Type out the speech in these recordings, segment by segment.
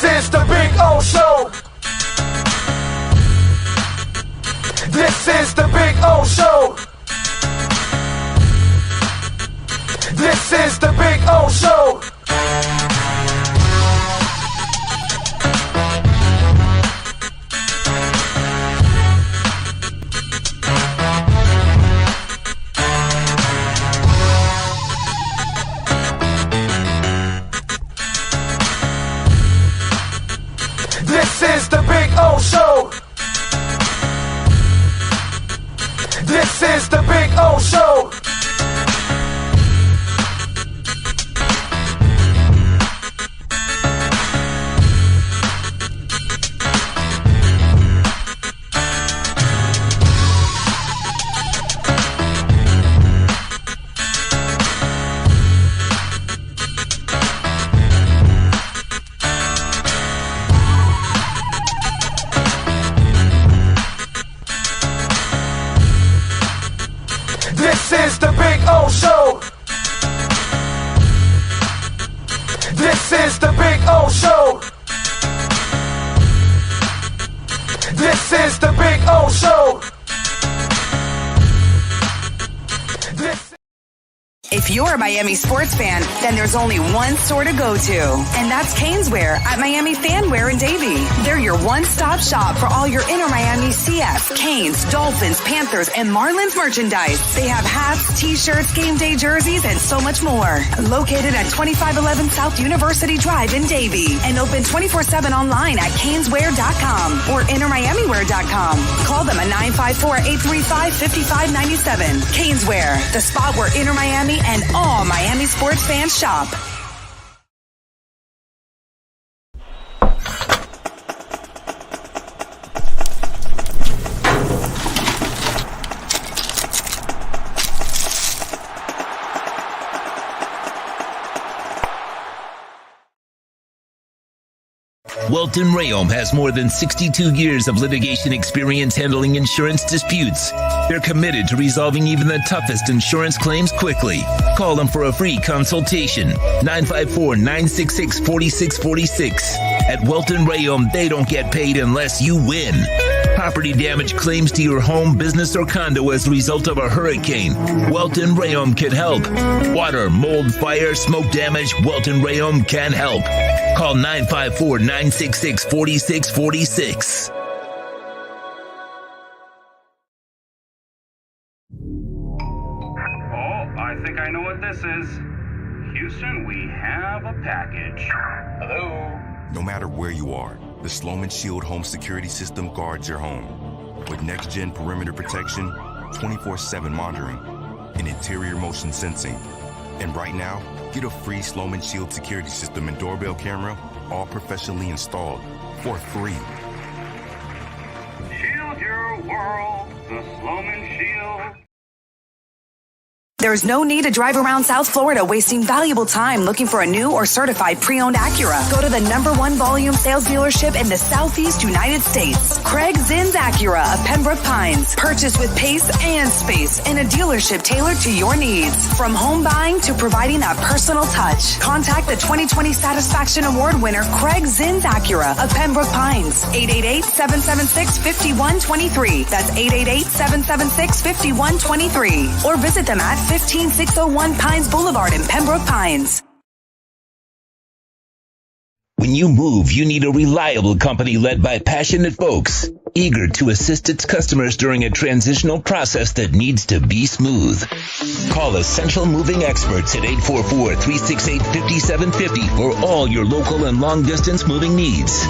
This is the Big O Show. This is the Big O Show. This is the Big O Show. This is the Big O Show. This is the Big O Show. This is the Big O Show. This is the Big O Show. This is the Big O Show. If you're a Miami sports fan, then there's only one store to go to, and that's Caneswear at Miami Fanwear in Davie. They're your one-stop shop for all your inner Miami CF, Canes, Dolphins, Panthers, and Marlins merchandise. They have hats, t-shirts, game day jerseys, and so much more. Located at 2511 South University Drive in Davie, and open 24/7 online at caneswear.com or innermiamiwear.com. Call them at 954-835-5597. Caneswear, the spot where inner Miami and all Miami sports fans shop. Welton Rayom has more than 62 years of litigation experience handling insurance disputes. They're committed to resolving even the toughest insurance claims quickly. Call them for a free consultation. 954-966-4646. At Welton Rayom, they don't get paid unless you win. Property damage claims to your home, business, or condo as a result of a hurricane. Welton Rayom can help. Water, mold, fire, smoke damage, Welton Rayom can help. Call 954-966-4646. I think I know what this is. Houston, we have a package. Hello? No matter where you are, the Sloman Shield home security system guards your home. With next-gen perimeter protection, 24/7 monitoring, and interior motion sensing. And right now, get a free Sloman Shield security system and doorbell camera, all professionally installed, for free. Shield your world, the Sloman Shield. There's no need to drive around South Florida wasting valuable time looking for a new or certified pre-owned Acura. Go to the #1 volume sales dealership in the Southeast United States. Craig Zinn's Acura of Pembroke Pines. Purchase with pace and space in a dealership tailored to your needs. From home buying to providing that personal touch. Contact the 2020 Satisfaction Award winner Craig Zinn's Acura of Pembroke Pines. 888-776-5123. That's 888-776-5123. Or visit them at 15601 Pines Boulevard in Pembroke Pines. When you move, you need a reliable company led by passionate folks, eager to assist its customers during a transitional process that needs to be smooth. Call Essential Moving Experts at 844-368-5750 for all your local and long-distance moving needs.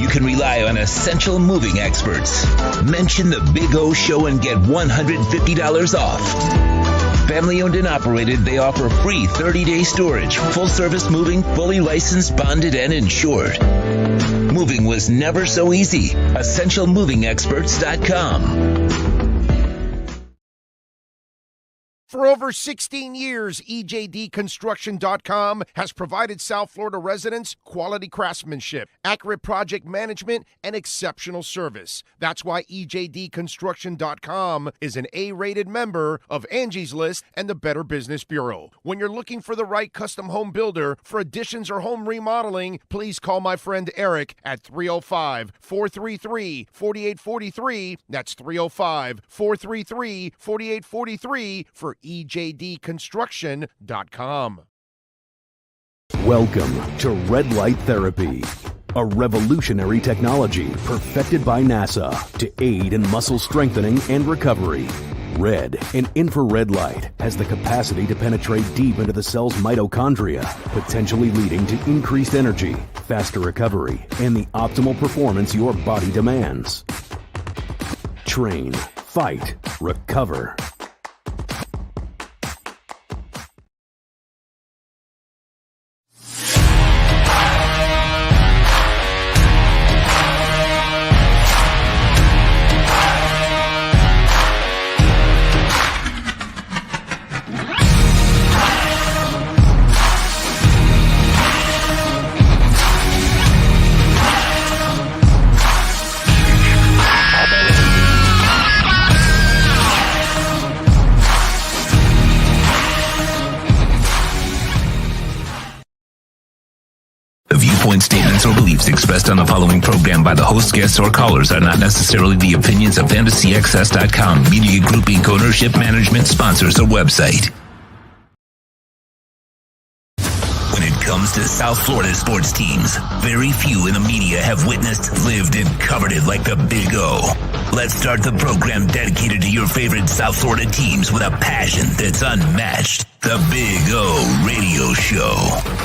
You can rely on Essential Moving Experts. Mention the Big O Show and get $150 off. Family owned and operated, they offer free 30-day storage, full-service moving, fully licensed, bonded, and insured. Moving was never so easy. EssentialMovingExperts.com. For over 16 years, EJDConstruction.com has provided South Florida residents quality craftsmanship, accurate project management, and exceptional service. That's why EJDConstruction.com is an A-rated member of Angie's List and the Better Business Bureau. When you're looking for the right custom home builder for additions or home remodeling, please call my friend Eric at 305-433-4843. That's 305-433-4843 for EJDConstruction.com. Welcome to Red Light Therapy, a revolutionary technology perfected by NASA to aid in muscle strengthening and recovery. Red and infrared light has the capacity to penetrate deep into the cell's mitochondria, potentially leading to increased energy, faster recovery, and the optimal performance your body demands. Train, fight, recover. Statements or beliefs expressed on the following program by the host, guests, or callers are not necessarily the opinions of FantasyXS.com, Media Group Inc., ownership, management, sponsors, or website. When it comes to South Florida sports teams, very few in the media have witnessed, lived, and covered it like the Big O. Let's start the program dedicated to your favorite South Florida teams with a passion that's unmatched. The Big O Radio Show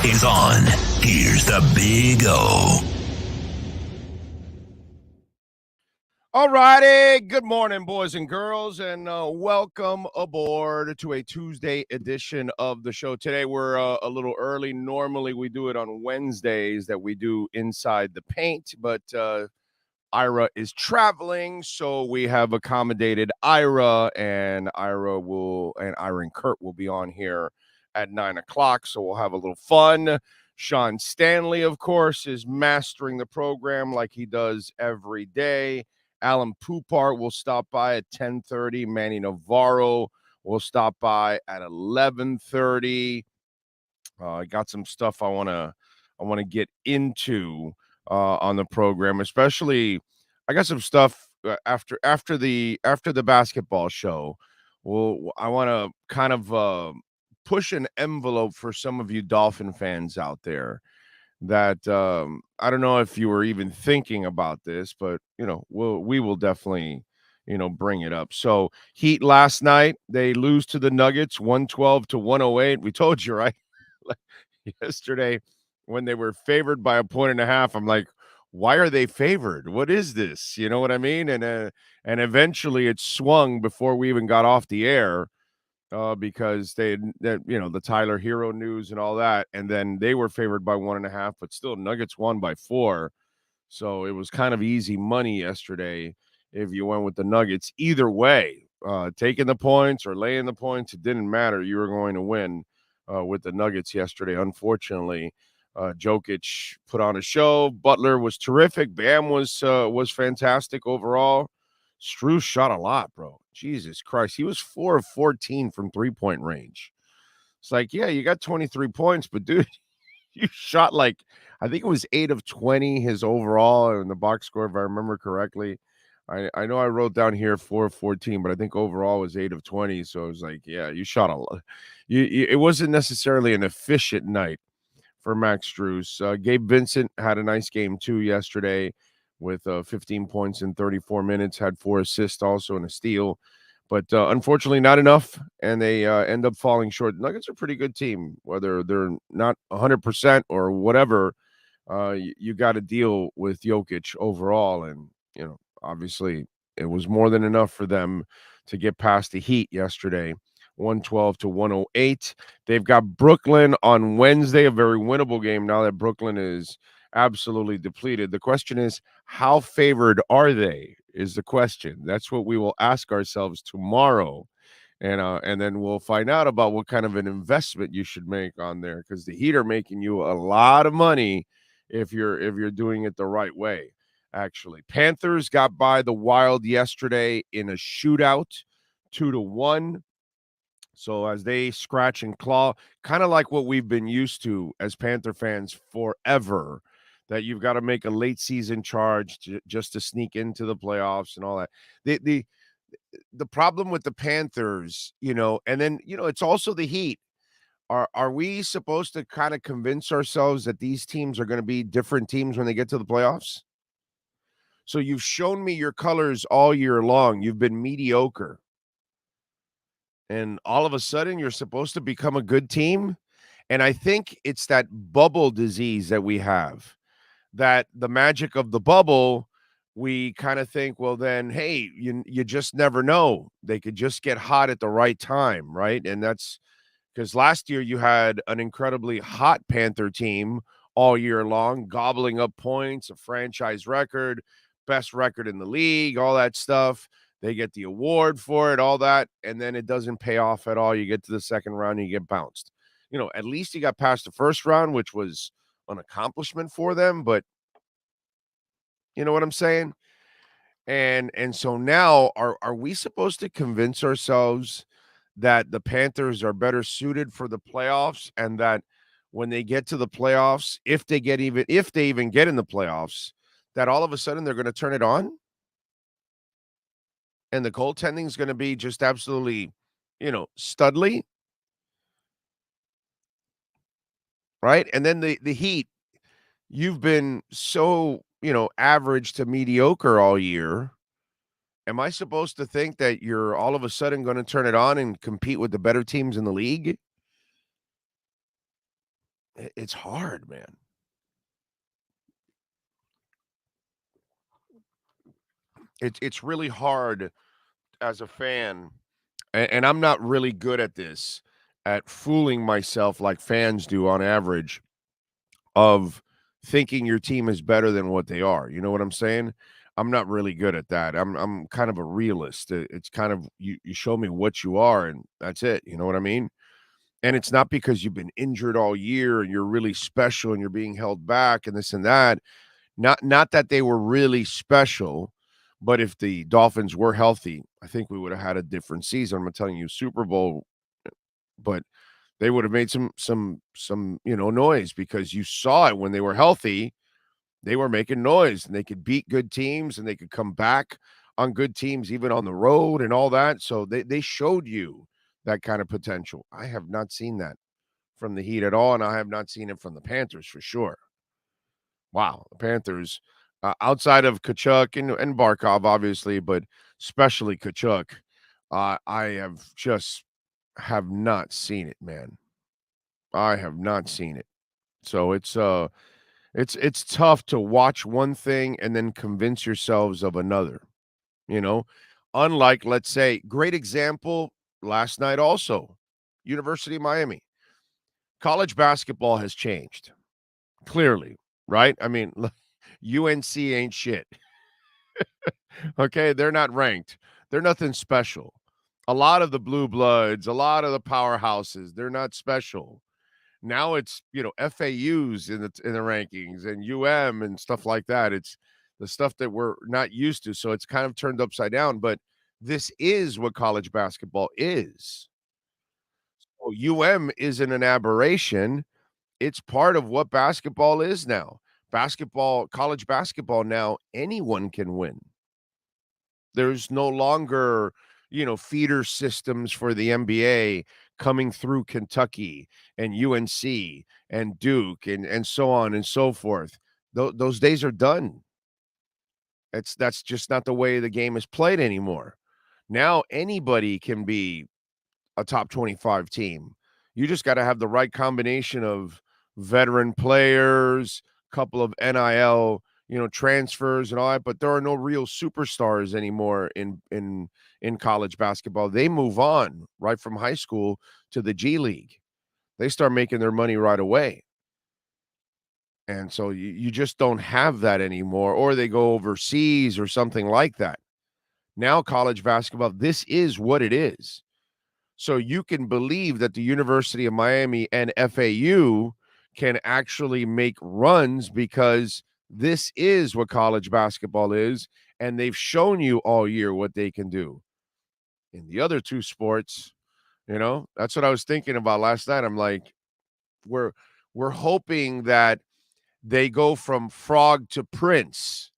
is on. Here's the Big O. All righty. Good morning, boys and girls, and welcome aboard to a Tuesday edition of the show. Today, we're a little early. Normally, we do it on Wednesdays that we do Inside the Paint, but Ira is traveling, so we have accommodated Ira, and Ira and Kurt will be on here at 9 o'clock, so we'll have a little fun. Sean Stanley, of course, is mastering the program like he does every day. Alan Poupart will stop by at 10:30. Manny Navarro will stop by at 11:30. I got some stuff I want to get into on the program, especially I got some stuff after the basketball show. Well, I want to kind of push an envelope for some of you Dolphin fans out there that I don't know if you were even thinking about this, but we will definitely bring it up. So Heat last night, they lose to the Nuggets 112-108. We told you, right? Yesterday when they were favored by 1.5 points, I'm like, why are they favored? What is this? You know what I mean? And eventually it swung before we even got off the air because the Tyler Hero news and all that. And then they were favored by 1.5, but still Nuggets won by 4. So it was kind of easy money yesterday if you went with the Nuggets. Either way, taking the points or laying the points, it didn't matter. You were going to win with the Nuggets yesterday. Unfortunately, Jokic put on a show. Butler was terrific. Bam was fantastic overall. Strus shot a lot, bro. Jesus Christ. He was 4 of 14 from three-point range. It's like, yeah, you got 23 points, but dude, you shot I think it was 8 of 20 his overall in the box score, if I remember correctly. I know I wrote down here 4 of 14, but I think overall was 8 of 20. So it was like, yeah, you shot a lot. It wasn't necessarily an efficient night for Max Strus. Gabe Vincent had a nice game too yesterday with 15 points in 34 minutes, had 4 assists also and a steal. But unfortunately not enough, and they end up falling short. The Nuggets are a pretty good team, whether they're not 100% or whatever. You got to deal with Jokic overall, and obviously it was more than enough for them to get past the Heat yesterday, 112-108. They've got Brooklyn on Wednesday, a very winnable game now that Brooklyn is absolutely depleted. The question is, how favored are they, is the question. That's what we will ask ourselves tomorrow And then we'll find out about what kind of an investment you should make on there, because the Heat are making you a lot of money if you're doing it the right way. Actually, Panthers got by the Wild yesterday in a shootout, 2-1. So as they scratch and claw, kind of like what we've been used to as Panther fans forever, that you've got to make a late season charge just to sneak into the playoffs and all that. The problem with the Panthers, and then it's also the Heat. Are we supposed to kind of convince ourselves that these teams are going to be different teams when they get to the playoffs? So you've shown me your colors all year long. You've been mediocre. And all of a sudden you're supposed to become a good team. And I think it's that bubble disease that we have, that the magic of the bubble, we kind of think, well, then, hey, you just never know. They could just get hot at the right time, right? And that's because last year you had an incredibly hot Panther team all year long, gobbling up points, a franchise record, best record in the league, all that stuff. They get the award for it, all that, and then it doesn't pay off at all. You get to the second round and you get bounced. At least you got past the first round, which was an accomplishment for them, but you know what I'm saying? And so now are we supposed to convince ourselves that the Panthers are better suited for the playoffs, and that when they get to the playoffs, if they even get in the playoffs, that all of a sudden they're going to turn it on? And the goaltending is going to be just absolutely, studly, right? And then the Heat, you've been so, average to mediocre all year. Am I supposed to think that you're all of a sudden going to turn it on and compete with the better teams in the league? It's hard, man. It's really hard as a fan, and I'm not really good at this, at fooling myself like fans do on average, of thinking your team is better than what they are. You know what I'm saying? I'm not really good at that. I'm kind of a realist. It's kind of you show me what you are and that's it. You know what I mean? And it's not because you've been injured all year and you're really special and you're being held back and this and that. Not that they were really special, but if the Dolphins were healthy, I think we would have had a different season. I'm not telling you Super Bowl, but they would have made some noise, because you saw it when they were healthy. They were making noise and they could beat good teams and they could come back on good teams, even on the road and all that. So they showed you that kind of potential. I have not seen that from the Heat at all, and I have not seen it from the Panthers for sure. Wow, the Panthers, outside of Kachuk and Barkov, obviously, but especially Kachuk, have not seen it, man. I have not seen it. So it's tough to watch one thing and then convince yourselves of another, you know? Unlike, let's say, great example last night also, University of Miami. College basketball has changed, clearly, right? I mean, UNC ain't shit. Okay, they're not ranked. They're nothing special. A lot of the blue bloods, a lot of the powerhouses, they're not special. Now it's, FAUs in the rankings and and stuff like that. It's the stuff that we're not used to. So it's kind of turned upside down, but this is what college basketball is. So isn't an aberration. It's part of what basketball is now. College basketball now, anyone can win. There's no longer, feeder systems for the NBA coming through Kentucky and UNC and Duke and so on and so forth. Those days are done. That's just not the way the game is played anymore. Now anybody can be a top 25 team. You just got to have the right combination of veteran players, couple of NIL, transfers and all that, but there are no real superstars anymore in college basketball. They move on right from high school to the G League. They start making their money right away. And so you just don't have that anymore, or they go overseas or something like that. Now college basketball, this is what it is. So you can believe that the University of Miami and FAU can actually make runs because this is what college basketball is, and they've shown you all year what they can do. In the other two sports, that's what I was thinking about last night. I'm like, we're hoping that they go from frog to prince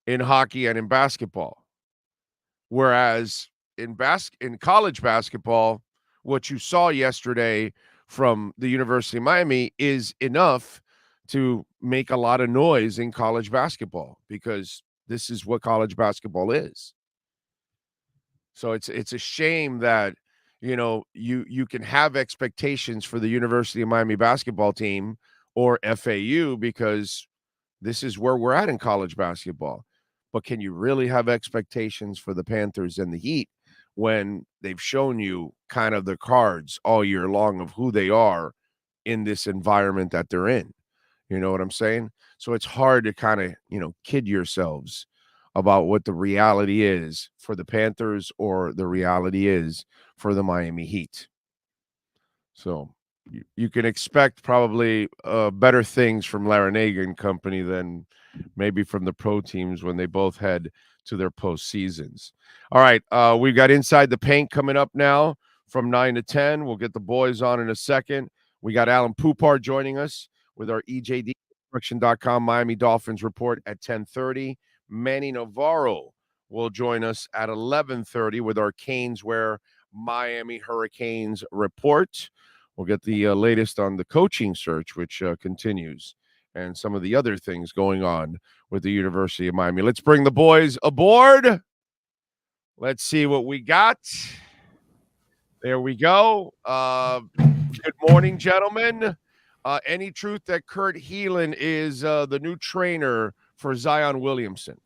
in hockey and in basketball. Whereas in college basketball, what you saw yesterday from the University of Miami is enough to make a lot of noise in college basketball because this is what college basketball is. So it's a shame that you can have expectations for the University of Miami basketball team or FAU because this is where we're at in college basketball. But can you really have expectations for the Panthers and the Heat when they've shown you kind of the cards all year long of who they are in this environment that they're in? You know what I'm saying? So it's hard to kind of, kid yourselves about what the reality is for the Panthers or the reality is for the Miami Heat. So you can expect probably better things from Larinaga and company than maybe from the pro teams when they both head to their postseasons. All right, we've got Inside the Paint coming up now from 9 to 10. We'll get the boys on in a second. We got Alan Poupart joining us with our EJDconstruction.com Miami Dolphins report at 10:30. Manny Navarro will join us at 11:30 with our Caneswear Miami Hurricanes report. We'll get the latest on the coaching search, which continues, and some of the other things going on with the University of Miami. Let's bring the boys aboard. Let's see what we got. There we go. Good morning, gentlemen. Any truth that Kurt Heelan is the new trainer for Zion Williamson?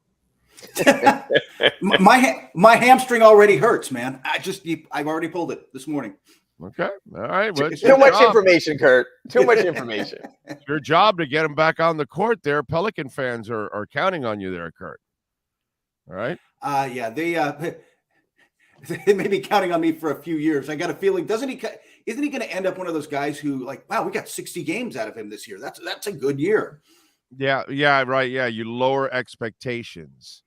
my hamstring already hurts, man. I've already pulled it this morning. Okay. All right. Well, too much information, Kurt. Too much information. It's your job to get him back on the court there. Pelican fans are counting on you there, Kurt. All right. Yeah, they may be counting on me for a few years. I got a feeling, isn't he going to end up one of those guys who wow, we got 60 games out of him this year. That's a good year. Yeah, right. Yeah, you lower expectations,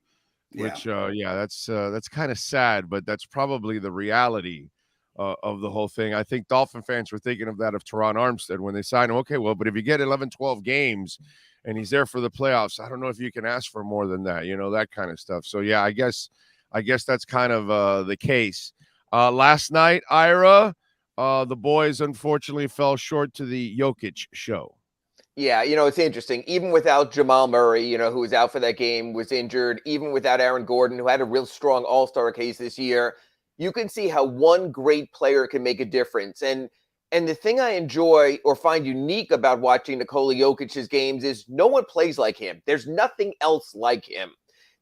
which yeah. That's kind of sad, but that's probably the reality of the whole thing. I think Dolphin fans were thinking of that of Teron Armstead when they signed him. Okay, well, but if you get 11, 12 games and he's there for the playoffs, I don't know if you can ask for more than that, that kind of stuff. So, yeah, I guess that's kind of the case. Last night, Ira, the boys unfortunately fell short to the Jokic show. Yeah, it's interesting. Even without Jamal Murray, who was out for that game, was injured, even without Aaron Gordon, who had a real strong all-star case this year, you can see how one great player can make a difference. And the thing I enjoy or find unique about watching Nikola Jokic's games is no one plays like him. There's nothing else like him.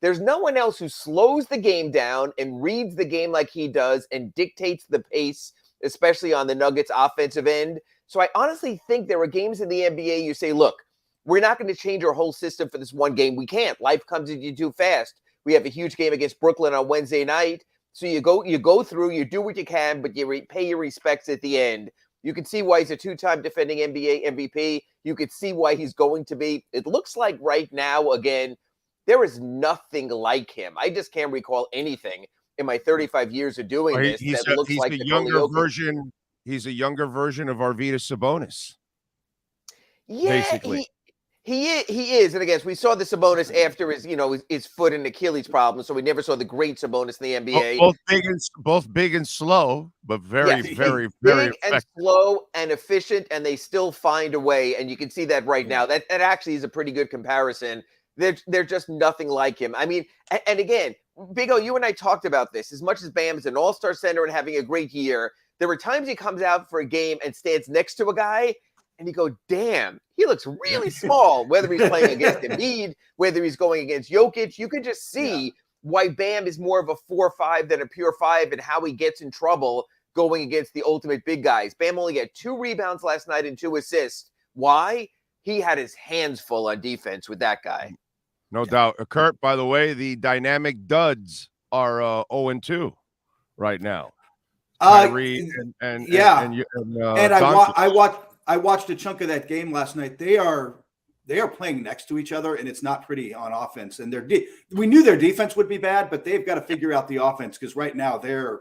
There's no one else who slows the game down and reads the game like he does and dictates the pace, especially on the Nuggets offensive end. So I honestly think there are games in the NBA you say, look, we're not going to change our whole system for this one game. We can't. Life comes at you too fast. We have a huge game against Brooklyn on Wednesday night. So you go through, you do what you can, but you pay your respects at the end. You can see why he's a two-time defending NBA MVP. You could see why he's going to be. It looks like right now, again, there is nothing like him. I just can't recall anything in my 35 years of doing this that looks like the younger version. He's a younger version of Arvydas Sabonis. Yeah, basically. He is. And again, we saw the Sabonis after his foot and Achilles problem, so we never saw the great Sabonis in the NBA. Both big and slow, but very, very, big very and effective. Slow and efficient, and they still find a way. And you can see that right now. That actually is a pretty good comparison. They're just nothing like him. I mean, and again, Big O, you and I talked about this. As much as Bam is an all-star center and having a great year, there were times he comes out for a game and stands next to a guy, and you go, damn, he looks really small, whether he's playing against Embiid, whether he's going against Jokic. You can just see why Bam is more of a 4-5 than a pure 5 and how he gets in trouble going against the ultimate big guys. Bam only got 2 rebounds last night and 2 assists. Why? He had his hands full on defense with that guy. No doubt. Kurt, by the way, the dynamic duds are 0-2 right now. Kyrie and Doncic. I watched a chunk of that game last night. They are playing next to each other, and it's not pretty on offense. And we knew their defense would be bad, but they've got to figure out the offense because right now there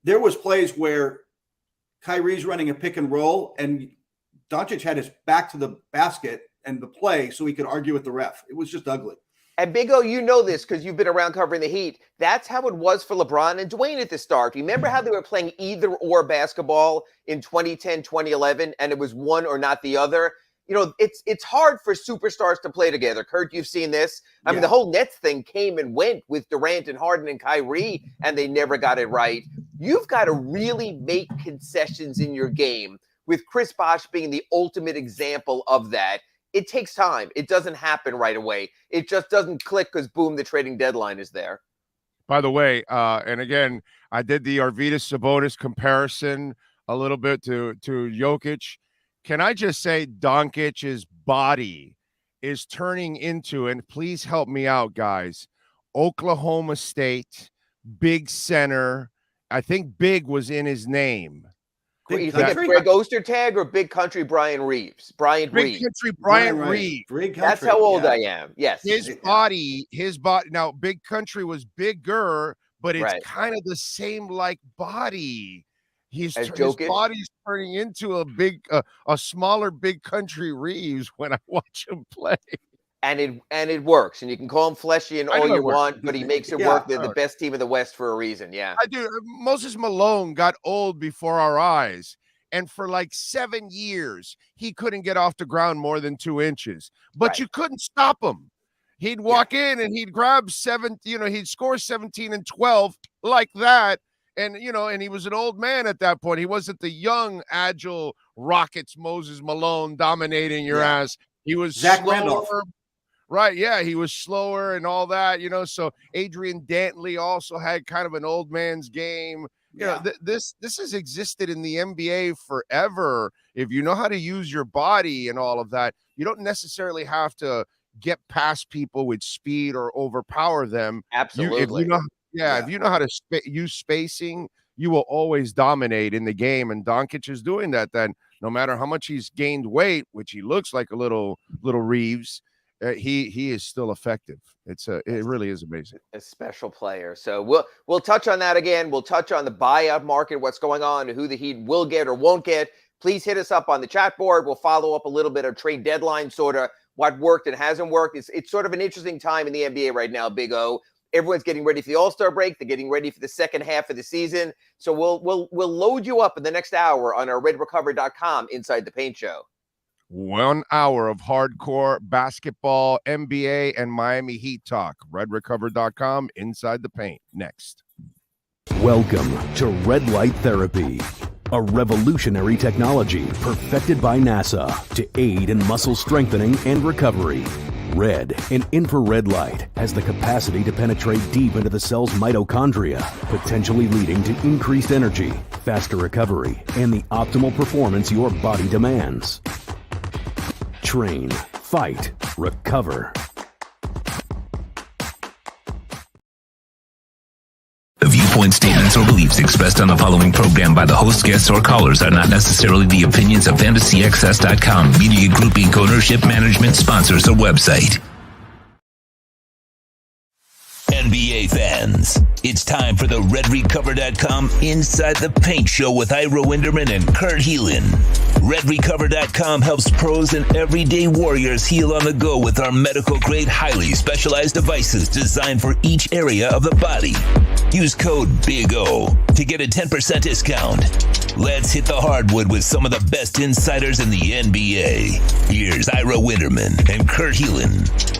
was plays where Kyrie's running a pick and roll, and Doncic had his back to the basket and the play so he could argue with the ref. It was just ugly. And Big O, you know this because you've been around covering the Heat. That's how it was for LeBron and Dwayne at the start. Remember how they were playing either or basketball in 2010, 2011, and it was one or not the other? You know, it's hard for superstars to play together. Kurt, you've seen this. I mean, the whole Nets thing came and went with Durant and Harden and Kyrie, and they never got it right. You've got to really make concessions in your game, with Chris Bosh being the ultimate example of that. It takes time. It doesn't happen right away. It just doesn't click because, boom, the trading deadline is there. By the way, and again, I did the Arvydas Sabonis comparison a little bit to Jokic. Can I just say Doncic's body is turning into, and please help me out, guys, Oklahoma State, big center. I think big was in his name. You think it's Greg Ostertag or Big Country Brian Reeves? Big Country Brian Reeves. That's how old I am. Yes. His body. Now, Big Country was bigger, but it's kind of the same like body. His body's turning into a smaller Big Country Reeves when I watch him play. And it works. And you can call him fleshy and all you want, but he makes it work. They're the best team in the West for a reason. Yeah. I do. Moses Malone got old before our eyes. And for like 7 years, he couldn't get off the ground more than 2 inches. But you couldn't stop him. He'd walk in and he'd grab he'd score 17 and 12 like that. And, and he was an old man at that point. He wasn't the young, agile Rockets Moses Malone dominating your ass. He was Zach Randolph. Right, yeah, he was slower and all that, So Adrian Dantley also had kind of an old man's game. You know, this has existed in the NBA forever. If you know how to use your body and all of that, you don't necessarily have to get past people with speed or overpower them. Absolutely. If you know how to use spacing, you will always dominate in the game. And Doncic is doing that. Then, no matter how much he's gained weight, which he looks like a little Reeves, he is still effective. It really is amazing. A special player. So we'll touch on that again. We'll touch on the buyout market, what's going on, who the Heat will get or won't get. Please hit us up on the chat board. We'll follow up a little bit of trade deadline, sort of what worked and hasn't worked. It's sort of an interesting time in the NBA right now, Big O. Everyone's getting ready for the All-Star break. They're getting ready for the second half of the season. So we'll load you up in the next hour on our redrecover.com Inside the Paint show. 1 hour of hardcore basketball, NBA, and Miami Heat talk. redrecover.com Inside the Paint. Next. Welcome to Red Light Therapy, a revolutionary technology perfected by NASA to aid in muscle strengthening and recovery. Red and infrared light has the capacity to penetrate deep into the cell's mitochondria, potentially leading to increased energy, faster recovery, and the optimal performance your body demands. Train, fight, recover. The viewpoint, statements, or beliefs expressed on the following program by the host, guests, or callers are not necessarily the opinions of FantasyXS.com, Media Group Inc., ownership, management, sponsors, or website. NBA fans, it's time for the RedRecover.com Inside the Paint show with Ira Winderman and Kurt Heelan. RedRecover.com helps pros and everyday warriors heal on the go with our medical-grade, highly specialized devices designed for each area of the body. Use code BIG-O to get a 10% discount. Let's hit the hardwood with some of the best insiders in the NBA. Here's Ira Winderman and Kurt Heelan.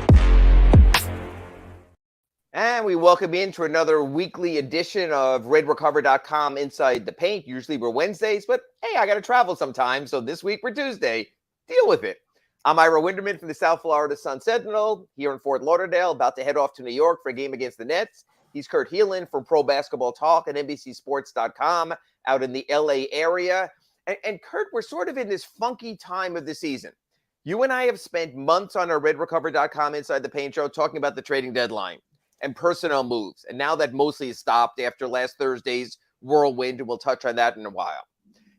And we welcome you into another weekly edition of RedRecover.com Inside the Paint. Usually we're Wednesdays, but hey, I got to travel sometime. So this week we're Tuesday. Deal with it. I'm Ira Winderman from the South Florida Sun-Sentinel here in Fort Lauderdale, about to head off to New York for a game against the Nets. He's Kurt Heelan from Pro Basketball Talk and NBCSports.com out in the LA area. And Kurt, we're sort of in this funky time of the season. You and I have spent months on our RedRecover.com Inside the Paint show talking about the trading deadline and personnel moves. And now that mostly is stopped after last Thursday's whirlwind, and we'll touch on that in a while.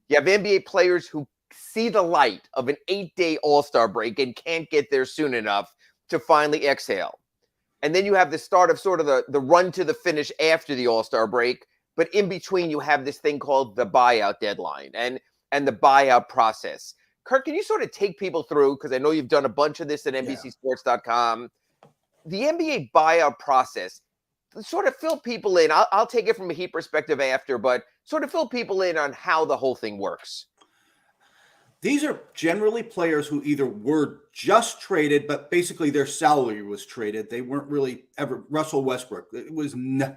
You have NBA players who see the light of an 8-day All-Star break and can't get there soon enough to finally exhale. And then you have the start of sort of the run to the finish after the All-Star break. But in between, you have this thing called the buyout deadline and the buyout process. Kurt, can you sort of take people through, because I know you've done a bunch of this at NBCSports.com, the NBA buyout process, sort of fill people in. I'll take it from a Heat perspective after, but sort of fill people in on how the whole thing works. These are generally players who either were just traded, but basically their salary was traded. They weren't really ever. Russell Westbrook, it was not,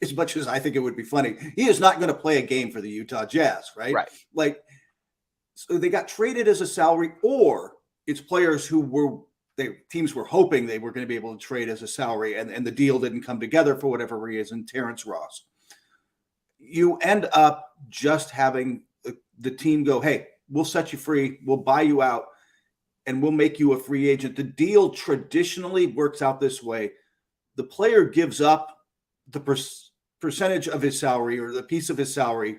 as much as I think it would be funny, he is not going to play a game for the Utah Jazz, right? Right. Like, so they got traded as a salary, or it's players who teams were hoping they were going to be able to trade as a salary, and the deal didn't come together for whatever reason. Terrence Ross. You end up just having the team go, hey, we'll set you free, we'll buy you out, and we'll make you a free agent. The deal traditionally works out this way. The player gives up the percentage of his salary, or the piece of his salary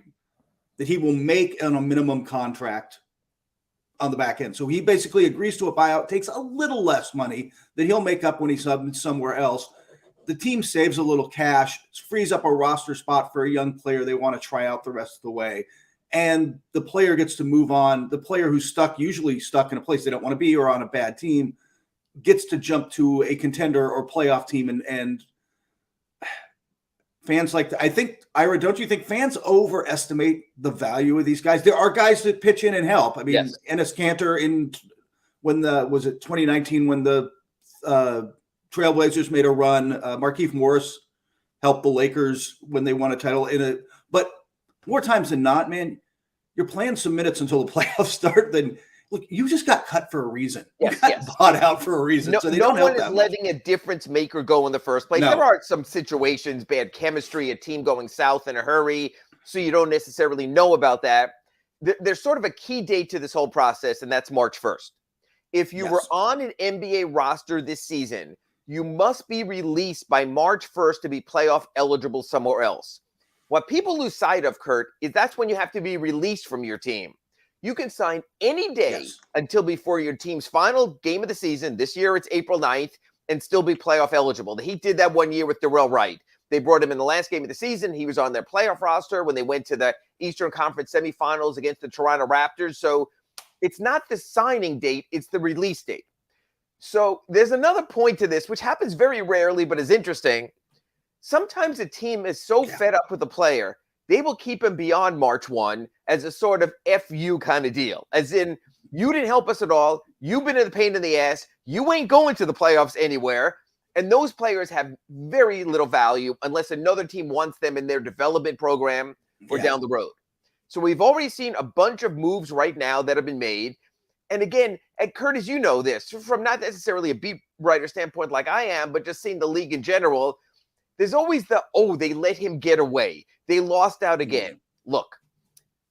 that he will make on a minimum contract on the back end. So he basically agrees to a buyout, takes a little less money that he'll make up when he's somewhere else. The team saves a little cash, frees up a roster spot for a young player they want to try out the rest of the way. And the player gets to move on. The player who's usually stuck in a place they don't want to be or on a bad team, gets to jump to a contender or playoff team. And fans like that. I think, Ira, don't you think fans overestimate the value of these guys? There are guys that pitch in and help. I mean, Yes. Enes Kanter was it 2019 when the Trailblazers made a run? Markieff Morris helped the Lakers when they won a title but more times than not, man, you're playing some minutes until the playoffs start. Then look, you just got cut for a reason. Yes, you got bought out for a reason. So they don't help that much. No one is letting a difference maker go in the first place. No. There are some situations, bad chemistry, a team going south in a hurry, so you don't necessarily know about that. There's sort of a key date to this whole process, and that's March 1st. If you were on an NBA roster this season, you must be released by March 1st to be playoff eligible somewhere else. What people lose sight of, Kurt, is that's when you have to be released from your team. You can sign any day until before your team's final game of the season. This year, it's April 9th, and still be playoff eligible. The Heat did that one year with Darrell Wright. They brought him in the last game of the season. He was on their playoff roster when they went to the Eastern Conference semifinals against the Toronto Raptors. So it's not the signing date, it's the release date. So there's another point to this, which happens very rarely, but is interesting. Sometimes a team is so fed up with a player, they will keep him beyond March 1 as a sort of FU kind of deal. As in, you didn't help us at all. You've been a pain in the ass. You ain't going to the playoffs anywhere. And those players have very little value unless another team wants them in their development program or down the road. So we've already seen a bunch of moves right now that have been made. And again, and Kurt, as you know this, from not necessarily a beat writer standpoint like I am, but just seeing the league in general, there's always they let him get away. They lost out again. Look,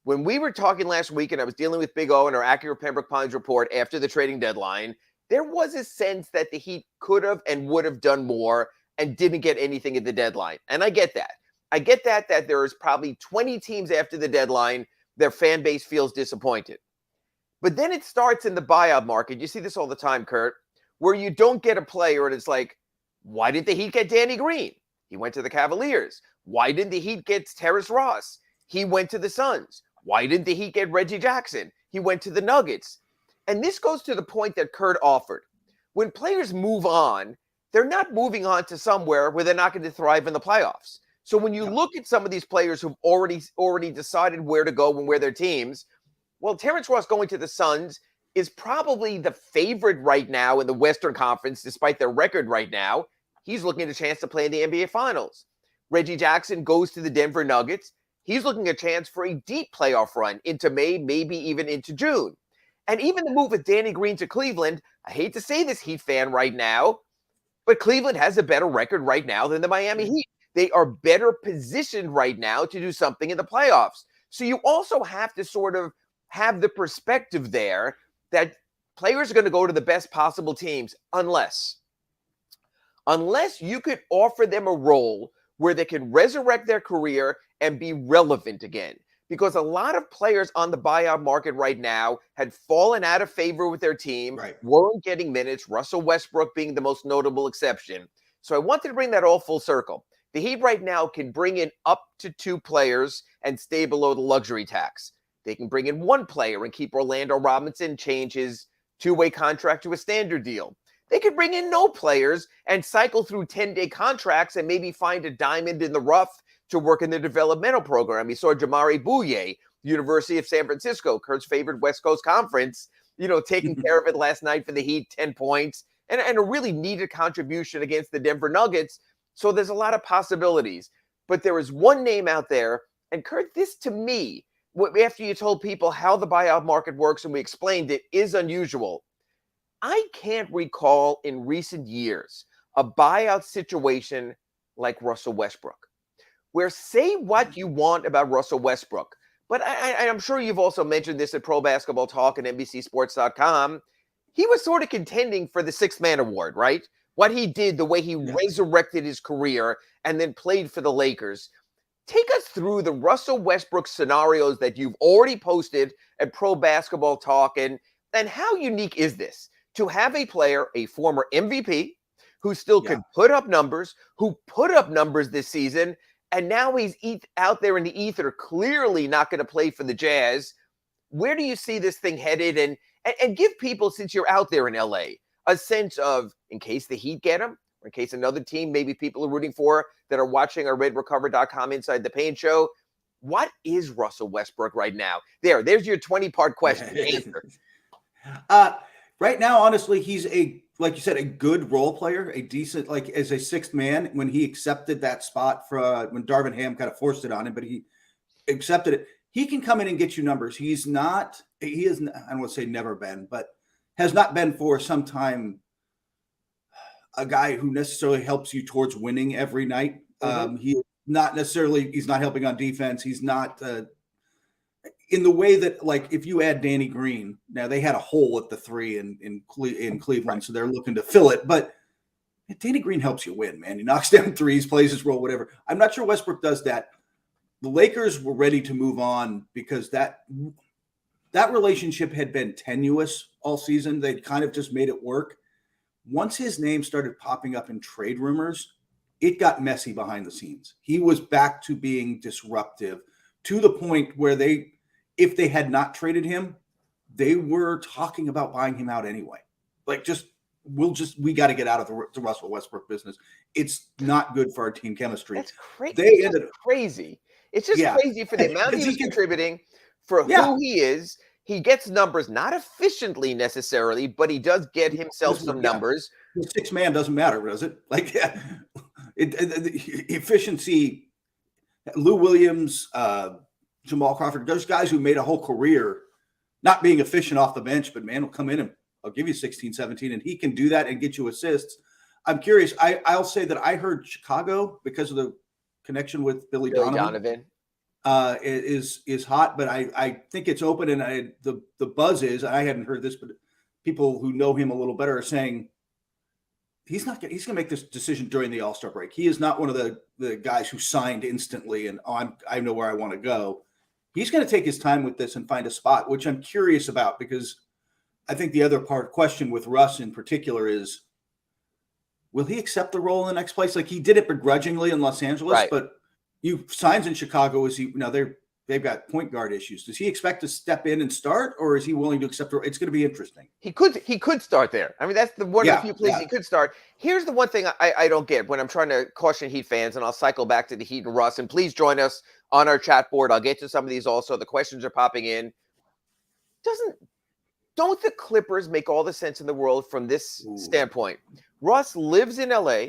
when we were talking last week and I was dealing with Big O and our Accurate Pembroke Pines report after the trading deadline, there was a sense that the Heat could have and would have done more and didn't get anything at the deadline. And I get that. I get that there is probably 20 teams after the deadline, their fan base feels disappointed. But then it starts in the buyout market. You see this all the time, Kurt, where you don't get a player and it's like, why did the Heat get Danny Green? He went to the Cavaliers. Why didn't the Heat get Terrence Ross? He went to the Suns. Why didn't the Heat get Reggie Jackson? He went to the Nuggets. And this goes to the point that Kurt offered. When players move on, they're not moving on to somewhere where they're not going to thrive in the playoffs. So when you look at some of these players who've already decided where to go and where their teams, well, Terrence Ross going to the Suns is probably the favorite right now in the Western Conference, despite their record right now. He's looking at a chance to play in the NBA Finals. Reggie Jackson goes to the Denver Nuggets. He's looking at a chance for a deep playoff run into May, maybe even into June. And even the move with Danny Green to Cleveland, I hate to say this, Heat fan, right now, but Cleveland has a better record right now than the Miami Heat. They are better positioned right now to do something in the playoffs. So you also have to sort of have the perspective there that players are going to go to the best possible teams unless you could offer them a role where they can resurrect their career and be relevant again. Because a lot of players on the buyout market right now had fallen out of favor with their team, weren't getting minutes, Russell Westbrook being the most notable exception. So I wanted to bring that all full circle. The Heat right now can bring in up to 2 players and stay below the luxury tax. They can bring in 1 player and keep Orlando Robinson, change his 2-way contract to a standard deal. They could bring in no players and cycle through 10-day contracts and maybe find a diamond in the rough to work in the developmental program. We saw Jamari Bouye, University of San Francisco, Kurt's favorite West Coast Conference, taking care of it last night for the Heat, 10 points, and a really needed contribution against the Denver Nuggets. So there's a lot of possibilities. But there is one name out there, and Kurt, this to me, after you told people how the buyout market works and we explained it, is unusual. I can't recall in recent years a buyout situation like Russell Westbrook, where say what you want about Russell Westbrook, but I'm sure you've also mentioned this at Pro Basketball Talk and NBCSports.com. He was sort of contending for the 6th man award, right? What he did, the way he resurrected his career and then played for the Lakers. Take us through the Russell Westbrook scenarios that you've already posted at Pro Basketball Talk, and how unique is this to have a player, a former MVP, who still could put up numbers, who put up numbers this season, and now he's out there in the ether, clearly not going to play for the Jazz. Where do you see this thing headed? And give people, since you're out there in LA, a sense of, in case the Heat get him, or in case another team maybe people are rooting for that are watching our RedRecover.com Inside the Paint show, what is Russell Westbrook right now? There's your 20-part question. Right now, honestly, he's like you said, a good role player, a decent, as a 6th man, when he accepted that spot when Darvin Ham kind of forced it on him, but he accepted it. He can come in and get you numbers. He is, I don't want to say never been, but has not been for some time a guy who necessarily helps you towards winning every night. He's not helping on defense. He's not in the way that, if you add Danny Green, now they had a hole at the 3 in Cleveland, so they're looking to fill it. But Danny Green helps you win, man. He knocks down threes, plays his role, whatever. I'm not sure Westbrook does that. The Lakers were ready to move on because that relationship had been tenuous all season. They'd kind of just made it work. Once his name started popping up in trade rumors, it got messy behind the scenes. He was back to being disruptive to the point where if they had not traded him, they were talking about buying him out anyway. We got to get out of the Russell Westbrook business. It's not good for our team chemistry. That's crazy. Crazy. It's just crazy for the amount he's contributing, for who he is. He gets numbers, not efficiently necessarily, but he does get himself some numbers. The 6th man doesn't matter, does it? Efficiency. Lou Williams, Jamal Crawford, those guys who made a whole career not being efficient off the bench, but man will come in and I'll give you 16, 17, and he can do that and get you assists. I'm curious. I'll say that I heard Chicago, because of the connection with Billy Donovan. Is hot, but I think it's open, and the buzz is, I hadn't heard this, but people who know him a little better are saying he's going to make this decision during the All-Star break. He is not one of the guys who signed instantly and I know where I want to go. He's going to take his time with this and find a spot, which I'm curious about, because I think the other question with Russ in particular is, will he accept the role in the next place? Like, he did it begrudgingly in Los Angeles, but you signs in Chicago. They've got point guard issues. Does he expect to step in and start, or is he willing to accept? It's going to be interesting. He could start there. I mean, that's one of the few places he could start. Here's the one thing I don't get when I'm trying to caution Heat fans, and I'll cycle back to the Heat and Russ, and please join us on our chat board. I'll get to some of these also. The questions are popping in. Don't the Clippers make all the sense in the world from this standpoint? Russ lives in LA,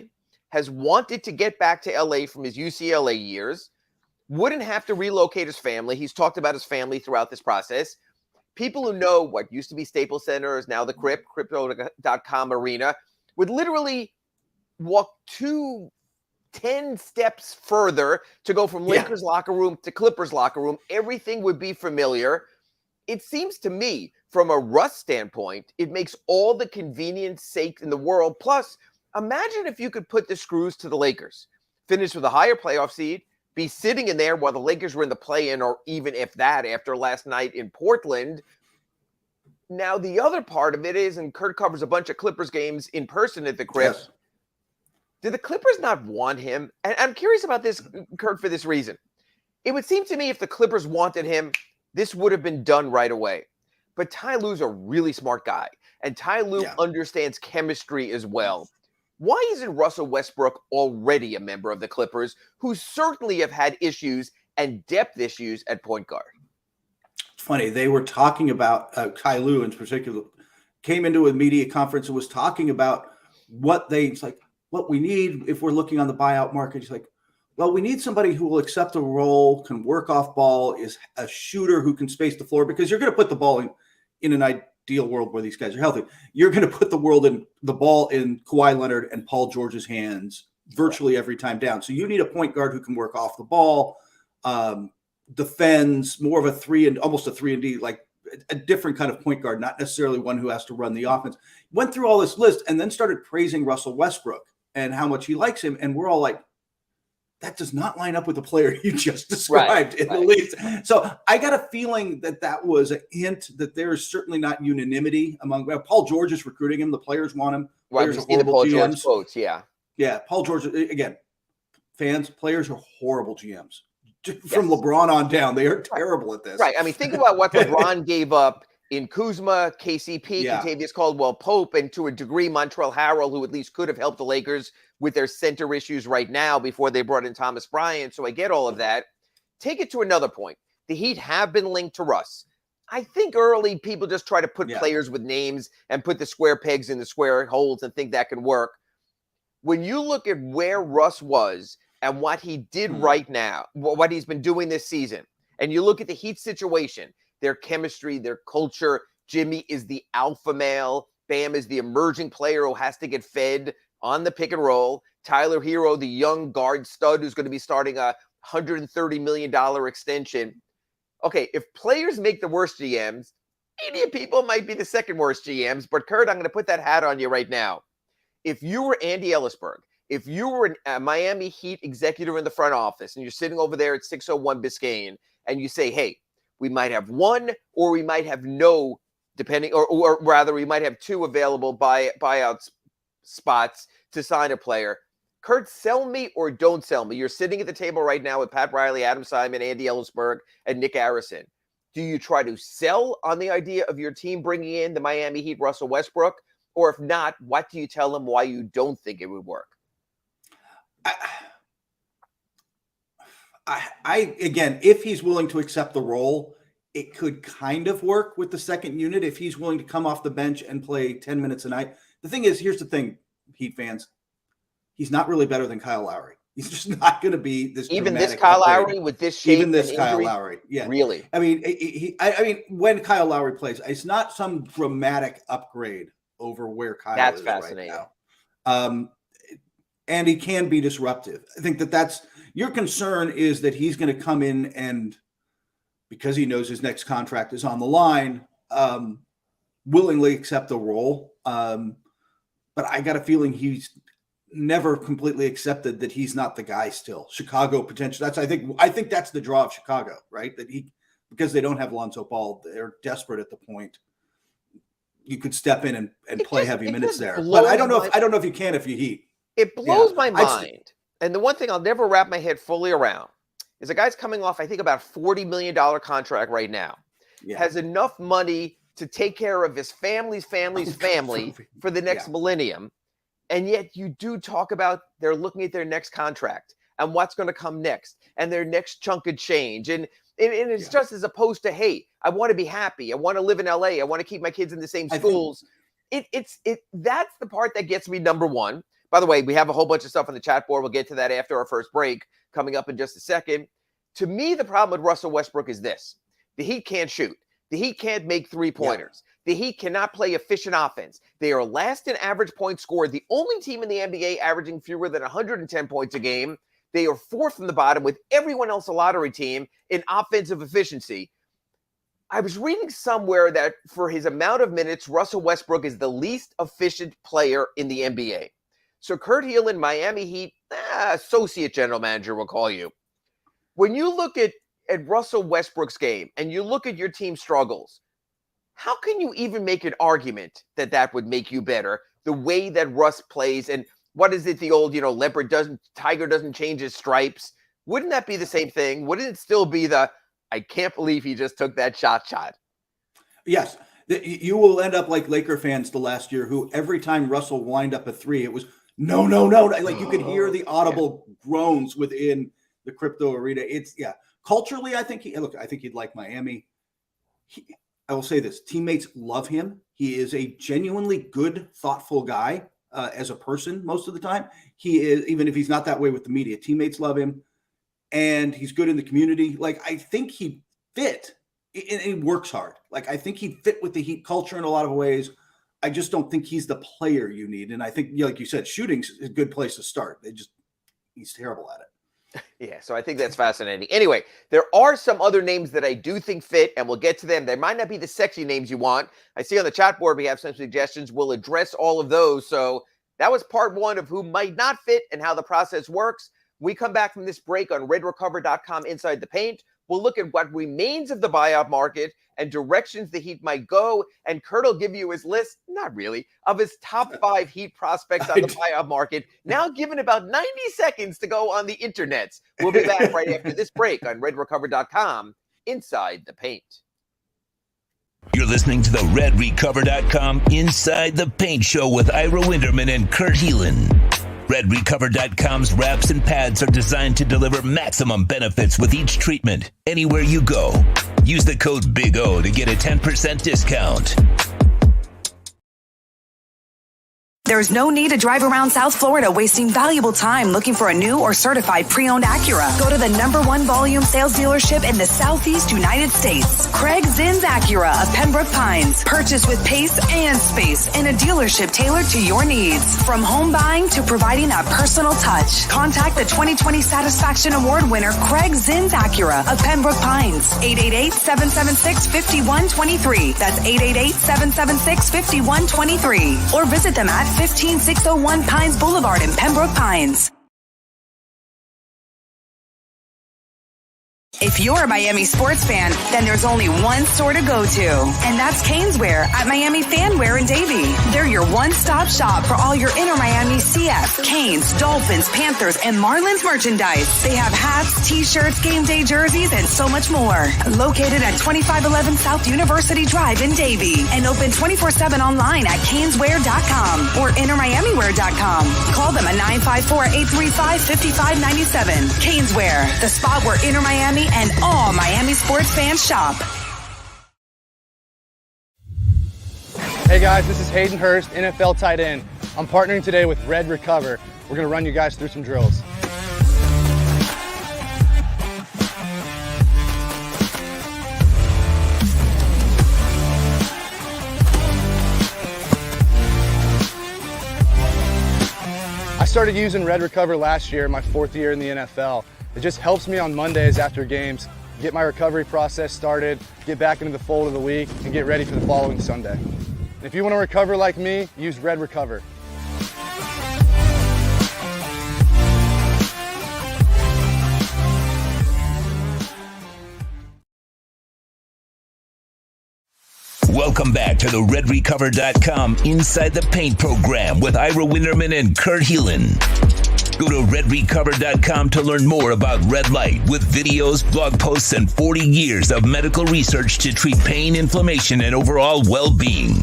has wanted to get back to LA from his UCLA years, wouldn't have to relocate his family. He's talked about his family throughout this process. People who know what used to be Staples Center is now the Crypto.com arena, would literally walk 10 steps further to go from Lakers locker room to Clippers locker room. Everything would be familiar. It seems to me, from a Russ standpoint, it makes all the convenience sake in the world. Plus, imagine if you could put the screws to the Lakers. finish with a higher playoff seed, be sitting in there while the Lakers were in the play-in, or even if that, after last night in Portland. Now, the other part of it is, and Kurt covers a bunch of Clippers games in person at the Crypt. Yes. Did the Clippers not want him? And I'm curious about this, Kurt, for this reason. It would seem to me if the Clippers wanted him, this would have been done right away. But Ty Lue's a really smart guy, and Ty Lue understands chemistry as well. Why isn't Russell Westbrook already a member of the Clippers, who certainly have had issues and depth issues at point guard? It's funny. They were talking about Ty Lue in particular, came into a media conference and was talking about what we need if we're looking on the buyout market. He's like, well, we need somebody who will accept a role, can work off ball, is a shooter who can space the floor, because you're going to put the ball in an ideal world where these guys are healthy. You're going to put the ball in Kawhi Leonard and Paul George's hands virtually every time down. So you need a point guard who can work off the ball, defends, more of almost a 3-and-D, like a different kind of point guard, not necessarily one who has to run the offense. Went through all this list and then started praising Russell Westbrook and how much he likes him. And we're all like, that does not line up with the player you just described in the least. So I got a feeling that was a hint that there is certainly not unanimity among Paul George is recruiting him. The players want him. Players are horrible Paul GMs. George quotes, yeah. Yeah, Paul George, again, players are horrible GMs. From LeBron on down, they are terrible at this. Right. I mean, think about what LeBron gave up in Kuzma, KCP, Kentavious Caldwell-Pope, and to a degree, Montrezl Harrell, who at least could have helped the Lakers with their center issues right now before they brought in Thomas Bryant. So I get all of that. Take it to another point. The Heat have been linked to Russ. I think early people just try to put players with names and put the square pegs in the square holes and think that can work. When you look at where Russ was and what he did right now, what he's been doing this season, and you look at the Heat situation, their chemistry, their culture, Jimmy is the alpha male, Bam is the emerging player who has to get fed on the pick and roll, Tyler Hero, the young guard stud who's going to be starting a $130 million extension. Okay, if players make the worst GMs, media people might be the second worst GMs, but Kurt, I'm going to put that hat on you right now. If you were Andy Ellisberg, if you were a Miami Heat executive in the front office and you're sitting over there at 601 Biscayne and you say, hey, we might have one or we might have no, depending, or rather we might have two available buyout spots to sign a player. Kurt, sell me or don't sell me. You're sitting at the table right now with Pat Riley, Adam Simon, Andy Ellisberg, and Nick Harrison. Do you try to sell on the idea of your team bringing in the Miami Heat Russell Westbrook? Or if not, what do you tell them why you don't think it would work? Again, if he's willing to accept the role, it could kind of work with the second unit if he's willing to come off the bench and play 10 minutes a night. The thing is, here's the thing, Heat fans, he's not really better than Kyle Lowry. He's just not going to be this. Even this Kyle Lowry with this shape. Even this Kyle Lowry, yeah, really. I mean, when Kyle Lowry plays, it's not some dramatic upgrade over where Kyle is fascinating right now. And he can be disruptive. I think that's your concern, is that he's going to come in and, because he knows his next contract is on the line, willingly accept the role. But I got a feeling he's never completely accepted that he's not the guy still. Chicago potential. I think that's the draw of Chicago, right? That because they don't have Lonzo Ball, they're desperate at the point. You could step in and play heavy minutes there. But I don't know if you can if you Heat. It blows my mind. And the one thing I'll never wrap my head fully around is a guy's coming off, I think, about $40 million contract right now. Yeah. Has enough money to take care of his family's family for the next millennium. And yet you do talk about they're looking at their next contract and what's going to come next and their next chunk of change. And it's just as opposed to, hey, I want to be happy. I want to live in LA. I want to keep my kids in the same schools. That's the part that gets me, number one. By the way, we have a whole bunch of stuff on the chat board. We'll get to that after our first break coming up in just a second. To me, the problem with Russell Westbrook is this. The Heat can't shoot. The Heat can't make three-pointers. Yeah. The Heat cannot play efficient offense. They are last in average points scored, the only team in the NBA averaging fewer than 110 points a game. They are fourth from the bottom with everyone else a lottery team in offensive efficiency. I was reading somewhere that for his amount of minutes, Russell Westbrook is the least efficient player in the NBA. So Kurt Heelan, Miami Heat associate general manager, we'll call you. When you look at Russell Westbrook's game and you look at your team's struggles, how can you even make an argument that that would make you better? The way that Russ plays, and what is it? The old, tiger doesn't change his stripes. Wouldn't that be the same thing? Wouldn't it still be I can't believe he just took that shot? Yes. You will end up like Laker fans the last year, who every time Russell wind up a three, it was no. Like you could hear the audible groans within the crypto arena. Culturally, I think he'd like Miami. I will say this: teammates love him. He is a genuinely good, thoughtful guy as a person. Most of the time, he is, even if he's not that way with the media. Teammates love him, and he's good in the community. Like, I think he fit, and he works hard. Like, I think he fit with the Heat culture in a lot of ways. I just don't think he's the player you need. And I think, like you said, shooting's a good place to start. He's terrible at it. Yeah, so I think that's fascinating. Anyway, there are some other names that I do think fit, and we'll get to them. They might not be the sexy names you want. I see on the chat board we have some suggestions. We'll address all of those. So that was part one of who might not fit and how the process works. When we come back from this break on redrecover.com Inside the Paint, we'll look at what remains of the buyout market and directions the Heat might go. And Kurt will give you his list, not really, of his top 5 Heat prospects on the buyout market, now given about 90 seconds to go on the internets. We'll be back right after this break on redrecover.com Inside the Paint. You're listening to the redrecover.com Inside the Paint show with Ira Winderman and Kurt Heelan. RedRecover.com's wraps and pads are designed to deliver maximum benefits with each treatment, anywhere you go. Use the code Big O to get a 10% discount. There's no need to drive around South Florida wasting valuable time looking for a new or certified pre-owned Acura. Go to the #1 volume sales dealership in the Southeast United States. Craig Zinn's Acura of Pembroke Pines. Purchase with pace and space in a dealership tailored to your needs. From home buying to providing that personal touch. Contact the 2020 Satisfaction Award winner Craig Zinn's Acura of Pembroke Pines. 888-776-5123. That's 888-776-5123. Or visit them at 15601 Pines Boulevard in Pembroke Pines. If you're a Miami sports fan, then there's only one store to go to, and that's Caneswear at Miami Fanwear in Davie. They're your one-stop shop for all your inner Miami CF, Canes, Dolphins, Panthers, and Marlins merchandise. They have hats, t-shirts, game day jerseys, and so much more. Located at 2511 South University Drive in Davie, and open 24/7 online at caneswear.com or innermiamiwear.com. Call them at 954-835-5597. Caneswear, the spot where inner Miami and all Miami sports fans shop. Hey guys, this is Hayden Hurst, NFL tight end. I'm partnering today with Red Recover. We're going to run you guys through some drills. I started using Red Recover last year, my 4th year in the NFL. It just helps me on Mondays after games, get my recovery process started, get back into the fold of the week, and get ready for the following Sunday. And if you want to recover like me, use Red Recover. Welcome back to the redrecover.com Inside the Paint program with Ira Winderman and Kurt Heelan. Go to redrecover.com to learn more about red light with videos, blog posts, and 40 years of medical research to treat pain, inflammation, and overall well-being.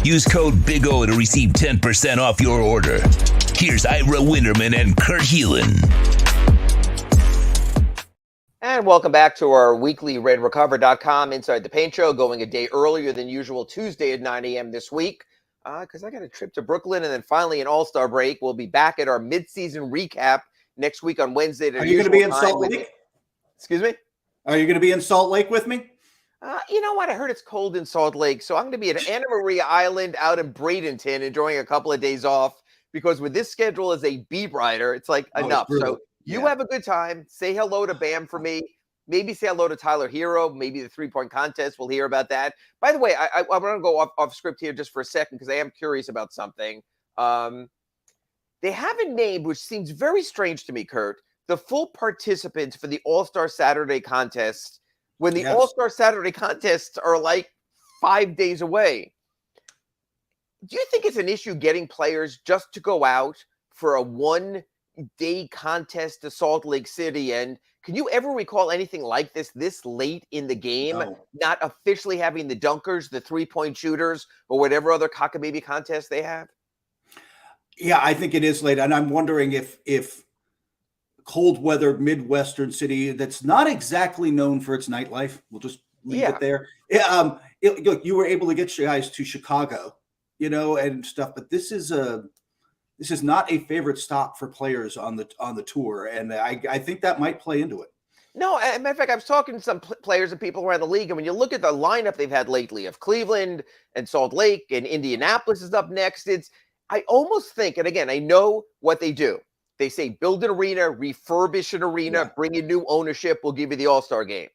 Use code Big O to receive 10% off your order. Here's Ira Winderman and Kurt Heelan. And welcome back to our weekly redrecover.com Inside the Paint show, going a day earlier than usual, Tuesday at 9 a.m. this week. Because I got a trip to Brooklyn and then finally an all-star break. We'll be back at our mid-season recap next week on Wednesday. Are you going to be in Salt Lake? Excuse me? Are you going to be in Salt Lake with me? You know what? I heard it's cold in Salt Lake. So I'm going to be at Anna Maria Island out in Bradenton enjoying a couple of days off. Because with this schedule as a beat writer, it's like enough. So you have a good time. Say hello to Bam for me. Maybe say hello to Tyler Hero. Maybe the 3-point contest. We'll hear about that. By the way, I want to go off script here just for a second because I am curious about something. They They haven't named, which seems very strange to me, Kurt, the full participants for the All-Star Saturday contest when the All-Star Saturday contests are like 5 days away. Do you think it's an issue getting players just to go out for a one-day contest to Salt Lake City? And can you ever recall anything like this late in the game, not officially having the dunkers, the three-point shooters, or whatever other cockamamie contest they have? Yeah, I think it is late. And I'm wondering if cold weather Midwestern city that's not exactly known for its nightlife, we'll just leave it there. Look, you were able to get guys to Chicago, and stuff, but this is not a favorite stop for players on the tour, and I think that might play into it. No, as a matter of fact, I was talking to some players and people around the league, and when you look at the lineup they've had lately of Cleveland and Salt Lake and Indianapolis is up next, I almost think, and again, I know what they do. They say build an arena, refurbish an arena, bring in new ownership, we'll give you the All-Star game.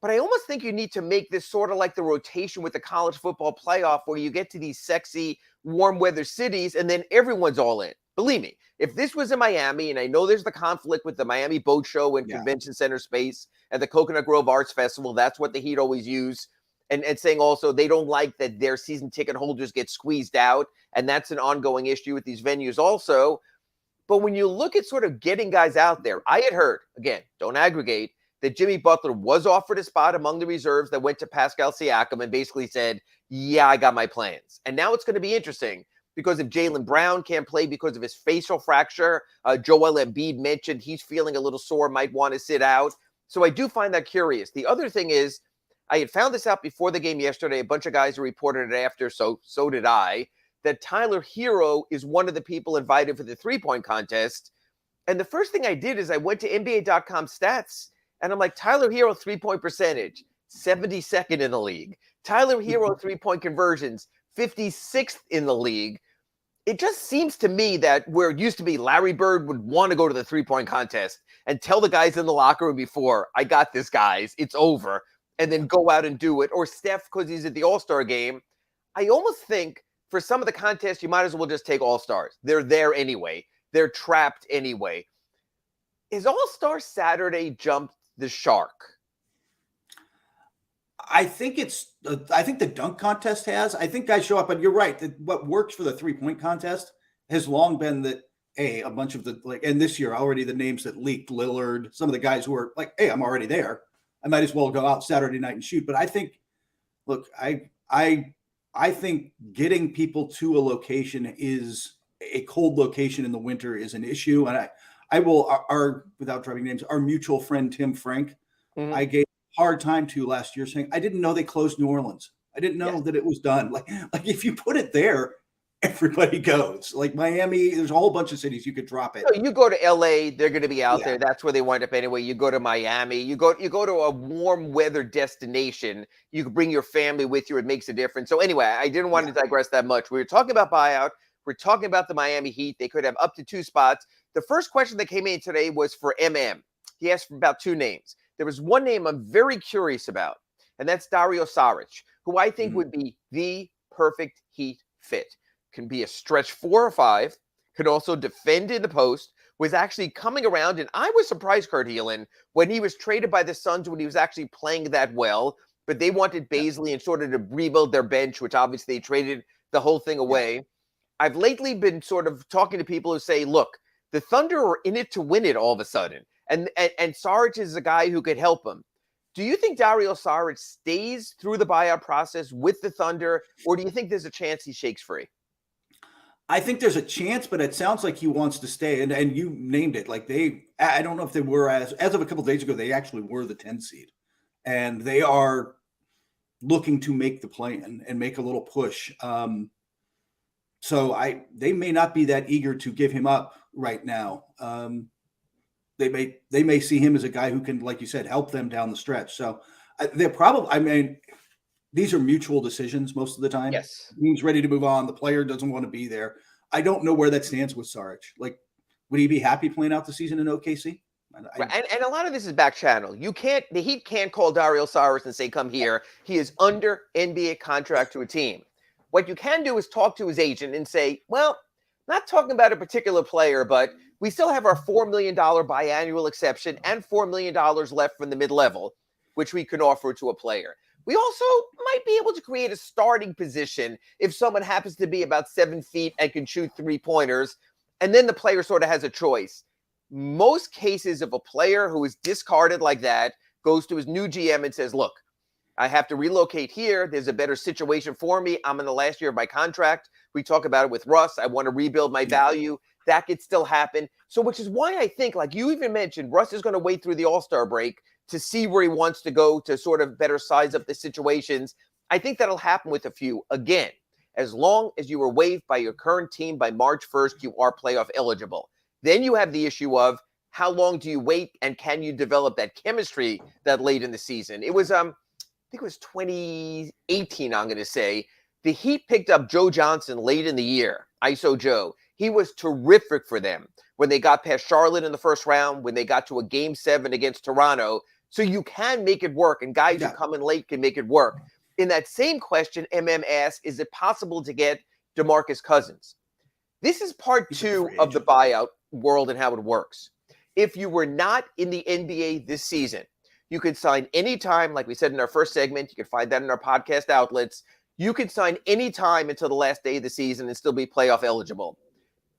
But I almost think you need to make this sort of like the rotation with the college football playoff where you get to these sexy, warm weather cities and then everyone's all in. Believe me, if this was in Miami, and I know there's the conflict with the Miami Boat Show and Convention Center space and the Coconut Grove Arts Festival, that's what the Heat always use. And saying also they don't like that their season ticket holders get squeezed out. And that's an ongoing issue with these venues also. But when you look at sort of getting guys out there, I had heard, again, don't aggregate, that Jimmy Butler was offered a spot among the reserves that went to Pascal Siakam and basically said, yeah, I got my plans. And now it's going to be interesting because if Jaylen Brown can't play because of his facial fracture, Joel Embiid mentioned he's feeling a little sore, might want to sit out. So I do find that curious. The other thing is, I had found this out before the game yesterday. A bunch of guys reported it after, so did I, that Tyler Hero is one of the people invited for the three-point contest. And the first thing I did is I went to NBA.com stats, and I'm like, Tyler Hero three-point percentage, 72nd in the league. Tyler Hero three-point conversions, 56th in the league. It just seems to me that where it used to be Larry Bird would want to go to the three-point contest and tell the guys in the locker room before, I got this, guys, it's over, and then go out and do it. Or Steph, because he's at the All-Star game. I almost think for some of the contests, you might as well just take All-Stars. They're there anyway. They're trapped anyway. Is All-Star Saturday jumped the shark? I think the dunk contest has. I think guys show up, but you're right. What works for the three-point contest has long been that, a bunch of and this year already the names that leaked, Lillard, some of the guys who are like, hey, I'm already there. I might as well go out Saturday night and shoot. But I think, look, I think getting people to a location a cold location in the winter is an issue. And I will, without dropping names, our mutual friend, Tim Frank, I gave a hard time to last year saying, I didn't know they closed New Orleans. I didn't know that it was done. Like if you put it there, everybody goes. Like Miami, there's a whole bunch of cities you could drop it. So you go to LA, they're going to be out there. That's where they wind up anyway. You go to Miami, you go to a warm weather destination. You can bring your family with you. It makes a difference. So anyway, I didn't want to digress that much. We were talking about buyout. We're talking about the Miami Heat. They could have up to 2 spots. The first question that came in today was for MM. He asked for about 2 names. There was one name I'm very curious about, and that's Dario Saric, who I think would be the perfect Heat fit. Can be a stretch 4 or 5, could also defend in the post, was actually coming around, and I was surprised, Kurt Heelan, when he was traded by the Suns when he was actually playing that well, but they wanted Baisley in sort of to rebuild their bench, which obviously they traded the whole thing away. I've lately been sort of talking to people who say, look, the Thunder are in it to win it all of a sudden, and Saric is a guy who could help them. Do you think Dario Saric stays through the buyout process with the Thunder, or do you think there's a chance he shakes free? I think there's a chance, but it sounds like he wants to stay. And you named it. Like I don't know if they were as of a couple of days ago, they actually were the 10 seed. And they are looking to make the play-in and make a little push. So they may not be that eager to give him up right now. They may see him as a guy who can, like you said, help them down the stretch. So they're probably, these are mutual decisions most of the time. Yes. The team's ready to move on. The player doesn't want to be there. I don't know where that stands with Saric. Like, would he be happy playing out the season in OKC? And a lot of this is back channel. The Heat can't call Dario Saric and say, come here. He is under NBA contract to a team. What you can do is talk to his agent and say, well, Not talking about a particular player, but we still have our $4 million biannual exception and $4 million left from the mid-level, which we can offer to a player. We also might be able to create a starting position if someone happens to be about 7 feet and can shoot 3-pointers, and then the player sort of has a choice. Most cases of a player who is discarded like that goes to his new GM and says, look, I have to relocate here. There's a better situation for me. I'm in the last year of my contract. We talk about it with Russ. I want to rebuild my value. That could still happen. So, which is why I think, like you even mentioned, Russ is going to wait through the All-Star break to see where he wants to go to sort of better size up the situations. I think that'll happen with a few. Again, as long as you were waived by your current team by March 1st, you are playoff eligible. Then you have the issue of how long do you wait and can you develop that chemistry that late in the season? It was, I think it was 2018, I'm going to say. The Heat picked up Joe Johnson late in the year, ISO Joe. He was terrific for them when they got past Charlotte in the first round, when they got to a Game 7 against Toronto. So you can make it work, and guys who come in late can make it work. In that same question, MM asked, is it possible to get DeMarcus Cousins? This is part 2 of the buyout world and how it works. If you were not in the NBA this season, you could sign anytime, like we said in our first segment. You can find that in our podcast outlets. You could sign anytime until the last day of the season and still be playoff eligible.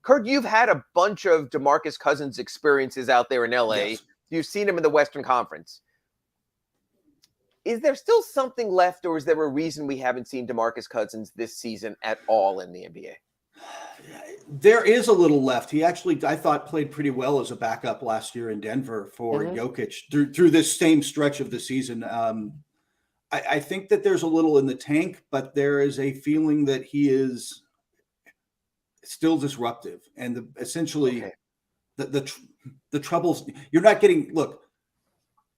Kurt, you've had a bunch of DeMarcus Cousins experiences out there in LA. Yes. You've seen him in the Western Conference. Is there still something left, or is there a reason we haven't seen DeMarcus Cousins this season at all in the NBA? There is a little left. He actually, I thought, played pretty well as a backup last year in Denver for Jokic through this same stretch of the season. I think that there's a little in the tank, but there is a feeling that he is still disruptive. And essentially the troubles, you're not getting, look,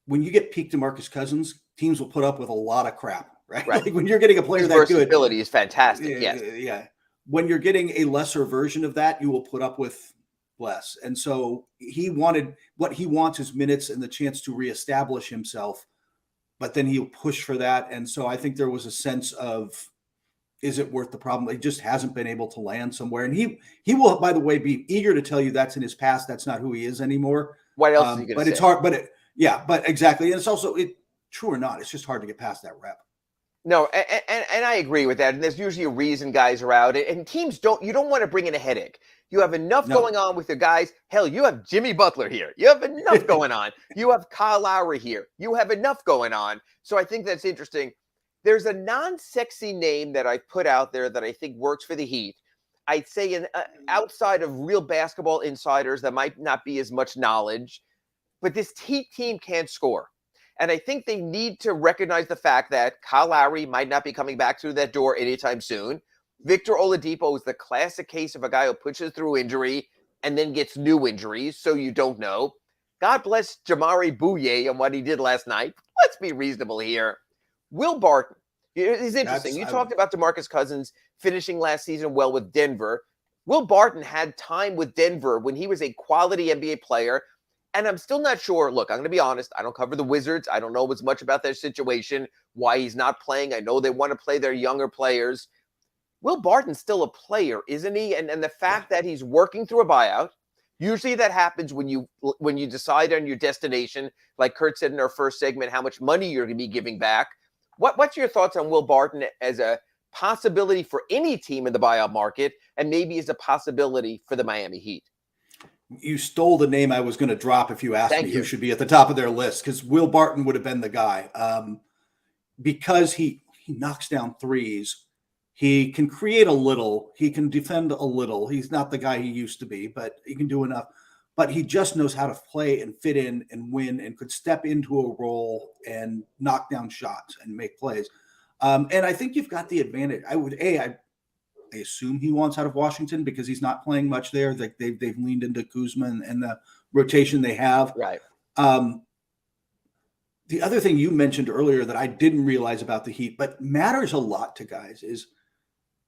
when you get peak DeMarcus Cousins, teams will put up with a lot of crap, right? Like when you're getting a player His that good. versatility is fantastic, yes. Yeah. When you're getting a lesser version of that, you will put up with less. And so what he wants is minutes and the chance to reestablish himself, but then he'll push for that. And so I think there was a sense of, is it worth the problem? He just hasn't been able to land somewhere. And he will, by the way, be eager to tell you that's in his past. That's not who he is anymore. What else is he going to say? But it's hard, but exactly. And it's also, true or not, it's just hard to get past that rep. No, and I agree with that. And there's usually a reason guys are out. And teams you don't want to bring in a headache. You have enough going on with your guys. Hell, you have Jimmy Butler here. You have enough going on. You have Kyle Lowry here. You have enough going on. So I think that's interesting. There's a non-sexy name that I put out there that I think works for the Heat. I'd say outside of real basketball insiders that might not be as much knowledge, but this Heat team can't score. And I think they need to recognize the fact that Kyle Lowry might not be coming back through that door anytime soon. Victor Oladipo is the classic case of a guy who pushes through injury and then gets new injuries, so you don't know. God bless Jamari Bouye and what he did last night. Let's be reasonable here. Will Barton, it's interesting. You talked about DeMarcus Cousins finishing last season well with Denver. Will Barton had time with Denver when he was a quality NBA player. And I'm still not sure. Look, I'm going to be honest. I don't cover the Wizards. I don't know as much about their situation, why he's not playing. I know they want to play their younger players. Will Barton's still a player, isn't he? And the fact that he's working through a buyout, usually that happens when you decide on your destination, like Kurt said in our first segment, how much money you're going to be giving back. What's your thoughts on Will Barton as a possibility for any team in the buyout market and maybe as a possibility for the Miami Heat? You stole the name I was going to drop if you asked me who should be at the top of their list, because Will Barton would have been the guy. Because he knocks down threes. He can create a little. He can defend a little. He's not the guy he used to be, but he can do enough. But he just knows how to play and fit in and win and could step into a role and knock down shots and make plays. And I think you've got the advantage. I assume he wants out of Washington because he's not playing much there. They've leaned into Kuzma and the rotation they have. Right. The other thing you mentioned earlier that I didn't realize about the Heat, but matters a lot to guys is,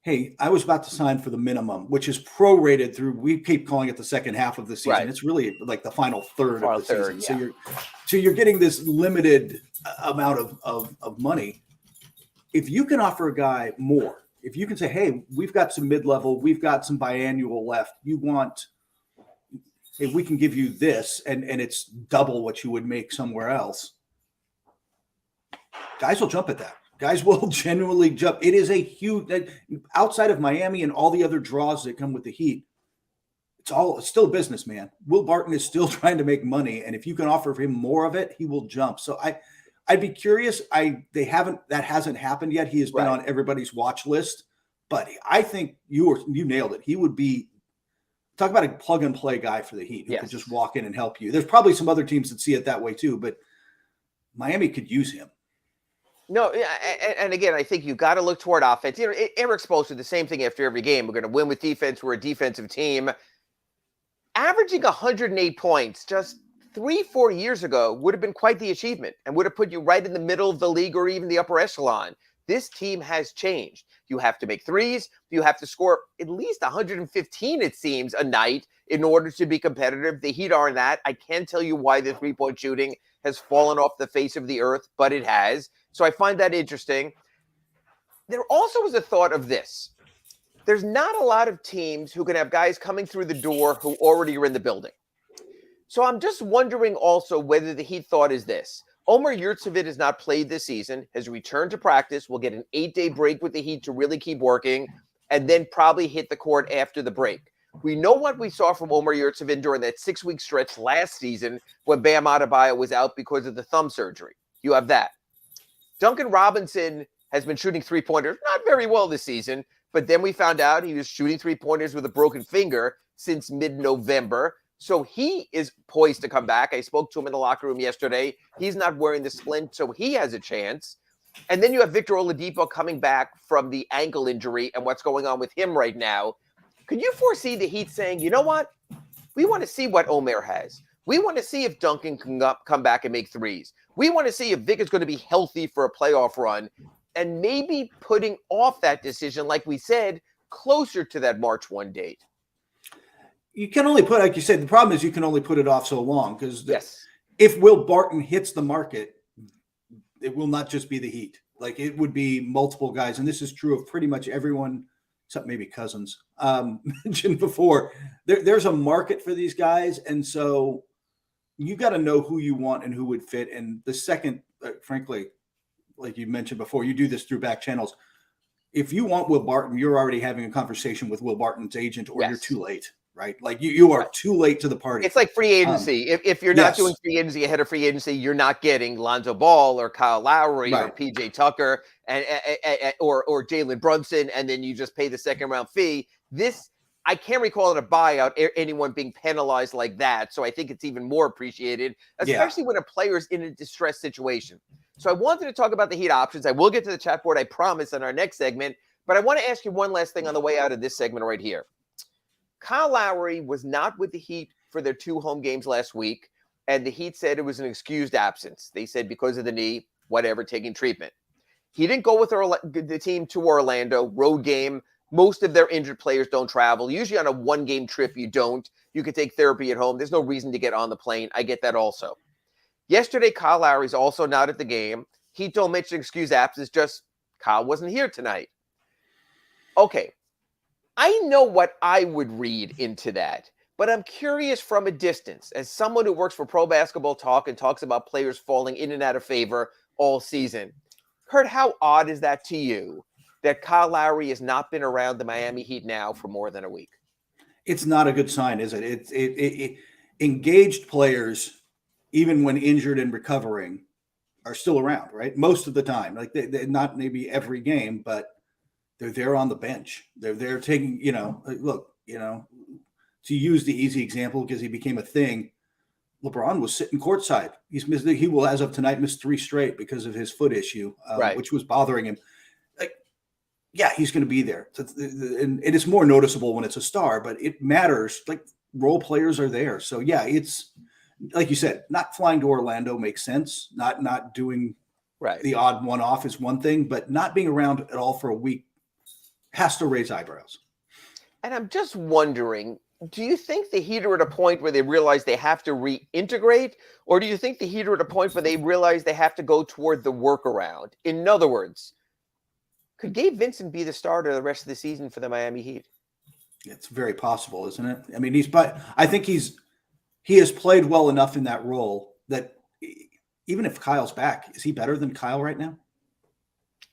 hey, I was about to sign for the minimum, which is prorated through, we keep calling it the second half of the season. Right. It's really like the final third of the season. Yeah. So you're getting this limited amount of money. If you can offer a guy more If you can say, hey, we've got some mid-level, we've got some biannual left. Hey, we can give you this, and it's double what you would make somewhere else. Guys will jump at that. Guys will genuinely jump. It is a huge, outside of Miami and all the other draws that come with the Heat, it's still business, man. Will Barton is still trying to make money, and if you can offer him more of it, he will jump. So I'd be curious. That hasn't happened yet. He has been on everybody's watch list, but I think you nailed it. He would be, talk about a plug and play guy for the Heat who could just walk in and help you. There's probably some other teams that see it that way too, but Miami could use him. No, and again, I think you got to look toward offense. You know, Eric Spoelstra did the same thing after every game. We're going to win with defense. We're a defensive team. Averaging 108 points just 3-4 years ago would have been quite the achievement and would have put you right in the middle of the league or even the upper echelon. This team has changed. You have to make threes. You have to score at least 115, it seems, a night in order to be competitive. The Heat aren't that. I can't tell you why the three-point shooting has fallen off the face of the earth, but it has. So I find that interesting. There also is a thought of this. There's not a lot of teams who can have guys coming through the door who already are in the building. So I'm just wondering also whether the Heat thought is this. Omer Yurtseven has not played this season, has returned to practice. We'll get an 8-day break with the Heat to really keep working, and then probably hit the court after the break. We know what we saw from Omer Yurtseven during that 6-week stretch last season when Bam Adebayo was out because of the thumb surgery. You have that. Duncan Robinson has been shooting three-pointers, not very well this season, but then we found out he was shooting three-pointers with a broken finger since mid-November. So he is poised to come back. I spoke to him in the locker room yesterday. He's not wearing the splint, so he has a chance. And then you have Victor Oladipo coming back from the ankle injury and what's going on with him right now. Could you foresee the Heat saying, you know what? We want to see what Omer has. We want to see if Duncan can come back and make threes. We want to see if Vic is going to be healthy for a playoff run, and maybe putting off that decision, like we said, closer to that March 1 date. You can only put, like you said, the problem is you can only put it off so long because if Will Barton hits the market, it will not just be the Heat. Like it would be multiple guys. And this is true of pretty much everyone, except maybe Cousins, mentioned before. There's a market for these guys. And so you got to know who you want and who would fit. And the second, frankly, like you mentioned before, you do this through back channels. If you want Will Barton, you're already having a conversation with Will Barton's agent, or you're too late. Right? Like you are too late to the party. It's like free agency. If you're not doing free agency ahead of free agency, you're not getting Lonzo Ball or Kyle Lowry or PJ Tucker or Jalen Brunson, and then you just pay the second round fee. This, I can't recall in a buyout anyone being penalized like that. So I think it's even more appreciated, especially when a player's in a distressed situation. So I wanted to talk about the Heat options. I will get to the chat board, I promise, in our next segment. But I want to ask you one last thing on the way out of this segment right here. Kyle Lowry was not with the Heat for their 2 home games last week, and the Heat said it was an excused absence. They said because of the knee, whatever, taking treatment. He didn't go with the team to Orlando, road game. Most of their injured players don't travel. Usually on a 1-game trip, you don't. You can take therapy at home. There's no reason to get on the plane. I get that also. Yesterday, Kyle Lowry's also not at the game. Heat don't mention excused absence, just Kyle wasn't here tonight. Okay. I know what I would read into that, but I'm curious from a distance, as someone who works for Pro Basketball Talk and talks about players falling in and out of favor all season. Kurt, how odd is that to you that Kyle Lowry has not been around the Miami Heat now for more than a week? It's not a good sign, is it? It engaged players, even when injured and recovering, are still around, right? Most of the time, like they not maybe every game, but they're there on the bench. They're there taking, look, to use the easy example because he became a thing. LeBron was sitting courtside. He will, as of tonight, miss 3 straight because of his foot issue, which was bothering him. He's going to be there. And it's more noticeable when it's a star, but it matters. Like role players are there. So it's like you said, not flying to Orlando makes sense. Not doing the odd one-off is one thing, but not being around at all for a week has to raise eyebrows. And I'm just wondering, do you think the Heat are at a point where they realize they have to reintegrate? Or do you think the Heat are at a point where they realize they have to go toward the workaround? In other words, Could Gabe Vincent be the starter the rest of the season for the Miami Heat? It's very possible, isn't it? I mean, I think he has played well enough in that role that even if Kyle's back, is he better than Kyle right now?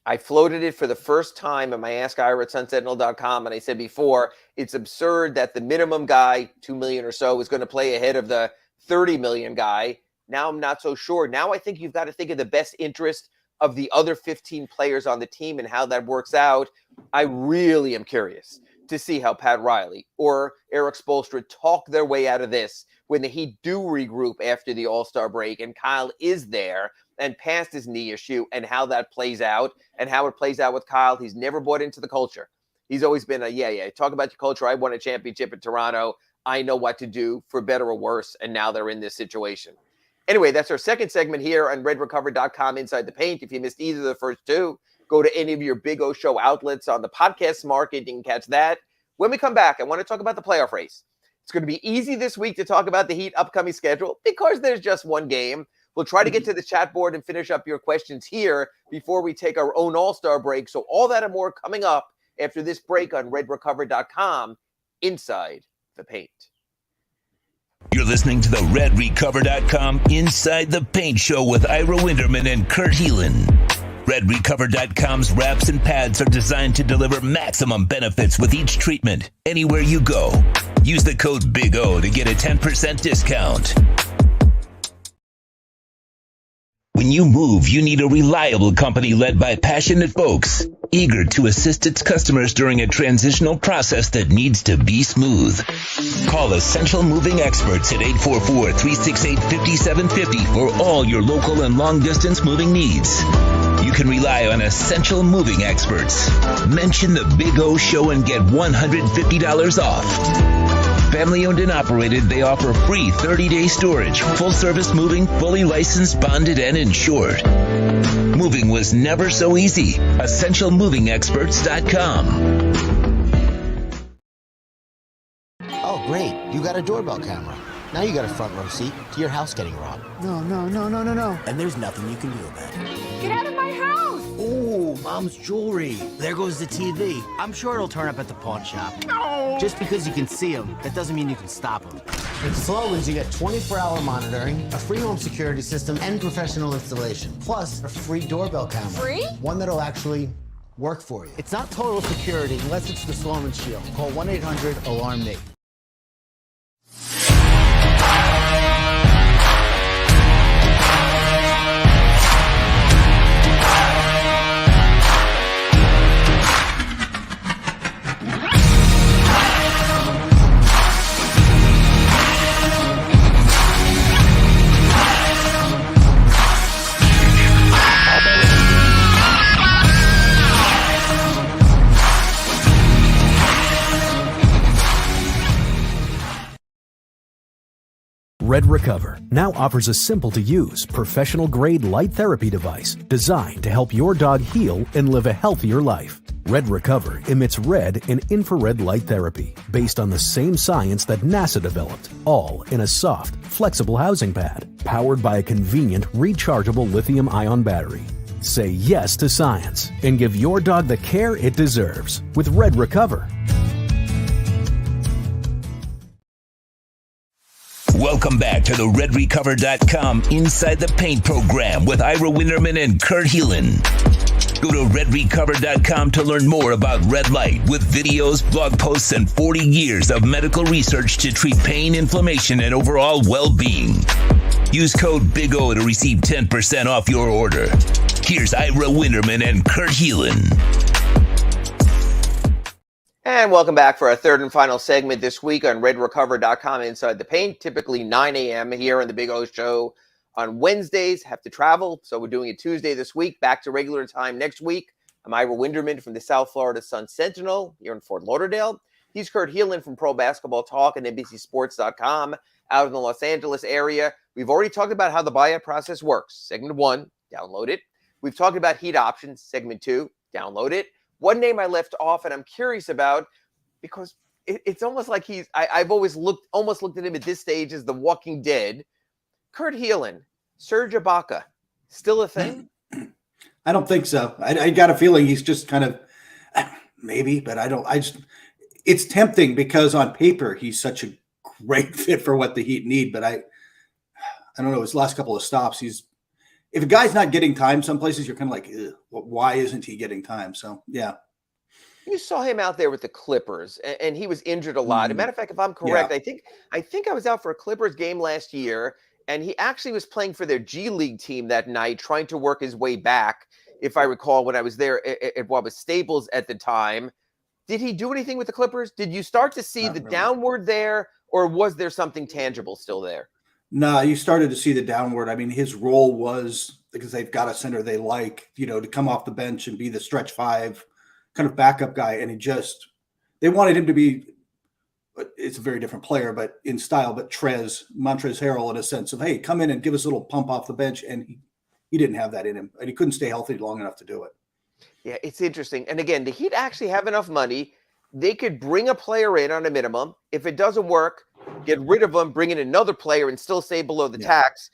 I floated it for the first time at my Ask Ira at sunsentinel.com, and I said before, it's absurd that the minimum guy, $2 million or so, is going to play ahead of the $30 million guy. Now I'm not so sure. Now I think you've got to think of the best interest of the other 15 players on the team and how that works out. I really am curious to see how Pat Riley or Eric Spoelstra talk their way out of this when the Heat do regroup after the All-Star break and Kyle is there and past his knee issue, and how that plays out and how it plays out with Kyle. He's never bought into the culture. He's always been talk about your culture. I won a championship in Toronto. I know what to do for better or worse. And now they're in this situation. Anyway, that's our second segment here on redrecover.com Inside the Paint. If you missed either of the first two, go to any of your Big O Show outlets on the podcast market. You can catch that. When we come back, I want to talk about the playoff race. It's going to be easy this week to talk about the Heat upcoming schedule because there's just one game. We'll try to get to the chat board and finish up your questions here before we take our own All-Star break. So all that and more coming up after this break on redrecover.com Inside the Paint. You're listening to the redrecover.com Inside the Paint show with Ira Winderman and Kurt Heelan. RedRecover.com's wraps and pads are designed to deliver maximum benefits with each treatment, anywhere you go. Use the code BIG-O to get a 10% discount. When you move, you need a reliable company led by passionate folks, eager to assist its customers during a transitional process that needs to be smooth. Call Essential Moving Experts at 844-368-5750 for all your local and long-distance moving needs. You can rely on Essential Moving Experts. Mention the Big O Show and get $150 off. Family owned and operated, they offer free 30-day storage, full service moving, fully licensed, bonded, and insured. Moving was never so easy. EssentialMovingExperts.com. Oh, great. You got a doorbell camera. Now you got a front row seat to your house getting robbed. No. And there's nothing you can do about it. Get out of my house! Ooh, Mom's jewelry. There goes the TV. I'm sure it'll turn up at the pawn shop. No! Just because you can see them, that doesn't mean you can stop them. With Sloman's, you get 24-hour monitoring, a free home security system, and professional installation. Plus, a free doorbell camera. Free? One that'll actually work for you. It's not total security unless it's the Sloman Shield. Call 1-800-ALARM-ME. Red Recover now offers a simple-to-use, professional-grade light therapy device designed to help your dog heal and live a healthier life. Red Recover emits red and infrared light therapy based on the same science that NASA developed, all in a soft, flexible housing pad powered by a convenient, rechargeable lithium-ion battery. Say yes to science and give your dog the care it deserves with Red Recover. Welcome back to the RedRecover.com Inside the Paint program with Ira Winderman and Kurt Heelan. Go to RedRecover.com to learn more about red light with videos, blog posts, and 40 years of medical research to treat pain, inflammation, and overall well-being. Use code BIG-O to receive 10% off your order. Here's Ira Winderman and Kurt Heelan. And welcome back for our third and final segment this week on redrecover.com Inside the Paint. Typically 9 a.m. here on the Big O Show on Wednesdays. Have to travel, so we're doing it Tuesday this week. Back to regular time next week. I'm Ira Winderman from the South Florida Sun-Sentinel here in Fort Lauderdale. He's Kurt Heelan from Pro Basketball Talk and NBCSports.com out in the Los Angeles area. We've already talked about how the buyout process works. Segment 1, download it. We've talked about heat options. Segment 2, download it. One name I left off and I'm curious about because it's almost like I've always looked at him at this stage as the Walking Dead. Kurt Heelan, Serge Ibaka, still a thing? I don't think so. I got a feeling he's just kind of maybe, but I don't. It's tempting because on paper he's such a great fit for what the Heat need. But I don't know. His last couple of stops, if a guy's not getting time, some places you're kind of like, why isn't he getting time? So yeah. You saw him out there with the Clippers, and he was injured a lot. As a matter of fact, if I'm correct, Yeah. I think I was out for a Clippers game last year, and he actually was playing for their G League team that night, trying to work his way back. If I recall, when I was there at what was Staples at the time, did he do anything with the Clippers? Did you start to see Not the really. downward there, or was there something tangible still there? No, you started to see the downward. I mean, his role was because they've got a center they like, to come off the bench and be the stretch five kind of backup guy. And they wanted him to be, it's a very different player, but in style, but Montrezl Harrell in a sense of, hey, come in and give us a little pump off the bench. And he didn't have that in him, and he couldn't stay healthy long enough to do it. Yeah, it's interesting. And again, the Heat actually have enough money. They could bring a player in on a minimum. If it doesn't work, get rid of them, bring in another player, and still stay below the tax.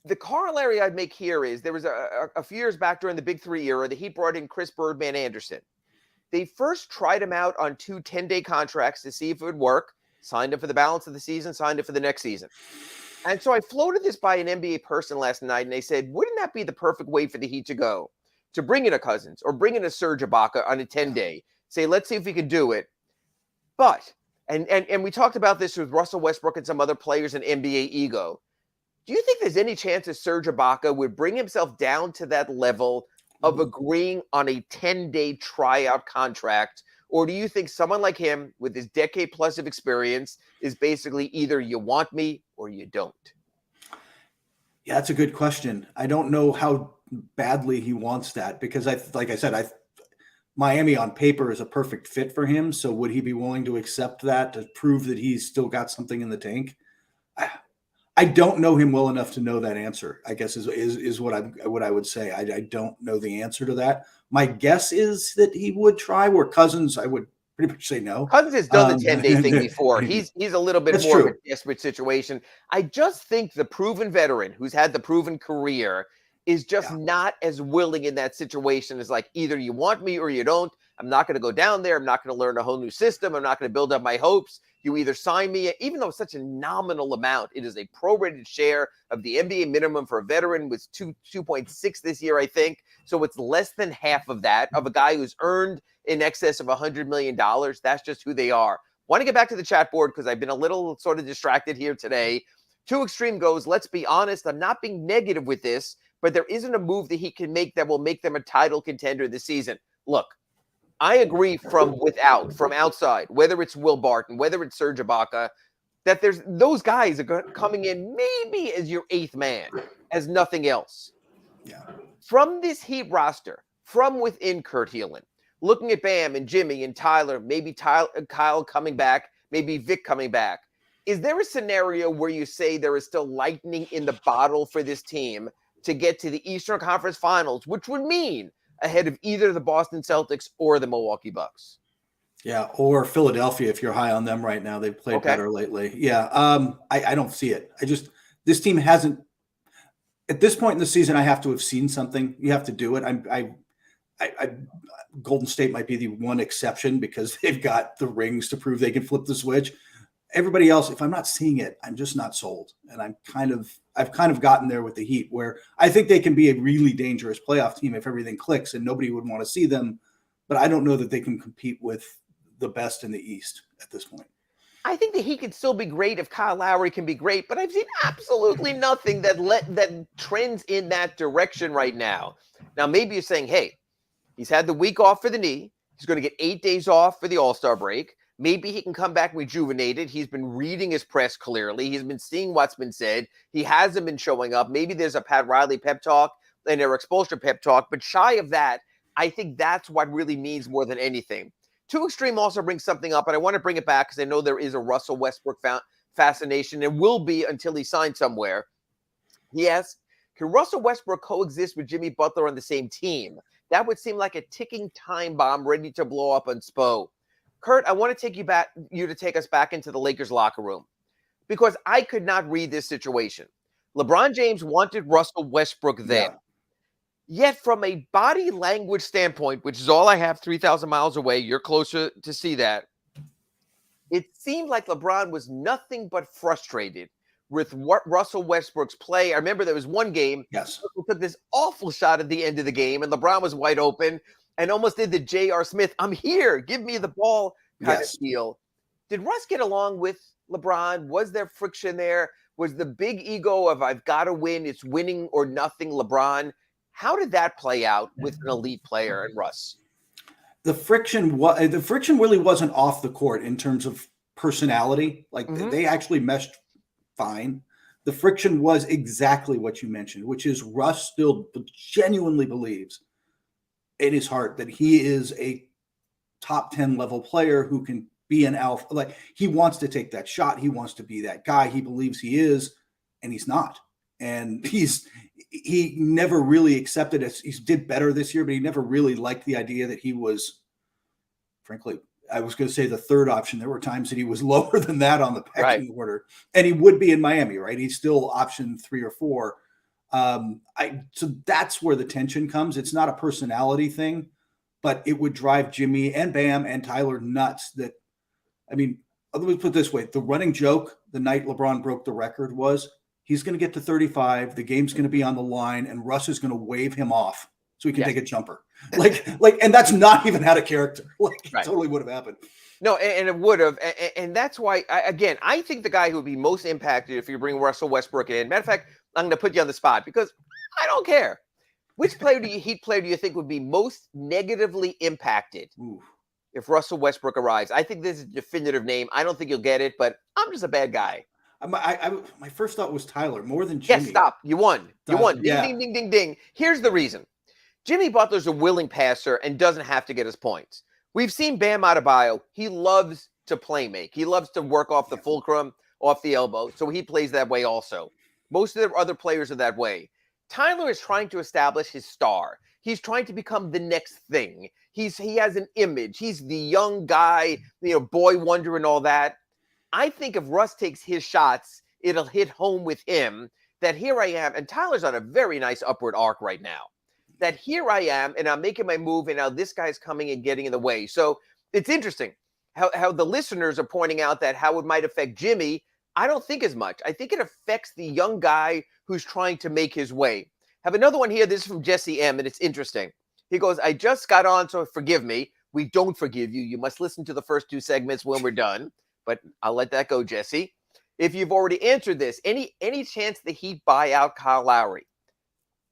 The corollary I'd make here is there was a few years back during the Big Three era, the Heat brought in Chris Birdman Anderson. They first tried him out on 2 10-day contracts to see if it would work, signed him for the balance of the season, signed him for the next season. And so I floated this by an NBA person last night, and they said, wouldn't that be the perfect way for the Heat to go? To bring in a Cousins or bring in a Serge Ibaka on a 10-day. Say, let's see if we can do it. But, and we talked about this with Russell Westbrook and some other players in NBA ego. Do you think there's any chance that Serge Ibaka would bring himself down to that level of agreeing on a 10-day tryout contract? Or do you think someone like him with his decade plus of experience is basically either you want me or you don't? Yeah, that's a good question. I don't know how badly he wants that because Miami on paper is a perfect fit for him. So would he be willing to accept that to prove that he's still got something in the tank? I don't know him well enough to know that answer, I guess is what I would say. I don't know the answer to that. My guess is that he would try, where Cousins, I would pretty much say no. Cousins has done the 10-day thing before. He's a little bit That's more true. of a desperate situation. I just think the proven veteran who's had the proven career is just not as willing in that situation as like, either you want me or you don't. I'm not going to go down there. I'm not going to learn a whole new system. I'm not going to build up my hopes. You either sign me, even though it's such a nominal amount, it is a prorated share of the NBA minimum for a veteran was 2.6 this year, I think. So it's less than half of that of a guy who's earned in excess of $100 million. That's just who they are. Want to get back to the chat board because I've been a little sort of distracted here today. Two Extreme goes, let's be honest, I'm not being negative with this, but there isn't a move that he can make that will make them a title contender this season. Look, I agree from outside, whether it's Will Barton, whether it's Serge Ibaka, that there's those guys are coming in maybe as your 8th man, as nothing else. Yeah. From this Heat roster, from within Kurt Helin, looking at Bam and Jimmy and Tyler, maybe Kyle coming back, maybe Vic coming back, is there a scenario where you say there is still lightning in the bottle for this team to get to the Eastern Conference Finals, which would mean ahead of either the Boston Celtics or the Milwaukee Bucks? Yeah, or Philadelphia if you're high on them right now. They've played better lately. Yeah, I don't see it. This team hasn't – at this point in the season, I have to have seen something. You have to do it. Golden State might be the one exception because they've got the rings to prove they can flip the switch. Everybody else, if I'm not seeing it, I'm just not sold. And I've kind of gotten there with the Heat where I think they can be a really dangerous playoff team if everything clicks and nobody would want to see them. But I don't know that they can compete with the best in the East at this point. I think that he could still be great if Kyle Lowry can be great, but I've seen absolutely nothing that trends in that direction right now. Now, maybe you're saying, hey, he's had the week off for the knee. He's going to get 8 days off for the All-Star break. Maybe he can come back rejuvenated. He's been reading his press clearly. He's been seeing what's been said. He hasn't been showing up. Maybe there's a Pat Riley pep talk and Eric Spoelstra pep talk, but shy of that, I think that's what really means more than anything. Two Extreme also brings something up, and I want to bring it back because I know there is a Russell Westbrook fascination and will be until he signs somewhere. He asks, can Russell Westbrook coexist with Jimmy Butler on the same team? That would seem like a ticking time bomb ready to blow up on Spo. Kurt, I want to take you to take us back into the Lakers locker room because I could not read this situation. LeBron James wanted Russell Westbrook there. Yet from a body language standpoint, which is all I have 3,000 miles away, you're closer to see that, it seemed like LeBron was nothing but frustrated with what Russell Westbrook's play. I remember there was one game, Yes, Russell took this awful shot at the end of the game, and LeBron was wide open and almost did the J.R. Smith, I'm here, give me the ball kind of deal. Did Russ get along with LeBron? Was there friction there? Was the big ego of I've got to win, it's winning or nothing LeBron? How did that play out with an elite player and Russ? the friction really wasn't off the court in terms of personality. Like they actually meshed fine. The friction was exactly what you mentioned, which is Russ still genuinely believes in his heart that he is a top 10 level player who can be an alpha. Like he wants to take that shot. He wants to be that guy. He believes he is, and he's not. And he never really accepted it. He did better this year, but he never really liked the idea that he was, frankly, I was going to say the third option. There were times that he was lower than that on the pecking order, and he would be in Miami, right? He's still option 3 or 4. So that's where the tension comes. It's not a personality thing, but it would drive Jimmy and Bam and Tyler nuts. That, I mean, let me put it this way: the running joke the night LeBron broke the record was he's going to get to 35, the game's going to be on the line, and Russ is going to wave him off so he can take a jumper. Like, and that's not even out of character. Like, it totally would have happened. No, and it would have. And that's why, I think the guy who would be most impacted if you bring Russell Westbrook in, matter of fact, I'm going to put you on the spot because I don't care. Which Heat player do you think would be most negatively impacted if Russell Westbrook arrives? I think this is a definitive name. I don't think you'll get it, but I'm just a bad guy. My first thought was Tyler more than Jimmy. Yes, stop. You won. You won. Ding, ding, ding, ding, ding. Here's the reason. Jimmy Butler's a willing passer and doesn't have to get his points. We've seen Bam Adebayo. He loves to play make. He loves to work off the fulcrum, off the elbow. So he plays that way also. Most of the other players are that way. Tyler is trying to establish his star. He's trying to become the next thing. He has an image. He's the young guy, boy wonder and all that. I think if Russ takes his shots, it'll hit home with him that here I am. And Tyler's on a very nice upward arc right now. That here I am, and I'm making my move, and now this guy's coming and getting in the way. So it's interesting how the listeners are pointing out that how it might affect Jimmy. I don't think as much. I think it affects the young guy who's trying to make his way. Have another one here. This is from Jesse M., and it's interesting. He goes, I just got on, so forgive me. We don't forgive you. You must listen to the first 2 segments when we're done. But I'll let that go, Jesse. If you've already answered this, any chance the Heat buy out Kyle Lowry?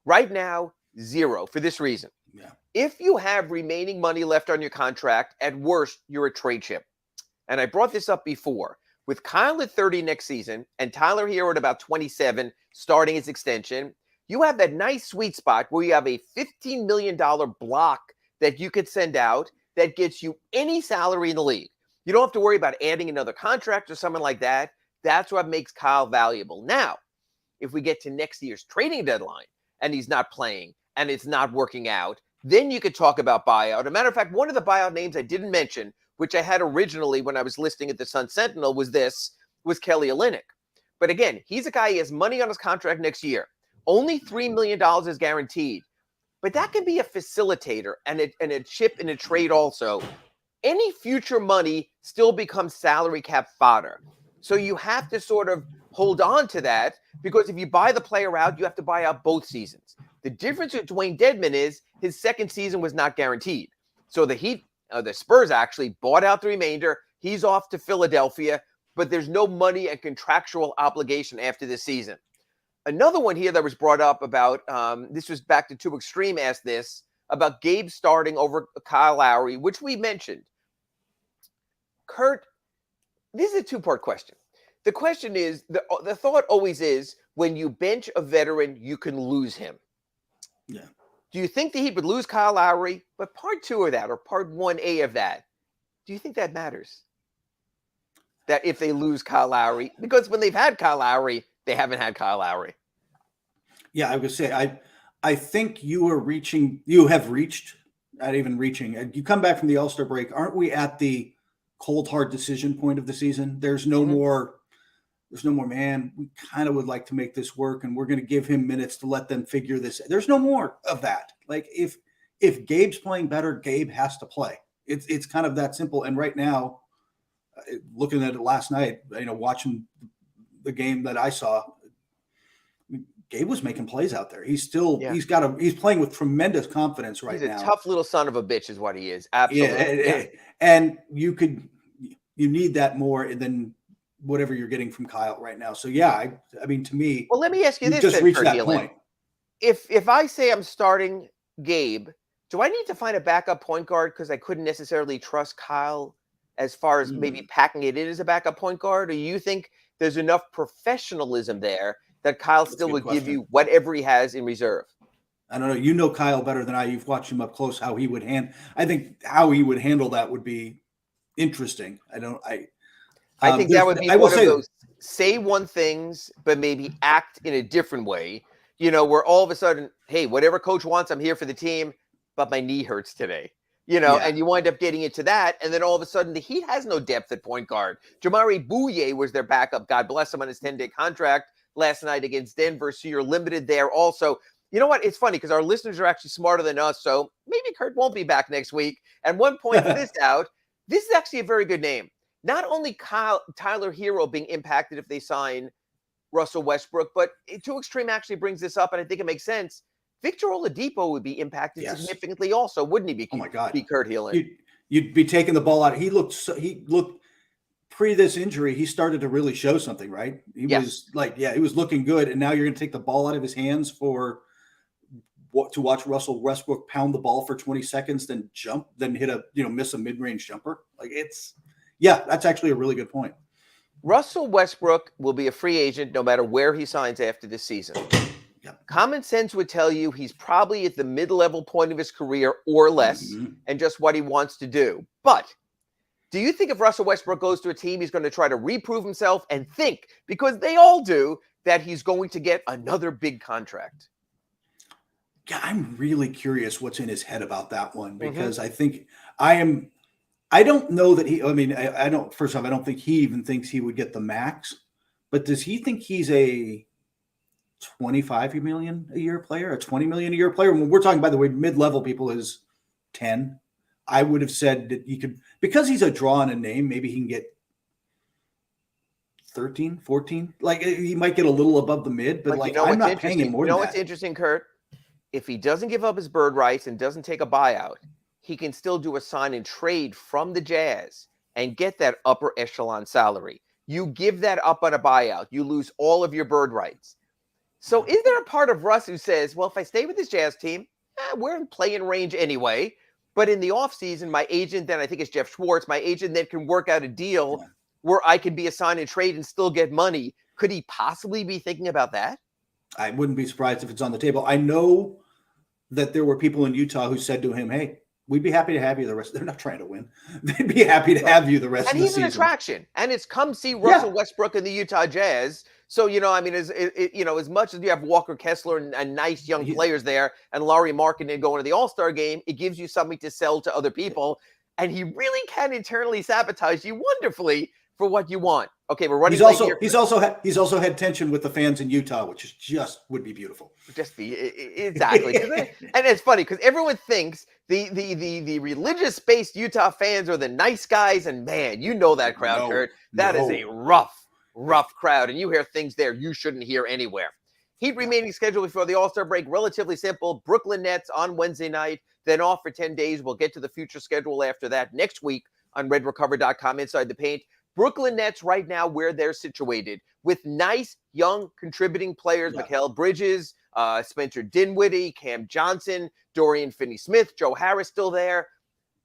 Right now, 0 for this reason. Yeah. If you have remaining money left on your contract, at worst, you're a trade chip. And I brought this up before. With Kyle at 30 next season and Tyler here at about 27 starting his extension, you have that nice sweet spot where you have a $15 million block that you could send out that gets you any salary in the league. You don't have to worry about adding another contract or something like that. That's what makes Kyle valuable. Now, if we get to next year's trading deadline and he's not playing and it's not working out, then you could talk about buyout. As a matter of fact, one of the buyout names I didn't mention, which I had originally when I was listing at the Sun Sentinel, was Kelly Olynyk. But again, he's a guy, he has money on his contract next year. Only $3 million is guaranteed. But that can be a facilitator and a chip in a trade also. Any future money still becomes salary cap fodder. So you have to sort of hold on to that because if you buy the player out, you have to buy out both seasons. The difference with Dwayne Dedmon is his second season was not guaranteed. So the Spurs actually bought out the remainder. He's off to Philadelphia, but there's no money and contractual obligation after this season. Another one here that was brought up about, this was back to Two Extreme asked this, about Gabe starting over Kyle Lowry, which we mentioned. Kurt, this is a 2-part question. The question is, the thought always is, when you bench a veteran, you can lose him. Yeah. Do you think that he would lose Kyle Lowry? But part 2 of that, or part 1A of that, do you think that matters? That if they lose Kyle Lowry, because when they've had Kyle Lowry, they haven't had Kyle Lowry. Yeah, I would say, I think you have reached, not even reaching. You come back from the All-Star break, aren't we at the cold, hard decision point of the season? There's no more, There's no more man. We kind of would like to make this work, and we're going to give him minutes to let them figure this. There's no more of that. Like if Gabe's playing better, Gabe has to play. It's kind of that simple. And right now, looking at it last night, watching the game that I saw, Gabe was making plays out there. He's playing with tremendous confidence right now. He's a tough little son of a bitch is what he is. Absolutely. Yeah. And you need that more than whatever you're getting from Kyle right now. So yeah, I mean, to me, well, let me ask you this: just reached that point. If I say I'm starting Gabe, do I need to find a backup point guard because I couldn't necessarily trust Kyle as far as maybe packing it in as a backup point guard? Or you think there's enough professionalism there that Kyle still would give you whatever he has in reserve? I don't know. You know Kyle better than I. You've watched him up close. How he would I think how he would handle that would be interesting. I think that would be one of those say one things, but maybe act in a different way. Where all of a sudden, hey, whatever coach wants, I'm here for the team, but my knee hurts today. And you wind up getting into that. And then all of a sudden, the Heat has no depth at point guard. Jamari Bouye was their backup. God bless him on his 10-day contract last night against Denver. So you're limited there also. You know what? It's funny because our listeners are actually smarter than us. So maybe Kurt won't be back next week. And one point this out, this is actually a very good name. Not only Tyler Hero being impacted if they sign Russell Westbrook, but Two Extreme actually brings this up, and I think it makes sense. Victor Oladipo would be impacted significantly also, wouldn't he? Oh my God, be Kurt Helin. You'd be taking the ball out. He looked pre this injury. He started to really show something, right? He was looking good, and now you're going to take the ball out of his hands to watch Russell Westbrook pound the ball for 20 seconds, then jump, then hit miss a mid-range jumper. That's actually a really good point. Russell Westbrook will be a free agent no matter where he signs after this season. Common sense would tell you he's probably at the mid-level point of his career or less, and just what he wants to do. But do you think if Russell Westbrook goes to a team, he's going to try to reprove himself and think, because they all do, that he's going to get another big contract? Yeah, I'm really curious what's in his head about that one, because I think I don't know that I don't, first off, I don't think he even thinks he would get the max, but does he think he's a $25 million a year player, a $20 million a year player? When we're talking, by the way, mid-level people is 10. I would have said that he could, because he's a draw and a name, maybe he can get 13, 14. He might get a little above the mid, but I'm not paying him more than that. What's interesting, Kurt? If he doesn't give up his bird rights and doesn't take a buyout, he can still do a sign and trade from the Jazz and get that upper echelon salary. You give that up on a buyout, you lose all of your bird rights. So is there a part of Russ who says, well, if I stay with this Jazz team, we're in play-in range anyway, but in the offseason, my agent, then I think it's Jeff Schwartz, my agent then can work out a deal where I could be a sign and trade and still get money. Could he possibly be thinking about that? I wouldn't be surprised if it's on the table. I know that there were people in Utah who said to him, hey, we'd be happy to have you the rest. They're not trying to win. They'd be happy to have you the rest of the season. And he's an attraction. And it's come see Russell Westbrook in the Utah Jazz. So, as much as you have Walker Kessler and nice young players there and Laurie Markkinen going to the All-Star game, it gives you something to sell to other people. And he really can internally sabotage you wonderfully for what you want. Okay, we're running. He's also had tension with the fans in Utah, which is would be beautiful. Exactly. And it's funny because everyone thinks the religious-based Utah fans are the nice guys, and man, you know that crowd, Kurt. That is a rough crowd, and you hear things there you shouldn't hear anywhere. Heat remaining schedule before the All-Star break, relatively simple. Brooklyn Nets on Wednesday night, then off for 10 days. We'll get to the future schedule after that next week on redrecover.com Inside the Paint. Brooklyn Nets right now where they're situated with nice young contributing players, Mikal Bridges, Spencer Dinwiddie, Cam Johnson, Dorian Finney-Smith, Joe Harris still there.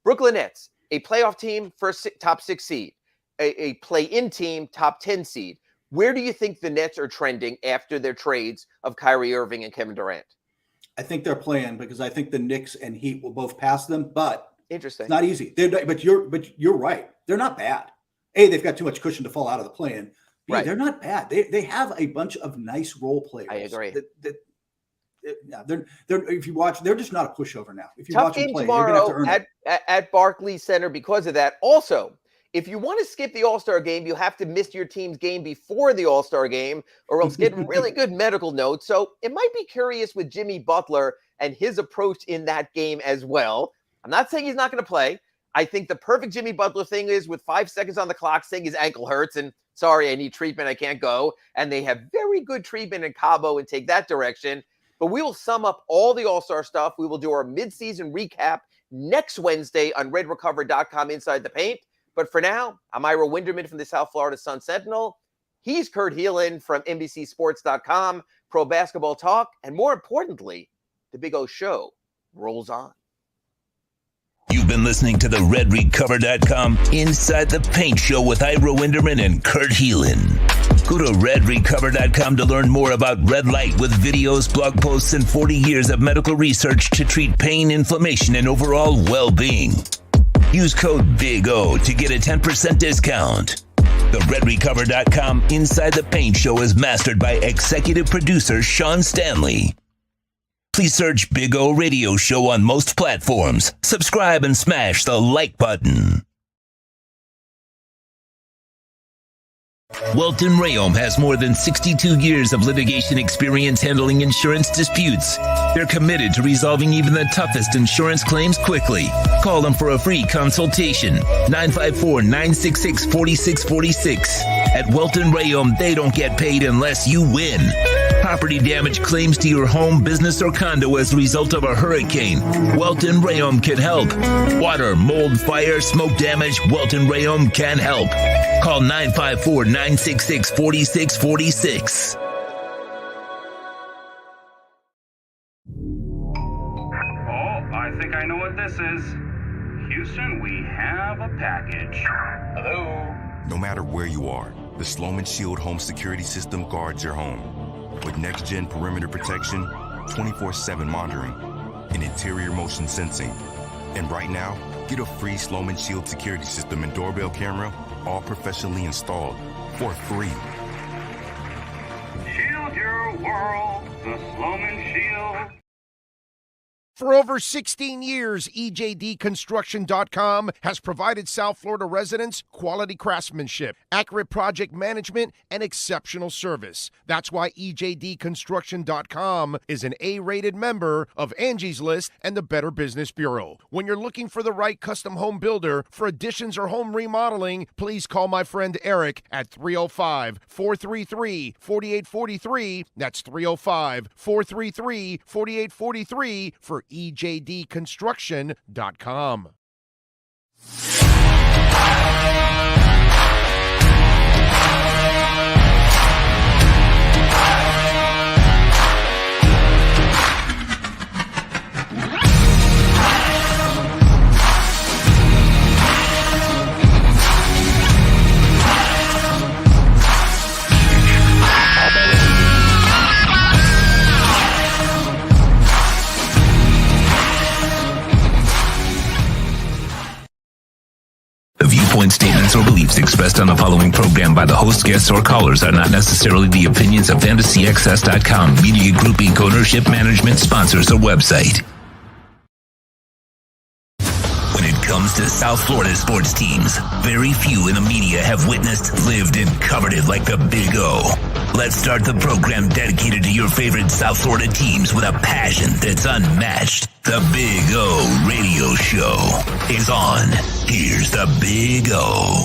Brooklyn Nets, a playoff team, top 6 seed, a play-in team, top 10 seed. Where do you think the Nets are trending after their trades of Kyrie Irving and Kevin Durant? I think they're playing because I think the Knicks and Heat will both pass them, but interesting. It's not easy. But you're right. They're not bad. They've got too much cushion to fall out of the play-in. Right. They're not bad. They have a bunch of nice role players. I agree. They're if you watch, they're just not a pushover now. If you tough watch them game play, tomorrow at Barclays Center because of that. Also, If you want to skip the All-Star game, you have to miss your team's game before the All-Star game or else get really good medical notes. So it might be curious with Jimmy Butler and his approach in that game as well. I'm not saying he's not going to play. I think the perfect Jimmy Butler thing is with 5 seconds on the clock saying his ankle hurts and sorry, I need treatment, I can't go. And they have very good treatment in Cabo and take that direction. But we will sum up all the All-Star stuff. We will do our midseason recap next Wednesday on redrecover.com Inside the Paint. But for now, I'm Ira Winderman from the South Florida Sun Sentinel. He's Kurt Heelan from NBCSports.com, Pro Basketball Talk, and more importantly, the Big O Show rolls on. You've been listening to the redrecover.com Inside the Paint Show with Ira Winderman and Kurt Heelan. Go to redrecover.com to learn more about red light with videos, blog posts, and 40 years of medical research to treat pain, inflammation, and overall well-being. Use code BIG-O to get a 10% discount. The redrecover.com Inside the Paint Show is mastered by executive producer Sean Stanley. Please search Big O Radio Show on most platforms. Subscribe and smash the like button. Welton Rayom has more than 62 years of litigation experience handling insurance disputes. They're committed to resolving even the toughest insurance claims quickly. Call them for a free consultation. 954-966-4646. At Welton Rayom, they don't get paid unless you win. Property damage claims to your home, business, or condo as a result of a hurricane. Welton Rayom can help. Water, mold, fire, smoke damage, Welton Rayom can help. Call 954-966-4646. I think I know what this is. Houston, we have a package. Hello? No matter where you are, the Sloman Shield home security system guards your home. With next-gen perimeter protection, 24/7 monitoring, and interior motion sensing. And right now, get a free Sloman Shield security system and doorbell camera, all professionally installed, for free. Shield your world, the Sloman Shield. For over 16 years, EJDconstruction.com has provided South Florida residents quality craftsmanship, accurate project management, and exceptional service. That's why EJDconstruction.com is an A-rated member of Angie's List and the Better Business Bureau. When you're looking for the right custom home builder for additions or home remodeling, please call my friend Eric at 305-433-4843. That's 305-433-4843 for EJDconstruction.com. The viewpoint statements or beliefs expressed on the following program by the host, guests, or callers are not necessarily the opinions of FantasyAccess.com, Media Group Inc., ownership, management, sponsors, or website. When it comes to South Florida sports teams, very few in the media have witnessed, lived, and covered it like the Big O. Let's start the program dedicated to your favorite South Florida teams with a passion that's unmatched. The Big O Radio Show is on. Here's the Big O.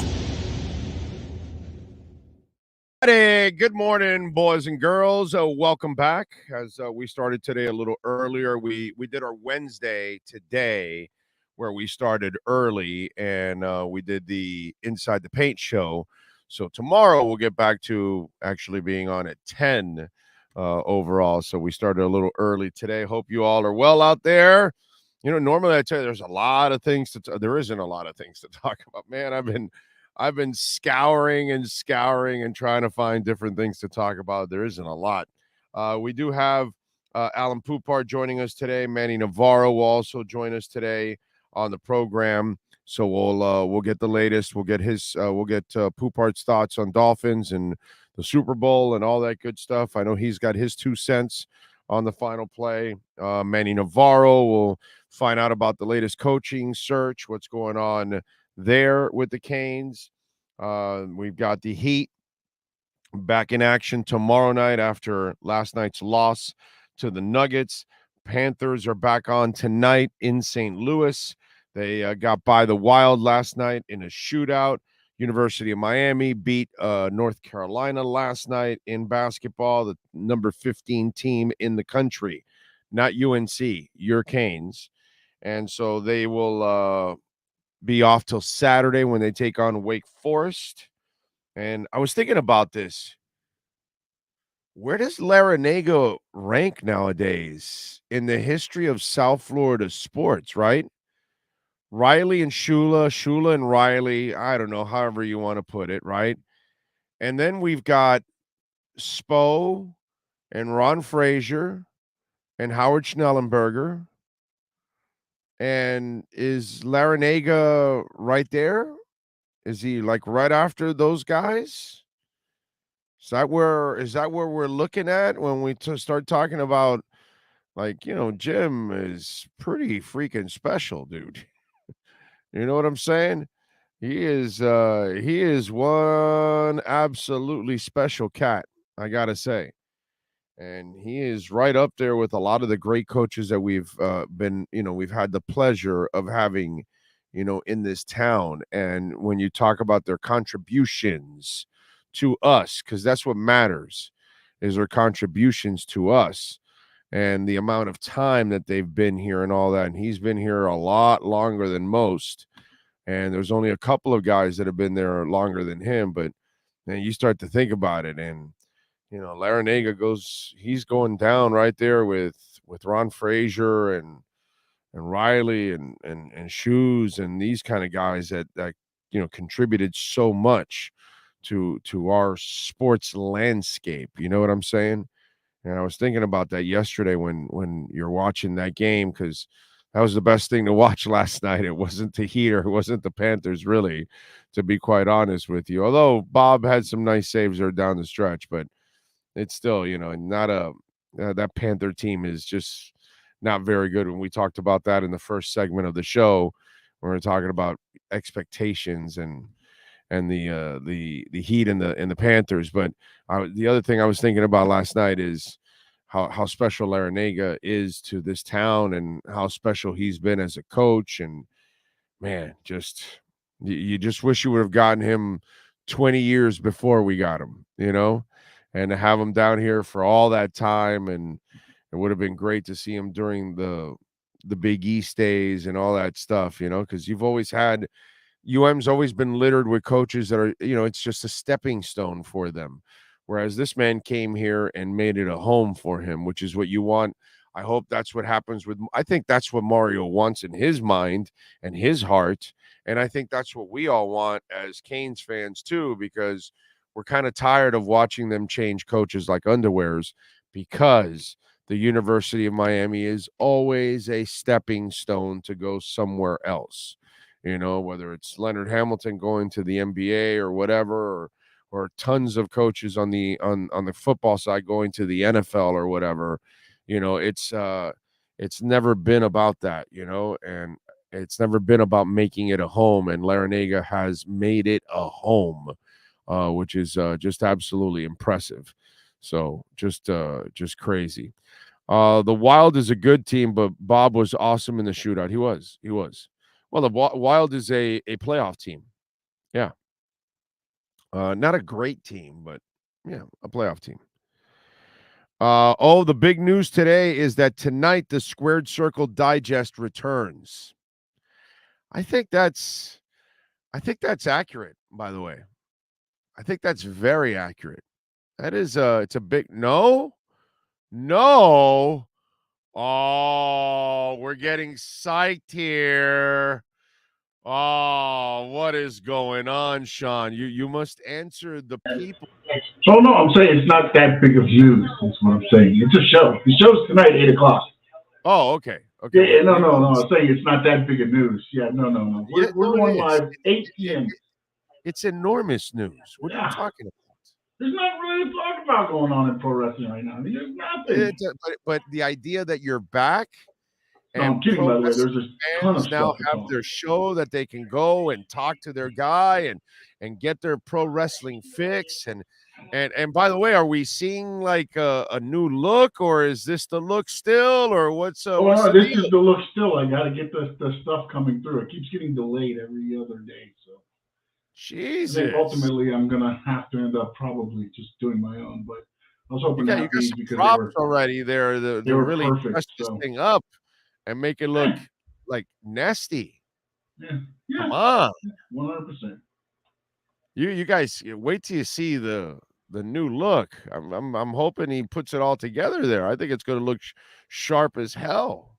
Hey, good morning, boys and girls. Welcome back. As we started today a little earlier, we did our Wednesday today, where we started early, and we did the Inside the Paint show. So tomorrow we'll get back to actually being on at 10 overall. So we started a little early today. Hope you all are well out there. You know, normally I tell you there's a lot of things there isn't a lot of things to talk about. Man, I've been scouring and trying to find different things to talk about. There isn't a lot. We do have Alan Poupart joining us today. Manny Navarro will also join us today on the program. So we'll get the latest. We'll get Poupart's thoughts on Dolphins and the Super Bowl and all that good stuff. I know he's got his 2 cents on the final play. Manny Navarro will find out about the latest coaching search, what's going on there with the Canes. We've got the Heat back in action tomorrow night after last night's loss to the Nuggets. Panthers are back on tonight in St. Louis. They got by the Wild last night in a shootout. University of Miami beat North Carolina last night in basketball, the number 15 team in the country. Not UNC, your Canes. And so they will be off till Saturday when they take on Wake Forest. And I was thinking about this. Where does Larinaga rank nowadays in the history of South Florida sports, right? Riley and Shula and Riley, I don't know, however you want to put it, right? And then we've got Spo and Ron Frazier and Howard Schnellenberger. And is Larinaga right there? Is he like right after those guys? Is that where we're looking at when we start talking about, like, you know, Jim is pretty freaking special, dude. You know what I'm saying? He is one absolutely special cat, I gotta say. And he is right up there with a lot of the great coaches that we've we've had the pleasure of having, in this town. And when you talk about their contributions to us, because that's what matters, is their contributions to us and the amount of time that they've been here and all that. And he's been here a lot longer than most. And there's only a couple of guys that have been there longer than him. But then you start to think about it, and Larinaga he's going down right there with Ron Frazier and Riley and Shoes and these kind of guys that contributed so much to our sports landscape. You know what I'm saying? And I was thinking about that yesterday when you're watching that game, because that was the best thing to watch last night. It wasn't the Heat, or it wasn't the Panthers, really, to be quite honest with you. Although Bob had some nice saves there down the stretch, but it's still, not that Panther team is just not very good. When we talked about that in the first segment of the show, when we were talking about expectations and the Heat and the Panthers. But the other thing I was thinking about last night is how special Larinaga is to this town and how special he's been as a coach. And man, you just wish you would have gotten him 20 years before we got him, and to have him down here for all that time. And it would have been great to see him during the Big East days and all that stuff, because you've always had UM's always been littered with coaches that are, it's just a stepping stone for them. Whereas this man came here and made it a home for him, which is what you want. I hope that's what happens I think that's what Mario wants in his mind and his heart. And I think that's what we all want as Canes fans too, because we're kind of tired of watching them change coaches like underwears, because the University of Miami is always a stepping stone to go somewhere else. Whether it's Leonard Hamilton going to the NBA or whatever, or tons of coaches on the football side going to the NFL or whatever, it's never been about that, and it's never been about making it a home. And Larinaga has made it a home, which is just absolutely impressive. So just crazy. The Wild is a good team, but Bob was awesome in the shootout. He was. Well, the Wild is a playoff team. Yeah. Not a great team, but yeah, a playoff team. The big news today is that tonight the Squared Circle Digest returns. I think that's accurate, by the way. I think that's very accurate. That is it's a big no. Oh, we're getting psyched here. Oh, what is going on, Sean? You must answer the people. Oh, no, I'm saying it's not that big of news. That's what I'm saying. It's a show. The show's tonight, 8 o'clock. Oh, okay. Yeah, no. I'm saying it's not that big of news. Yeah, no. We're going live 8 p.m. It's enormous news. What are you talking about? There's not really to talk about going on in pro wrestling right now. There's nothing. But the idea that you're back No, I'm And kidding, pro by the way. wrestling There's a ton of fans now stuff to have talk. their show that they can go and talk to their guy and get their pro wrestling fix. And by the way, are we seeing like a new look, or is this the look still, or what's Oh, what's no, the this deal? is the look still. I got to get the stuff coming through. It keeps getting delayed every other day. So I think Jesus. ultimately I'm going to have to end up probably just doing my own. But I was hoping to You have got these some because props already there they to were really perfect. dress this So thing up and make it look like nasty. yeah, Come on. 100%. You guys wait till you see the new look. I'm hoping he puts it all together there. I think it's going to look sharp as hell.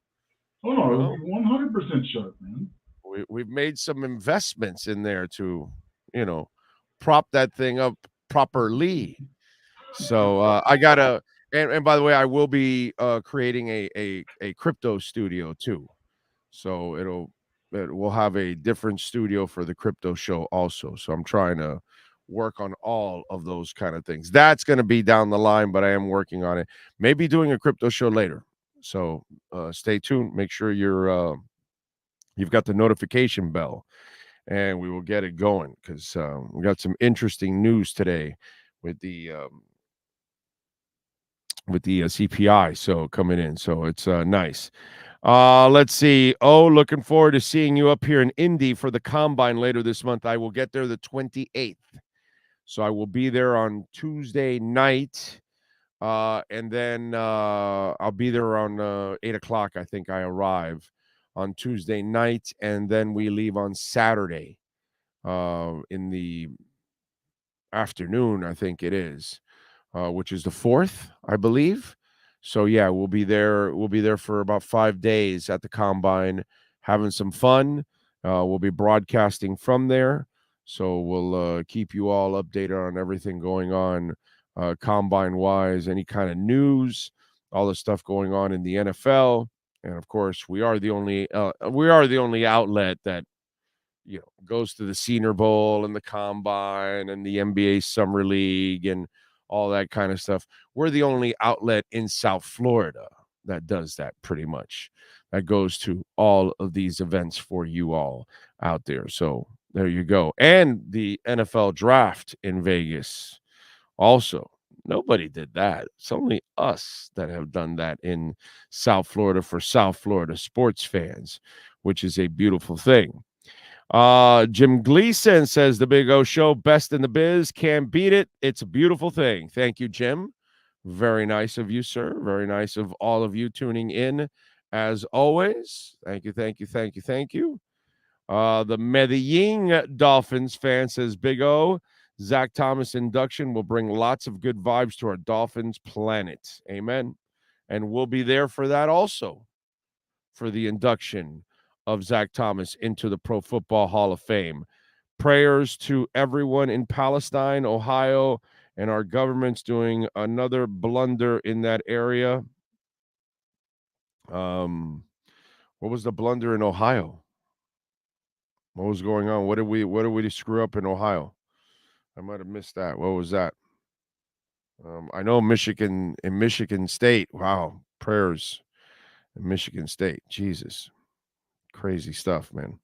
Oh no, You it'll know? be 100% sharp, man. We've made some investments in there to, prop that thing up properly. So I gotta, and by the way, I will be creating a crypto studio too. So we'll have a different studio for the crypto show also. So I'm trying to work on all of those kind of things. That's going to be down the line, but I am working on it. Maybe doing a crypto show later. So stay tuned. Make sure you've got the notification bell, and we will get it going because we got some interesting news today with the CPI. So coming in, so it's nice. Let's see. Oh, looking forward to seeing you up here in Indy for the Combine later this month. I will get there the 28th. So I will be there on Tuesday night. And then I'll be there around 8 o'clock. I think I arrive on Tuesday night. And then we leave on Saturday in the afternoon, I think it is, which is the 4th, I believe. So yeah, we'll be there. We'll be there for about 5 days at the Combine, having some fun. We'll be broadcasting from there. So we'll keep you all updated on everything going on Combine wise, any kind of news, all the stuff going on in the NFL. And of course, we are the only outlet that goes to the Senior Bowl and the Combine and the NBA Summer League and all that kind of stuff. We're the only outlet in South Florida that does that, pretty much. That goes to all of these events for you all out there. So there you go. And the NFL draft in Vegas also. Nobody did that. It's only us that have done that in South Florida for South Florida sports fans, which is a beautiful thing. Jim Gleason says the Big O Show, best in the biz, can't beat it. It's a beautiful thing. Thank you, Jim. Very nice of you, sir. Very nice of all of you tuning in, as always. Thank you, thank you, thank you, thank you. The Medellin Dolphins fan says, Big O, Zach Thomas induction will bring lots of good vibes to our Dolphins planet. Amen. And we'll be there for that also, for the induction of Zach Thomas into the Pro Football Hall of Fame. Prayers to everyone in Palestine, Ohio, and our government's doing another blunder in that area. What was the blunder in Ohio? What was going on? What did we screw up in Ohio? I might have missed that. What was that? I know Michigan State. Wow, prayers in Michigan State. Jesus, crazy stuff, man.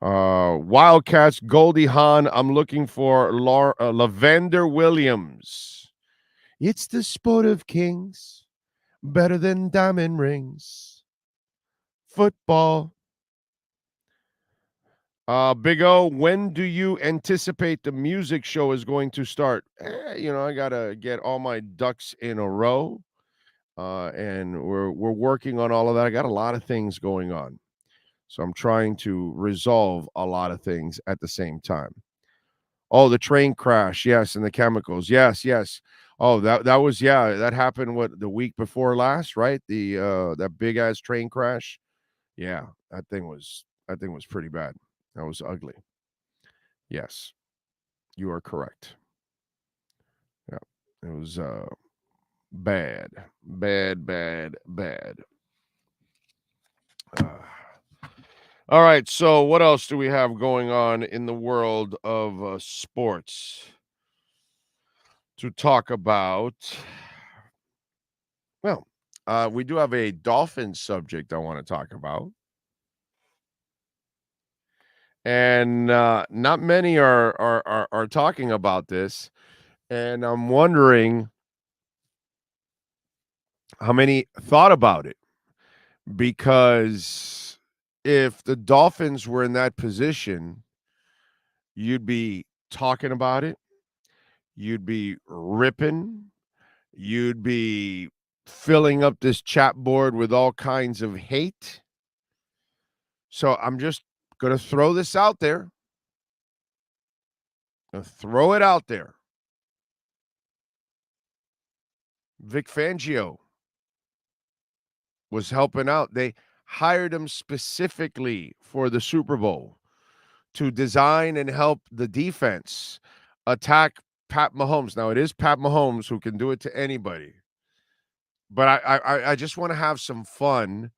Wildcats, Goldie Hawn. I'm looking for Lavender Williams. It's the sport of kings, better than diamond rings. Football. Big O, when do you anticipate the music show is going to start? I gotta get all my ducks in a row, and we're working on all of that. I got a lot of things going on. So I'm trying to resolve a lot of things at the same time. Oh, the train crash. Yes. And the chemicals. Yes. Yes. Oh, that was, that happened the week before last, right? That big ass train crash. Yeah. That thing was pretty bad. That was ugly. Yes. You are correct. Yeah. It was bad. Bad. All right, so what else do we have going on in the world of sports to talk about? Well, we do have a Dolphins subject I want to talk about. And not many are talking about this. And I'm wondering how many thought about it. Because if the Dolphins were in that position, you'd be talking about it. You'd be ripping. You'd be filling up this chat board with all kinds of hate. So I'm just going to throw this out there. Throw it out there. Vic Fangio was helping out. They hired him specifically for the Super Bowl to design and help the defense attack Pat Mahomes. Now, it is Pat Mahomes who can do it to anybody. But I just want to have some fun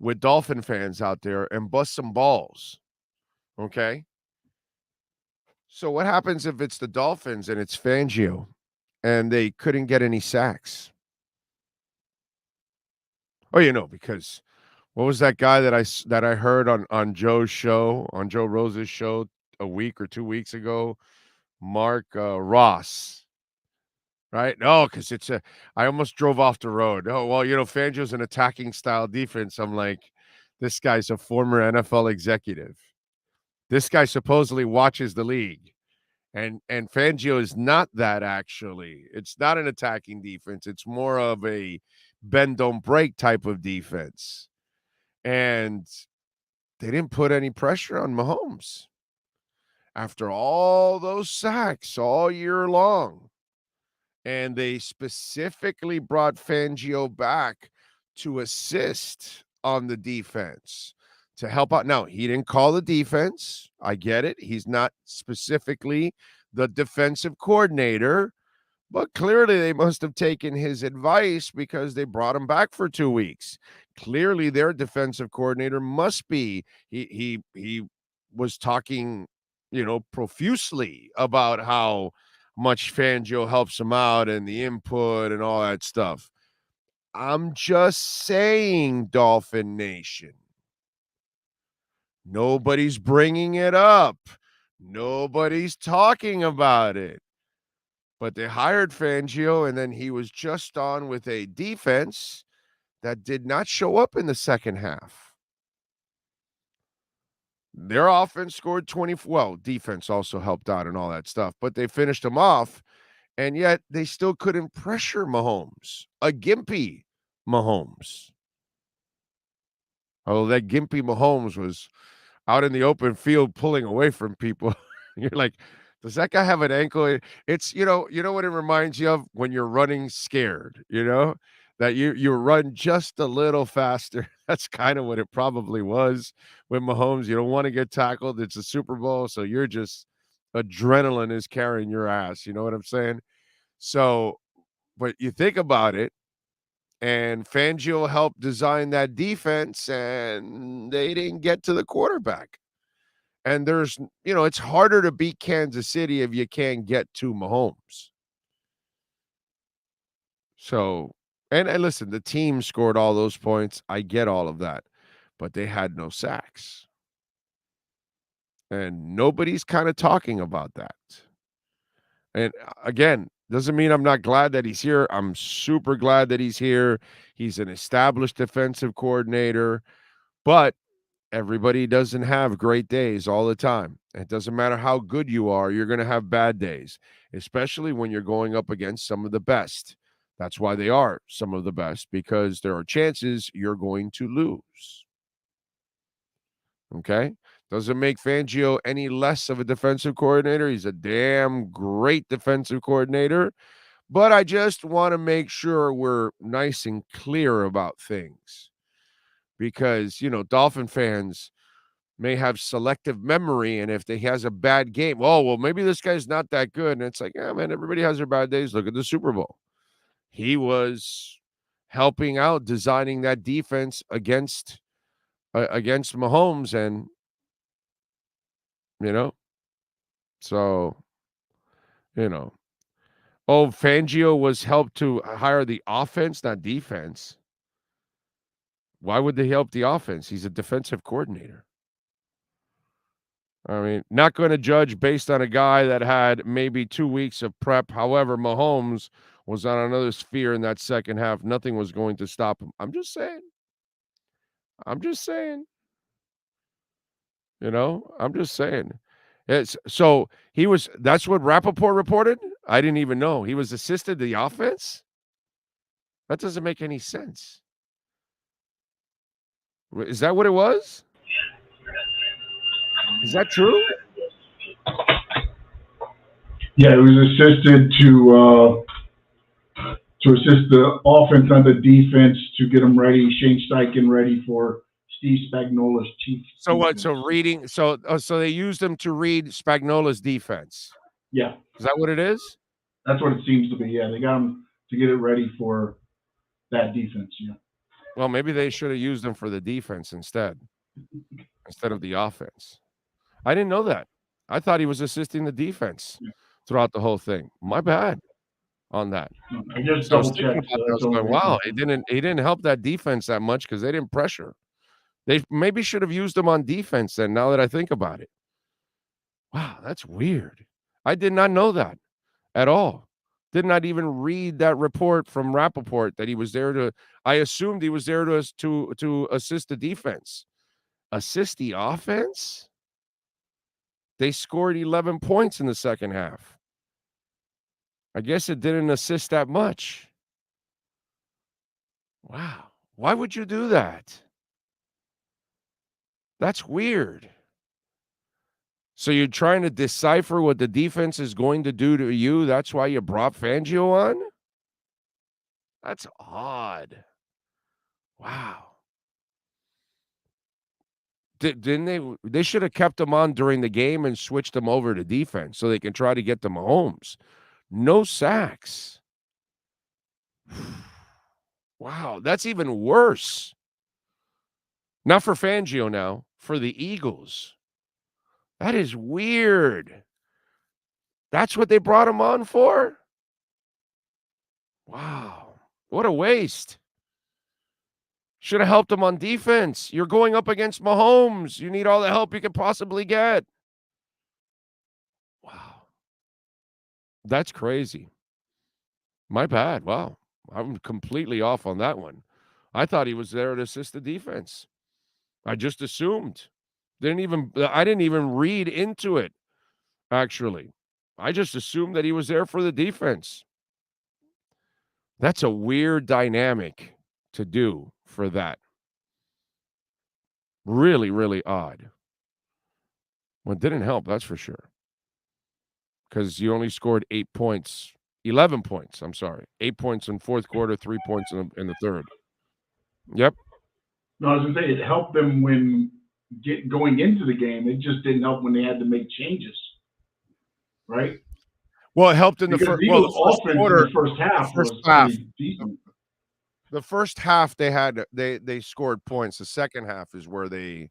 with Dolphin fans out there and bust some balls. Okay? So what happens if it's the Dolphins and it's Fangio and they couldn't get any sacks? Oh, because what was that guy that I heard on Joe's show, on Joe Rose's show a week or 2 weeks ago? Mark Ross, right? No, because I almost drove off the road. Oh, well, Fangio's an attacking style defense. I'm like, this guy's a former NFL executive. This guy supposedly watches the league. And Fangio is not that, actually. It's not an attacking defense. It's more of a bend, don't break type of defense. And they didn't put any pressure on Mahomes after all those sacks all year long. And they specifically brought Fangio back to assist on the defense, to help out. Now, he didn't call the defense. I get it. He's not specifically the defensive coordinator, but clearly they must have taken his advice because they brought him back for 2 weeks. Clearly their defensive coordinator must be, he was talking, profusely about how much Fangio helps him out and the input and all that stuff. I'm just saying, Dolphin Nation. Nobody's bringing it up. Nobody's talking about it. But they hired Fangio, and then he was just on with a defense that did not show up in the second half. Their offense scored 20. Well, defense also helped out and all that stuff, but they finished them off, and yet they still couldn't pressure Mahomes, a gimpy Mahomes. Oh, that gimpy Mahomes was out in the open field pulling away from people. You're like, does that guy have an ankle? It's, you know what it reminds you of when you're running scared, that you run just a little faster. That's kind of what it probably was with Mahomes. You don't want to get tackled. It's a Super Bowl, so you're just, adrenaline is carrying your ass. You know what I'm saying? So, but you think about it, and Fangio helped design that defense, and they didn't get to the quarterback. And there's, it's harder to beat Kansas City if you can't get to Mahomes. So, and listen, the team scored all those points. I get all of that, but they had no sacks. And nobody's kind of talking about that. And again, doesn't mean I'm not glad that he's here. I'm super glad that he's here. He's an established defensive coordinator, but everybody doesn't have great days all the time. It doesn't matter how good you are, you're going to have bad days, especially when you're going up against some of the best. That's why they are some of the best, because there are chances you're going to lose. Okay? Doesn't make Fangio any less of a defensive coordinator. He's a damn great defensive coordinator. But I just want to make sure we're nice and clear about things. Because, Dolphin fans may have selective memory, and if he has a bad game, well, maybe this guy's not that good. And it's like, yeah, man, everybody has their bad days. Look at the Super Bowl. He was helping out, designing that defense against Mahomes, and so Fangio was helped to hire the offense, not defense. Why would they help the offense? He's a defensive coordinator. I mean, not going to judge based on a guy that had maybe 2 weeks of prep. However, Mahomes was on another sphere in that second half. Nothing was going to stop him. I'm just saying. I'm just saying. I'm just saying. So he was, that's what Rappaport reported? I didn't even know. He was assisted the offense? That doesn't make any sense. Is that what it was? Is that true? Yeah, it was assisted to assist the offense and the defense to get them ready, Shane Steichen ready for Steve Spagnuolo's chief. So what? So they used him to read Spagnuolo's defense. Yeah. Is that what it is? That's what it seems to be. Yeah, they got him to get it ready for that defense. Yeah. Well, maybe they should have used him for the defense instead of the offense. I didn't know that. I thought he was assisting the defense throughout the whole thing. My bad on that. I just So I was double thinking checked. about that. I was going, wow, he didn't help that defense that much because they didn't pressure. They maybe should have used him on defense then, now that I think about it. Wow, that's weird. I did not know that at all. Did not even read that report from Rappaport that he was there to. I assumed he was there to assist the defense. Assist the offense? They scored 11 points in the second half. I guess it didn't assist that much. Wow. Why would you do that? That's weird. So you're trying to decipher what the defense is going to do to you? That's why you brought Fangio on? That's odd. Wow. Didn't they should have kept him on during the game and switched him over to defense so they can try to get to Mahomes. No sacks. Wow, that's even worse. Not for Fangio now, for the Eagles. That is weird. That's what they brought him on for? Wow, what a waste. Should have helped him on defense. You're going up against Mahomes. You need all the help you can possibly get. Wow. That's crazy. My bad. Wow. I'm completely off on that one. I thought he was there to assist the defense. I just assumed. I didn't even read into it, actually. I just assumed that he was there for the defense. That's a weird dynamic to do for that. Really, really odd. Well, it didn't help, that's for sure. Because you only scored 11 points, I'm sorry. 8 points in fourth quarter, 3 points in the third. Yep. No, I was going to say it helped them when going into the game. It just didn't help when they had to make changes, right? Well, it helped in the first quarter. The first half was pretty decent. The first half they scored points. The second half is where they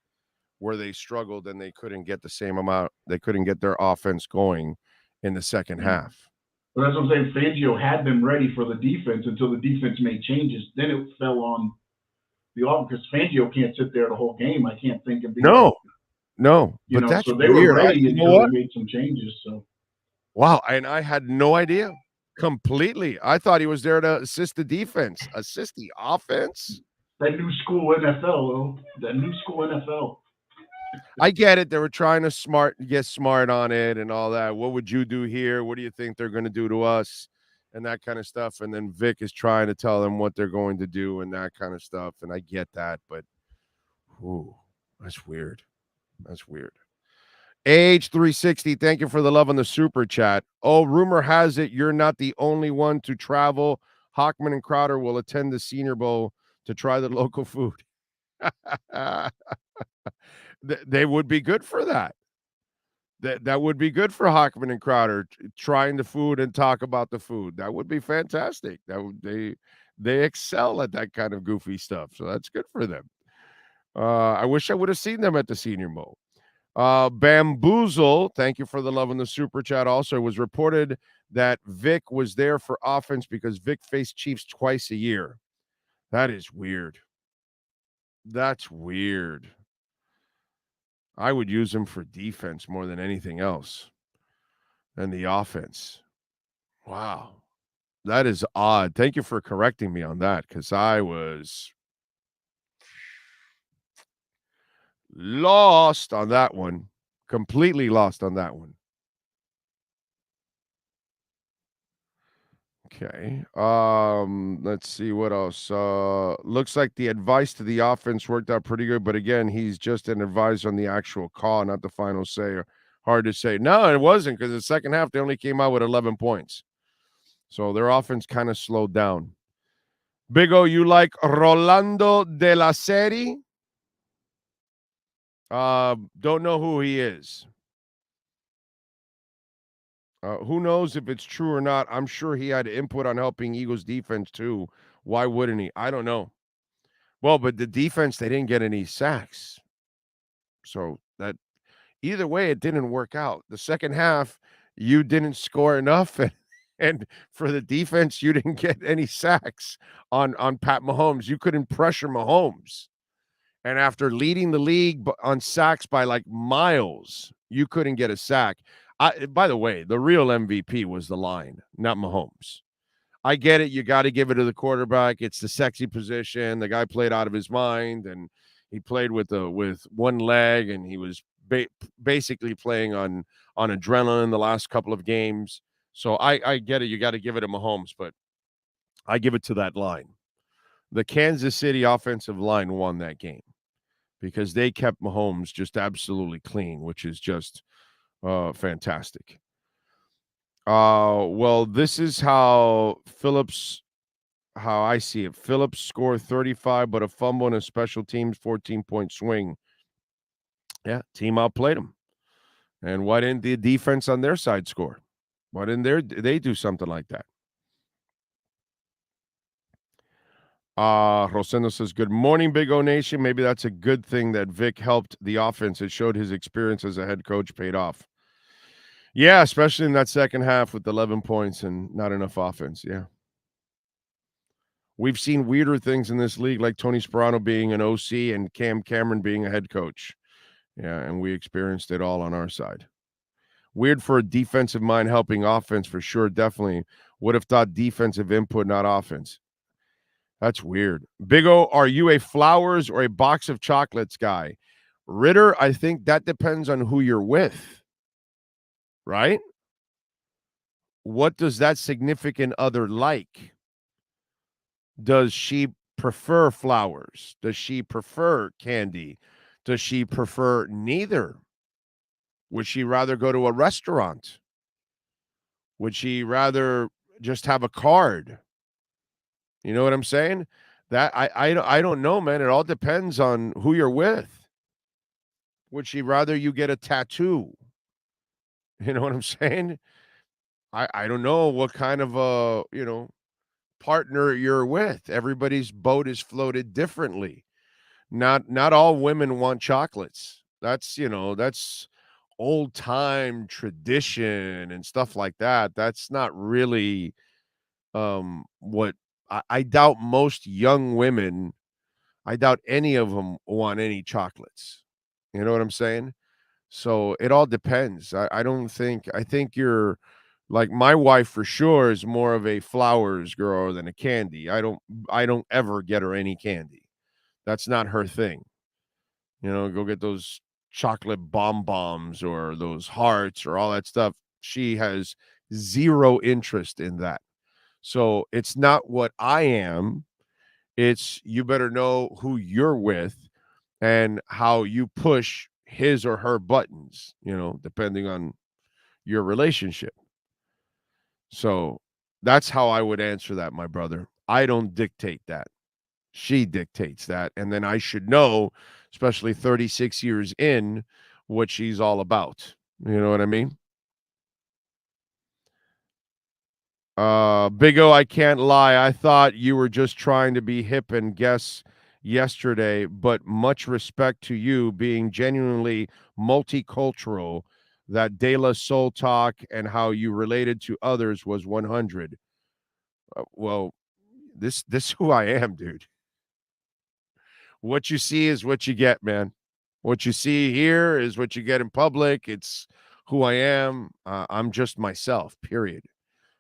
struggled and they couldn't get the same amount. They couldn't get their offense going in the second half. But that's what I'm saying. Fangio had them ready for the defense until the defense made changes. Then it fell on the offense because Fangio can't sit there the whole game. I can't think of being no. But that's so they weird. were ready until they made some changes. So wow, and I had no idea. Completely. I thought he was there to assist the defense, assist the offense. That new school NFL. I get it. They were trying to get smart on it and all that. What would you do here? What do you think they're going to do to us? And that kind of stuff. And then Vic is trying to tell them what they're going to do and that kind of stuff. And I get that, but that's weird. That's weird. Age 360, thank you for the love on the super chat. Oh, rumor has it you're not the only one to travel. Hockman and Crowder will attend the Senior Bowl to try the local food. They would be good for that. That would be good for Hockman and Crowder trying the food and talk about the food. That would be fantastic. They excel at that kind of goofy stuff, so that's good for them. I wish I would have seen them at the Senior Bowl. Bamboozle, thank you for the love in the super chat. Also, it was reported that Vic was there for offense because Vic faced Chiefs twice a year. That is weird. That's weird. I would use him for defense more than anything else than the offense. Wow. That is odd. Thank you for correcting me on that because I was lost on that one. Completely lost on that one. Okay. Let's see what else. Looks like the advice to the offense worked out pretty good, but again, he's just an advisor on the actual call, not the final say. Hard to say. No, it wasn't because the second half they only came out with 11 points. So their offense kind of slowed down. Big O, you like Rolando de la Serie? Don't know who he is. Who knows if it's true or not? I'm sure he had input on helping Eagles defense too. Why wouldn't he? I don't know. Well, but the defense, they didn't get any sacks. So that either way, it didn't work out. The second half, you didn't score enough. And for the defense, you didn't get any sacks on Pat Mahomes. You couldn't pressure Mahomes. And after leading the league on sacks by like miles, you couldn't get a sack. By the way, the real MVP was the line, not Mahomes. I get it. You got to give it to the quarterback. It's the sexy position. The guy played out of his mind, and he played with one leg, and he was basically playing on adrenaline the last couple of games. So I get it. You got to give it to Mahomes, but I give it to that line. The Kansas City offensive line won that game because they kept Mahomes just absolutely clean, which is just fantastic. Well, this is how I see it. Phillips scored 35, but a fumble and a special teams 14-point swing. Yeah, team outplayed them. And why didn't the defense on their side score? Why didn't they do something like that? Rosendo says, good morning, Big O Nation. Maybe that's a good thing that Vic helped the offense. It showed his experience as a head coach paid off. Yeah, especially in that second half with 11 points and not enough offense. Yeah. We've seen weirder things in this league, like Tony Sperano being an OC and Cam Cameron being a head coach. Yeah, and we experienced it all on our side. Weird for a defensive mind helping offense for sure, definitely. Would have thought defensive input, not offense. That's weird. Big O, are you a flowers or a box of chocolates guy? Ritter, I think that depends on who you're with, right? What does that significant other like? Does she prefer flowers? Does she prefer candy? Does she prefer neither? Would she rather go to a restaurant? Would she rather just have a card? You know what I'm saying? That I don't know, man. It all depends on who you're with. Would she rather you get a tattoo? You know what I'm saying? I don't know what kind of a, partner you're with. Everybody's boat is floated differently. Not all women want chocolates. That's old time tradition and stuff like that. That's not really what I doubt most young women, I doubt any of them want any chocolates. You know what I'm saying? So it all depends. I think you're like my wife for sure is more of a flowers girl than a candy. I don't ever get her any candy. That's not her thing. Go get those chocolate bombs or those hearts or all that stuff. She has zero interest in that. So it's not what I am. It's you better know who you're with and how you push his or her buttons, depending on your relationship. So that's how I would answer that, my brother. I don't dictate that. She dictates that. And then I should know, especially 36 years in, what she's all about. You know what I mean? Big O, I can't lie. I thought you were just trying to be hip and guess yesterday, but much respect to you being genuinely multicultural. That De La Soul talk and how you related to others was 100. Well, this is who I am, dude. What you see is what you get, man. What you see here is what you get in public. It's who I am. I'm just myself, period.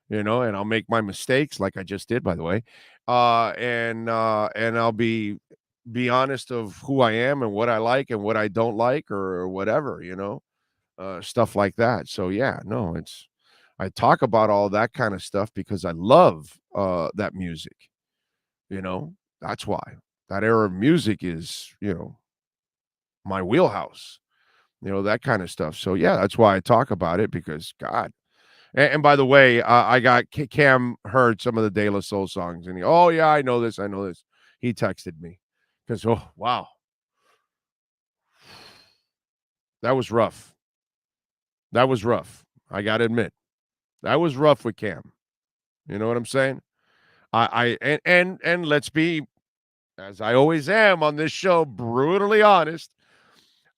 And I'll make my mistakes like I just did, by the way. And I'll be honest of who I am and what I like and what I don't like or whatever, stuff like that. So yeah, no, I talk about all that kind of stuff because I love that music, you know. That's why. That era of music is, my wheelhouse, that kind of stuff. So yeah, that's why I talk about it because God. And by the way, I got Cam heard some of the De La Soul songs, and oh yeah, I know this. He texted me because wow, that was rough. That was rough. I got to admit, that was rough with Cam. You know what I'm saying? And let's be, as I always am on this show, brutally honest.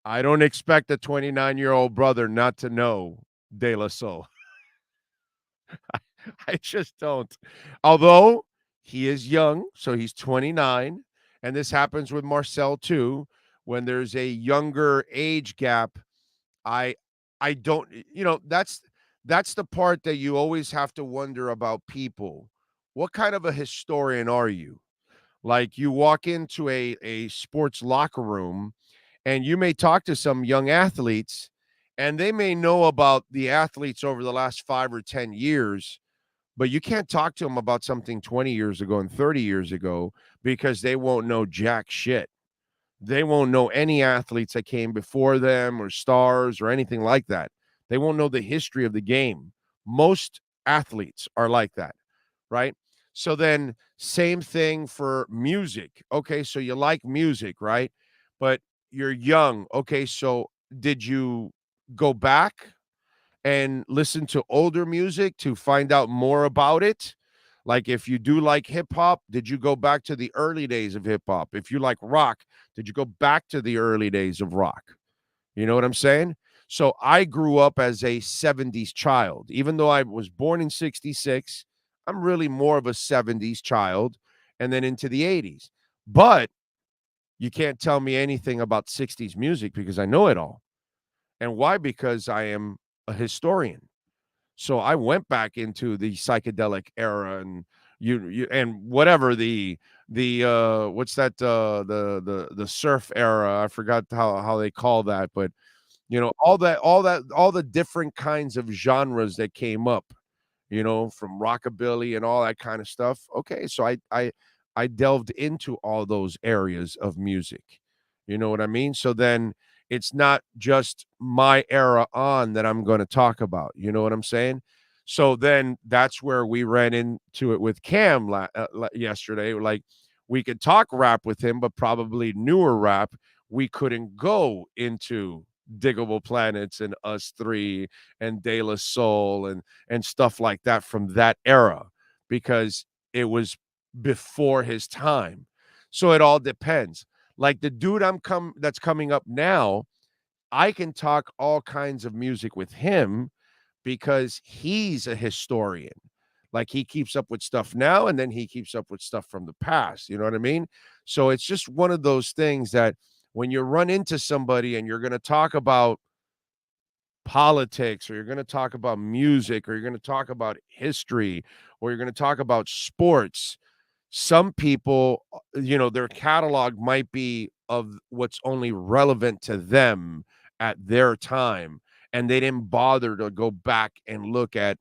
I don't expect a 29-year-old brother not to know De La Soul. I just don't. Although he is young, so he's 29, and this happens with Marcel too. When there's a younger age gap, I don't, that's the part that you always have to wonder about people. What kind of a historian are you? Like you walk into a sports locker room and you may talk to some young athletes and they may know about the athletes over the last 5 or 10 years, but you can't talk to them about something 20 years ago and 30 years ago because they won't know jack shit. They won't know any athletes that came before them or stars or anything like that. They won't know the history of the game. Most athletes are like that, right? So then same thing for music. Okay, so you like music, right? But you're young. Okay, so did you go back and listen to older music to find out more about it? Like if you do like hip hop, did you go back to the early days of hip hop? If you like rock, did you go back to the early days of rock? You know what I'm saying? So I grew up as a 70s child. Even though I was born in 66, I'm really more of a 70s child and then into the 80s. But you can't tell me anything about 60s music because I know it all. And why? Because I am a historian. So I went back into the psychedelic era and you and whatever the what's that the surf era. I forgot how they call that, but all the different kinds of genres that came up, from rockabilly and all that kind of stuff. Okay, so I delved into all those areas of music. You know what I mean? So then it's not just my era on that I'm going to talk about. You know what I'm saying? So then that's where we ran into it with Cam yesterday. Like we could talk rap with him, but probably newer rap. We couldn't go into Diggable Planets and Us Three and De La Soul and stuff like that from that era because it was before his time. So it all depends. Like the dude that's coming up now, I can talk all kinds of music with him because he's a historian. Like he keeps up with stuff now and then he keeps up with stuff from the past. You know what I mean? So it's just one of those things that when you run into somebody and you're going to talk about politics or you're going to talk about music or you're going to talk about history or you're going to talk about sports, some people, their catalog might be of what's only relevant to them at their time. And they didn't bother to go back and look at,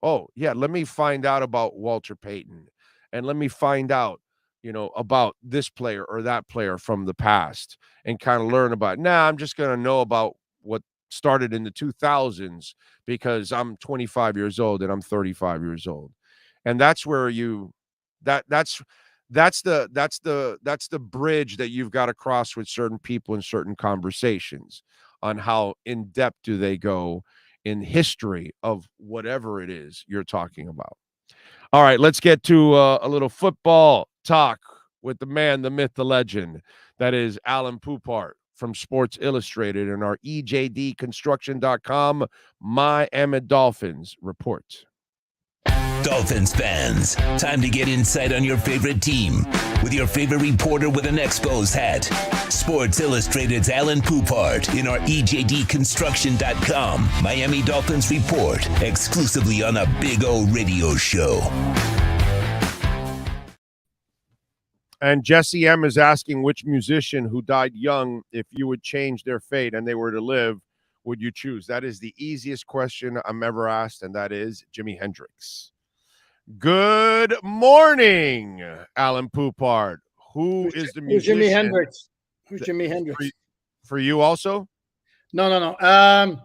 oh, yeah, let me find out about Walter Payton and let me find out, about this player or that player from the past and kind of learn about, I'm just going to know about what started in the 2000s because I'm 25 years old and I'm 35 years old. And that's where that's the bridge that you've got to cross with certain people in certain conversations on how in depth do they go in history of whatever it is you're talking about. All right, let's get to a little football talk with the man, the myth, the legend. That is Alan Poupart from Sports Illustrated and our EJDconstruction.com Miami Dolphins report. Dolphins fans, time to get insight on your favorite team with your favorite reporter with an Expos hat. Sports Illustrated's Alan Poupart in our EJDconstruction.com Miami Dolphins report, exclusively on the Big O Radio Show. And Jesse M is asking which musician who died young, if you would change their fate and they were to live, would you choose? That is the easiest question I'm ever asked, and that is Jimi Hendrix. Good morning, Alan Poupart. Who's the musician? Who's Jimi Hendrix? Who's Jimi Hendrix? For you also? No.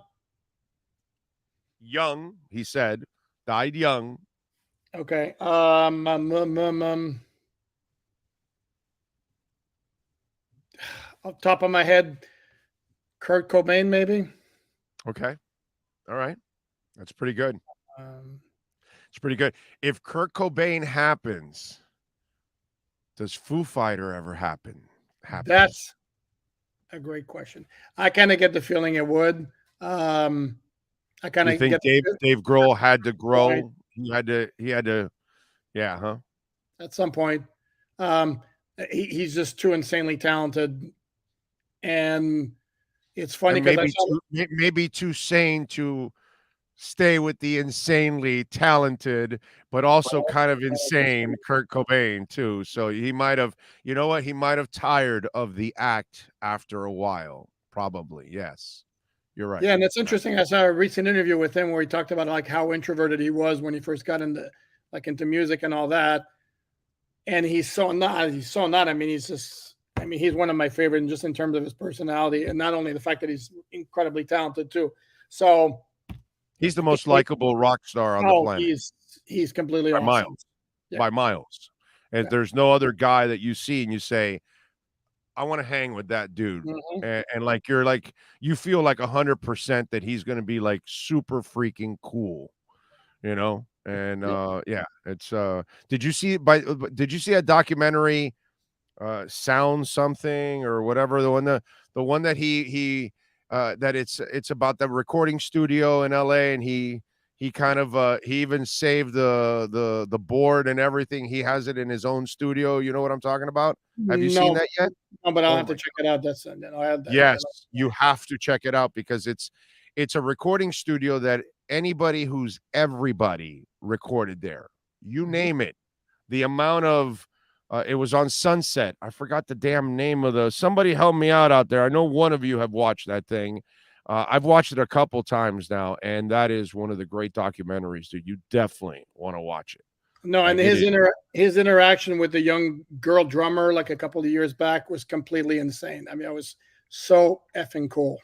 Young, he said. Died young. Okay. Off the top of my head, Kurt Cobain, maybe. Okay. All right. That's pretty good. It's pretty good. If Kurt Cobain happens, does Foo Fighter ever happen? That's a great question. I kind of get the feeling it would. I kind of think Dave Grohl had to grow. Right. He had to. Yeah, huh? At some point, he's just too insanely talented, and it's funny because maybe too sane to stay with the insanely talented, but also kind of insane Kurt Cobain too. So he might have, you know what? He might have tired of the act after a while. Probably, yes. You're right. Yeah, and it's interesting. I saw a recent interview with him where he talked about like how introverted he was when he first got into music and all that. And he's so not. I mean, he's one of my favorite just in terms of his personality, and not only the fact that he's incredibly talented too. So he's the most likable rock star on the planet. He's completely by awesome. miles. Yeah. By miles. And there's no other guy that you see and you say, I want to hang with that dude. Mm-hmm. And like you feel like 100% that he's going to be like super freaking cool, you know? And yeah, it's did you see a documentary Sound Something or whatever, the one that he that it's about the recording studio in LA, and he kind of he even saved the board and everything. He has it in his own studio. You know what I'm talking about? Have you seen that yet? No, but I'll have to check it out. Yes, you have to check it out because it's a recording studio that everybody recorded there. You name it. The amount of it was on Sunset. I forgot the damn name of somebody help me out there. I know one of you have watched that thing. I've watched it a couple times now, and that is one of the great documentaries, dude. You definitely want to watch it. No, and his interaction with the young girl drummer like a couple of years back was completely insane. I mean, it was so effing cool.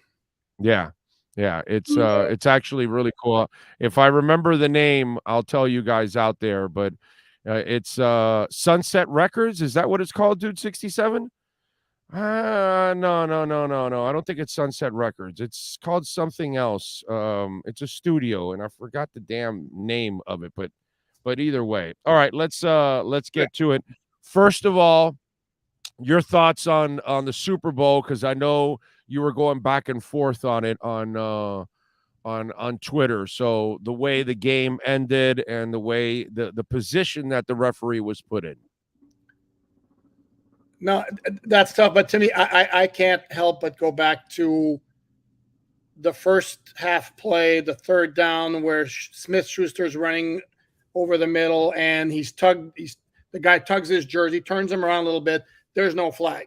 Yeah. Yeah, it's actually really cool. If I remember the name, I'll tell you guys out there, but it's Sunset Records. Is that what it's called, dude? 67? No. I don't think it's Sunset Records. It's called something else. It's a studio, and I forgot the damn name of it, but either way. All right, let's get to it. First of all, your thoughts on the Super Bowl, because I know you were going back and forth on it on Twitter. So the way the game ended and the way the position that the referee was put in. No, that's tough. But to me, I can't help but go back to the first half play, the third down where Smith-Schuster's running over the middle and the guy tugs his jersey, turns him around a little bit. There's no flag.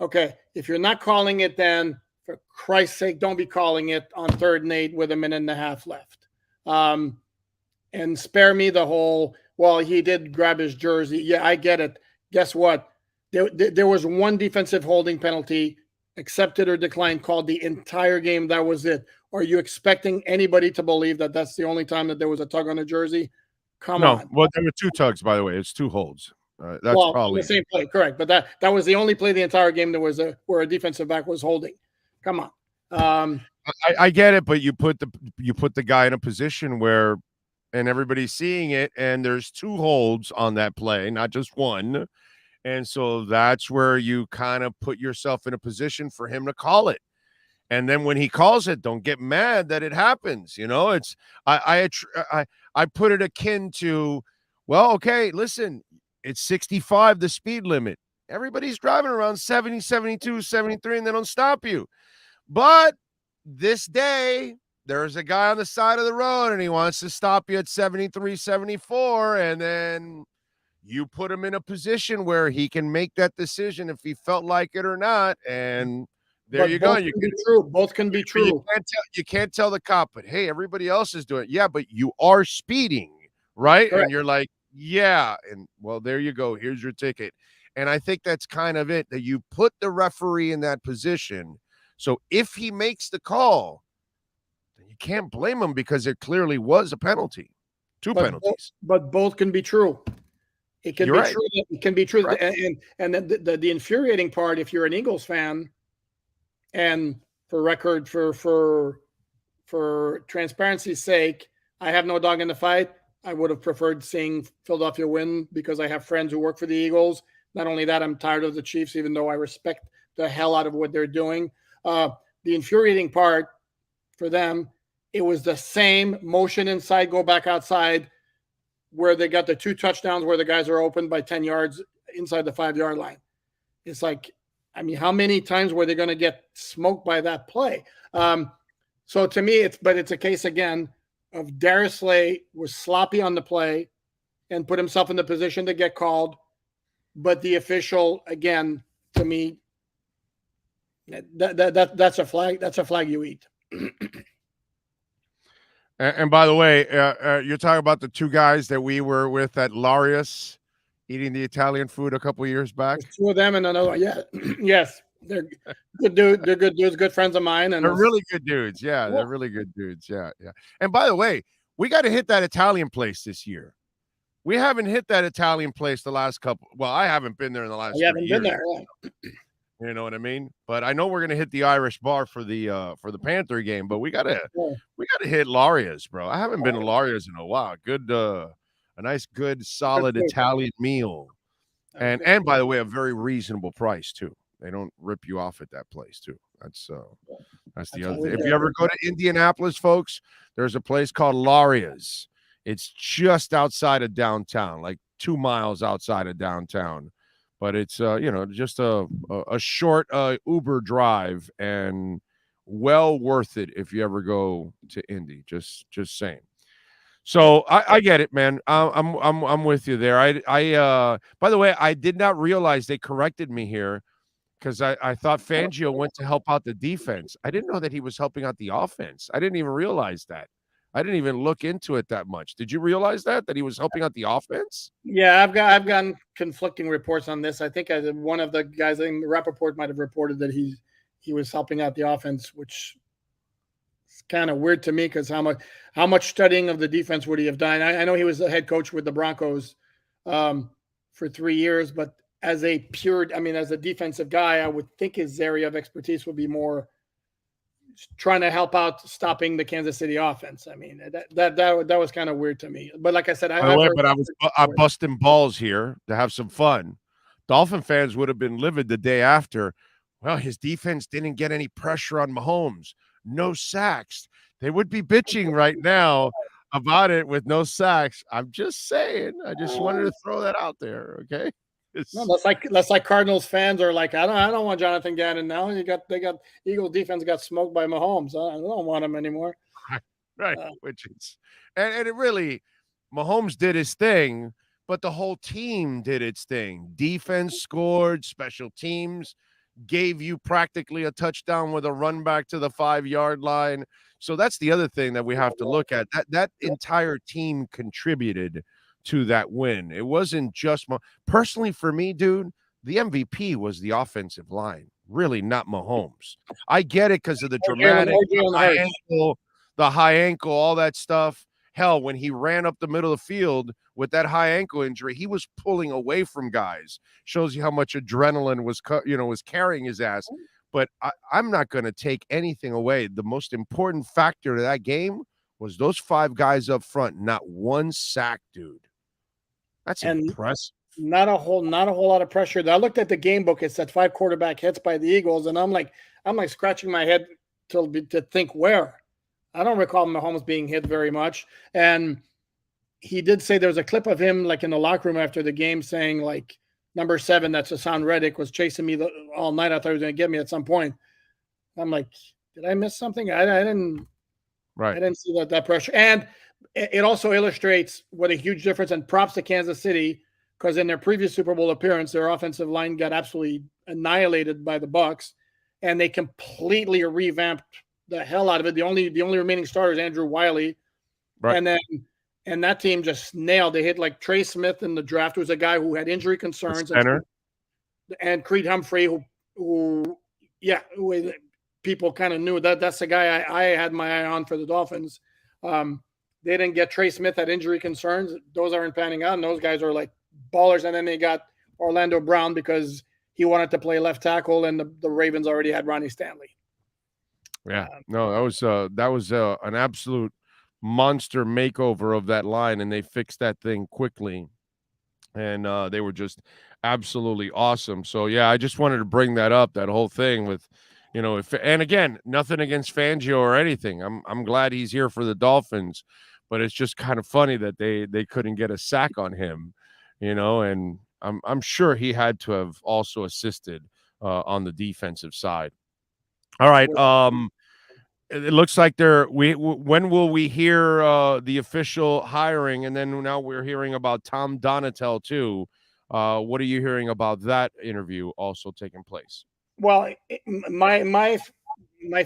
Okay, if you're not calling it, then for Christ's sake, don't be calling it on 3rd and 8 with a minute and a half left. And spare me the whole, well, he did grab his jersey. Yeah, I get it. Guess what? There was one defensive holding penalty, accepted or declined, called the entire game. That was it. Are you expecting anybody to believe that that's the only time that there was a tug on a jersey? Come on. Well, there were 2 tugs, by the way. It's 2 holds. That's probably the same play, correct? But that was the only play the entire game there was where a defensive back was holding. Come on. I get it, but you put the guy in a position where, and everybody's seeing it, and there's 2 holds on that play, not just one, and so that's where you kind of put yourself in a position for him to call it. And then when he calls it, don't get mad that it happens. You know, it's I I put it akin to, well, okay, listen, it's 65, the speed limit. Everybody's driving around 70, 72, 73, and they don't stop you. But this day, there's a guy on the side of the road, and he wants to stop you at 73, 74, and then you put him in a position where he can make that decision if he felt like it or not, and there you go. You can true. Both can be true. You can't tell the cop, but hey, everybody else is doing it. Yeah, but you are speeding, right? Correct. And you're like, yeah. And well, there you go. Here's your ticket. And I think that's kind of it, that you put the referee in that position. So if he makes the call, then you can't blame him because there clearly was a penalty. Two penalties. But both can be true. It can You're be right. true. It can be true. Right. And the infuriating part, if you're an Eagles fan, and for record, for transparency's sake, I have no dog in the fight. I would have preferred seeing Philadelphia win because I have friends who work for the Eagles. Not only that, I'm tired of the Chiefs, even though I respect the hell out of what they're doing. The infuriating part for them, it was the same motion inside, go back outside, where they got the 2 touchdowns where the guys are open by 10 yards inside the 5-yard line. It's like, I mean, how many times were they going to get smoked by that play? So to me, it's a case again of Darius Slay was sloppy on the play and put himself in the position to get called. But the official, again, to me, that's a flag. That's a flag you eat. And by the way, you're talking about the 2 guys that we were with at Larius eating the Italian food a couple years back. There's 2 of them and another one. Yeah, yes, they're good dudes. They're good dudes, good friends of mine, and they're really good dudes. Yeah, they're really good dudes. Yeah. And by the way, we got to hit that Italian place this year. We haven't hit that Italian place the last couple. Well, I haven't been there in the last. You haven't been there. Yeah. You know what I mean? But I know we're gonna hit the Irish bar for the Panther game. But we gotta hit Laria's, bro. I haven't been to Laria's in a while. Good, a nice, good, solid Italian meal, and by the way, a very reasonable price too. They don't rip you off at that place too. That's the other thing. If you ever go to Indianapolis, folks, there's a place called Laria's. It's just outside of downtown, like 2 miles outside of downtown. But it's just a short Uber drive, and well worth it if you ever go to Indy. Just saying. So I get it, man. I'm with you there. I by the way, I did not realize they corrected me here because I thought Fangio went to help out the defense. I didn't know that he was helping out the offense. I didn't even realize that. I didn't even look into it that much. Did you realize that he was helping out the offense? Yeah, I've gotten conflicting reports on this. I think one of the guys, I think Rappaport might have reported that he was helping out the offense, which is kind of weird to me because how much studying of the defense would he have done? I know he was the head coach with the Broncos for 3 years, but as a defensive guy, I would think his area of expertise would be more trying to help out stopping the Kansas City offense. I mean, that was kind of weird to me. But like I said, I'm busting balls here to have some fun. Dolphin fans would have been livid the day after. Well, his defense didn't get any pressure on Mahomes. No sacks. They would be bitching right now about it with no sacks. I'm just saying. I just wanted to throw that out there. Okay. No, that's like Cardinals fans are like, I don't want Jonathan Gannon now. They got Eagles defense got smoked by Mahomes. I don't want him anymore. Right. Which is and it really, Mahomes did his thing, but the whole team did its thing. Defense scored, special teams gave you practically a touchdown with a run back to the 5-yard line. So that's the other thing that we have to look at. That entire team contributed to that win. It wasn't just personally for me, dude. The MVP was the offensive line, really, not Mahomes. I get it because of the dramatic, the high ankle, all that stuff. Hell, when he ran up the middle of the field with that high ankle injury, he was pulling away from guys. Shows you how much adrenaline was carrying his ass. But I'm not going to take anything away. The most important factor to that game was those 5 guys up front, not one sack, dude. That's impressive. Not a whole lot of pressure. I looked at the game book. It said 5 quarterback hits by the Eagles, and I'm like scratching my head to think where. I don't recall Mahomes being hit very much. And he did say there was a clip of him like in the locker room after the game saying like number 7, that's Hassan Reddick, was chasing me all night. I thought he was going to get me at some point. I'm like, did I miss something? I didn't. Right. I didn't see that pressure. And it also illustrates what a huge difference, and props to Kansas City, because in their previous Super Bowl appearance, their offensive line got absolutely annihilated by the Bucs, and they completely revamped the hell out of it. The only remaining starter is Andrew Wiley. Right. And that team just nailed. They hit like Trey Smith in the draft, who was a guy who had injury concerns, and Creed Humphrey, who people kind of knew that's the guy I had my eye on for the Dolphins. They didn't get Trey Smith, had injury concerns. Those aren't panning out, and those guys are like ballers. And then they got Orlando Brown because he wanted to play left tackle, and the Ravens already had Ronnie Stanley. Yeah, no, that was an absolute monster makeover of that line, and they fixed that thing quickly, and they were just absolutely awesome. So yeah, I just wanted to bring that up, that whole thing with, and again, nothing against Fangio or anything. I'm glad he's here for the Dolphins, but it's just kind of funny that they couldn't get a sack on him, and I'm sure he had to have also assisted on the defensive side. All right. It looks like when will we hear the official hiring? And then now we're hearing about Tom Donatel too. What are you hearing about that interview also taking place? Well, my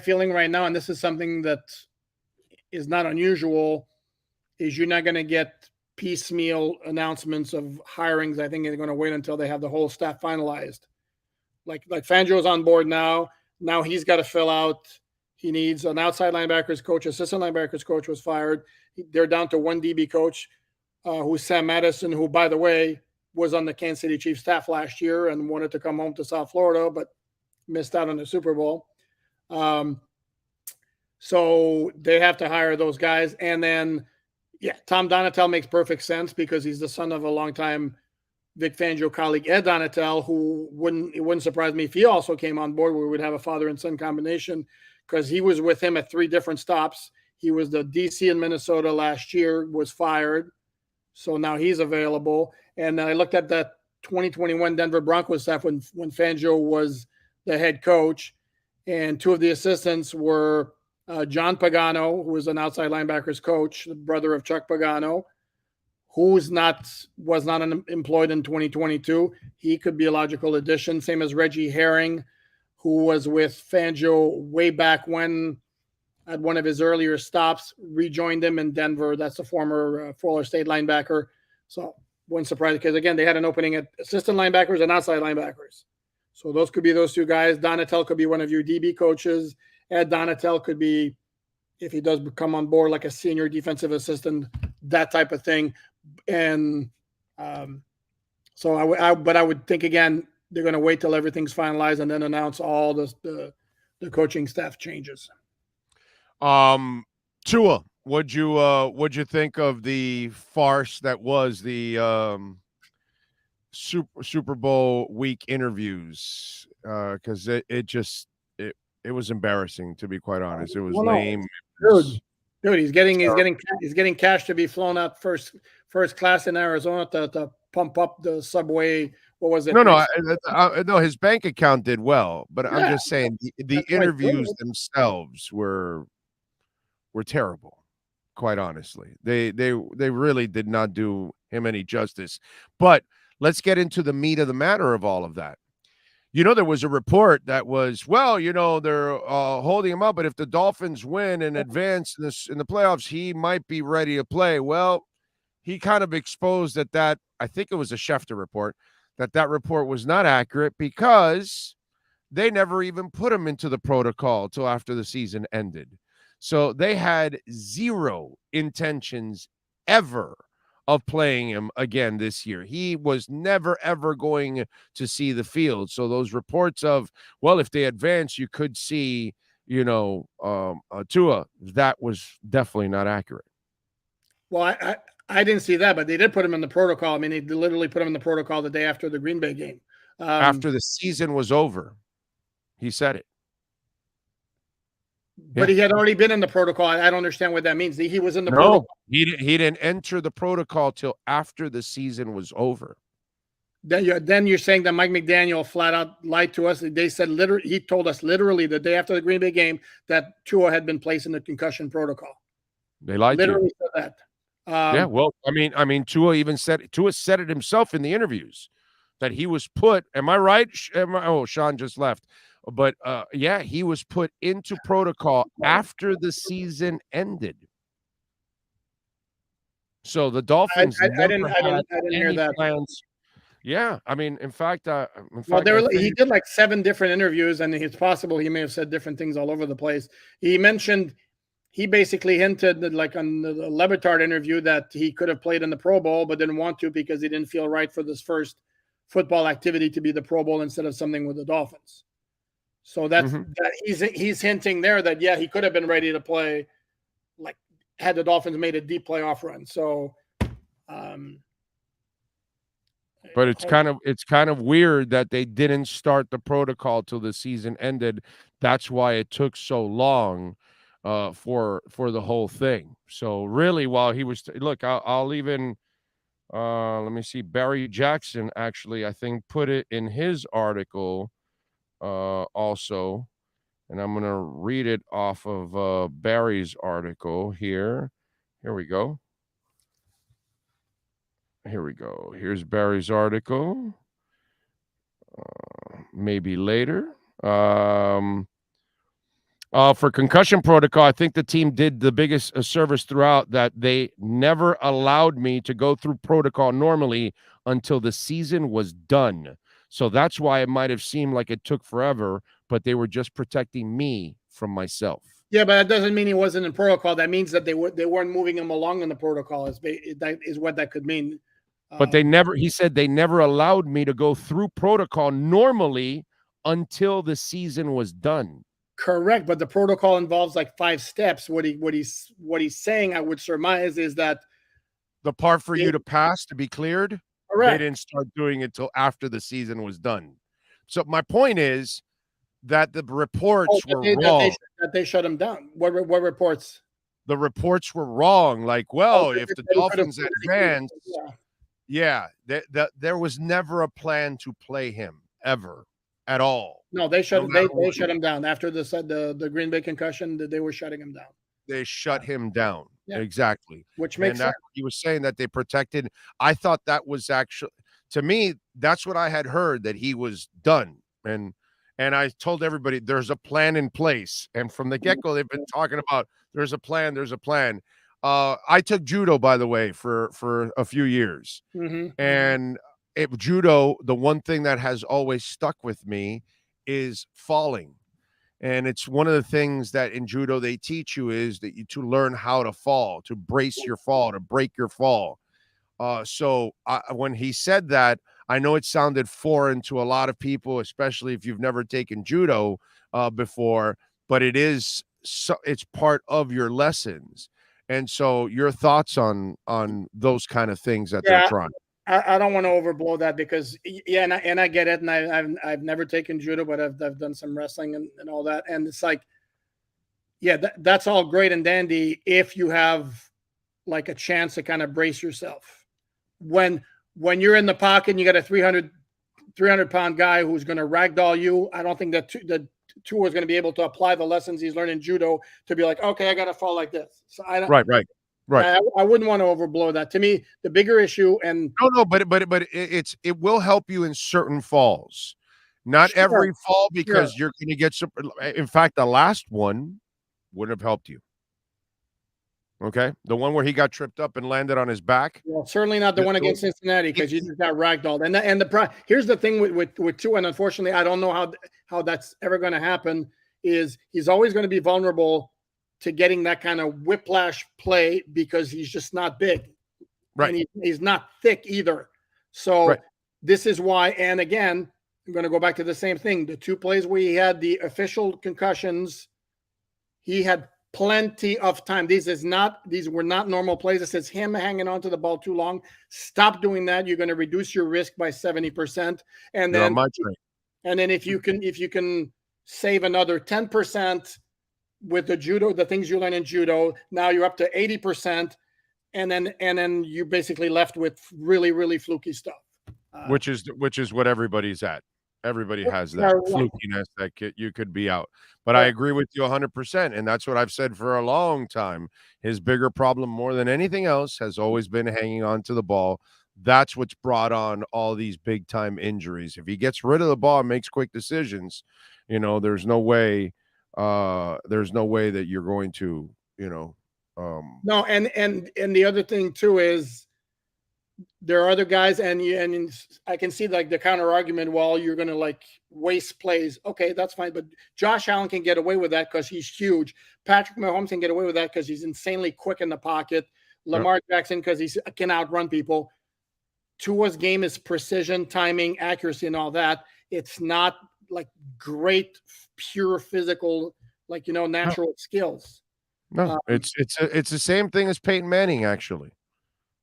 feeling right now, and this is something that is not unusual, is you're not going to get piecemeal announcements of hirings. I think they're going to wait until they have the whole staff finalized. Like Fangio's on board now. Now he's got to fill out. He needs an outside linebackers coach. Assistant linebackers coach was fired. They're down to one DB coach, who's Sam Madison, who, by the way, was on the Kansas City Chiefs staff last year and wanted to come home to South Florida, but missed out on the Super Bowl. So they have to hire those guys. And then, Tom Donatel makes perfect sense because he's the son of a longtime Vic Fangio colleague, Ed Donatel, who it wouldn't surprise me if he also came on board, where we would have a father and son combination, because he was with him at 3 different stops. He was the DC in Minnesota last year, was fired. So now he's available. And I looked at that 2021 Denver Broncos staff when Fangio was the head coach, and 2 of the assistants were John Pagano, who was an outside linebackers coach, the brother of Chuck Pagano, who was not employed in 2022. He could be a logical addition. Same as Reggie Herring, who was with Fangio way back when at one of his earlier stops, rejoined him in Denver. That's the former Florida State linebacker. So wouldn't surprise, because again, they had an opening at assistant linebackers and outside linebackers. So those could be those 2 guys. Donatel could be one of your DB coaches. Ed Donatel could be, if he does come on board, like a senior defensive assistant, that type of thing. And so I would think, again, they're going to wait till everything's finalized and then announce all the coaching staff changes. Tua, what'd you think of the farce that was the Super Bowl week interviews? Because it was embarrassing, to be quite honest. It was lame. Dude, he's getting cash to be flown out first class in Arizona to pump up the subway. What was it? No, his bank account did well, but I'm just saying the interviews themselves were terrible. Quite honestly, they really did not do him any justice. But let's get into the meat of the matter of all of that. There was a report that was, they're holding him up, but if the Dolphins win and advance in the playoffs, he might be ready to play. Well, he kind of exposed that I think it was a Schefter report, that report was not accurate, because they never even put him into the protocol till after the season ended. So they had zero intentions ever of playing him again this year. He was never, ever going to see the field. So those reports of, well, if they advance, you could see, Tua, that was definitely not accurate. Well, I didn't see that, but they did put him in the protocol. I mean, they literally put him in the protocol the day after the Green Bay game. After the season was over, he said it. But he had already been in the protocol. I don't understand what that means. He was in the No, protocol. he didn't enter the protocol till after the season was over. Then you're saying that Mike McDaniel flat out lied to us. They said he told us literally the day after the Green Bay game that Tua had been placed in the concussion protocol. They lied literally to you. said that. Yeah, well, I mean, Tua said it himself in the interviews that he was put. Am I right? Sean just left. But yeah, he was put into protocol after the season ended. So the Dolphins I didn't hear that. Plans. Yeah, I mean, in fact, he did like 7 different interviews, and it's possible he may have said different things all over the place. He basically hinted that, like on the Le Batard interview, that he could have played in the Pro Bowl, but didn't want to because he didn't feel right for this first football activity to be the Pro Bowl instead of something with the Dolphins. So that he's hinting there that, yeah, he could have been ready to play, like had the Dolphins made a deep playoff run. So, but it's kind of weird that they didn't start the protocol till the season ended. That's why it took so long for the whole thing. So really, while he was I'll even let me see. Barry Jackson actually, I think, put it in his article also, and I'm gonna read it off of Barry's article here. Here we go. Here's Barry's article. Maybe later. For concussion protocol, I think the team did the biggest service throughout that they never allowed me to go through protocol normally until the season was done. So that's why it might have seemed like it took forever, but they were just protecting me from myself. Yeah, but that doesn't mean he wasn't in protocol. That means that they weren't moving him along in the protocol. That is what that could mean. But he said they never allowed me to go through protocol normally until the season was done. Correct, but the protocol involves like 5 steps. What he's saying, I would surmise, is that the part for you to pass to be cleared, correct, they didn't start doing it till after the season was done. So my point is that the reports were wrong. That they shut him down. What reports? The reports were wrong. Like, if the Dolphins advanced, there was never a plan to play him ever at all. No, they shut him down after the Green Bay concussion. They were shutting him down. They shut him down. Yeah. Exactly. Which makes sense. He was saying that they protected. I thought that was actually, to me, that's what I had heard, that he was done. And I told everybody there's a plan in place. And from the get-go, they've been talking about there's a plan. I took judo, by the way, for a few years. Mm-hmm. And judo, the one thing that has always stuck with me is falling. And it's one of the things that in judo they teach you is that to learn how to fall, to brace your fall, to break your fall. So when he said that, I know it sounded foreign to a lot of people, especially if you've never taken judo before, but it's part of your lessons. And so your thoughts on those kind of things that they're trying. I don't want to overblow that because and I get it, and I've never taken judo, but I've done some wrestling and all that, and it's like, that's all great and dandy if you have like a chance to kind of brace yourself. When you're in the pocket and you got a 300-pound guy who's going to ragdoll you, I don't think that Tua is going to be able to apply the lessons he's learned in judo to be like, okay, I got to fall like this. So I don't. Right. I wouldn't want to overblow that. To me, the bigger issue but it will help you in certain falls. Not every fall, because you're going to get some. In fact, the last one wouldn't have helped you. Okay, the one where he got tripped up and landed on his back. Well, certainly not the one against Cincinnati, because you just got ragdolled. Here's the thing with Tua, and unfortunately, I don't know how that's ever going to happen. Is he's always going to be vulnerable to getting that kind of whiplash play because he's just not big. Right. And he's not thick either. So this is why, and again, I'm going to go back to the same thing. The 2 plays where he had the official concussions, he had plenty of time. These were not normal plays. This is him hanging on to the ball too long. Stop doing that. You're going to reduce your risk by 70%. And then, if you can save another 10%, with the judo, the things you learn in judo, now you're up to 80%, and then you basically left with really, really fluky stuff. Which is what everybody's at. Everybody has that flukiness that you could be out. But I agree with you 100%, and that's what I've said for a long time. His bigger problem, more than anything else, has always been hanging on to the ball. That's what's brought on all these big-time injuries. If he gets rid of the ball and makes quick decisions, there's no way that you're going to, No, and the other thing too is there are other guys, and I can see like the counter argument. Well, you're going to like waste plays. Okay, that's fine. But Josh Allen can get away with that because he's huge. Patrick Mahomes can get away with that because he's insanely quick in the pocket. Lamar Jackson because he can outrun people. Tua's game is precision, timing, accuracy, and all that. It's not like great, pure physical, natural skills. No, it's the same thing as Peyton Manning, actually.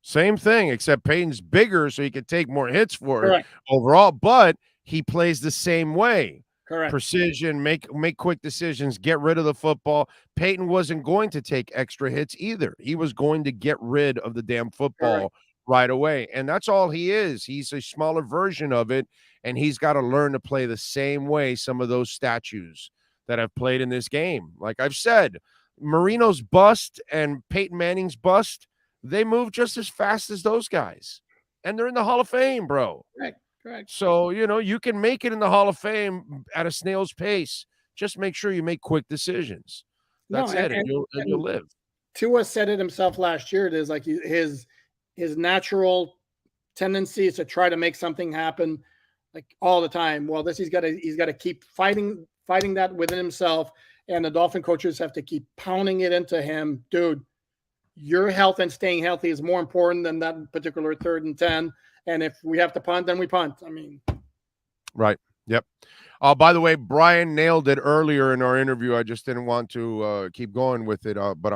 Same thing, except Peyton's bigger, so he could take more hits for it overall, but he plays the same way. Correct. Precision, make quick decisions, get rid of the football. Peyton wasn't going to take extra hits either. He was going to get rid of the damn football right away, and that's all he is. He's a smaller version of it, and he's got to learn to play the same way some of those statues that have played in this game. Like I've said, Marino's bust and Peyton Manning's bust, they move just as fast as those guys, and they're in the Hall of Fame, bro. Correct. So, you can make it in the Hall of Fame at a snail's pace. Just make sure you make quick decisions. That's it, and you'll live. Tua said it himself last year. It is like his natural tendency is to try to make something happen like all the time. Well, he's got to keep fighting that within himself, and the Dolphin coaches have to keep pounding it into him, dude. Your health and staying healthy is more important than that particular 3rd and 10. And if we have to punt, then we punt. I mean, right. Yep. By the way, Brian nailed it earlier in our interview. I just didn't want to keep going with it, but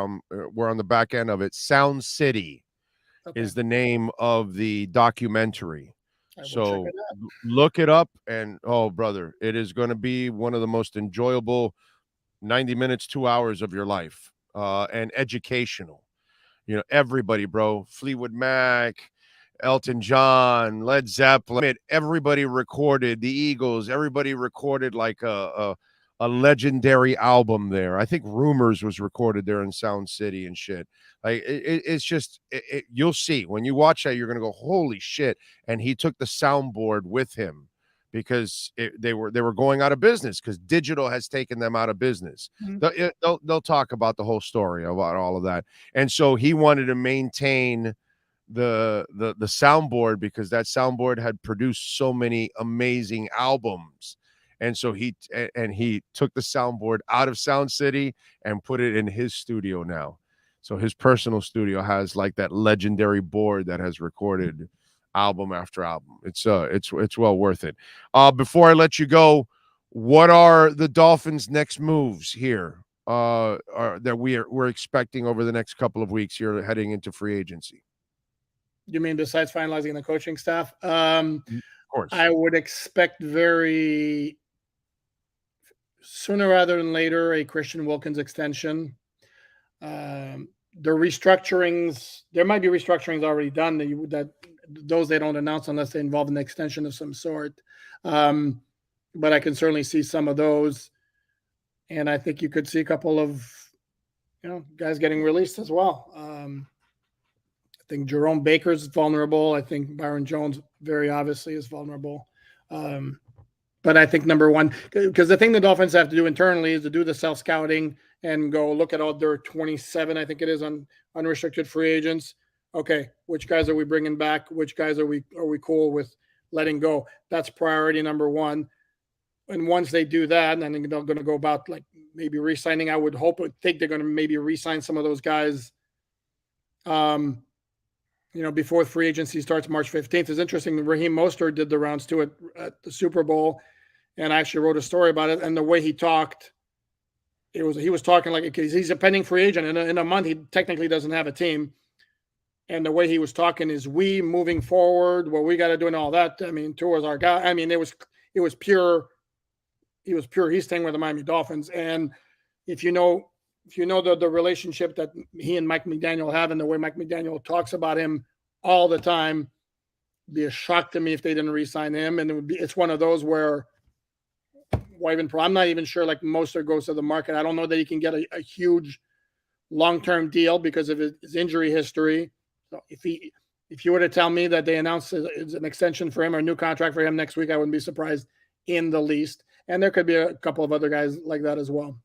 we're on the back end of it. Sound City is the name of the documentary. So look it up, and oh, brother, it is going to be one of the most enjoyable 90 minutes, 2 hours of your life, and educational. Everybody, bro. Fleetwood Mac, Elton John, Led Zeppelin. Everybody recorded the Eagles. Everybody recorded like a legendary album there. I think Rumors was recorded there in Sound City and shit. Like it's just you'll see when you watch that, you're gonna go, holy shit! And he took the soundboard with him because they were going out of business because digital has taken them out of business. Mm-hmm. They'll talk about the whole story about all of that, and so he wanted to maintain the soundboard because that soundboard had produced so many amazing albums, and so he took the soundboard out of Sound City and put it in his studio now. So his personal studio has like that legendary board that has recorded album after album. It's well worth it. Before I let you go, what are the Dolphins' next moves here that we're expecting over the next couple of weeks here heading into free agency? You mean besides finalizing the coaching staff? Of course. I would expect very sooner rather than later a Christian Wilkins extension. The restructurings, there might be restructurings already done that those they don't announce unless they involve an extension of some sort. But I can certainly see some of those. And I think you could see a couple of, guys getting released as well. I think Jerome Baker's vulnerable. I think Byron Jones very obviously is vulnerable. But I think number one, because the thing the Dolphins have to do internally is to do the self-scouting and go look at all their 27, I think it is, on unrestricted free agents. Okay, which guys are we bringing back? Which guys are we cool with letting go? That's priority number one. And once they do that, then they're going to go about like maybe re-signing. I would think they're going to maybe re-sign some of those guys. Before free agency starts March 15th. It's interesting. Raheem Mostert did the rounds too at the Super Bowl, and I actually wrote a story about it. And the way he talked, he was talking like he's a pending free agent. In a month, he technically doesn't have a team. And the way he was talking is we moving forward, what we got to do and all that. I mean, Tua's our guy. I mean, it was pure. He was pure. He's staying with the Miami Dolphins. And if if you know the relationship that he and Mike McDaniel have and the way Mike McDaniel talks about him all the time, it'd be a shock to me if they didn't re-sign him. And it's one of those where I'm not even sure like Mostert goes to the market. I don't know that he can get a huge long-term deal because of his injury history. So if you were to tell me that they announced an extension for him or a new contract for him next week, I wouldn't be surprised in the least. And there could be a couple of other guys like that as well.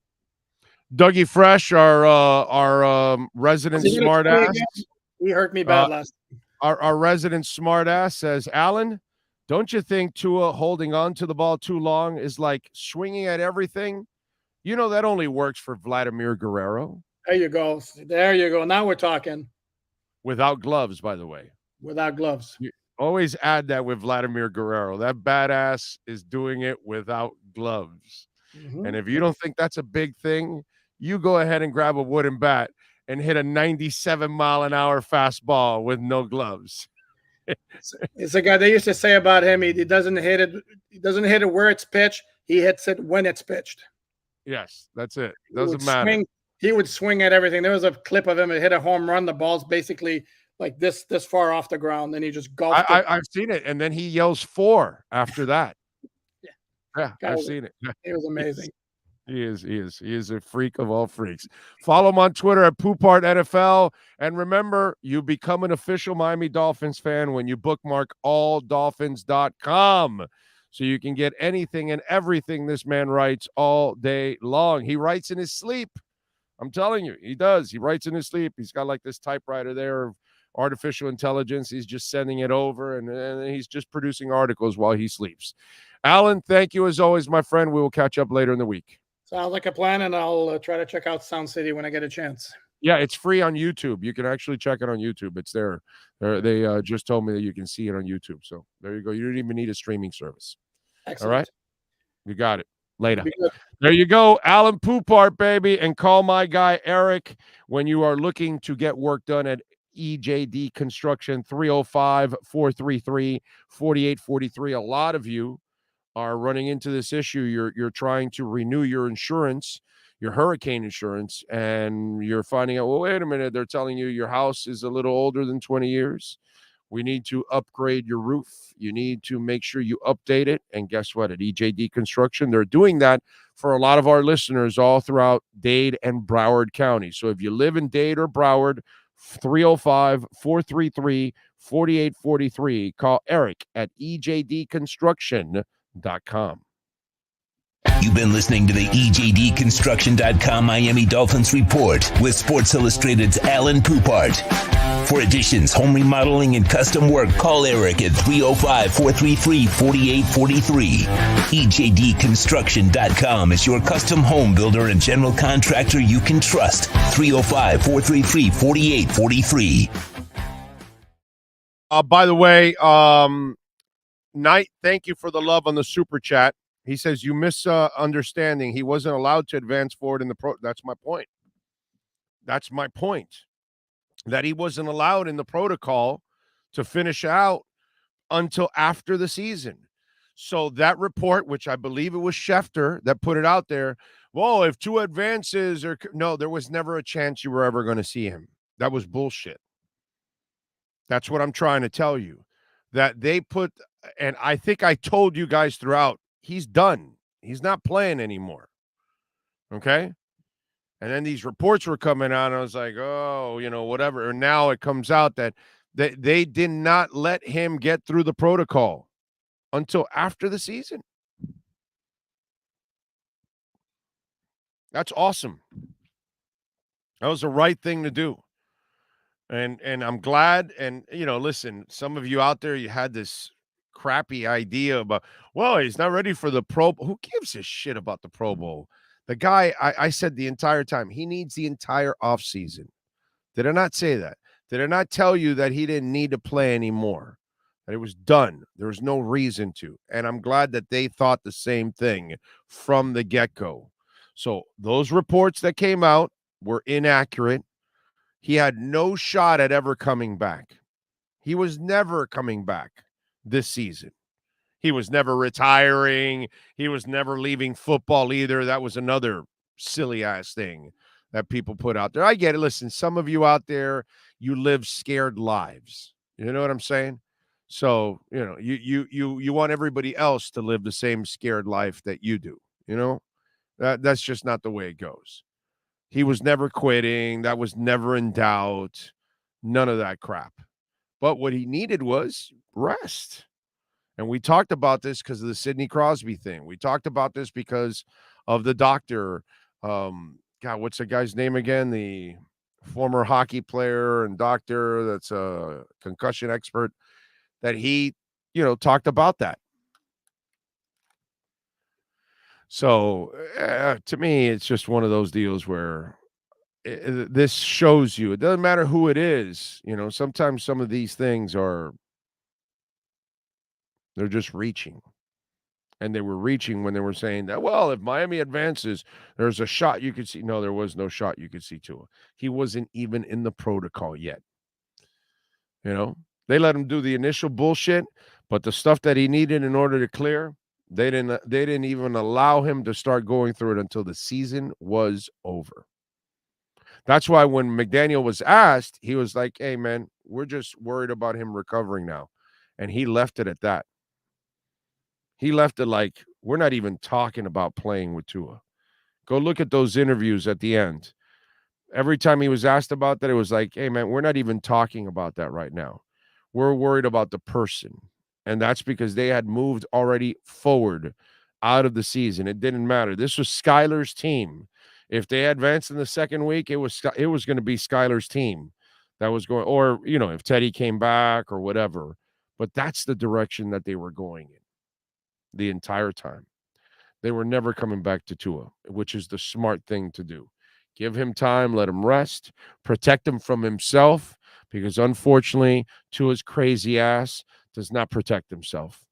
Dougie Fresh, our resident smartass. He hurt me bad last. Our resident smartass says, Alan, don't you think Tua holding on to the ball too long is like swinging at everything? You know that only works for Vladimir Guerrero. There you go. There you go. Now we're talking. Without gloves, by the way. Without gloves. You always add that with Vladimir Guerrero. That badass is doing it without gloves. Mm-hmm. And if you don't think that's a big thing, you go ahead and grab a wooden bat and hit a 97-mile-an-hour fastball with no gloves. It's a guy they used to say about him. He doesn't hit it. He doesn't hit it where it's pitched. He hits it when it's pitched. Yes, that's it. Doesn't matter. He would swing at everything. There was a clip of him that hit a home run. The ball's basically like this far off the ground, and he just golfed it. I've seen it, and then he yells 4 after that. Yeah, I've seen it. It was amazing. He is a freak of all freaks. Follow him on Twitter at Poupart NFL. And remember, you become an official Miami Dolphins fan when you bookmark alldolphins.com. So you can get anything and everything this man writes all day long. He writes in his sleep. I'm telling you, he does. He writes in his sleep. He's got like this typewriter there of artificial intelligence. He's just sending it over, and he's just producing articles while he sleeps. Alan, thank you as always, my friend. We will catch up later in the week. Sounds like a plan, and I'll try to check out Sound City when I get a chance. Yeah, it's free on YouTube. You can actually check it on YouTube. It's there. They just told me that you can see it on YouTube. So there you go. You don't even need a streaming service. Excellent. All right? You got it. Later. There you go. Alan Poupart, baby. And call my guy, Eric, when you are looking to get work done at EJD Construction, 305-433-4843. A lot of you are running into this issue. You're trying to renew your insurance, your hurricane insurance, and you're finding out, well, wait a minute, they're telling you your house is a little older than 20 years. We need to upgrade your roof. You need to make sure you update it. And guess what? At EJD Construction, they're doing that for a lot of our listeners all throughout Dade and Broward County. So if you live in Dade or Broward, 305-433-4843. Call Eric at ejdconstruction.com. You've been listening to the ejdconstruction.com Miami Dolphins Report with Sports Illustrated's Alan Poupart. For additions, home remodeling, and custom work, call Eric at 305-433-4843. ejdconstruction.com is your custom home builder and general contractor you can trust. 305-433-4843. By the way, Knight, thank you for the love on the super chat. He says you misunderstanding. He wasn't allowed to advance forward in the pro. That's my point. That's my point. That he wasn't allowed in the protocol to finish out until after the season. So that report, which I believe it was Schefter that put it out there, well, if Tua advances or no, there was never a chance you were ever going to see him. That was bullshit. That's what I'm trying to tell you. That they put, and I think I told you guys throughout, he's done. He's not playing anymore. Okay? And then these reports were coming out, and I was like, oh, whatever. And now it comes out that they did not let him get through the protocol until after the season. That's awesome. That was the right thing to do. And I'm glad. And, listen, some of you out there, you had this crappy idea about, well, he's not ready for the Pro Bowl. Who gives a shit about the Pro Bowl? The guy, I said the entire time, he needs the entire offseason. Did I not say that? Did I not tell you that he didn't need to play anymore? That it was done. There was no reason to. And I'm glad that they thought the same thing from the get-go. So those reports that came out were inaccurate. He had no shot at ever coming back. He was never coming back this season. He was never retiring. He was never leaving football either. That was another silly-ass thing that people put out there. I get it. Listen, some of you out there, you live scared lives. You know what I'm saying? So, you want everybody else to live the same scared life that you do. That's just not the way it goes. He was never quitting. That was never in doubt. None of that crap. But what he needed was rest. And we talked about this because of the Sidney Crosby thing. We talked about this because of the doctor. What's the guy's name again? The former hockey player and doctor that's a concussion expert, that he, talked about that. So to me, it's just one of those deals where this shows you, it doesn't matter who it is. Sometimes some of these things they're just reaching. And they were reaching when they were saying that, well, if Miami advances, there's a shot you could see. No, there was no shot you could see Tua. He wasn't even in the protocol yet. They let him do the initial bullshit, but the stuff that he needed in order to clear, they didn't even allow him to start going through it until the season was over. That's why when McDaniel was asked, he was like, hey, man, we're just worried about him recovering now. And he left it at that. He left it like, we're not even talking about playing with Tua. Go look at those interviews at the end. Every time he was asked about that, it was like, hey, man, we're not even talking about that right now. We're worried about the person. And that's because they had moved already forward out of the season. It didn't matter. This was Skyler's team. If they advanced in the second week, it was going to be Skyler's team that was going, or, if Teddy came back or whatever. But that's the direction that they were going in the entire time. They were never coming back to Tua, which is the smart thing to do. Give him time, let him rest, protect him from himself, because unfortunately, Tua's crazy ass does not protect himself.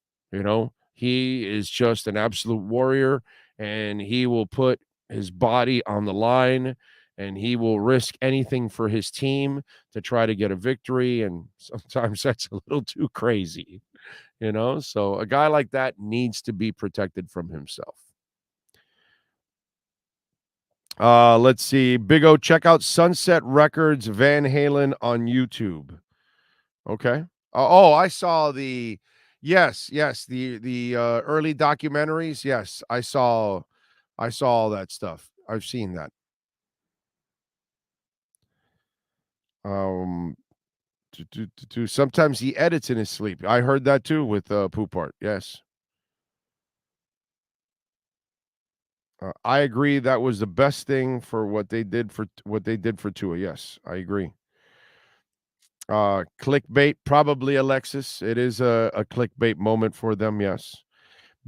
He is just an absolute warrior, and he will put his body on the line, and he will risk anything for his team to try to get a victory. And sometimes that's a little too crazy. So a guy like that needs to be protected from himself. Let's see. Big O, check out Sunset Records Van Halen on YouTube. Okay. I saw the early documentaries. Yes, I saw all that stuff. I've seen that. Sometimes he edits in his sleep. I heard that too with Poop Art. Yes. I agree. That was the best thing for what they did for Tua. Yes, I agree. Clickbait, probably, Alexis. It is a clickbait moment for them. Yes.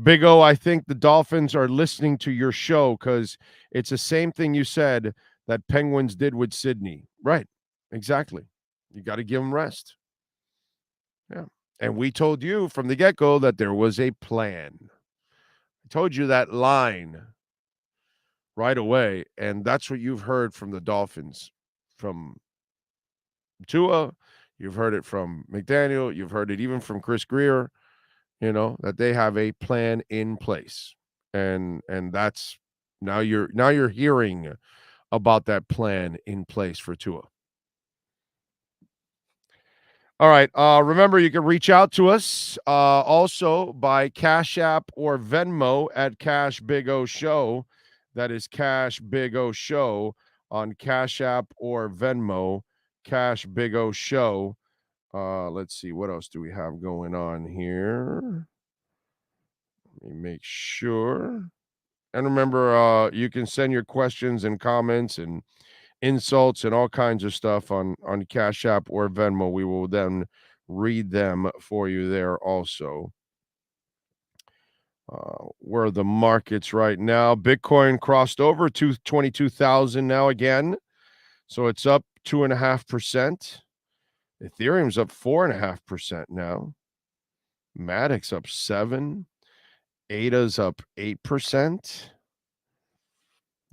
Big O, I think the Dolphins are listening to your show because it's the same thing you said that Penguins did with Sydney. Right. Exactly. You got to give them rest. Yeah. And we told you from the get-go that there was a plan. I told you that line right away, and that's what you've heard from the Dolphins. From Tua, you've heard it from McDaniel, you've heard it even from Chris Greer, that they have a plan in place. And that's now you're hearing about that plan in place for Tua. All right. Remember, you can reach out to us also by Cash App or Venmo at Cash Big O Show. That is Cash Big O Show on Cash App or Venmo, Cash Big O Show. Let's see. What else do we have going on here? Let me make sure. And remember, you can send your questions and comments and insults and all kinds of stuff on Cash App or Venmo. We will then read them for you there also. Where are the markets right now? Bitcoin crossed over to 22,000 now again. So it's up 2.5%. Ethereum's up 4.5% now. Matic's up 7%. ADA's up 8%.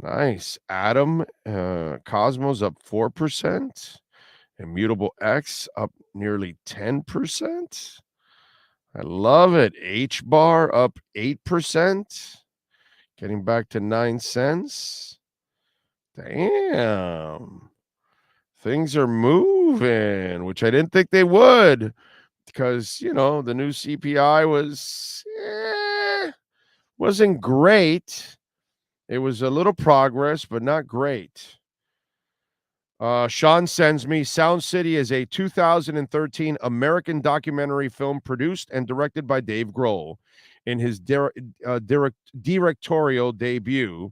Nice. Atom, Cosmos up 4%. Immutable X up nearly 10%. I love it. H bar up 8%. Getting back to 9 cents. Damn. Things are moving, which I didn't think they would because, the new CPI wasn't great. It was a little progress, but not great. Sean sends me Sound City is a 2013 American documentary film produced and directed by Dave Grohl in his directorial debut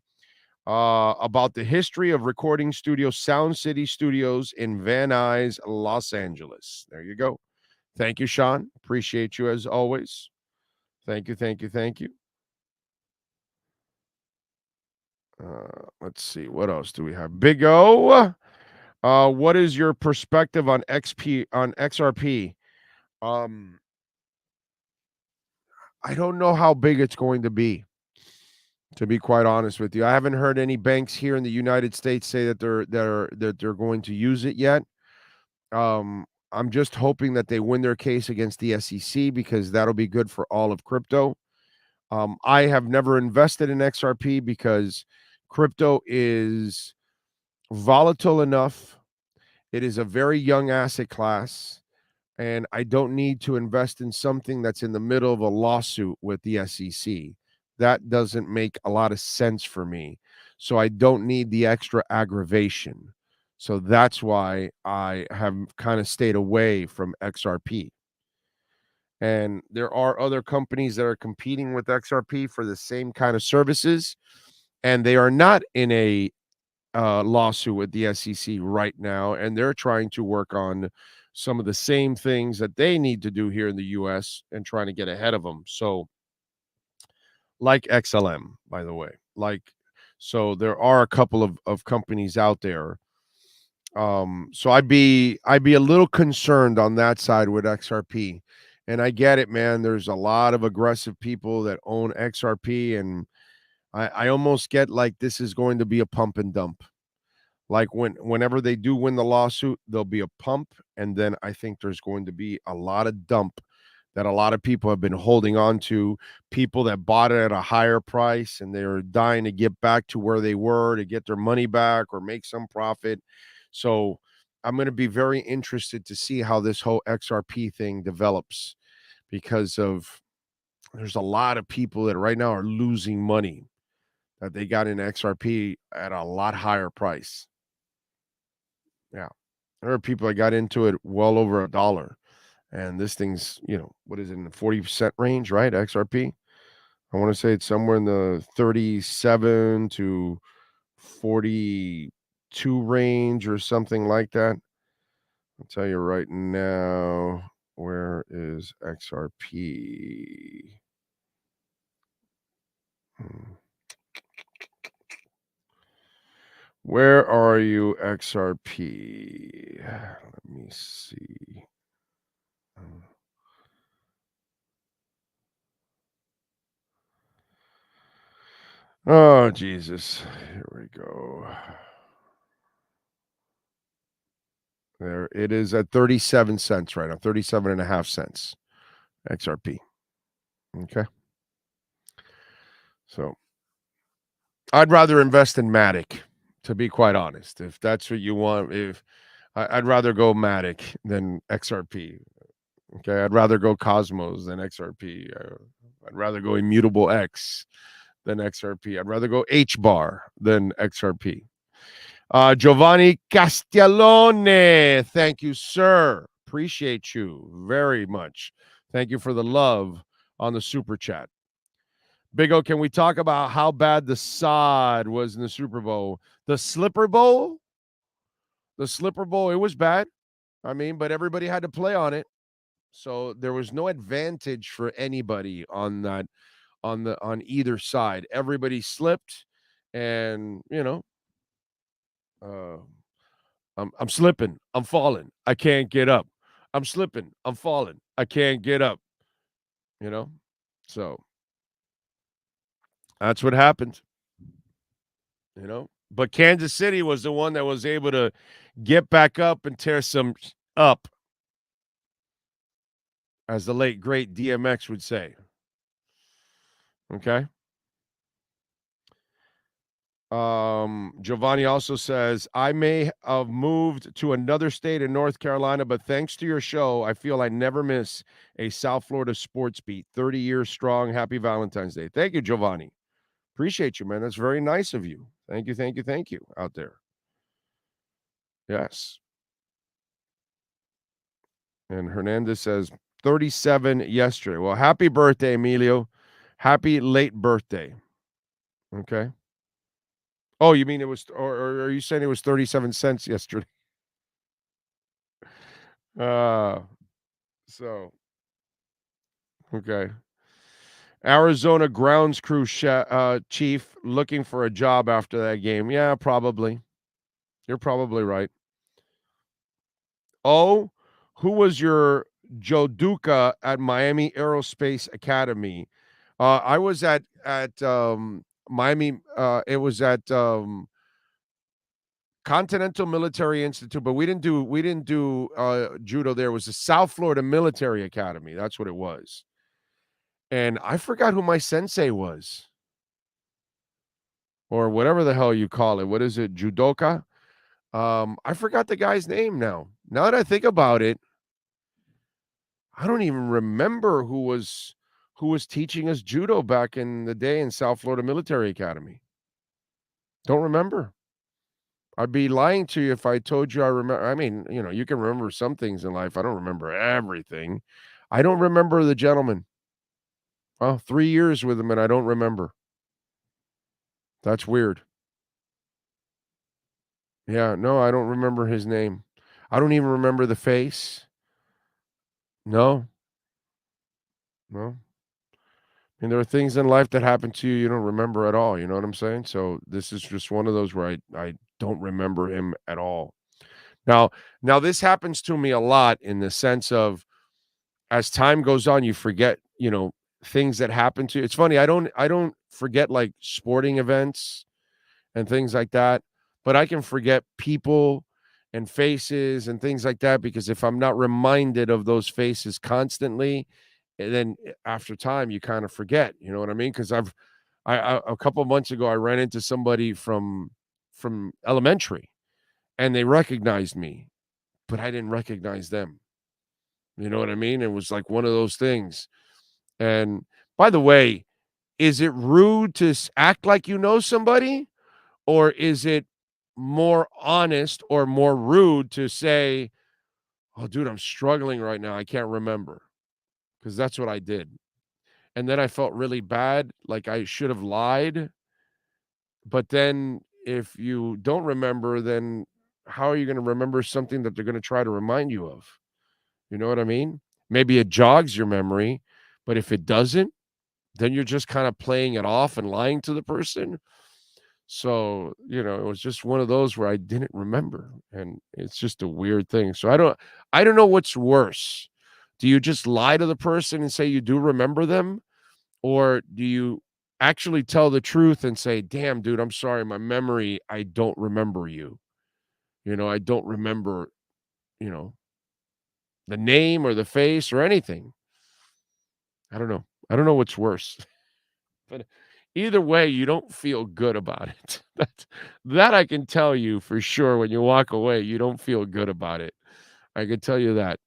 about the history of recording studio Sound City Studios in Van Nuys, Los Angeles. There you go. Thank you, Sean. Appreciate you as always. Thank you. Let's see. What else do we have? Big O. What is your perspective on XRP? I don't know how big it's going to be. To be quite honest with you, I haven't heard any banks here in the United States say that they're going to use it yet. I'm just hoping that they win their case against the SEC because that'll be good for all of crypto. I have never invested in XRP because crypto is volatile enough. It is a very young asset class, and I don't need to invest in something that's in the middle of a lawsuit with the SEC. That doesn't make a lot of sense for me. So I don't need the extra aggravation. So that's why I have kind of stayed away from XRP. And there are other companies that are competing with XRP for the same kind of services, and they are not in a lawsuit with the SEC right now, and they're trying to work on some of the same things that they need to do here in the U.S. and trying to get ahead of them. So, like XLM, by the way, so there are a couple of companies out there. So I'd be a little concerned on that side with XRP. And I get it, man. There's a lot of aggressive people that own XRP, and I almost get like this is going to be a pump and dump. Like whenever they do win the lawsuit, there'll be a pump, and then I think there's going to be a lot of dump that a lot of people have been holding on to, people that bought it at a higher price, and they're dying to get back to where they were to get their money back or make some profit. So I'm going to be very interested to see how this whole XRP thing develops because there's a lot of people that right now are losing money that they got in XRP at a lot higher price. Yeah. There are people that got into it well over $1. And this thing's, what is it, in the 40% range, right? XRP. I want to say it's somewhere in the 37 to 42 range or something like that. I'll tell you right now, where is XRP? Where are you, XRP? Let me see. Oh, Jesus. Here we go. There it is at 37 cents right now, 37 and a half cents. XRP. Okay. So I'd rather invest in Matic, to be quite honest. If that's what you want, I'd rather go Matic than XRP. Okay. I'd rather go Cosmos than XRP. I'd rather go Immutable X than XRP. I'd rather go HBAR than XRP. Giovanni Castellone, thank you, sir. Appreciate you very much. Thank you for the love on the super chat. Big O, can we talk about how bad the sod was in the Super Bowl? The Slipper Bowl? The Slipper Bowl, it was bad. I mean, but everybody had to play on it. So there was no advantage for anybody on that, on either side. Everybody slipped, and I'm slipping, I'm falling, I can't get up. I'm slipping, I'm falling, I can't get up. So that's what happened. But Kansas City was the one that was able to get back up and tear some up, as the late great DMX would say. Okay. Giovanni also says, I may have moved to another state in North Carolina, but thanks to your show, I feel I never miss a South Florida sports beat. 30 years strong. Happy Valentine's Day. Thank you, Giovanni. Appreciate you, man. That's very nice of you. Thank you out there. Yes. And Hernandez says 37 yesterday. Well, happy birthday, Emilio. Happy late birthday. Okay. Oh, you mean it was, or are you saying it was 37 cents yesterday? So, okay. Arizona grounds crew chief looking for a job after that game. Yeah, probably. You're probably right. Oh, who was your Joe Duca at Miami Aerospace Academy? I was at Miami. It was at Continental Military Institute, but we didn't do judo there. It was the South Florida Military Academy. That's what it was. And I forgot who my sensei was. Or whatever the hell you call it. What is it? Judoka? I forgot the guy's name now. Now that I think about it, I don't even remember who was teaching us judo back in the day in South Florida Military Academy. Don't remember. I'd be lying to you if I told you I remember. I mean, you can remember some things in life. I don't remember everything. I don't remember the gentleman. Well, 3 years with him, and I don't remember. That's weird. Yeah, no, I don't remember his name. I don't even remember the face. No. And there are things in life that happen to you don't remember at all. You know what I'm saying? So this is just one of those where I don't remember him at all. Now this happens to me a lot in the sense of as time goes on, you forget, things that happen to you. It's funny, I don't forget like sporting events and things like that, but I can forget people and faces and things like that because if I'm not reminded of those faces constantly, and then after time you kind of forget, you know what I mean? Because I a couple of months ago I ran into somebody from elementary and they recognized me, but I didn't recognize them. You know what I mean? It was like one of those things. And by the way, is it rude to act like you know somebody, or is it more honest or more rude to say, "Oh, dude, I'm struggling right now. I can't remember," because that's what I did. And then I felt really bad, like I should have lied. But then if you don't remember, then how are you going to remember something that they're going to try to remind you of? You know what I mean? Maybe it jogs your memory, but if it doesn't, then you're just kind of playing it off and lying to the person. So, it was just one of those where I didn't remember, and it's just a weird thing. So I don't know what's worse. Do you just lie to the person and say you do remember them? Or do you actually tell the truth and say, damn, dude, I'm sorry, my memory, I don't remember you. I don't remember, the name or the face or anything. I don't know. I don't know what's worse. But either way, you don't feel good about it. That I can tell you for sure. When you walk away, you don't feel good about it. I can tell you that.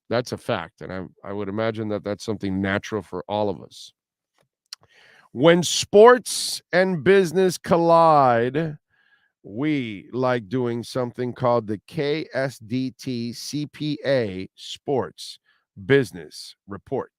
That's a fact. And I would imagine that that's something natural for all of us. When sports and business collide, we like doing something called the KSDT CPA Sports Business Report.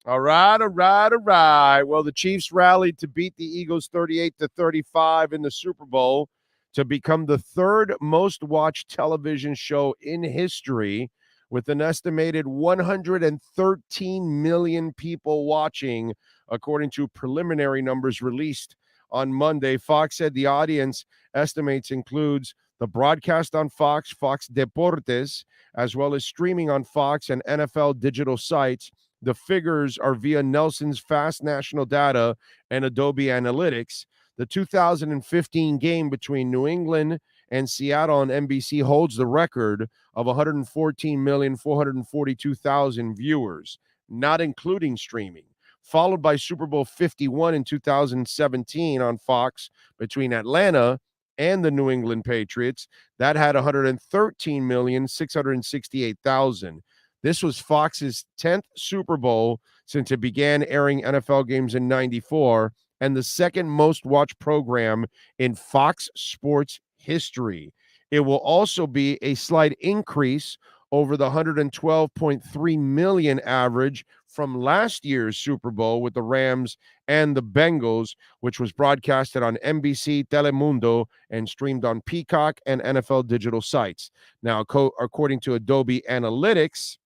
All right. Well, the Chiefs rallied to beat the Eagles 38-35 in the Super Bowl to become the third most watched television show in history, with an estimated 113 million people watching, according to preliminary numbers released on Monday. Fox said the audience estimates includes the broadcast on Fox Deportes, as well as streaming on Fox and NFL digital sites. The figures are via Nelson's Fast National Data and Adobe Analytics. The 2015 game between New England and Seattle on NBC holds the record of 114,442,000 viewers, not including streaming, followed by Super Bowl 51 in 2017 on Fox between Atlanta and the New England Patriots. That had 113,668,000. This was Fox's 10th Super Bowl since it began airing NFL games in 94 and the second most watched program in Fox Sports history. It will also be a slight increase over the 112.3 million average from last year's Super Bowl with the Rams and the Bengals, which was broadcasted on NBC, Telemundo, and streamed on Peacock and NFL digital sites. Now, according to Adobe Analytics,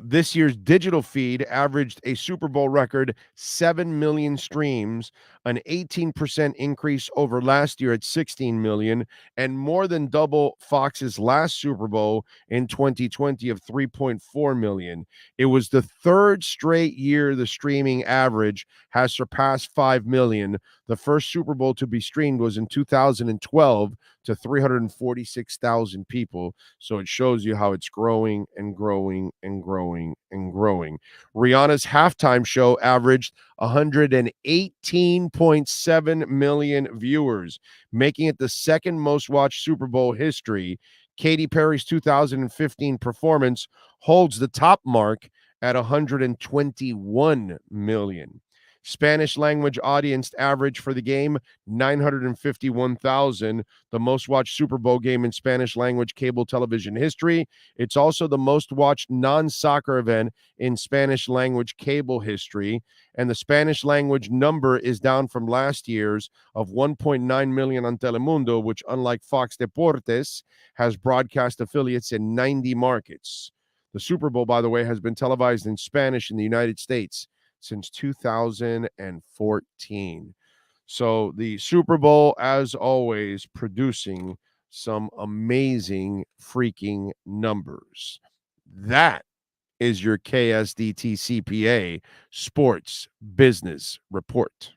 this year's digital feed averaged a Super Bowl record 7 million streams, an 18% increase over last year at 16 million, and more than double Fox's last Super Bowl in 2020 of 3.4 million. It was the third straight year the streaming average has surpassed 5 million. The first Super Bowl to be streamed was in 2012 to 346,000 people. So it shows you how it's growing and growing and growing and growing. Rihanna's halftime show averaged 118.7 million viewers, making it the second most watched Super Bowl history. Katy Perry's 2015 performance holds the top mark at 121 million. Spanish language audience average for the game, 951,000, the most watched Super Bowl game in Spanish language cable television history. It's also the most watched non-soccer event in Spanish language cable history. And the Spanish language number is down from last year's of 1.9 million on Telemundo, which, unlike Fox Deportes, has broadcast affiliates in 90 markets. The Super Bowl, by the way, has been televised in Spanish in the United States since 2014. So the Super Bowl, as always, producing some amazing freaking numbers. That is your KSDT CPA Sports Business Report.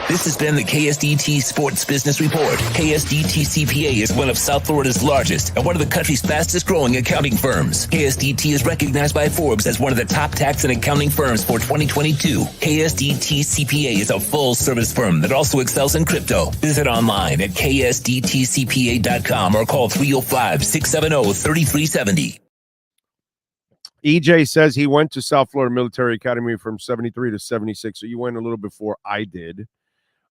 This has been the KSDT Sports Business Report. KSDT CPA is one of South Florida's largest and one of the country's fastest growing accounting firms. KSDT is recognized by Forbes as one of the top tax and accounting firms for 2022. KSDT CPA is a full service firm that also excels in crypto. Visit online at ksdtcpa.com or call 305-670-3370. EJ says he went to South Florida Military Academy from 73 to 76. So you went a little before I did.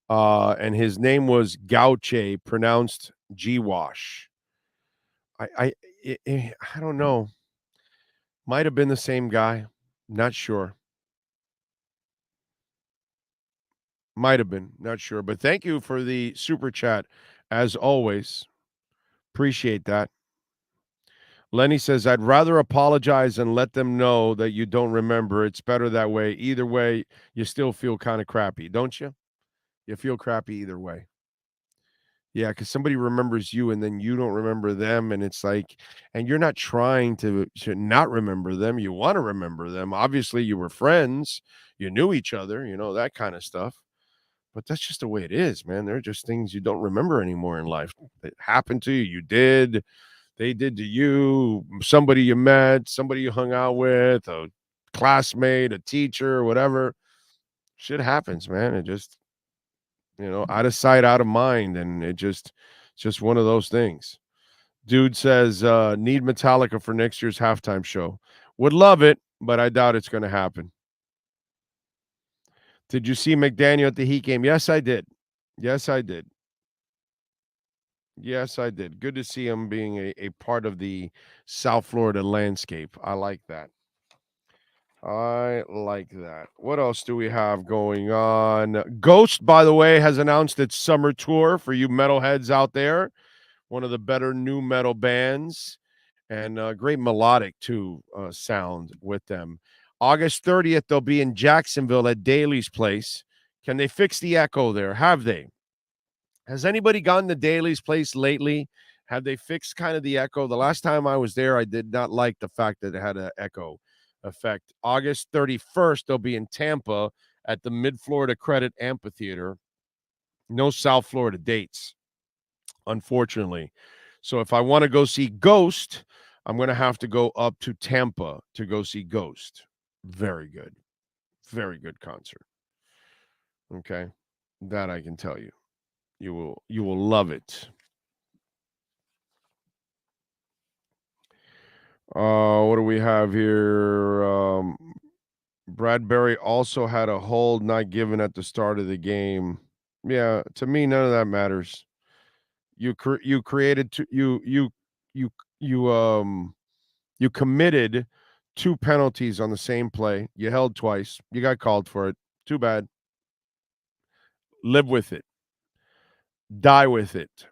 And his name was Gauche, pronounced G-Wash. I don't know. Might have been the same guy. Not sure. Might have been. Not sure. But thank you for the super chat, as always. Appreciate that. Lenny says, I'd rather apologize and let them know that you don't remember. It's better that way. Either way, you still feel kind of crappy, don't you? You feel crappy either way. Yeah, because somebody remembers you and then you don't remember them. And it's like, and you're not trying to not remember them. You want to remember them. Obviously, you were friends. You knew each other, that kind of stuff. But that's just the way it is, man. There are just things you don't remember anymore in life. It happened to you. You did. They did to you, somebody you met, somebody you hung out with, a classmate, a teacher, whatever. Shit happens, man. It just, out of sight, out of mind. And it's just one of those things. Dude says, need Metallica for next year's halftime show. Would love it, but I doubt it's going to happen. Did you see McDaniel at the Heat game? Yes, I did. Yes, I did. Yes, I did. Good to see him being a part of the South Florida landscape. I like that. What else do we have going on? Ghost, by the way, has announced its summer tour for you metalheads out there. One of the better new metal bands, and great melodic, too, sound with them. August 30th, they'll be in Jacksonville at Daly's Place. Can they fix the echo there? Have they? Has anybody gone to Daly's Place lately? Have they fixed kind of the echo? The last time I was there, I did not like the fact that it had an echo effect. August 31st, they'll be in Tampa at the Mid-Florida Credit Amphitheater. No South Florida dates, unfortunately. So if I want to go see Ghost, I'm going to have to go up to Tampa to go see Ghost. Very good. Very good concert. Okay? That I can tell you. You will love it. What do we have here? Bradbury also had a hold not given at the start of the game. Yeah, to me, none of that matters. You created you committed 2 penalties on the same play. You held twice. You got called for it. Too bad. Live with it. Die with it.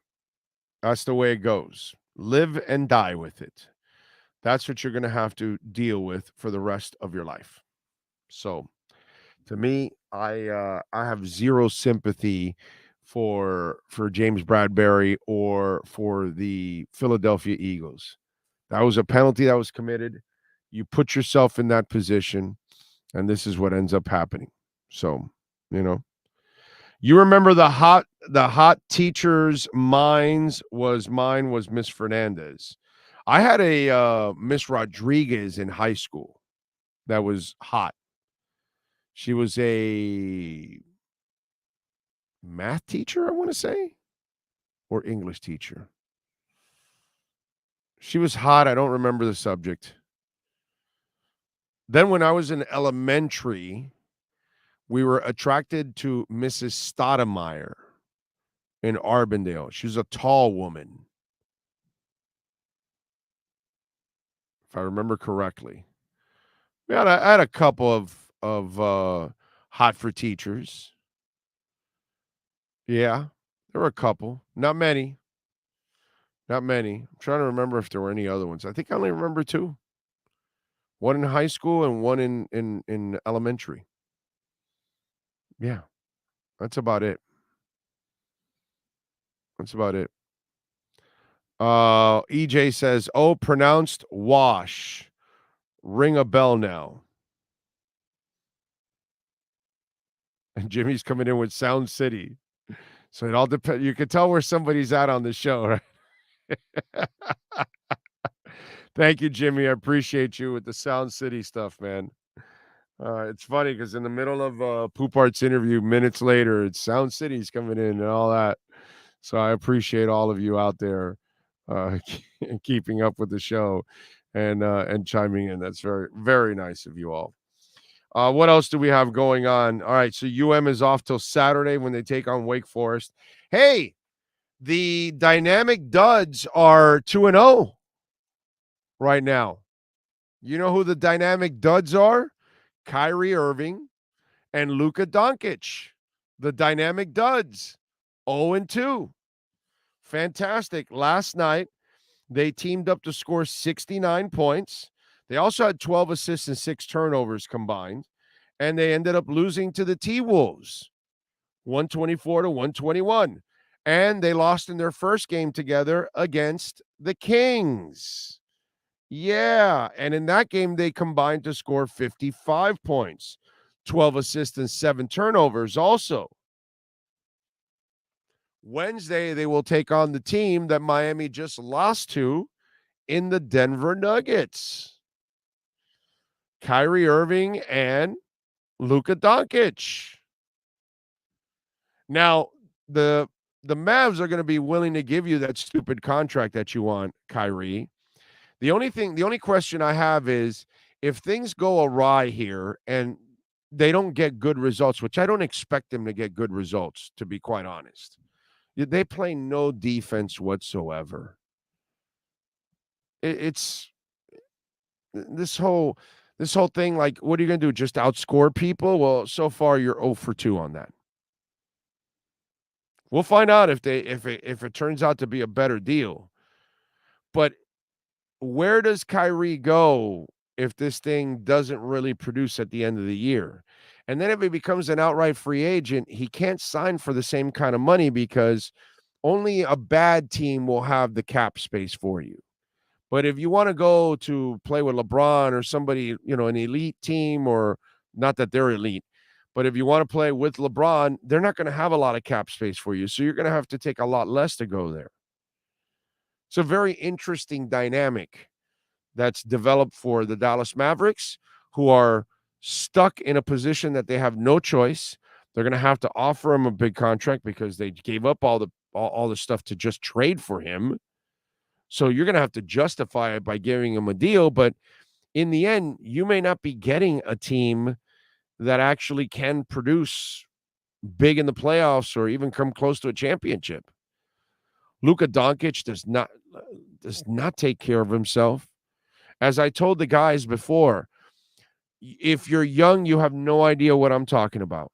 That's the way it goes. Live and die with it. That's what you're going to have to deal with for the rest of your life. So, to me, I have zero sympathy for James Bradbury or for the Philadelphia Eagles. That was a penalty that was committed. You put yourself in that position, and this is what ends up happening. So, you remember the hot teacher's mine was Miss Fernandez. I had a Miss Rodriguez in high school that was hot. She was a math teacher, I want to say, or English teacher. She was hot. I don't remember the subject. Then when I was in elementary, we were attracted to Mrs. Stoudemire in Arbondale. She was a tall woman, if I remember correctly. I had a couple of hot for teachers. Yeah, there were a couple. Not many. I'm trying to remember if there were any other ones. I think I only remember 2. One in high school and one in elementary. Yeah, that's about it. EJ says, "Oh, pronounced wash. Ring a bell now." And Jimmy's coming in with Sound City. So it all depends. You can tell where somebody's at on the show, right? Thank you, Jimmy. I appreciate you with the Sound City stuff, man. It's funny because in the middle of Poop Art's interview, minutes later, it's Sound City's coming in and all that. So I appreciate all of you out there keeping up with the show and chiming in. That's very, very nice of you all. What else do we have going on? All right, so UM is off till Saturday when they take on Wake Forest. Hey, the Dynamic Duds are 2-0 right now. You know who the Dynamic Duds are? Kyrie Irving and Luka Doncic. The Dynamic Duds, 0-2. Fantastic. Last night, they teamed up to score 69 points. They also had 12 assists and 6 turnovers combined, and they ended up losing to the T-Wolves, 124-121. And they lost in their first game together against the Kings. Yeah, and in that game, they combined to score 55 points, 12 assists and 7 turnovers also. Wednesday, they will take on the team that Miami just lost to in the Denver Nuggets. Kyrie Irving and Luka Doncic. Now, the Mavs are going to be willing to give you that stupid contract that you want, Kyrie. The only question I have is if things go awry here and they don't get good results, which I don't expect them to get good results, to be quite honest. They play no defense whatsoever. It's this whole thing, like, what are you going to do? Just outscore people? Well, so far you're 0 for 2 on that. We'll find out if it turns out to be a better deal. But where does Kyrie go if this thing doesn't really produce at the end of the year? And then if he becomes an outright free agent, he can't sign for the same kind of money because only a bad team will have the cap space for you. But if you want to go to play with LeBron or somebody, an elite team, or not that they're elite, But if you want to play with LeBron, they're not going to have a lot of cap space for you. So you're going to have to take a lot less to go there. It's a very interesting dynamic that's developed for the Dallas Mavericks, who are stuck in a position that they have no choice. They're going to have to offer him a big contract because they gave up all the stuff to just trade for him. So you're going to have to justify it by giving him a deal. But in the end, you may not be getting a team that actually can produce big in the playoffs or even come close to a championship. Luka Doncic does not take care of himself. As I told the guys before, if you're young, you have no idea what I'm talking about.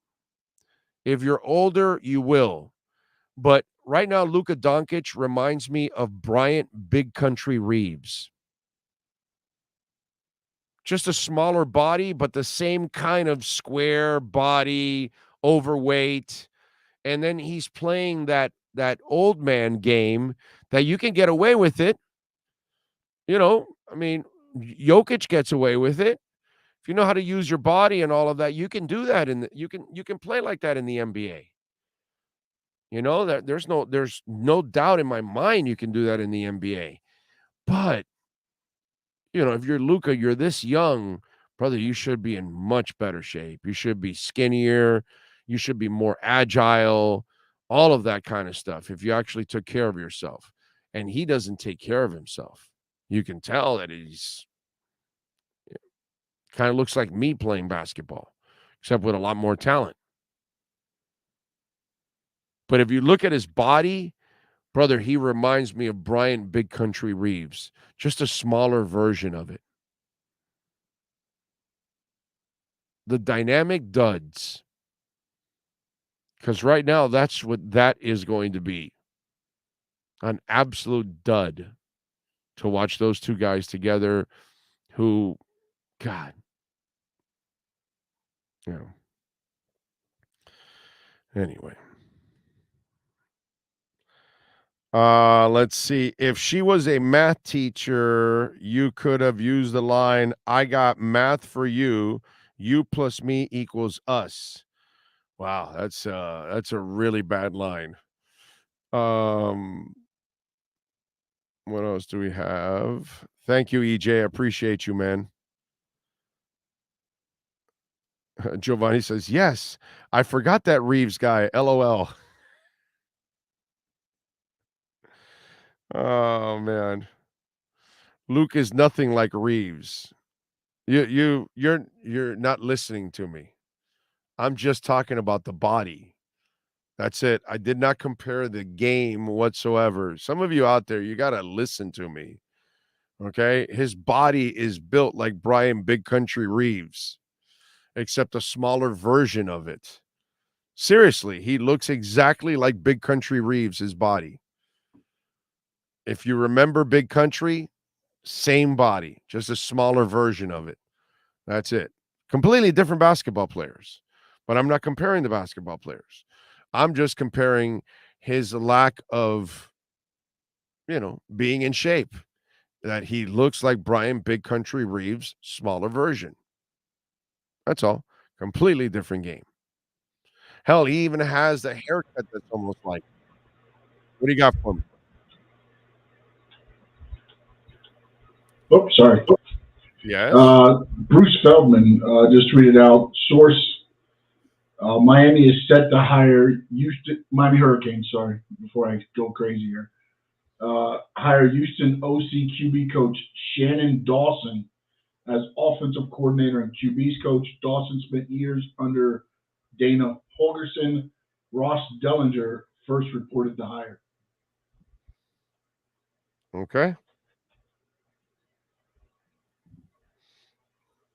If you're older, you will. But right now, Luka Doncic reminds me of Bryant Big Country Reeves. Just a smaller body, but the same kind of square body, overweight. And then he's playing that old man game that you can get away with it. You know, I mean, Jokic gets away with it. If you know how to use your body and all of that, you can do that you can play like that in the NBA. You know, that there's no doubt in my mind you can do that in the NBA. But you know, if you're Luka, you're this young, brother, you should be in much better shape. You should be skinnier. You should be more agile, all of that kind of stuff if you actually took care of yourself. And he doesn't take care of himself. You can tell that he's kind of looks like me playing basketball, except with a lot more talent. But if you look at his body, brother, he reminds me of Bryant Big Country Reeves, just a smaller version of it. The dynamic duds. Because right now, that's what that is going to be. An absolute dud to watch those two guys together who, God, you know. Anyway. Let's see. If she was a math teacher, you could have used the line, I got math for you. You plus me equals us. Wow, that's a really bad line. What else do we have? Thank you, EJ. I appreciate you, man. Giovanni says, yes, I forgot that Reeves guy. LOL. Oh, man. Luke is nothing like Reeves. You're not listening to me. I'm just talking about the body. That's it. I did not compare the game whatsoever. Some of you out there, you got to listen to me. Okay? His body is built like Brian Big Country Reeves, except a smaller version of it. Seriously, he looks exactly like Big Country Reeves, his body. If you remember Big Country, same body, just a smaller version of it. That's it. Completely different basketball players. But I'm not comparing the basketball players. I'm just comparing his lack of, being in shape. That he looks like Brian Big Country Reeves, smaller version. That's all. Completely different game. Hell, he even has the haircut that's almost like. What do you got for me? Oh, sorry. Yes. Bruce Feldman just tweeted out, source, Miami is set to hire Miami Hurricanes, sorry, before I go crazy here. Hire Houston OC QB coach Shannon Dawson as offensive coordinator and QB's coach. Dawson spent years under Dana Holgerson. Ross Dellinger first reported the hire. Okay.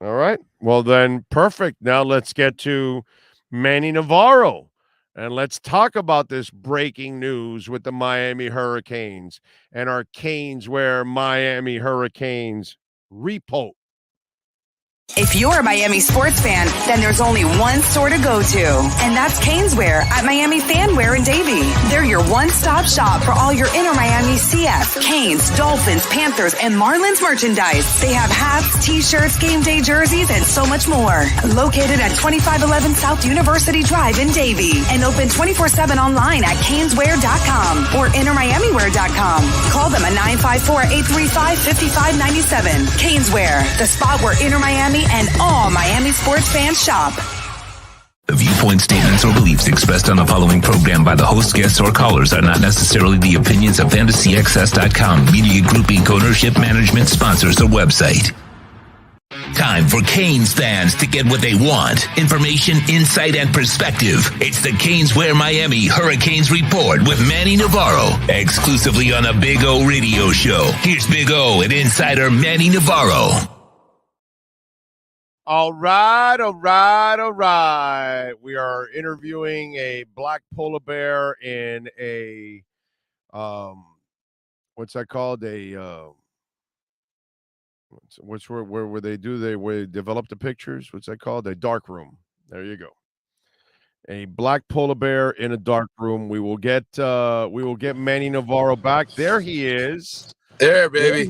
All right. Well, then, perfect. Now let's get to Manny Navarro. And let's talk about this breaking news with the Miami Hurricanes and our Canes wear Miami Hurricanes repo. If you're a Miami sports fan, then there's only one store to go to, and that's Caneswear at Miami Fanwear in Davie. They're your one-stop shop for all your inner Miami CF, Canes, Dolphins, Panthers, and Marlins merchandise. They have hats, t-shirts, game day jerseys, and so much more. Located at 2511 South University Drive in Davie, and open 24/7 online at caneswear.com or innermiamiwear.com. Call them at 954-835-5597. Caneswear, the spot where inner Miami and all Miami sports fans shop. The viewpoint, statements, or beliefs expressed on the following program by the host, guests, or callers are not necessarily the opinions of FantasyXS.com, Media Group Inc. ownership, management, sponsors, or website. Time for Canes fans to get what they want. Information, insight, and perspective. It's the Caneswear Miami Hurricanes Report with Manny Navarro, exclusively on the Big O Radio Show. Here's Big O and insider Manny Navarro. All right. We are interviewing a black polar bear in a, what's that called? Where they develop the pictures? What's that called? A dark room. There you go. A black polar bear in a dark room. We will get Manny Navarro back. There he is. There, baby.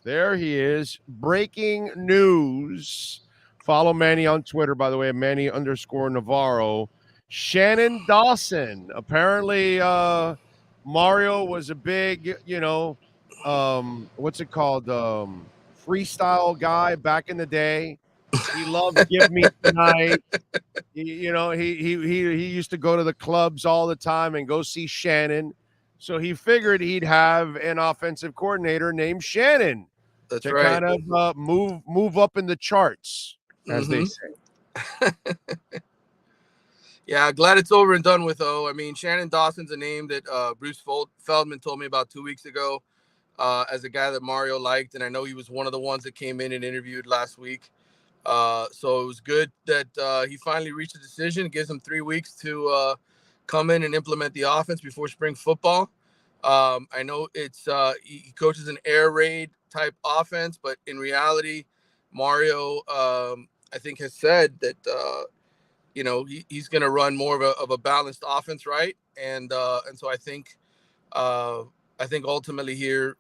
There he is. Breaking news. Follow Manny on Twitter, by the way, at Manny_Navarro. Shannon Dawson. Apparently, Mario was a big, what's it called? Freestyle guy back in the day. He loved Give Me Tonight. He used to go to the clubs all the time and go see Shannon. So he figured he'd have an offensive coordinator named Shannon. That's to right. kind of move up in the charts, as they say. Yeah, glad it's over and done with, though. I mean, Shannon Dawson's a name that Bruce Feldman told me about 2 weeks ago as a guy that Mario liked, and I know he was one of the ones that came in and interviewed last week. So it was good that he finally reached a decision. It gives him 3 weeks to come in and implement the offense before spring football. I know it's he coaches an air raid type offense, but in reality, Mario, I think, has said that he's going to run more of a balanced offense, right? And so I think ultimately here,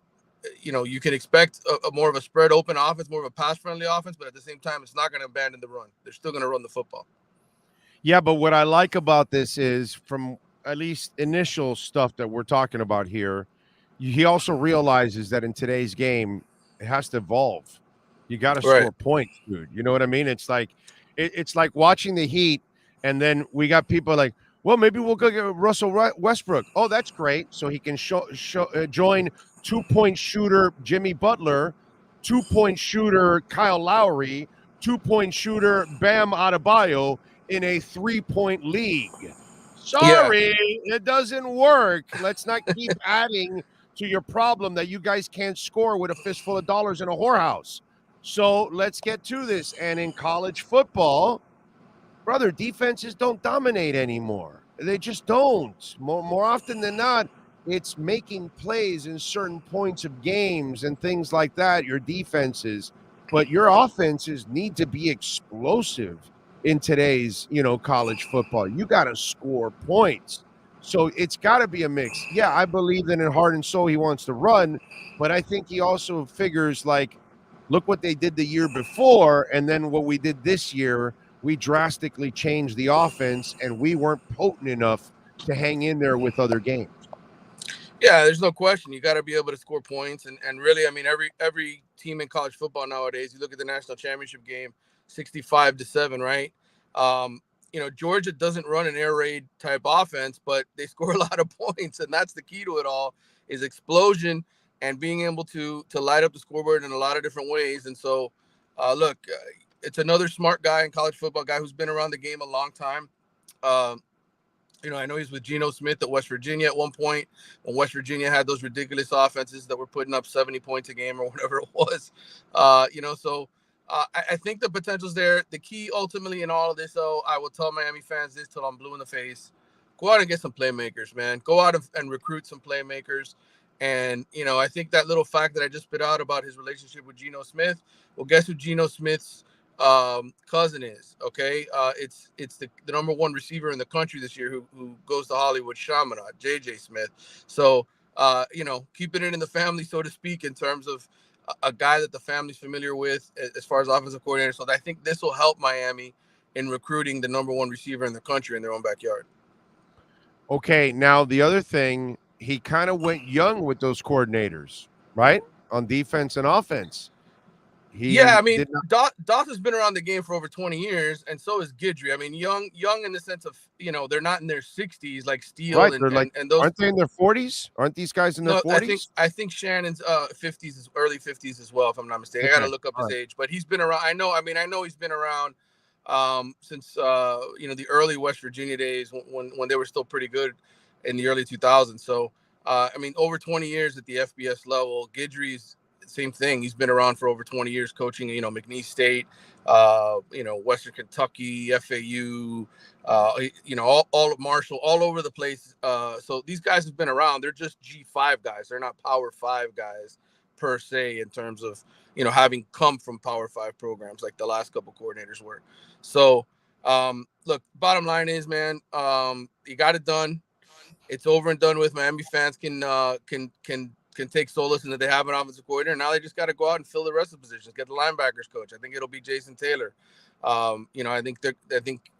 you can expect a more of a spread open offense, more of a pass friendly offense, but at the same time, it's not going to abandon the run. They're still going to run the football. Yeah, but what I like about this is, from at least initial stuff that we're talking about here, he also realizes that in today's game, it has to evolve. You got to score points, dude. You know what I mean? It's like watching the Heat, and then we got people like, well, maybe we'll go get Russell Westbrook. Oh, that's great. So he can join 2-point shooter Jimmy Butler, 2-point shooter Kyle Lowry, 2-point shooter Bam Adebayo in a 3-point league. Sorry, It doesn't work. Let's not keep adding to your problem that you guys can't score with a fistful of dollars in a whorehouse. So let's get to this. And in college football, brother, defenses don't dominate anymore. They just don't. More often than not, it's making plays in certain points of games and things like that, your defenses. But your offenses need to be explosive in today's, college football. You got to score points. So it's got to be a mix. Yeah, I believe that in heart and soul he wants to run, but I think he also figures, like, look what they did the year before, and then what we did this year, we drastically changed the offense, and we weren't potent enough to hang in there with other games. Yeah, there's no question. You got to be able to score points. And really, I mean, every team in college football nowadays, you look at the national championship game, 65-7, right? Georgia doesn't run an air raid type offense, but they score a lot of points. And that's the key to it all, is explosion and being able to light up the scoreboard in a lot of different ways. And so, it's another smart guy in college football, guy who's been around the game a long time. I know he's with Geno Smith at West Virginia at one point, when West Virginia had those ridiculous offenses that were putting up 70 points a game or whatever it was. I think the potential's there. The key ultimately in all of this, though, I will tell Miami fans this till I'm blue in the face: go out and get some playmakers, man. Go out and recruit some playmakers. And, I think that little fact that I just spit out about his relationship with Geno Smith, well, guess who Geno Smith's cousin is. Okay, it's the number one receiver in the country this year who goes to Hollywood, Chaminade, JJ Smith. So keeping it in the family, so to speak, in terms of a guy that the family's familiar with as far as offensive coordinator. So I think this will help Miami in recruiting the number one receiver in the country in their own backyard. Okay, now the other thing, he kind of went young with those coordinators, right? On defense and offense. Yeah, I mean, did not. Doss has been around the game for over 20 years, and so is Guidry. I mean, young in the sense of, they're not in their 60s like Steele Right, and, they're like, and those. aren't they in their 40s? Aren't these guys in their No, 40s? I think Shannon's 50s, early 50s as well, if I'm not mistaken. I got to look up his age, but he's been around. I know he's been around since the early West Virginia days when they were still pretty good in the early 2000s. So over 20 years at the FBS level. Guidry's same thing. He's been around for over 20 years coaching, McNeese State, Western Kentucky, FAU, all of Marshall, all over the place. So these guys have been around. They're just G5 guys. They're not Power 5 guys per se in terms of, having come from Power 5 programs like the last couple coordinators were. So, look, bottom line is, man, you got it done. It's over and done with. Miami fans can take solace in that they have an offensive coordinator. Now they just got to go out and fill the rest of the positions. Get the linebackers coach. I think it'll be Jason Taylor. I think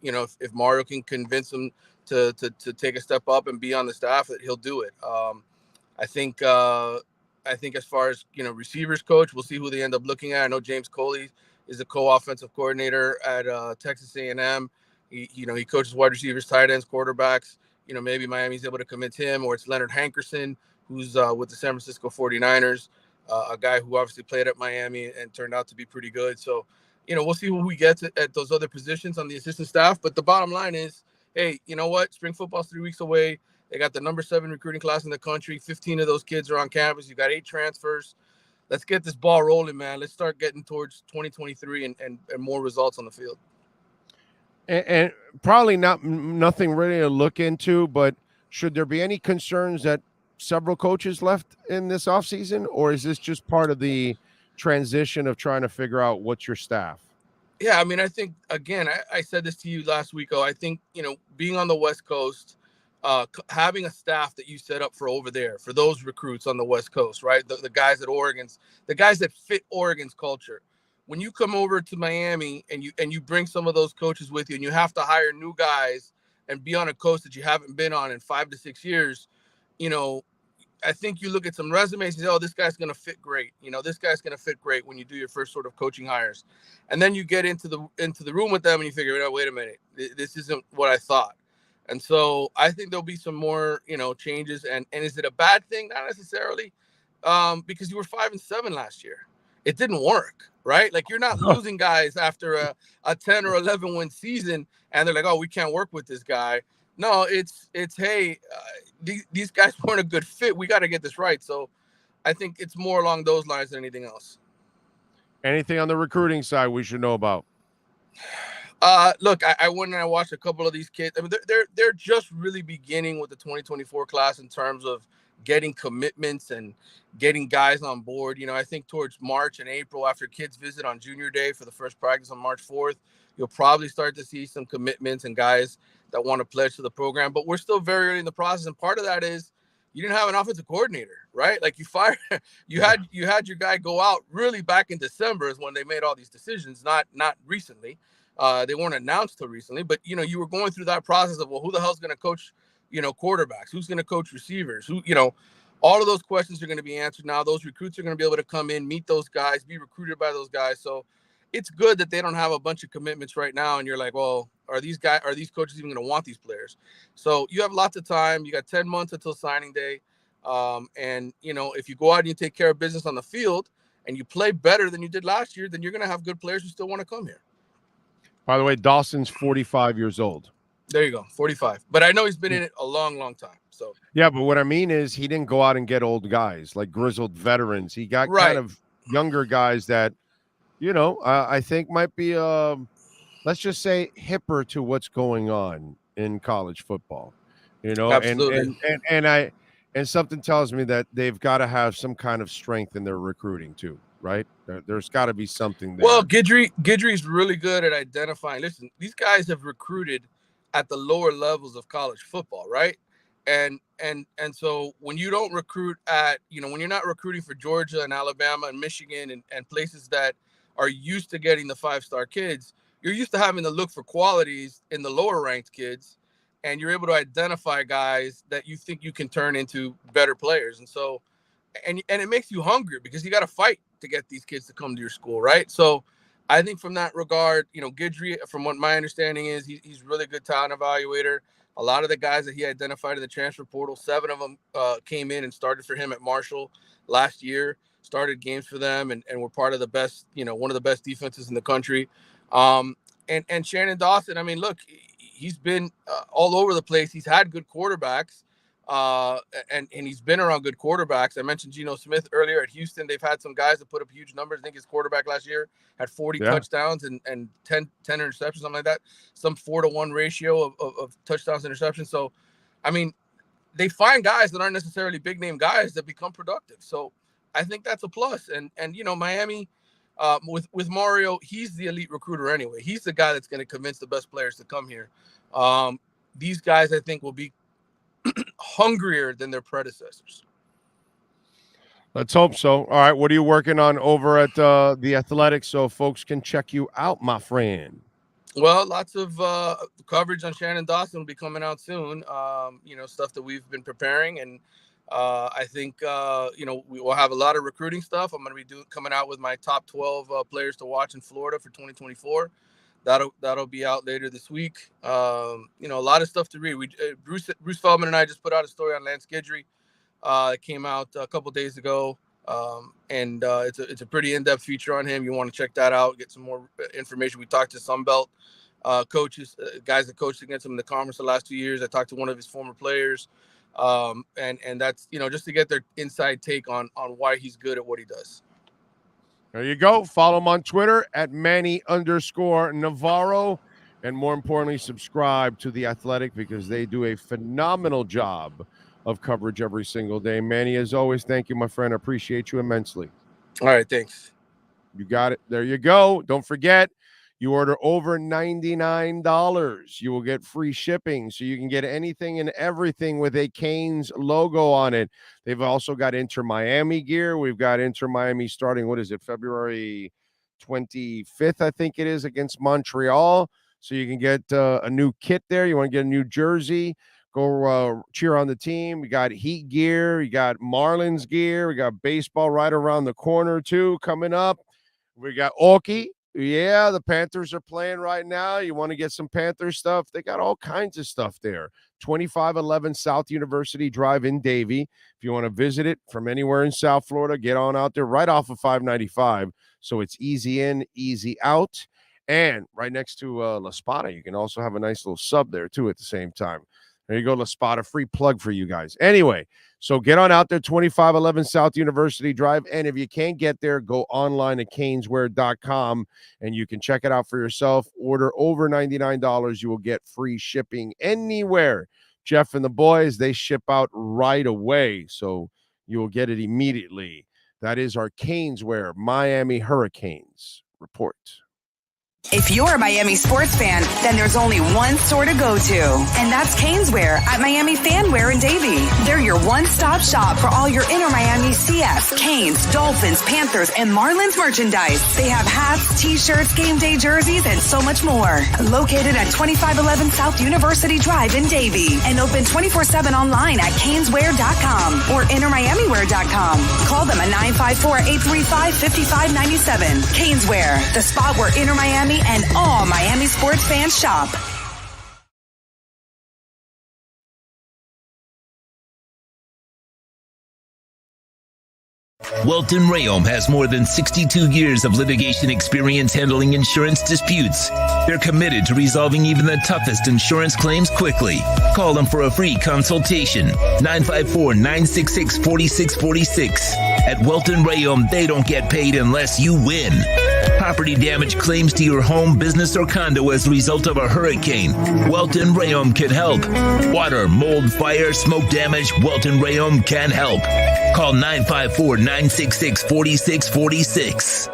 if Mario can convince him to take a step up and be on the staff, that he'll do it. I think as far as receivers coach, we'll see who they end up looking at. I know James Coley is the co-offensive coordinator at Texas A&M. He coaches wide receivers, tight ends, quarterbacks. Maybe Miami's able to convince him, or it's Leonard Hankerson, who's with the San Francisco 49ers, a guy who obviously played at Miami and turned out to be pretty good. So, we'll see who we get at those other positions on the assistant staff. But the bottom line is, hey, you know what? Spring football's 3 weeks away. They got the number 7 recruiting class in the country. 15 of those kids are on campus. You got 8 transfers. Let's get this ball rolling, man. Let's start getting towards 2023 and more results on the field. And probably nothing really to look into, but should there be any concerns that several coaches left in this offseason, or is this just part of the transition of trying to figure out what's your staff? Yeah, I mean, I think, again, I said this to you last week. I think, being on the West Coast, having a staff that you set up for over there, for those recruits on the West Coast, right? The guys at the guys that fit Oregon's culture. When you come over to Miami and you bring some of those coaches with you, and you have to hire new guys and be on a coast that you haven't been on in 5 to 6 years, I think you look at some resumes and say, oh, this guy's going to fit great. This guy's going to fit great when you do your first sort of coaching hires. And then you get into the room with them and you figure, oh, wait a minute, this isn't what I thought. And so I think there'll be some more, changes. And is it a bad thing? Not necessarily, because you were 5-7 last year. It didn't work, right? Like, you're not losing guys after a 10 or 11 win season, and they're like, oh, we can't work with this guy. No, it's hey, these guys weren't a good fit. We got to get this right. So I think it's more along those lines than anything else. Anything on the recruiting side we should know about? Look, I went and I watched a couple of these kids. I mean, they're just really beginning with the 2024 class in terms of getting commitments and getting guys on board. I think towards March and April, after kids visit on junior day for the first practice on March 4th, you'll probably start to see some commitments and guys that want to pledge to the program. But we're still very early in the process. And part of that is you didn't have an offensive coordinator, right? Like, you had your guy go out really back in December is when they made all these decisions, not recently. They weren't announced till recently, but you were going through that process of, well, who the hell's going to coach, quarterbacks? Who's going to coach receivers? All of those questions are going to be answered now. Those recruits are going to be able to come in, meet those guys, be recruited by those guys. So it's good that they don't have a bunch of commitments right now. And you're like, well, are these coaches even going to want these players? So you have lots of time. You got 10 months until signing day. And if you go out and you take care of business on the field and you play better than you did last year, then you're going to have good players who still want to come here. By the way, Dawson's 45 years old. There you go, 45. But I know he's been in it a long, long time. So yeah, but what I mean is he didn't go out and get old guys like grizzled veterans. He got kind of younger guys that, I think might be, let's just say, hipper to what's going on in college football. Absolutely. And something tells me that they've got to have some kind of strength in their recruiting too. right? There's got to be something there. Well, Guidry's really good at identifying. Listen, these guys have recruited at the lower levels of college football, right? And so when you don't recruit at, when you're not recruiting for Georgia and Alabama and Michigan and places that are used to getting the 5-star kids, you're used to having to look for qualities in the lower ranked kids, and you're able to identify guys that you think you can turn into better players. And so, and it makes you hungry because you got to fight to get these kids to come to your school, right? So I think from that regard, Guidry, from what my understanding is, he's really good talent evaluator. A lot of the guys that he identified in the transfer portal, 7 of them came in and started for him at Marshall last year, started games for them, and were part of the best, one of the best defenses in the country. And Shannon Dawson, I mean, look, he's been all over the place. He's had good quarterbacks, and he's been around good quarterbacks. I mentioned Geno Smith earlier at Houston. They've had some guys that put up huge numbers. I think his quarterback last year had 40 touchdowns and 10 interceptions, something like that. Some 4-to-1 ratio of touchdowns to interceptions. So, I mean, they find guys that aren't necessarily big name guys that become productive. So I think that's a plus. And Miami, with Mario, he's the elite recruiter anyway. He's the guy that's going to convince the best players to come here. These guys, I think, will be hungrier than their predecessors. Let's hope so. All right, what are you working on over at the Athletic so folks can check you out, my friend? Well, lots of coverage on Shannon Dawson will be coming out soon. Stuff that we've been preparing, and I think we will have a lot of recruiting stuff. I'm going to be coming out with my top 12 players to watch in Florida for 2024. That'll be out later this week. A lot of stuff to read. Bruce Feldman and I just put out a story on Lance Guidry. It came out a couple days ago, and it's a pretty in-depth feature on him. You want to check that out, get some more information. We talked to Sunbelt coaches, guys that coached against him in the conference the last 2 years. I talked to one of his former players, and that's just to get their inside take on why he's good at what he does. There you go. Follow him on Twitter at Manny_Navarro. And more importantly, subscribe to The Athletic because they do a phenomenal job of coverage every single day. Manny, as always, thank you, my friend. I appreciate you immensely. All right, thanks. You got it. There you go. Don't forget, you order over $99, you will get free shipping. So you can get anything and everything with a Canes logo on it. They've also got Inter Miami gear. We've got Inter Miami starting, February 25th, I think it is, against Montreal. So you can get a new kit there. You want to get a new jersey, go cheer on the team. We got Heat gear. You got Marlins gear. We got baseball right around the corner, too, coming up. We got Oki. Yeah, the Panthers are playing right now. You want to get some Panthers stuff? They got all kinds of stuff there. 2511 South University Drive in Davie. If you want to visit it from anywhere in South Florida, get on out there right off of 595. So it's easy in, easy out. And right next to La Spada, you can also have a nice little sub there, too, at the same time. There you go, La Spada, free plug for you guys. Anyway, so get on out there, 2511 South University Drive. And if you can't get there, go online at caneswear.com, and you can check it out for yourself. Order over $99. You will get free shipping anywhere. Jeff and the boys, they ship out right away, so you will get it immediately. That is our Caneswear Miami Hurricanes report. If you're a Miami sports fan, then there's only one store to go to, and that's Caneswear at Miami Fanwear in Davie. They're your one-stop shop for all your Inter Miami CF, Canes, Dolphins, Panthers, and Marlins merchandise. They have hats, t-shirts, game day jerseys, and so much more. Located at 2511 South University Drive in Davie, and open 24/7 online at caneswear.com or intermiamiwear.com. Call them at 954-835-5597. Caneswear, the spot where Inter Miami and all Miami sports fans shop. Welton Rayom has more than 62 years of litigation experience handling insurance disputes. They're committed to resolving even the toughest insurance claims quickly. Call them for a free consultation. 954-966-4646. At Welton Rayom, they don't get paid unless you win. Property damage claims to your home, business, or condo as a result of a hurricane. Welton Rayom can help. Water, mold, fire, smoke damage, Welton Rayom can help. Call 954-966-4646.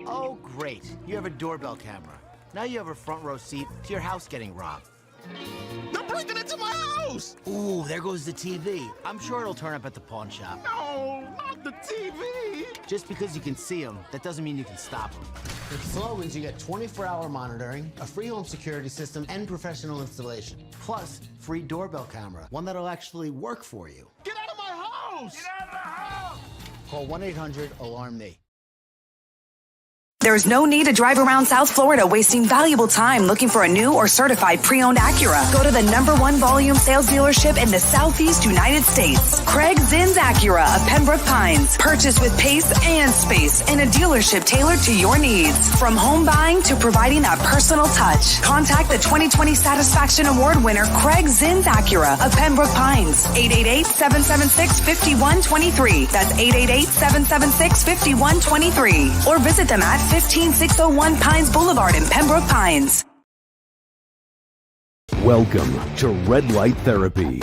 Oh, great. You have a doorbell camera. Now you have a front row seat to your house getting robbed. They're breaking into my house! Ooh, there goes the TV. I'm sure it'll turn up at the pawn shop. No, not the TV! Just because you can see them, that doesn't mean you can stop them. With Slogans, you get 24-hour monitoring, a free home security system, and professional installation. Plus, free doorbell camera, one that'll actually work for you. Get out of my house! Get out of the house! Call 1-800-ALARM-ME. There's no need to drive around South Florida wasting valuable time looking for a new or certified pre-owned Acura. Go to the #1 volume sales dealership in the Southeast United States. Craig Zinn's Acura of Pembroke Pines. Purchase with pace and space in a dealership tailored to your needs. From home buying to providing that personal touch. Contact the 2020 Satisfaction Award winner Craig Zinn's Acura of Pembroke Pines. 888-776-5123. That's 888-776-5123. Or visit them at 15601 Pines Boulevard in Pembroke Pines. Welcome to Red Light Therapy,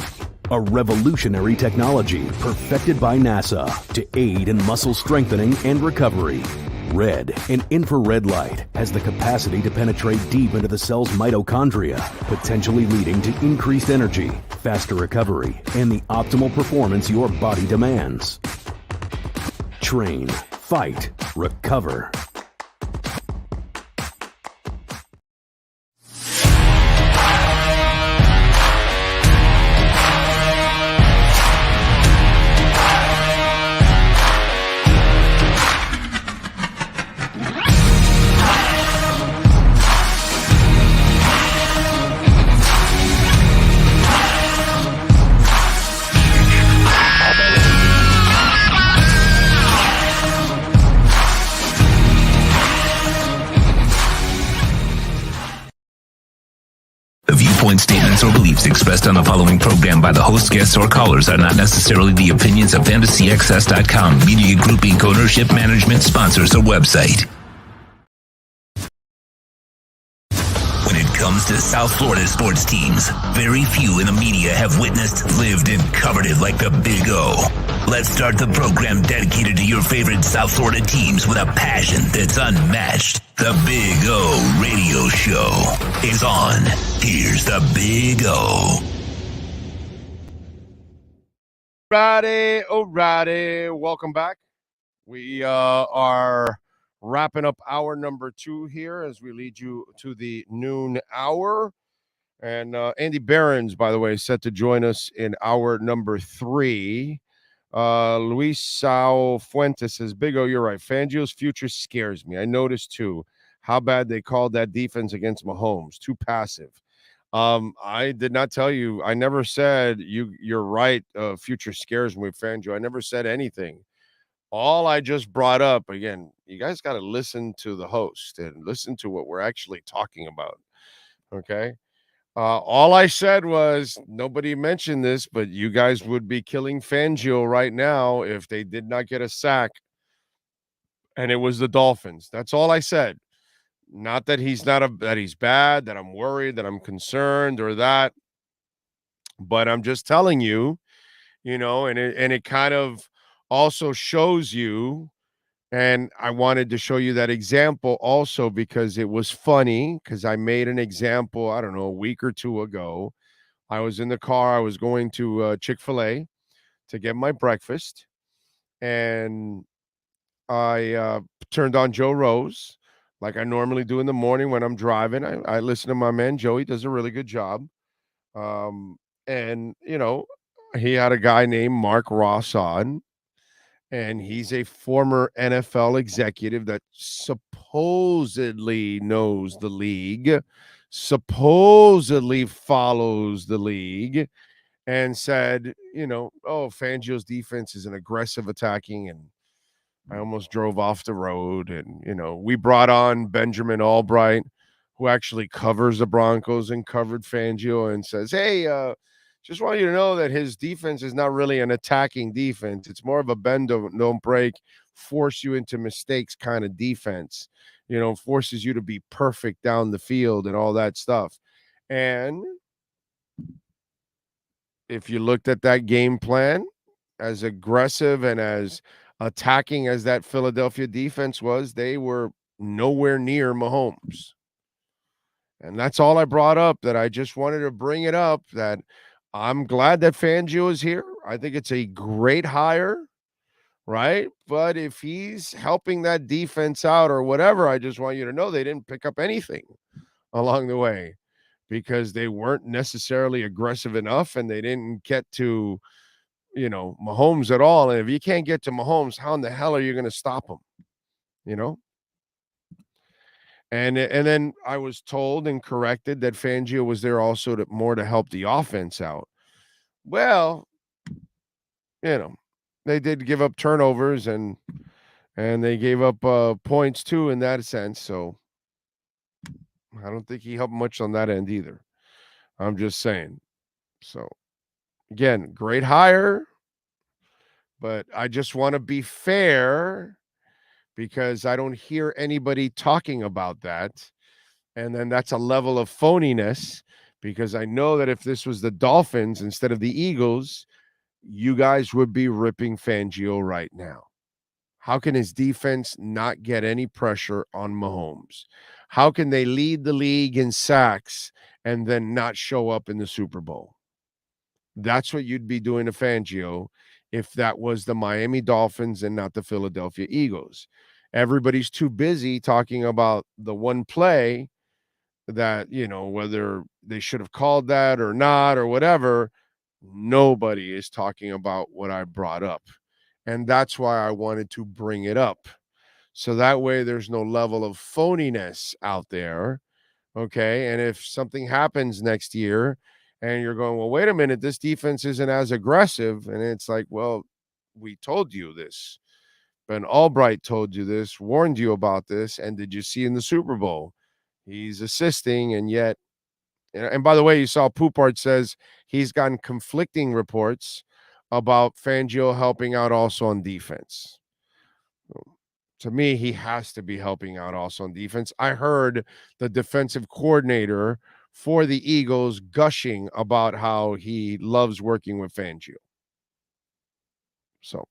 a revolutionary technology perfected by NASA to aid in muscle strengthening and recovery. Red and infrared light has the capacity to penetrate deep into the cell's mitochondria, potentially leading to increased energy, faster recovery, and the optimal performance your body demands. Train, fight, recover. Statements or beliefs expressed on the following program by the host, guests, or callers are not necessarily the opinions of FantasyXS.com, Media Group Inc. ownership, management, sponsors, or website. When it comes to South Florida sports teams, very few in the media have witnessed, lived, and covered it like the Big O. Let's start the program dedicated to your favorite South Florida teams with a passion that's unmatched. The Big O Radio Show is on. Here's the Big O. Alrighty. Welcome back. We are wrapping up hour number 2 here as we lead you to the noon hour. And Andy Behrens, by the way, is set to join us in hour number 3. Luis Sao Fuentes says, Big O, you're right. Fangio's future scares me. I noticed, too, how bad they called that defense against Mahomes. Too passive. I did not tell you. I never said you're right. Future scares me with Fangio. I never said anything. All I just brought up, again, you guys got to listen to the host and listen to what we're actually talking about. Okay? All I said was nobody mentioned this, but you guys would be killing Fangio right now if they did not get a sack. And it was the Dolphins. That's all I said. Not that he's that he's bad, that I'm worried, that I'm concerned or that. But I'm just telling you, and it kind of also shows you. And I wanted to show you that example also because it was funny because I made an example, I don't know, a week or 2 ago. I was in the car. I was going to Chick-fil-A to get my breakfast. And I turned on Joe Rose like I normally do in the morning when I'm driving. I listen to my man, Joe. He does a really good job. And, he had a guy named Mark Ross on. And he's a former NFL executive that supposedly knows the league, supposedly follows the league, and said, Fangio's defense is an aggressive attacking, and I almost drove off the road. And, we brought on Benjamin Albright, who actually covers the Broncos and covered Fangio, and says, hey, Just want you to know that his defense is not really an attacking defense. It's more of a bend, don't break, force you into mistakes kind of defense. Forces you to be perfect down the field and all that stuff. And if you looked at that game plan, as aggressive and as attacking as that Philadelphia defense was, they were nowhere near Mahomes. And that's all I brought up, that I just wanted to bring it up, that I'm glad that Fangio is here. I think it's a great hire, right? But if he's helping that defense out or whatever, I just want you to know they didn't pick up anything along the way because they weren't necessarily aggressive enough and they didn't get to, Mahomes at all. And if you can't get to Mahomes, how in the hell are you going to stop him? And then I was told and corrected that Fangio was there also to help the offense out. Well, they did give up turnovers and they gave up points too in that sense. So I don't think he helped much on that end either. I'm just saying. So again, great hire, but I just want to be fair because I don't hear anybody talking about that. And then that's a level of phoniness because I know that if this was the Dolphins instead of the Eagles, you guys would be ripping Fangio right now. How can his defense not get any pressure on Mahomes? How can they lead the league in sacks and then not show up in the Super Bowl? That's what you'd be doing to Fangio if that was the Miami Dolphins and not the Philadelphia Eagles. Everybody's too busy talking about the one play that, whether they should have called that or not or whatever. Nobody is talking about what I brought up. And that's why I wanted to bring it up. So that way there's no level of phoniness out there. Okay. And if something happens next year and you're going, well, wait a minute, this defense isn't as aggressive. And it's like, well, we told you this. Ben Albright told you this, warned you about this. And did you see in the Super Bowl? He's assisting. And yet, and by the way, you saw Poupart says he's gotten conflicting reports about Fangio helping out also on defense. To me, he has to be helping out also on defense. I heard the defensive coordinator for the Eagles gushing about how he loves working with Fangio. So,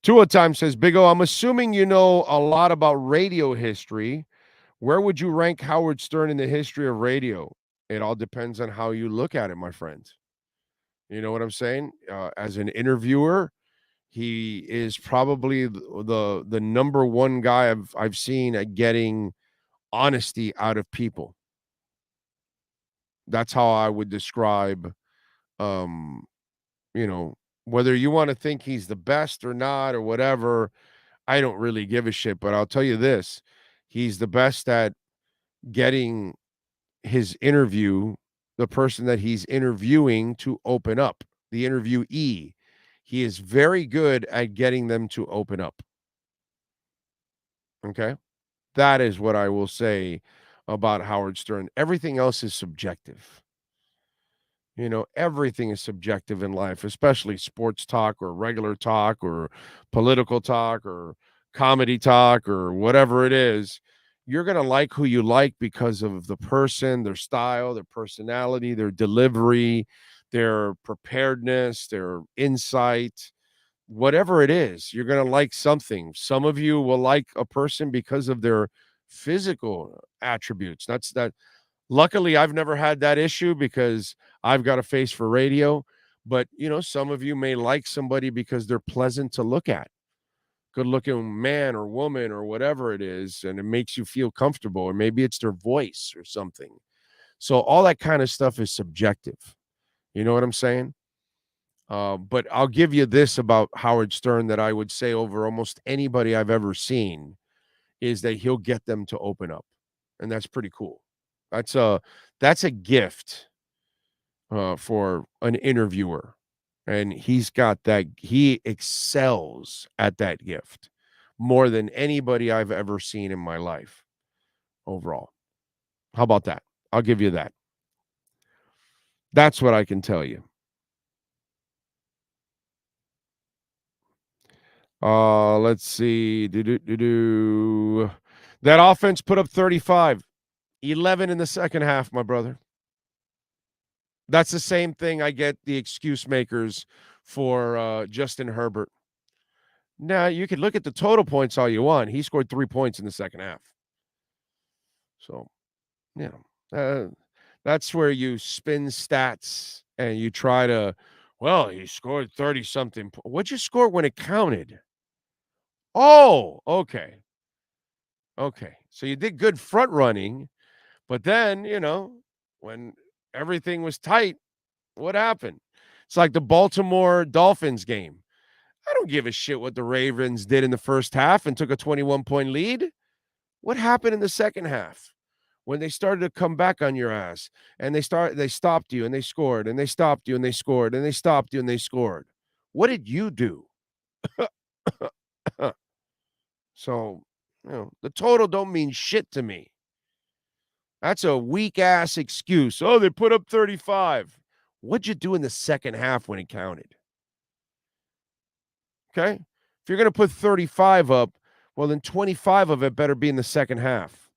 Tua Time says, Big O, I'm assuming you know a lot about radio history. Where would you rank Howard Stern in the history of radio? It all depends on how you look at it, my friend. You know what I'm saying? As an interviewer, he is probably the number one guy I've seen at getting honesty out of people. That's how I would describe, whether you want to think he's the best or not or whatever. I don't really give a shit, but I'll tell you this: he's the best at getting his interview, the person that he's interviewing, to open up, the interviewee. He is very good at getting them to open up. Okay? That is what I will say about Howard Stern. Everything else is subjective. Everything is subjective in life, especially sports talk or regular talk or political talk or comedy talk or whatever it is. You're going to like who you like because of the person, their style, their personality, their delivery, their preparedness, their insight, whatever it is. You're going to like something. Some of you will like a person because of their physical attributes. That's that. Luckily, I've never had that issue because I've got a face for radio. But, some of you may like somebody because they're pleasant to look at. Good looking man or woman or whatever it is, and it makes you feel comfortable, or maybe it's their voice or something. So all that kind of stuff is subjective. You know what I'm saying? But I'll give you this about Howard Stern that I would say over almost anybody I've ever seen is that he'll get them to open up. And that's pretty cool. That's a gift for an interviewer. And he's got that. He excels at that gift more than anybody I've ever seen in my life overall. How about that? I'll give you that. That's what I can tell you. Let's see. That offense put up 35. 11 in the second half, my brother. That's the same thing I get the excuse makers for Justin Herbert. Now, you can look at the total points all you want. He scored 3 points in the second half. So, that's where you spin stats and you try to, well, he scored 30-something. What'd you score when it counted? Oh, okay. Okay. So you did good front running, but then, when everything was tight, what happened? It's like the Baltimore Dolphins game. I don't give a shit what the Ravens did in the first half and took a 21-point lead. What happened in the second half when they started to come back on your ass and they stopped you and they scored and they stopped you and they scored and they stopped you and they scored? What did you do? So, the total don't mean shit to me. That's a weak-ass excuse. Oh, they put up 35. What'd you do in the second half when it counted? Okay? If you're going to put 35 up, well, then 25 of it better be in the second half,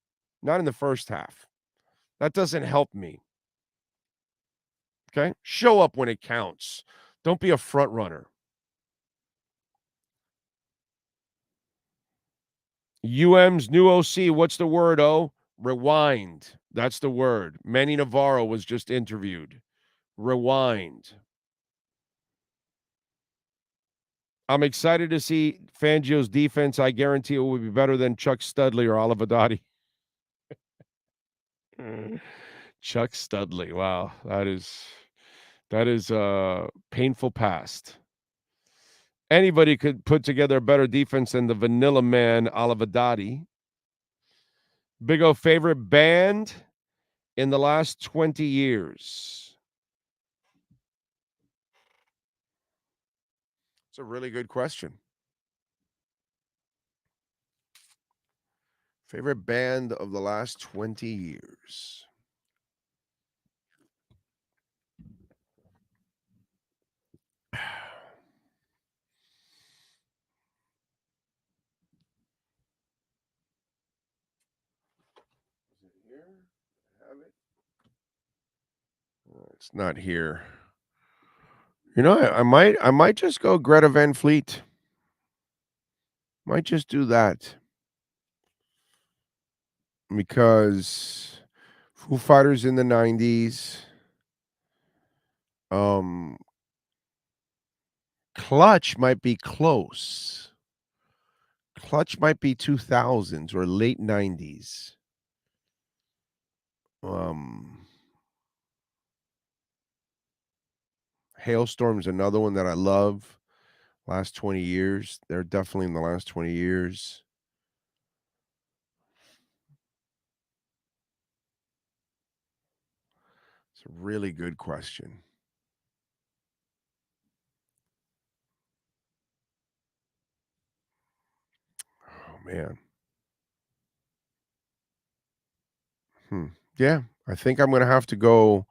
not in the first half. That doesn't help me. Okay? Show up when it counts. Don't be a front runner. UM's new OC, what's the word, Rewind. That's the word. Manny Navarro was just interviewed. Rewind. I'm excited to see Fangio's defense. I guarantee it will be better than Chuck Studley or Olivedati. Chuck Studley. Wow. That is painful past. Anybody could put together a better defense than the Vanilla Man Olivedati. Big O favorite band in the last 20 years. It's a really good question. Favorite band of the last 20 years. It's not here. I might just go Greta Van Fleet. Might just do that. Because Foo Fighters in the 90s. Clutch might be close. Clutch might be 2000s or late 90s. Hailstorm's another one that I love. Last 20 years. They're definitely in the last 20 years. It's a really good question. Oh, man. Yeah, I think I'm going to have to go.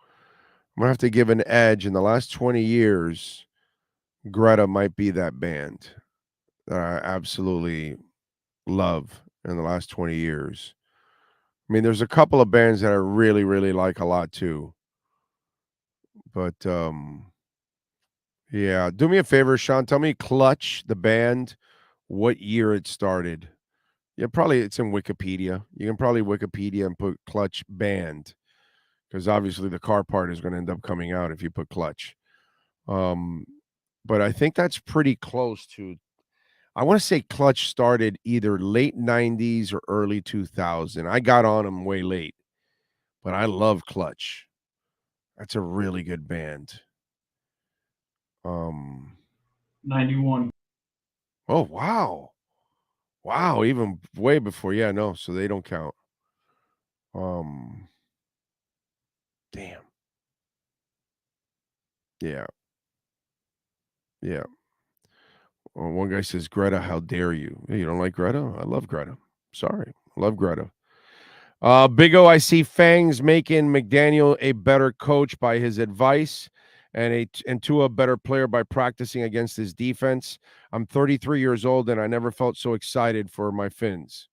I'm going to have to give an edge. In the last 20 years, Greta might be that band that I absolutely love in the last 20 years. I mean, there's a couple of bands that I really, really like a lot too. But yeah, do me a favor, Sean. Tell me Clutch, the band, what year it started. Yeah, probably it's in Wikipedia. You can probably Wikipedia and put Clutch band because obviously the car part is going to end up coming out if you put Clutch. But I think that's pretty close to. I want to say Clutch started either late 90s or early 2000. I got on them way late, but I love Clutch. That's a really good band. 91. Oh, wow. Wow, even way before. Yeah, no, so they don't count. Damn. Yeah. Yeah. Well, one guy says, Greta, how dare you? Hey, you don't like Greta? I love Greta. Sorry. I love Greta. Big O, I see Fangs making McDaniel a better coach by his advice and Tua a better player by practicing against his defense. I'm 33 years old and I never felt so excited for my Fins.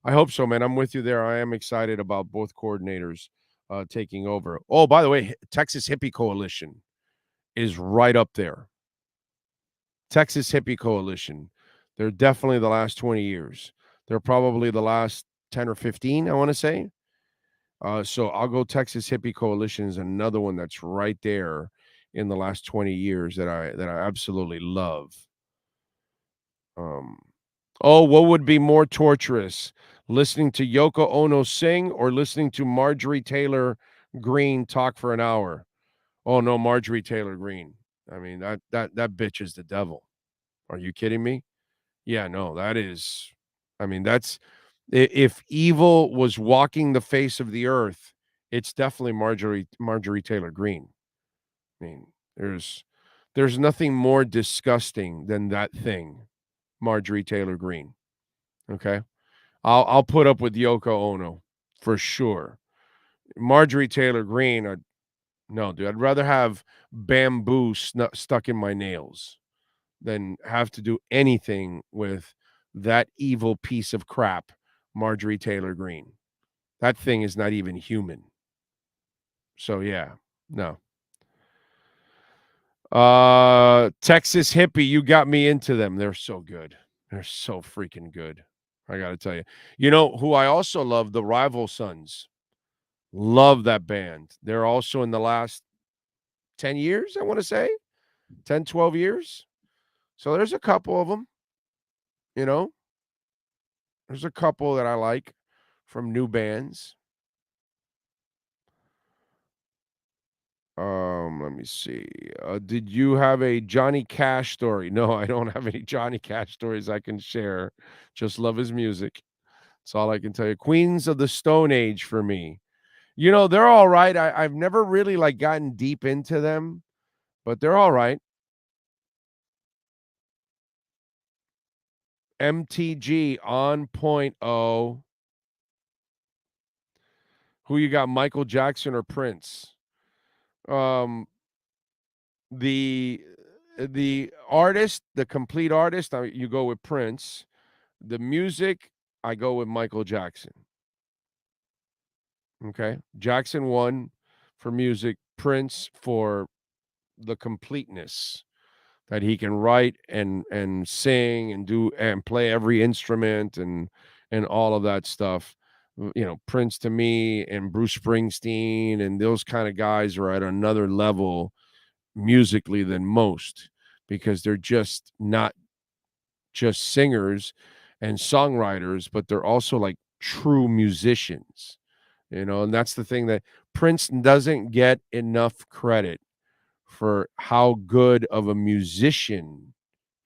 I hope so, man. I'm with you there. I am excited about both coordinators taking over. Oh, by the way, Texas Hippie Coalition is right up there. Texas Hippie Coalition. They're definitely the last 20 years. They're probably the last 10 or 15, I want to say. So I'll go Texas Hippie Coalition is another one that's right there in the last 20 years that I absolutely love. What would be more torturous? Listening to Yoko Ono sing or listening to Marjorie Taylor Greene talk for an hour? Oh no, Marjorie Taylor Greene. I mean, that bitch is the devil. Are you kidding me? Yeah, no, that is, I mean, that's, if evil was walking the face of the earth, it's definitely Marjorie Taylor Greene. I mean, there's nothing more disgusting than that thing, Marjorie Taylor Greene. Okay, I'll put up with Yoko Ono for sure. Marjorie Taylor Greene, no, dude, I'd rather have bamboo stuck in my nails than have to do anything with that evil piece of crap, Marjorie Taylor Greene. That thing is not even human. So yeah, no. Texas Hippie, you got me into them. They're so good. They're so freaking good. I got to tell you. You know who I also love? The Rival Sons. Love that band. They're also in the last 10 years, I want to say. 10, 12 years. So there's a couple of them, you know. There's a couple that I like from new bands. Let me see. Did you have a Johnny Cash story? No, I don't have any Johnny Cash stories I can share. Just love his music. That's all I can tell you. Queens of the Stone Age for me. You know, they're all right. I've never really like gotten deep into them, but they're all right. MTG on point. Oh, who you got, Michael Jackson or Prince? The artist, the complete artist, you go with Prince. The music, I go with Michael Jackson. Okay, Jackson won for music, Prince for the completeness that he can write and sing and do and play every instrument and all of that stuff. You know, Prince to me and Bruce Springsteen and those kind of guys are at another level musically than most because they're just not just singers and songwriters, but they're also like true musicians, you know, and that's the thing that Prince doesn't get enough credit for how good of a musician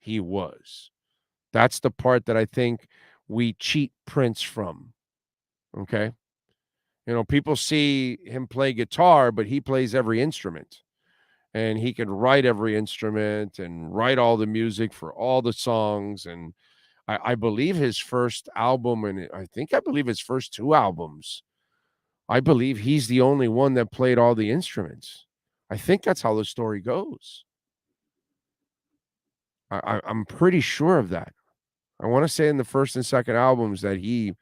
he was. That's the part that I think we cheat Prince from. Okay. You know, people see him play guitar, but he plays every instrument and he could write every instrument and write all the music for all the songs. And I believe his first album, and I believe his first two albums, I believe he's the only one that played all the instruments. I think that's how the story goes. I'm pretty sure of that. I want to say in the first and second albums that he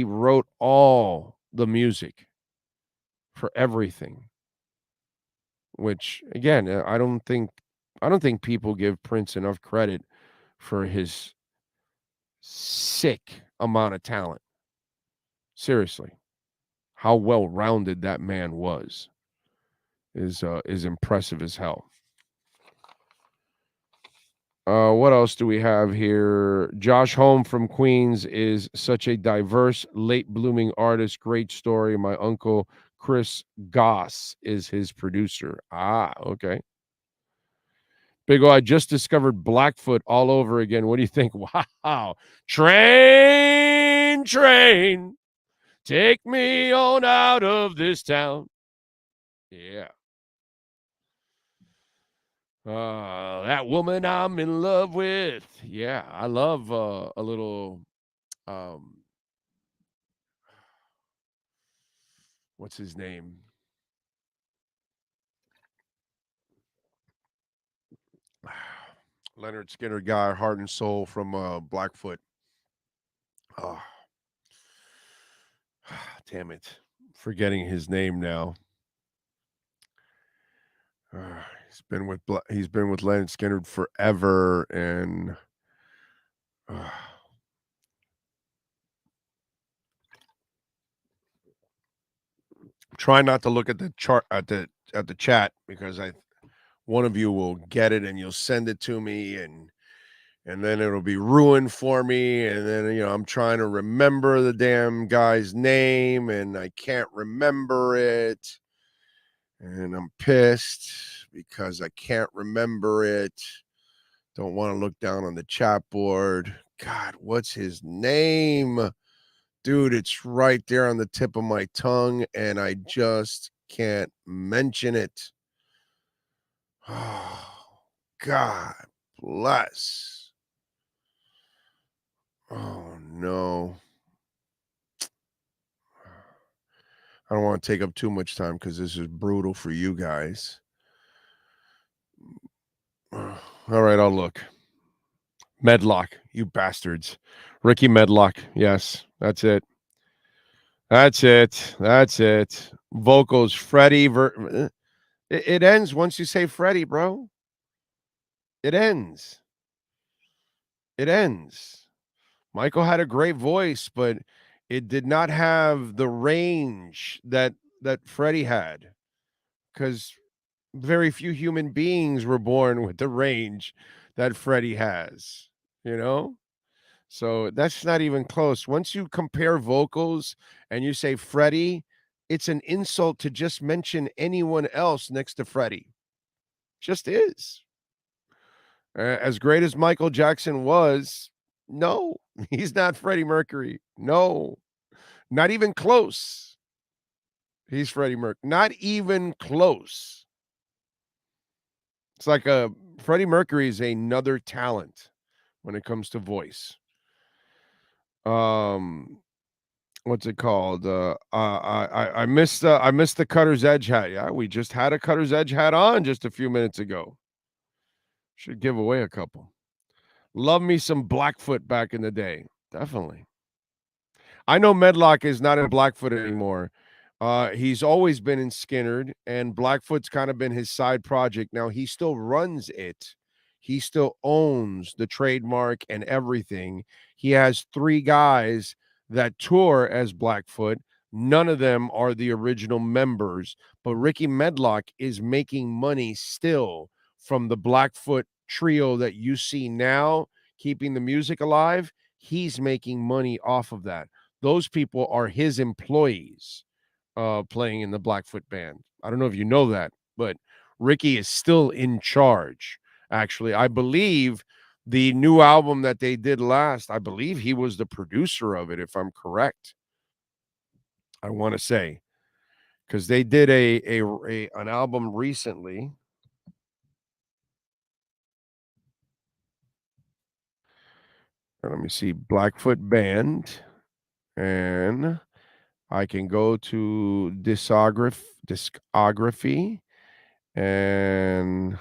wrote all the music for everything. Which again, I don't think people give Prince enough credit for his sick amount of talent. Seriously, how well-rounded that man was is impressive as hell. What else do we have here? Josh Holm from Queens is such a diverse, late-blooming artist. Great story. My uncle Chris Goss is his producer. Ah, okay. Big O, I just discovered Blackfoot all over again. What do you think? Wow. Train, take me on out of this town. Yeah. That woman I'm in love with. Yeah, I love a little what's his name? Leonard Skinner guy, heart and soul from Blackfoot. Oh, damn it. Forgetting his name now. He's been with Leonard Skinner forever, and try not to look at the chart at the chat because one of you will get it and you'll send it to me, and then it'll be ruined for me, and then I'm trying to remember the damn guy's name and I can't remember it, and I'm pissed because I can't remember it. Don't want to look down on the chat board. God, what's his name? Dude, it's right there on the tip of my tongue, and I just can't mention it. Oh, God bless. Oh, no. I don't want to take up too much time because this is brutal for you guys. All right, I'll look. Medlock, you bastards. Ricky Medlock. Yes, that's it. That's it. Vocals, Freddie. It ends once you say Freddie, bro. It ends. Michael had a great voice, but it did not have the range that Freddie had, because very few human beings were born with the range that Freddie has, So that's not even close. Once you compare vocals and you say Freddie, it's an insult to just mention anyone else next to Freddie. Just is. As great as Michael Jackson was, no, he's not Freddie Mercury. No, not even close. He's Freddie Mercury. Not even close. It's like Freddie Mercury is another talent when it comes to voice. What's it called? I missed the Cutter's Edge hat. Yeah, we just had a Cutter's Edge hat on just a few minutes ago. Should give away a couple. Love me some Blackfoot back in the day. Definitely. I know Medlock is not in Blackfoot anymore. He's always been in Skinnerd, and Blackfoot's kind of been his side project. Now, he still runs it. He still owns the trademark and everything. He has 3 guys that tour as Blackfoot. None of them are the original members, but Ricky Medlock is making money still from the Blackfoot trio that you see now, keeping the music alive. He's making money off of that. Those people are his employees playing in the Blackfoot band. I don't know if you know that, but Ricky is still in charge. Actually, I believe the new album that they did last, I believe he was the producer of it, if I'm correct. I want to say, because they did an album recently. Let me see, Blackfoot Band, and I can go to discography, and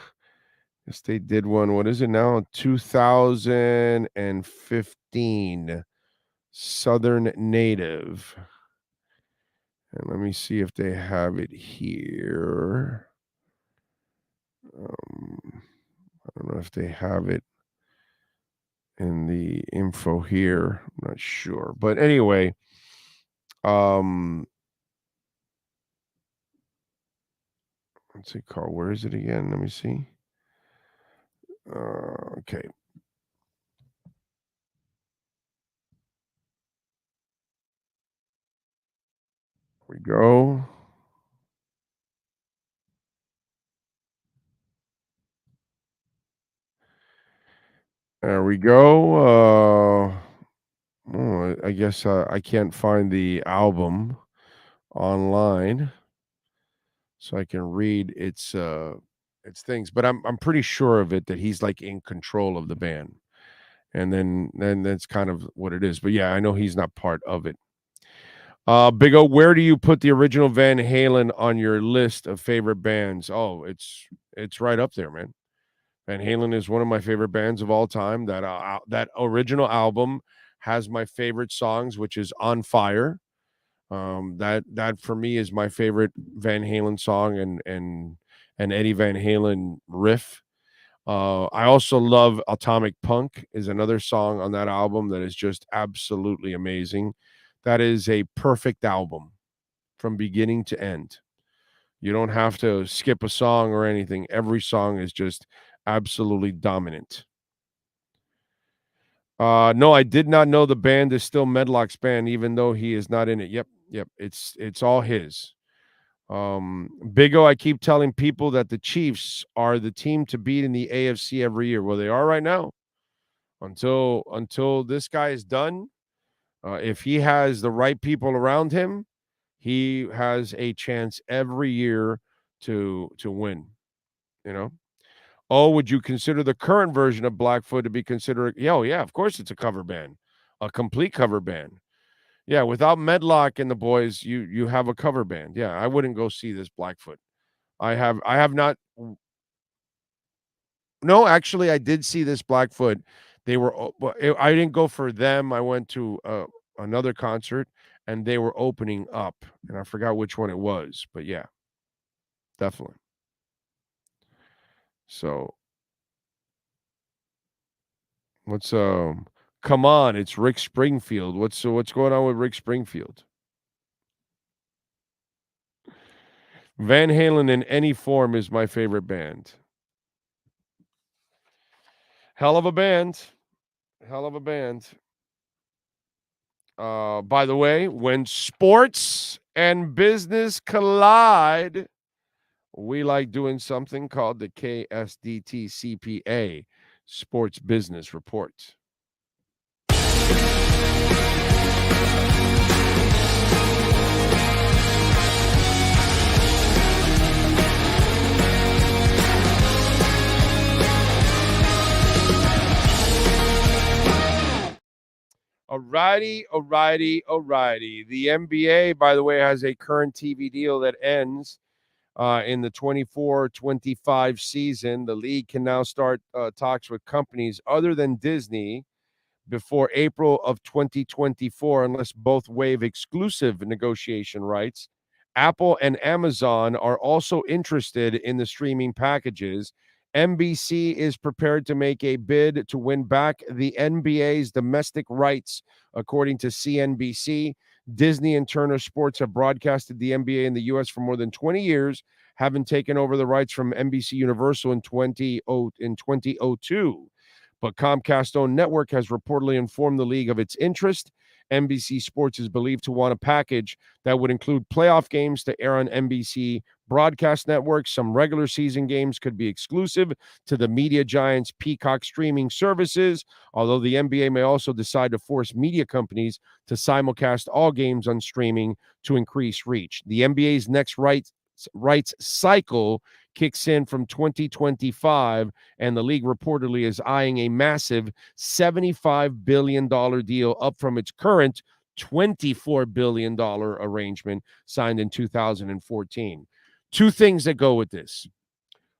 yes, they did one. What is it now? 2015, Southern Native. And let me see if they have it here. I don't know if they have it in the info here. I'm not sure. But anyway, what's it called? Where is it again? Let me see. Okay. We go. There we go. I guess I can't find the album online, so I can read its things. But I'm pretty sure of it that he's like in control of the band, and then that's kind of what it is. But yeah, I know he's not part of it. Big O, where do you put the original Van Halen on your list of favorite bands? Oh, it's right up there, man. Van Halen is one of my favorite bands of all time. That original album has my favorite songs, which is "On Fire." That for me is my favorite Van Halen song, and Eddie Van Halen riff. I also love Atomic Punk is another song on that album that is just absolutely amazing. That is a perfect album from beginning to end. You don't have to skip a song or anything. Every song is just absolutely dominant. No, I did not know the band is still Medlock's band, even though he is not in it. Yep. It's all his. Big O, I keep telling people that the Chiefs are the team to beat in the AFC every year. Well, they are right now. Until this guy is done, if he has the right people around him, he has a chance every year to win. You know. Oh, would you consider the current version of Blackfoot to be considered? Yeah, oh, yeah, of course it's a cover band, a complete cover band. Yeah, without Medlock and the boys, you have a cover band. Yeah, I wouldn't go see this Blackfoot. I have not. No, actually, I did see this Blackfoot. I didn't go for them. I went to another concert, and they were opening up, and I forgot which one it was, but yeah, definitely. So what's come on, it's Rick Springfield. What's going on with Rick Springfield? Van Halen in any form is my favorite band. Hell of a band. Hell of a band. By the way, when sports and business collide, we like doing something called the KSDT CPA Sports Business Report. Alrighty. The NBA, by the way, has a current TV deal that ends in the 24-25 season. The league can now start talks with companies other than Disney before April of 2024, unless both waive exclusive negotiation rights. Apple and Amazon are also interested in the streaming packages. NBC is prepared to make a bid to win back the NBA's domestic rights, according to CNBC. Disney and Turner Sports have broadcasted the NBA in the U.S. for more than 20 years, having taken over the rights from NBC Universal in 2002. But Comcast-owned network has reportedly informed the league of its interest. NBC Sports is believed to want a package that would include playoff games to air on NBC broadcast network. Some regular season games could be exclusive to the media giant's Peacock streaming services, although the NBA may also decide to force media companies to simulcast all games on streaming to increase reach. The NBA's next rights cycle kicks in from 2025, and the league reportedly is eyeing a massive $75 billion deal, up from its current $24 billion arrangement signed in 2014. Two things that go with this.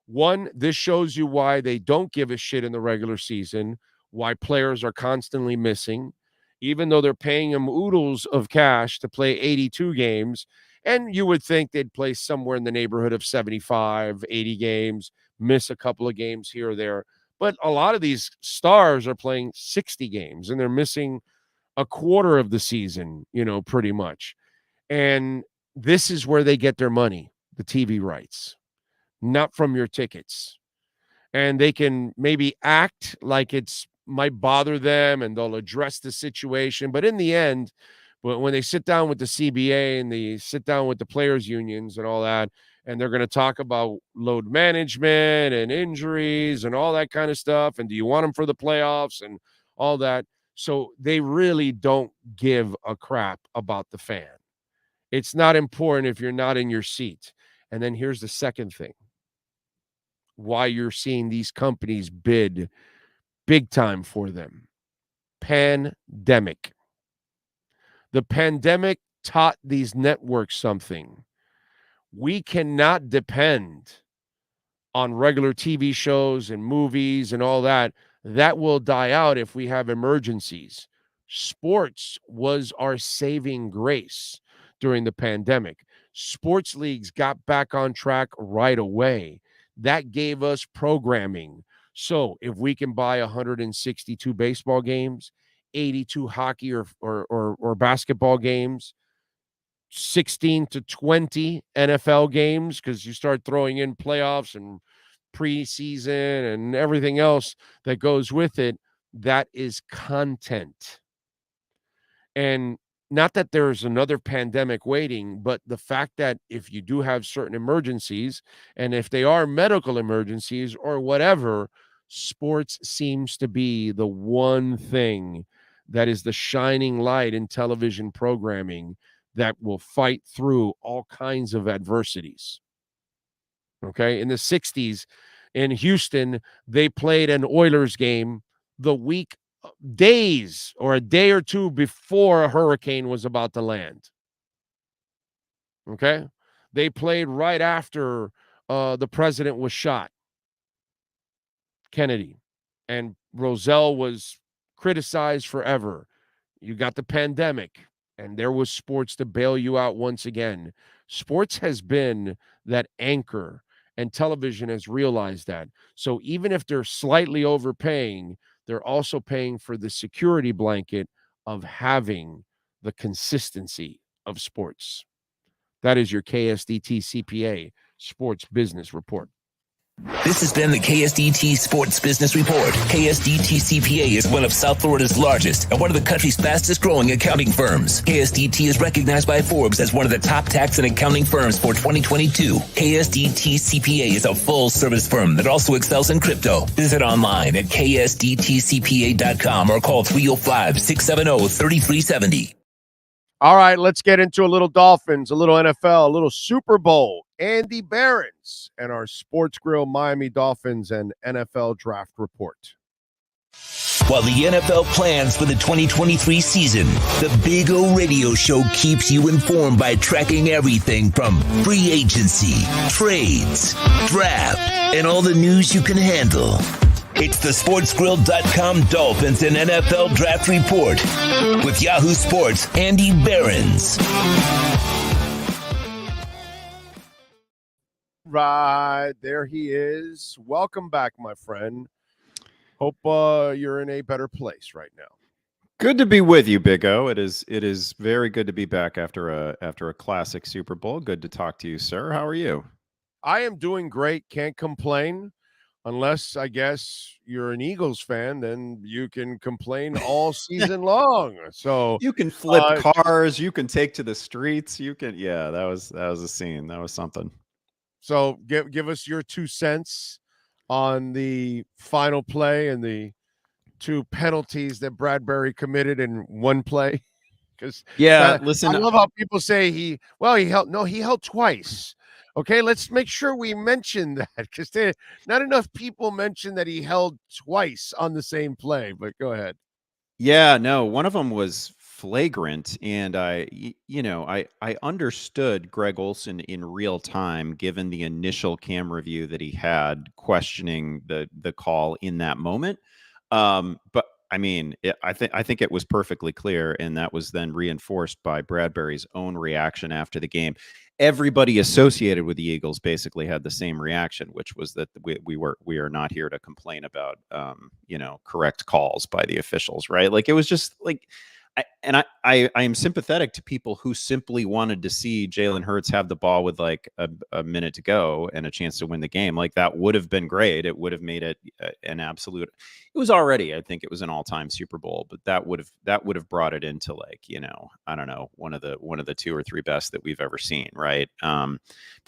One, this shows you why they don't give a shit in the regular season, why players are constantly missing, even though they're paying them oodles of cash to play 82 games. And you would think they'd play somewhere in the neighborhood of 75, 80 games, miss a couple of games here or there. But a lot of these stars are playing 60 games, and they're missing a quarter of the season, pretty much. And this is where they get their money, the TV rights, not from your tickets. And they can maybe act like it's might bother them, and they'll address the situation. But in the end, when they sit down with the CBA and they sit down with the players' unions and all that, and they're going to talk about load management and injuries and all that kind of stuff, and do you want them for the playoffs and all that? So they really don't give a crap about the fan. It's not important if you're not in your seat. And then here's the second thing. Why you're seeing these companies bid big time for them. Pandemic. The pandemic taught these networks something. We cannot depend on regular TV shows and movies and all that. That will die out if we have emergencies. Sports was our saving grace during the pandemic. Sports leagues got back on track right away. That gave us programming. So if we can buy 162 baseball games, 82 hockey or basketball games, 16 to 20 NFL games, because you start throwing in playoffs and preseason and everything else that goes with it, that is content. And not that there's another pandemic waiting, but the fact that if you do have certain emergencies, and if they are medical emergencies or whatever, sports seems to be the one thing that is the shining light in television programming that will fight through all kinds of adversities. Okay. In the 60s in Houston, they played an Oilers game the week, days or a day or two before a hurricane was about to land. Okay. They played right after the president was shot, Kennedy, and Roselle was criticized forever. You got the pandemic, and there was sports to bail you out once again. Sports has been that anchor, and television has realized that. So even if they're slightly overpaying, they're also paying for the security blanket of having the consistency of sports. That is your KSDT CPA Sports Business Report. This has been the KSDT Sports Business Report. KSDT CPA is one of South Florida's largest and one of the country's fastest growing accounting firms. KSDT is recognized by Forbes as one of the top tax and accounting firms for 2022. KSDT CPA is a full service firm that also excels in crypto. Visit online at ksdtcpa.com or call 305-670-3370. All right, let's get into a little Dolphins, a little NFL, a little Super Bowl. Andy Behrens and our Sports Grill Miami Dolphins and NFL Draft Report. While the NFL plans for the 2023 season, the Big O Radio Show keeps you informed by tracking everything from free agency, trades, draft, and all the news you can handle. It's the SportsGrill.com Dolphins and NFL Draft Report with Yahoo Sports' Andy Behrens. Right, there he is. Welcome back, my friend. Hope you're in a better place right now. Good to be with you, Big O. It is very good to be back after a classic Super Bowl. Good to talk to you, sir. How are you? I am doing great. Can't complain. Unless, I guess, you're an Eagles fan, then you can complain all season long. So you can flip cars, you can take to the streets, you can. Yeah, that was a scene. That was something. So give us your 2 cents on the final play and the 2 penalties that Bradbury committed in one play. Because listen, I love how people say he held twice. Okay, let's make sure we mention that, because not enough people mention that he held twice on the same play. But go ahead. Yeah, no, one of them was flagrant, and I understood Greg Olsen in real time, given the initial camera view that he had, questioning the call in that moment. But I mean, I think it was perfectly clear, and that was then reinforced by Bradbury's own reaction after the game. Everybody associated with the Eagles basically had the same reaction, which was that we are not here to complain about correct calls by the officials, right? Like, it was just like, I am sympathetic to people who simply wanted to see Jalen Hurts have the ball with like a minute to go and a chance to win the game. Like, that would have been great. It would have made it an absolute. It was already, I think it was an all-time Super Bowl, but that would have brought it into, like, I don't know, one of the 2 or 3 best that we've ever seen, right? But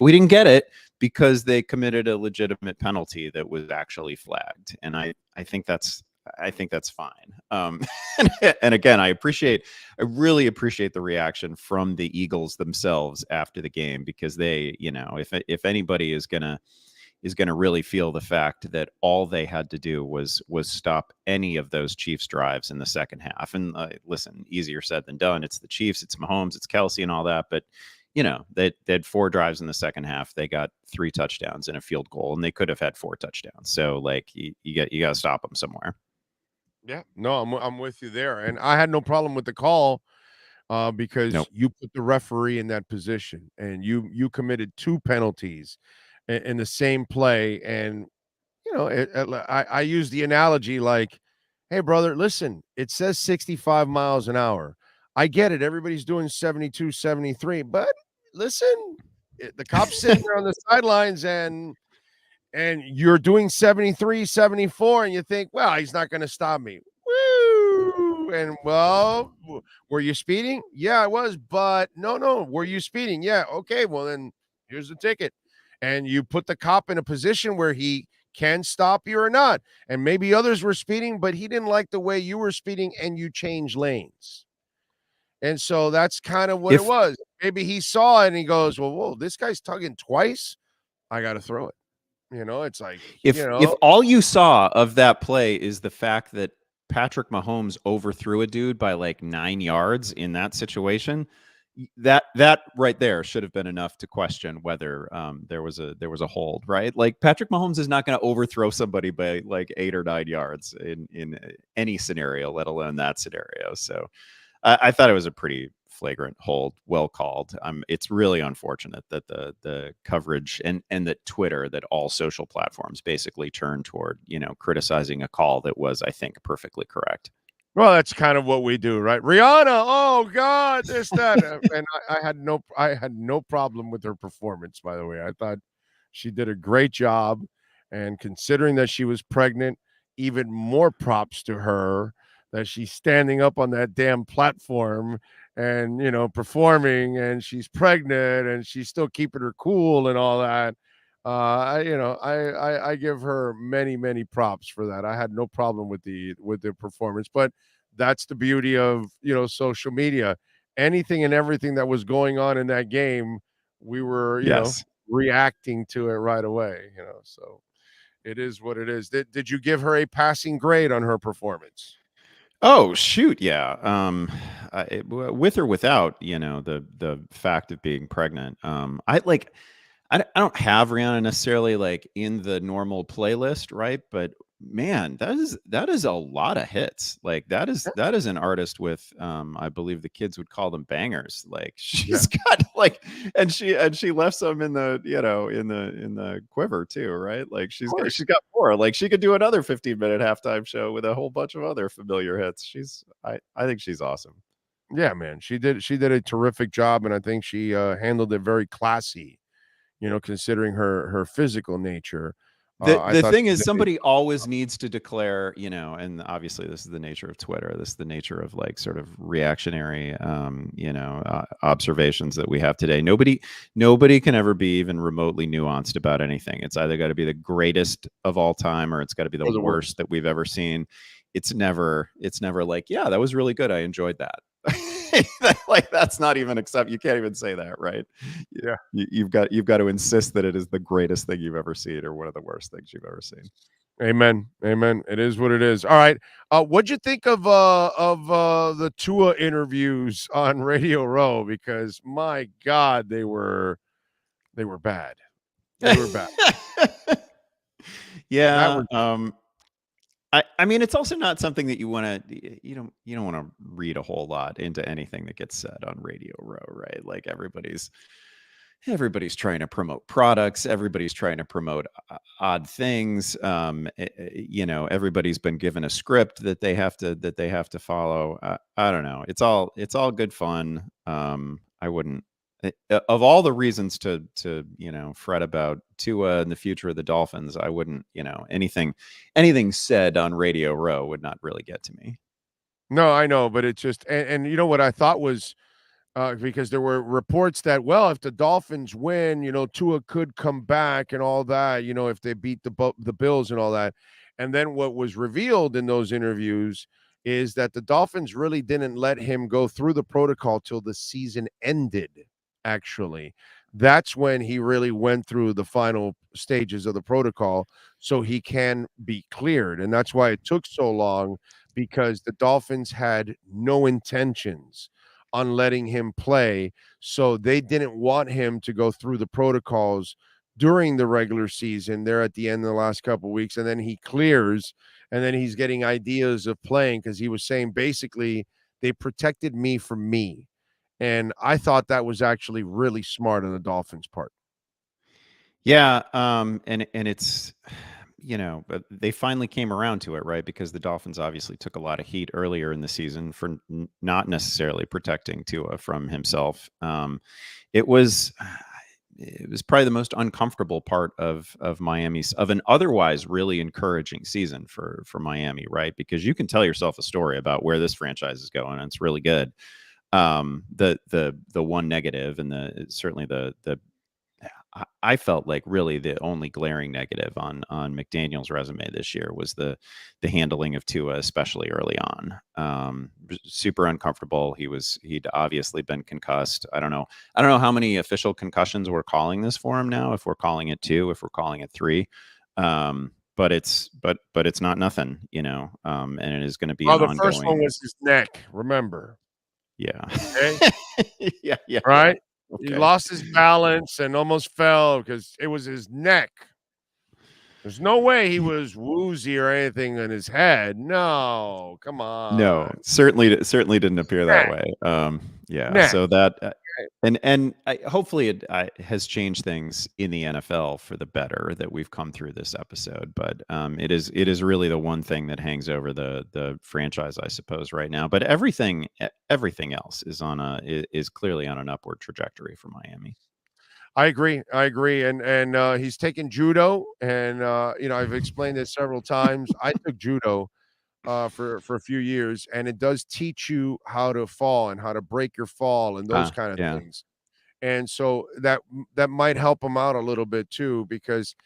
we didn't get it because they committed a legitimate penalty that was actually flagged, and I think that's fine. And again, I really appreciate the reaction from the Eagles themselves after the game, because they, if anybody is gonna going to really feel the fact that all they had to do was stop any of those Chiefs drives in the second half. And listen, easier said than done. It's the Chiefs, it's Mahomes, it's Kelsey, and all that. But they had 4 drives in the second half. They got 3 touchdowns and a field goal, and they could have had 4 touchdowns. So like you got to stop them somewhere. Yeah, no, I'm with you there, and I had no problem with the call because you put the referee in that position, and you committed 2 penalties in the same play, and I use the analogy like, hey brother, listen, it says 65 miles an hour. I get it, everybody's doing 72, 73, but listen, the cop's sitting there on the sidelines, and you're doing 73, 74, and you think, well, he's not going to stop me. Woo! And well, were you speeding? Yeah, I was, but no. Were you speeding? Yeah. Okay. Well, then here's the ticket. And you put the cop in a position where he can stop you or not. And maybe others were speeding, but he didn't like the way you were speeding, and you changed lanes. And so that's kind of what it was. Maybe he saw it and he goes, well, whoa, this guy's tugging twice. I got to throw it. It's like, if all you saw of that play is the fact that Patrick Mahomes overthrew a dude by like 9 yards in that situation, that right there should have been enough to question whether there was a hold, right? Like Patrick Mahomes is not going to overthrow somebody by like 8 or 9 yards in any scenario, let alone that scenario. So I thought it was a pretty flagrant hold, well called. It's really unfortunate that the coverage and that Twitter, that all social platforms basically turned toward, criticizing a call that was, I think, perfectly correct. Well, that's kind of what we do, right? Rihanna, oh God, this, that. And I had no problem with her performance, by the way. I thought she did a great job. And considering that she was pregnant, even more props to her that she's standing up on that damn platform and, performing, and she's pregnant and she's still keeping her cool and all that. I give her many, many props for that. I had no problem with the performance, but that's the beauty of, social media. Anything and everything that was going on in that game, we were, reacting to it right away, so it is what it is. Did you give her a passing grade on her performance? Oh shoot, yeah. With or without, the fact of being pregnant. I don't have Rihanna necessarily like in the normal playlist, right? But man, that is a lot of hits. Like that is an artist with I believe the kids would call them bangers. Like she's got like, and she left some in the in the quiver too, right? Like she's got more. Like she could do another 15-minute halftime show with a whole bunch of other familiar hits. I think she's awesome. Yeah, man, she did a terrific job, and I think she handled it very classy. Considering her physical nature. The thing is, somebody always needs to declare, and obviously this is the nature of Twitter. This is the nature of like sort of reactionary, observations that we have today. Nobody can ever be even remotely nuanced about anything. It's either got to be the greatest of all time, or it's got to be the worst that we've ever seen. It's never like, yeah, that was really good. I enjoyed that. Like that's not even you can't even say that, right? Yeah, you've got to insist that it is the greatest thing you've ever seen or one of the worst things you've ever seen. Amen. It is what it is. All right, what'd you think of the Tua interviews on Radio Row? Because my God, they were bad. They were bad. Yeah. I mean, it's also not something that you want to, you don't want to read a whole lot into anything that gets said on Radio Row, right? Like everybody's trying to promote products. Everybody's trying to promote odd things. Everybody's been given a script that they have to follow. I don't know. It's all good fun. I wouldn't, of all the reasons to fret about Tua and the future of the Dolphins, I wouldn't, anything said on Radio Row would not really get to me. No, I know, but it's just, and you know what I thought was, because there were reports that, well, if the Dolphins win, Tua could come back and all that, if they beat the Bills and all that. And then what was revealed in those interviews is that the Dolphins really didn't let him go through the protocol till the season ended. Actually, that's when he really went through the final stages of the protocol so he can be cleared. And that's why it took so long, because the Dolphins had no intentions on letting him play. So they didn't want him to go through the protocols during the regular season. They're at the end of the last couple of weeks, and then he clears, and then he's getting ideas of playing, because he was saying basically they protected me from me. And I thought that was actually really smart on the Dolphins' part. Yeah, and it's but they finally came around to it, right? Because the Dolphins obviously took a lot of heat earlier in the season for not necessarily protecting Tua from himself. It was probably the most uncomfortable part of Miami's, of an otherwise really encouraging season for Miami, right? Because you can tell yourself a story about where this franchise is going, and it's really good. The one negative, and certainly the I felt like really the only glaring negative on McDaniel's resume this year was the handling of Tua, especially early on. Super uncomfortable. He'd obviously been concussed. I don't know how many official concussions we're calling this for him now. If we're calling it 2, if we're calling it 3. But it's not nothing, and it is going to be an ongoing. The first one was his neck. Remember? Yeah. Okay. yeah. Right. Okay. He lost his balance and almost fell because it was his neck. There's no way he was woozy or anything in his head. No, come on. No, certainly didn't appear that way. Yeah. So that and hopefully it has changed things in the NFL for the better that we've come through this episode. But it is really the one thing that hangs over the franchise, I suppose, right now. But everything else is clearly on an upward trajectory for Miami. I agree. And he's taken judo, and I've explained this several times. I took judo for a few years, and it does teach you how to fall and how to break your fall and those kind of things. And so that might help him out a little bit too, because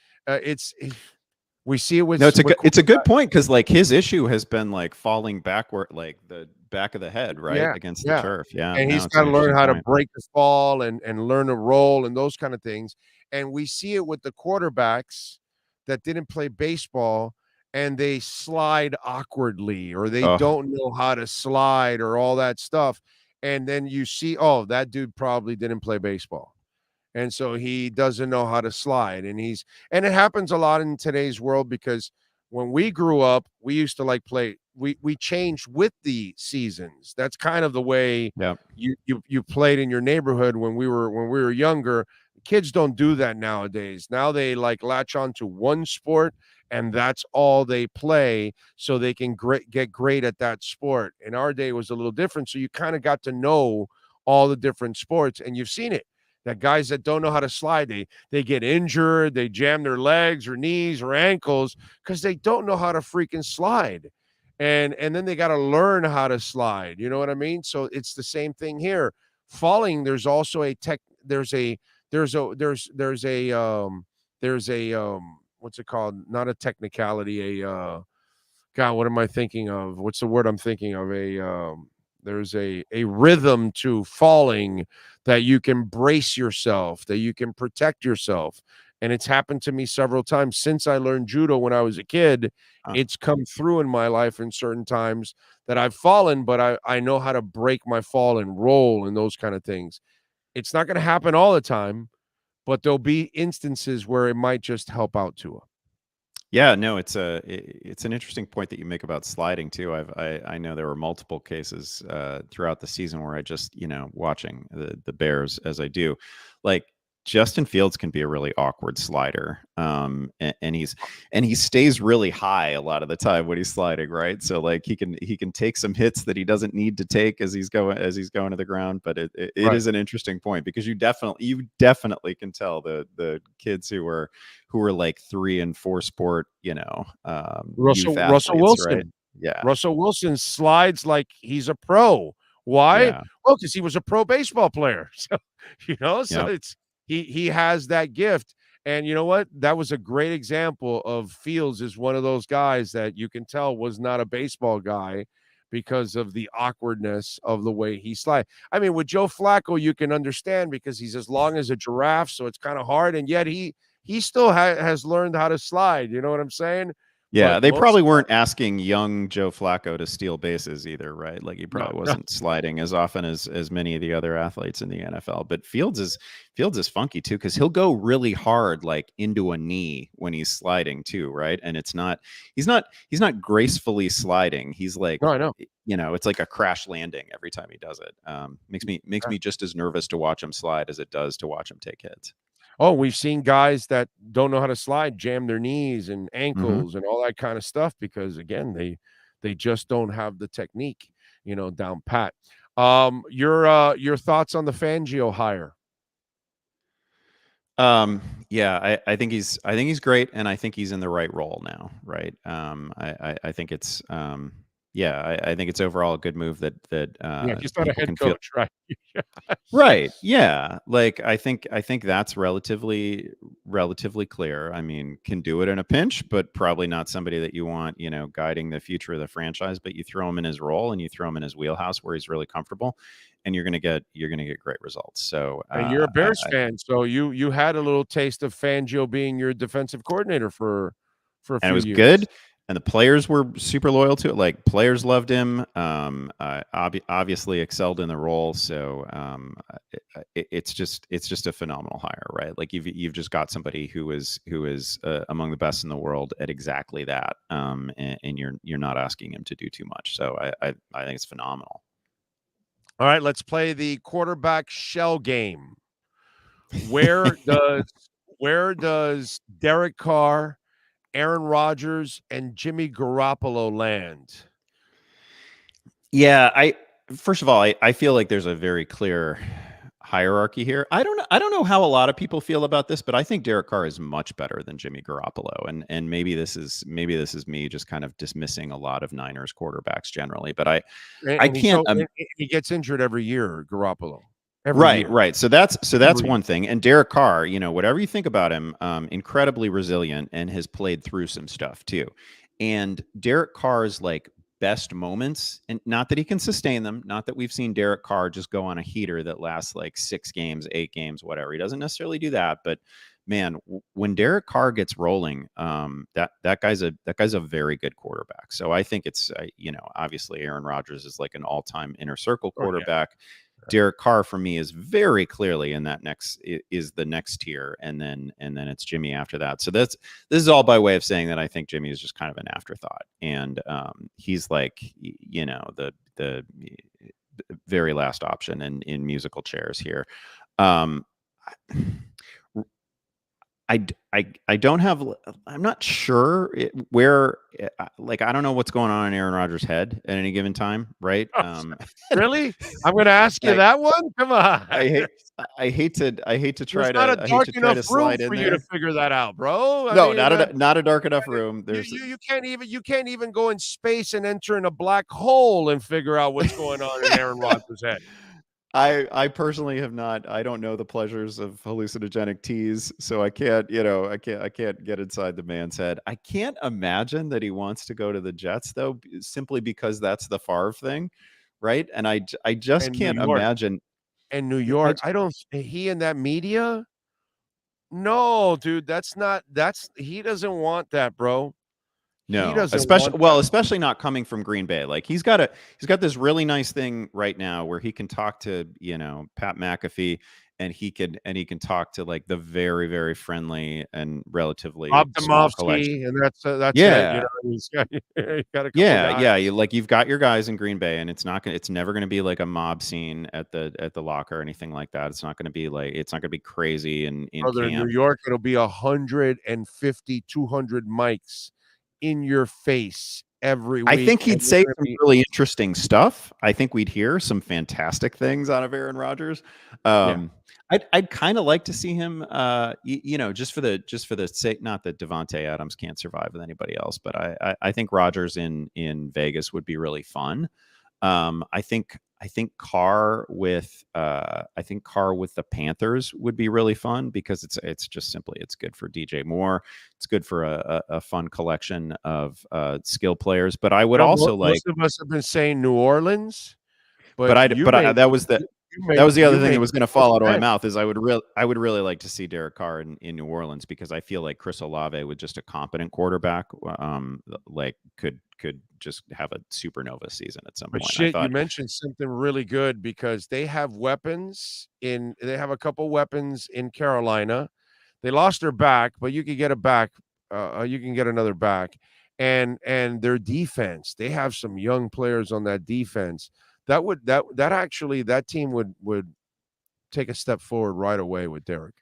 we see it with. No, it's a good point, because like his issue has been like falling backward, like the back of the head, right, against the turf. Yeah, and he's got to learn how to break the fall and learn to roll and those kind of things. And we see it with the quarterbacks that didn't play baseball, and they slide awkwardly, or they don't know how to slide, or all that stuff. And then you see, that dude probably didn't play baseball. And so he doesn't know how to slide. And it happens a lot in today's world, because when we grew up, we used to play. We changed with the seasons. That's kind of the way you played in your neighborhood when we were younger. Kids don't do that nowadays. Now they latch on to one sport, and that's all they play, so they can get great at that sport. In our day, it was a little different. So you kind of got to know all the different sports, and you've seen it. That guys that don't know how to slide, they get injured, they jam their legs or knees or ankles because they don't know how to freaking slide. And then they got to learn how to slide. You know what I mean? So it's the same thing here. Falling, there's also there's a what's it called? Not a technicality, God, what am I thinking of? What's the word I'm thinking of? There's a rhythm to falling, that you can brace yourself, that you can protect yourself. And it's happened to me several times since I learned judo when I was a kid. It's come through in my life in certain times that I've fallen, but I know how to break my fall and roll and those kind of things. It's not going to happen all the time, but there'll be instances where it might just help out Tua. Yeah, no, it's an interesting point that you make about sliding too. I know there were multiple cases throughout the season where I just, watching the Bears as I do, like Justin Fields can be a really awkward slider. And he stays really high a lot of the time when he's sliding, right? So like he can take some hits that he doesn't need to take as he's going to the ground. But it is an interesting point, because you definitely can tell the kids who were like 3 and 4 sport, Russell athletes, Wilson. right? Yeah. Russell Wilson slides like he's a pro. Why? Yeah. Well, because he was a pro baseball player. So, he has that gift. And you know what? That was a great example of Fields is one of those guys that you can tell was not a baseball guy, because of the awkwardness of the way he slides. I mean, with Joe Flacco, you can understand because he's as long as a giraffe, so it's kind of hard, and yet he still has learned how to slide. You know what I'm saying? Yeah, But they most probably weren't asking young Joe Flacco to steal bases either, right? Like he probably no. wasn't sliding as often as many of the other athletes in the NFL. But Fields is funky too because he'll go really hard like into a knee when he's sliding too, right? And he's not gracefully sliding. He's like, No, I know. It's like a crash landing every time he does it. Makes me just as nervous to watch him slide as it does to watch him take hits. Oh, we've seen guys that don't know how to slide jam their knees and Mm-hmm. ankles and all that kind of stuff because again, they just don't have the technique, down pat. Your thoughts on the Fangio hire? Yeah, I think he's great, and I think he's in the right role now, right? I think it's I think it's overall a good move that He's not a people head can feel coach, right? right. Yeah, like I think that's relatively clear. I mean, can do it in a pinch, but probably not somebody that you want, guiding the future of the franchise. But you throw him in his role and you throw him in his wheelhouse where he's really comfortable, and you're gonna get great results. So And you're a Bears fan, so you had a little taste of Fangio being your defensive coordinator for a and it few was years. good, and the players were super loyal to it. Like players loved him. Obviously excelled in the role. So it's just a phenomenal hire, right? Like you've just got somebody who is among the best in the world at exactly that. And you're not asking him to do too much. So I think it's phenomenal. All right, let's play the quarterback shell game. Where does Derek Carr, Aaron Rodgers, and Jimmy Garoppolo land? Yeah, first of all, I feel like there's a very clear hierarchy here. I don't know how a lot of people feel about this, but I think Derek Carr is much better than Jimmy Garoppolo, and maybe this is me just kind of dismissing a lot of Niners quarterbacks generally. But I can't. He gets injured every year, Garoppolo. Every year. Right. So that's one thing. And Derek Carr, whatever you think about him, incredibly resilient and has played through some stuff too. And Derek Carr's like best moments, and not that he can sustain them, not that we've seen Derek Carr just go on a heater that lasts like 6 games, 8 games, whatever. He doesn't necessarily do that, but man, when Derek Carr gets rolling, that guy's a very good quarterback. So I think it's obviously Aaron Rodgers is like an all-time inner circle quarterback. Oh, yeah. Derek Carr for me is very clearly in that is the next tier, and then it's Jimmy after that. So this is all by way of saying that I think Jimmy is just kind of an afterthought, and he's like the very last option in musical chairs here. I don't have. I'm not sure where. Like I don't know what's going on in Aaron Rodgers' head at any given time, right? Really? I'm going to ask you that one. Come on. I hate to try There's not a dark enough room slide in for you there. to figure that out, bro. No, not a dark enough room. There's you can't even go in space and enter in a black hole and figure out what's going on in Aaron Rodgers' head. I personally have not. I don't know the pleasures of hallucinogenic teas, so I can't get inside the man's head. I can't imagine that he wants to go to the Jets though, simply because that's the Favre thing, right? And I just can't imagine. And New York, he and that media. No, dude, he doesn't want that, bro. No, especially not coming from Green Bay. Like he's got this really nice thing right now where he can talk to, Pat McAfee, and he can talk to like the very, very friendly and relatively small collection. And that's yeah. it. He's got a couple yeah. guys. You've got your guys in Green Bay, and it's never going to be like a mob scene at the locker or anything like that. It's not going to be crazy in Brother, camp. In New York, it'll be 150, 200 mics in your face every week. I think he'd say some really interesting stuff. I think we'd hear some fantastic things out of Aaron Rodgers. I'd kind of like to see him, just for the sake, not that Devontae Adams can't survive with anybody else, but I think Rodgers in Vegas would be really fun. I think Carr with the Panthers would be really fun because it's just simply it's good for DJ Moore. It's good for a fun collection of skill players. But I would also most of us have been saying New Orleans, but that was the other thing that was going to fall out of my sense. mouth is I would really like to see Derek Carr in New Orleans because I feel like Chris Olave with just a competent quarterback, like could just have a supernova season at some point. You mentioned something really good because they have weapons they have a couple weapons in Carolina. They lost their back, but you could get a back. You can get another back, and their defense. They have some young players on that defense. That team would take a step forward right away with Derek.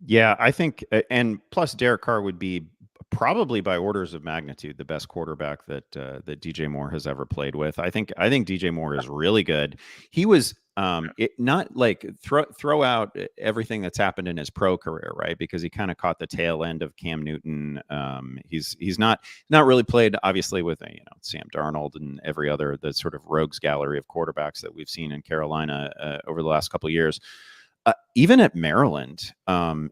Yeah, I think, and plus Derek Carr would be probably by orders of magnitude the best quarterback that DJ Moore has ever played with. I think DJ Moore is really good. He was not like throw out everything that's happened in his pro career, right? Because he kind of caught the tail end of Cam Newton. He's not really played obviously with Sam Darnold and every other the sort of rogues gallery of quarterbacks that we've seen in Carolina over the last couple of years. Even at Maryland,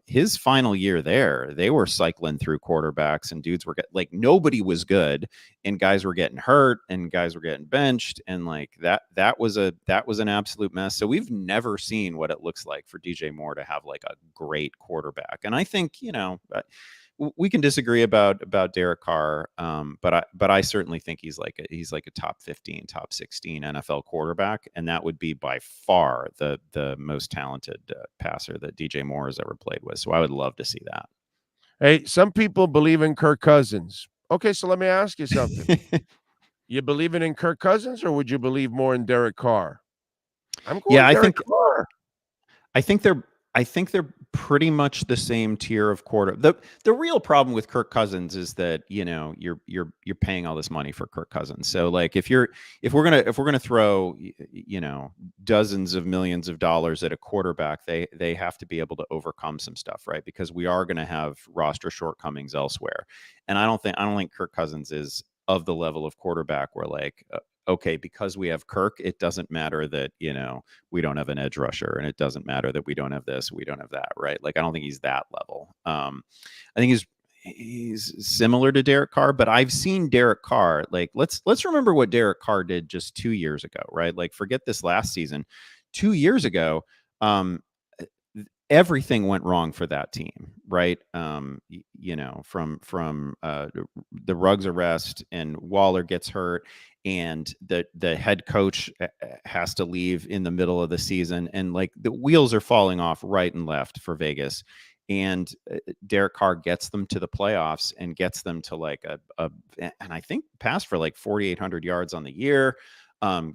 his final year there, they were cycling through quarterbacks and dudes were nobody was good and guys were getting hurt and guys were getting benched. And like that was an absolute mess. So we've never seen what it looks like for DJ Moore to have like a great quarterback. And I think, we can disagree about Derek Carr, but I certainly think he's like a top 15, top 16 NFL quarterback, and that would be by far the most talented passer that DJ Moore has ever played with. So I would love to see that. Hey, some people believe in Kirk Cousins. Okay, so let me ask you something. You believe in Kirk Cousins, or would you believe more in Derek Carr? I'm going Derek Carr. I think they're pretty much the same tier of quarter. The real problem with Kirk Cousins is that you're paying all this money for Kirk Cousins. So like if we're gonna throw dozens of millions of dollars at a quarterback, they have to be able to overcome some stuff, right? Because we are going to have roster shortcomings elsewhere, and I don't think Kirk Cousins is of the level of quarterback where like. Okay, because we have Kirk, it doesn't matter that, we don't have an edge rusher, and it doesn't matter that we don't have this, we don't have that, right? Like, I don't think he's that level. I think he's similar to Derek Carr, but I've seen Derek Carr, like, let's remember what Derek Carr did just 2 years ago, right? Like, forget this last season. 2 years ago, everything went wrong for that team, right? From the Ruggs arrest and Waller gets hurt and the head coach has to leave in the middle of the season, and like the wheels are falling off right and left for Vegas. And Derek Carr gets them to the playoffs and gets them to like and I think passed for like 4,800 yards on the year.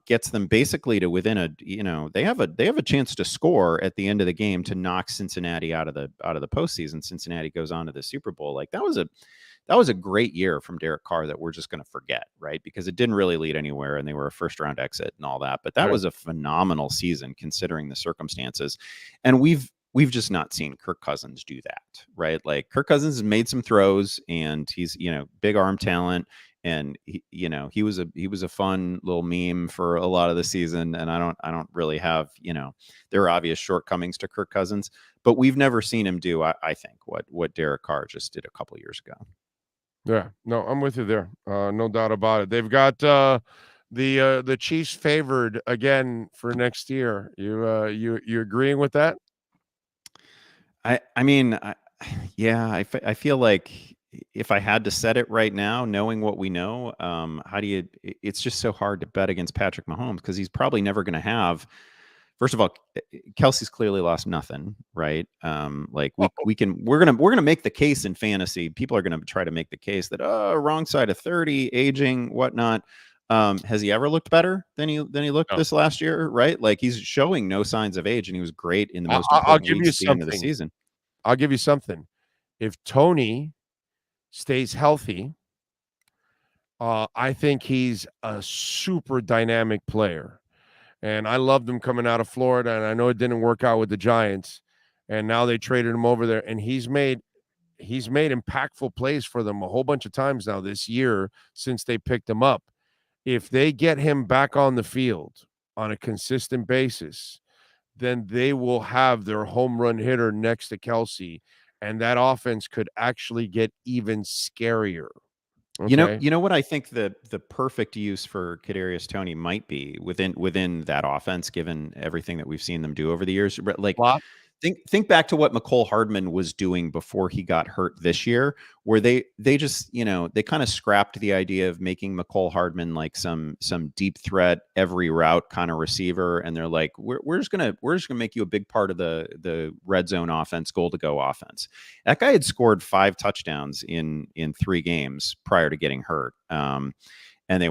Gets them basically to within they have a chance to score at the end of the game to knock Cincinnati out of the postseason. Cincinnati goes on to the Super Bowl. Like that was a great year from Derek Carr that we're just going to forget, right? Because it didn't really lead anywhere and they were a first round exit and all that. But that was a phenomenal season considering the circumstances. And we've just not seen Kirk Cousins do that, right? Like Kirk Cousins has made some throws and he's, big arm talent. And he was a fun little meme for a lot of the season. And I don't really have, there are obvious shortcomings to Kirk Cousins, but we've never seen him do, I think, what Derek Carr just did a couple of years ago. Yeah, no, I'm with you there. No doubt about it. They've got the Chiefs favored again for next year. You agreeing with that? I feel like if I had to set it right now, knowing what we know, it's just so hard to bet against Patrick Mahomes because he's probably never going to have. First of all, Kelsey's clearly lost nothing, right? We're gonna make the case in fantasy. People are gonna try to make the case that wrong side of 30, aging, whatnot. Has he ever looked better than he looked this last year? Right? Like he's showing no signs of age, and he was great in the most important weeks at the end of the season. I'll give you something. If Tony stays healthy, I think he's a super dynamic player. And I loved him coming out of Florida, and I know it didn't work out with the Giants, and now they traded him over there, and he's made impactful plays for them a whole bunch of times now this year since they picked him up. if they get him back on the field on a consistent basis, then they will have their home run hitter next to Kelsey, and that offense could actually get even scarier. Okay. You know what I think the perfect use for Kadarius Toney might be within that offense, given everything that we've seen them do over the years. Like, What? think back to what McCole Hardman was doing before he got hurt this year, where they just, they kind of scrapped the idea of making McCole Hardman like some deep threat every route kind of receiver, and they're like, we're just gonna make you a big part of the red zone offense, goal to go offense. That guy had scored 5 touchdowns in 3 games prior to getting hurt. And they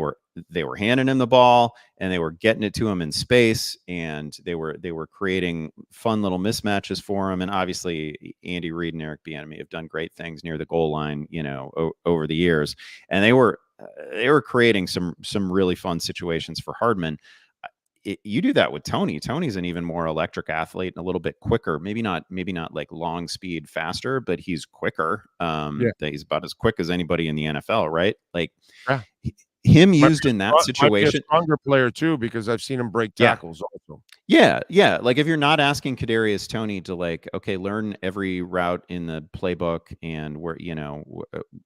were handing him the ball, and they were getting it to him in space, and they were creating fun little mismatches for him. And obviously, Andy Reid and Eric Bieniemy have done great things near the goal line, over the years, and they were creating some really fun situations for Hardman. You do that with Toney. Tony's an even more electric athlete and a little bit quicker. Maybe not like long speed faster, but he's quicker. He's about as quick as anybody in the NFL, right? Like, yeah. Him used in that situation. Might be a stronger player too, because I've seen him break tackles also. Yeah. Like, if you're not asking Kadarius Toney to learn every route in the playbook, and we're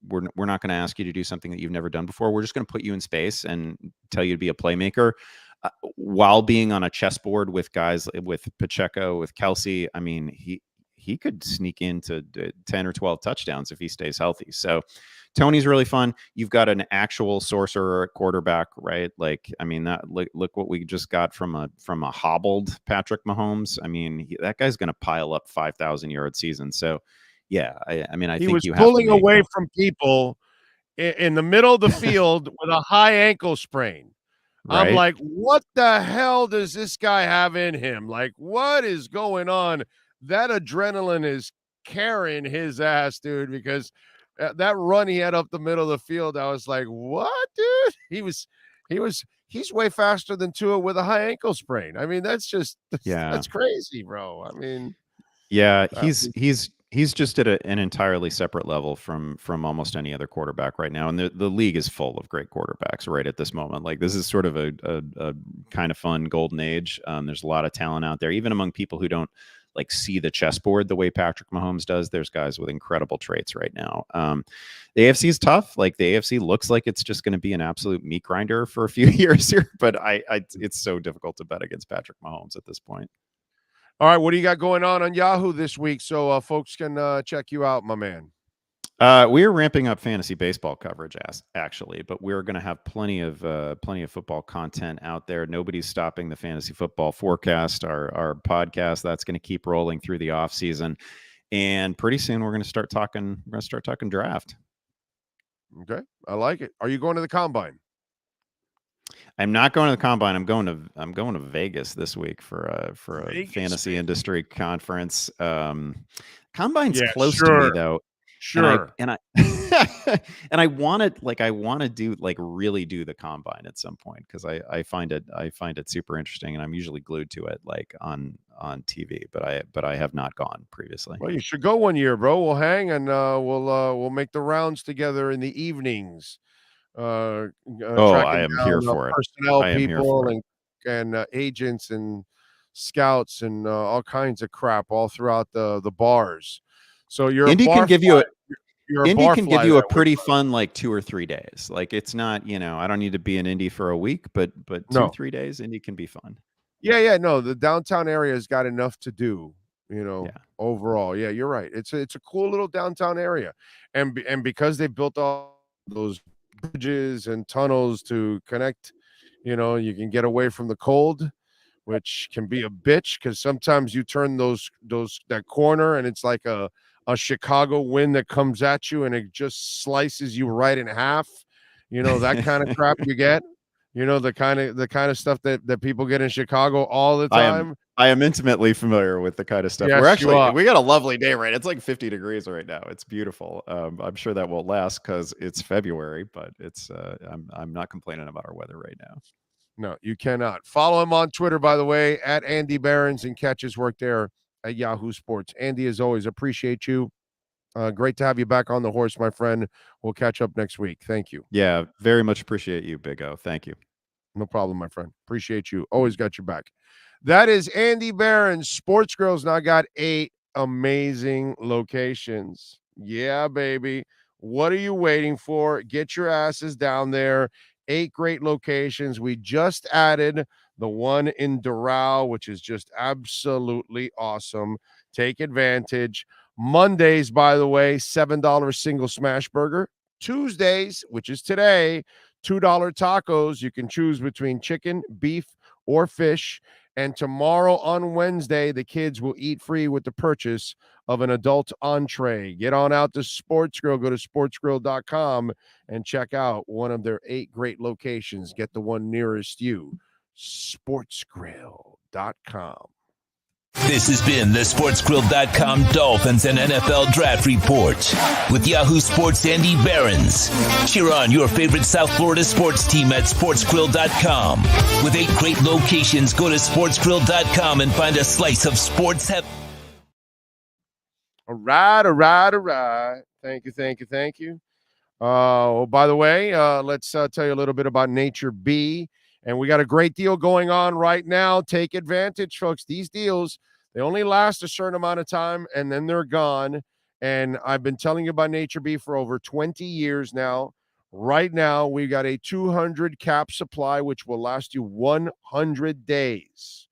not going to ask you to do something that you've never done before. We're just going to put you in space and tell you to be a playmaker, while being on a chessboard with guys, with Pacheco, with Kelsey. I mean, he could sneak into 10 or 12 touchdowns if he stays healthy. So Tony's really fun. You've got an actual sorcerer at quarterback, right? Like, I mean, look what we just got from a hobbled Patrick Mahomes. I mean, that guy's going to pile up 5,000-yard season. So, yeah, I think he was you pulling have to away from people in the middle of the field with a high ankle sprain. Right? I'm like, what the hell does this guy have in him? Like, what is going on? That adrenaline is carrying his ass, dude, because that run he had up the middle of the field, I was like, what, dude? He's way faster than Tua with a high ankle sprain. I mean, that's crazy, bro. I mean, he's just at an entirely separate level from almost any other quarterback right now. And the league is full of great quarterbacks right at this moment. Like, this is sort of a kind of fun golden age. There's a lot of talent out there, even among people who don't see the chessboard the way Patrick Mahomes does. There's guys with incredible traits right now. The AFC is tough. Like, the AFC looks like it's just going to be an absolute meat grinder for a few years here, but it's so difficult to bet against Patrick Mahomes at this point. All right, what do you got going on Yahoo this week, so folks can check you out, my man? We're ramping up fantasy baseball coverage, actually, but we're going to have plenty of football content out there. Nobody's stopping the fantasy football forecast, our podcast. That's going to keep rolling through the off season, and pretty soon we're going to start talking draft. Okay, I like it. Are you going to the combine? I'm not going to the combine. I'm going to Vegas this week for a fantasy industry conference. Combine's close to me though. Sure. And I want to do really do the combine at some point, because I find it super interesting, and I'm usually glued to it on TV, but I have not gone previously. Well, you should go one year, bro. We'll hang and we'll make the rounds together in the evenings. I am here for it. Personnel people and agents and scouts and all kinds of crap all throughout the bars. So Indy can give you a pretty fun 2 or 3 days. Like, it's not, I don't need to be in Indy for a week, but 2-3 days, Indy can be fun. Yeah. No, the downtown area has got enough to do, overall. Yeah, you're right. It's a cool little downtown area. And because they built all those bridges and tunnels to connect, you can get away from the cold, which can be a bitch, because sometimes you turn that corner and it's like a Chicago wind that comes at you and it just slices you right in half. That kind of crap you get. The kind of stuff that people get in Chicago all the time. I am intimately familiar with the kind of stuff. Yes, we got a lovely day, right? It's like 50 degrees right now. It's beautiful. I'm sure that won't last because it's February, but it's I'm not complaining about our weather right now. No, you cannot. Follow him on Twitter, by the way, at Andy Behrens, and catch his work there at Yahoo Sports. Andy, as always, appreciate you. Great to have you back on the horse, my friend. We'll catch up next week. Thank you. Yeah, very much appreciate you, Big O. Thank you. No problem, my friend. Appreciate you. Always got your back. That is Andy Barron. Sports Girls now got 8 amazing locations. Yeah, baby. What are you waiting for? Get your asses down there. 8 great locations. We just added the one in Doral, which is just absolutely awesome. Take advantage. Mondays, by the way, $7 single smash burger. Tuesdays, which is today, $2 tacos. You can choose between chicken, beef, or fish. And tomorrow on Wednesday, the kids will eat free with the purchase of an adult entree. Get on out to Sports Grill. Go to sportsgrill.com and check out one of their 8 great locations. Get the one nearest you. sportsgrill.com. This has been the SportsGrill.com Dolphins and NFL Draft Report with Yahoo Sports' Andy Behrens. Cheer on your favorite South Florida sports team at SportsGrill.com. With 8 great locations, go to SportsGrill.com and find a slice of sports heaven. All right. Thank you. By the way, let's tell you a little bit about Nature B. And we got a great deal going on right now. Take advantage, folks. These deals, they only last a certain amount of time, and then they're gone. And I've been telling you about Nature B for over 20 years now. Right now, we got a 200 cap supply, which will last you 100 days.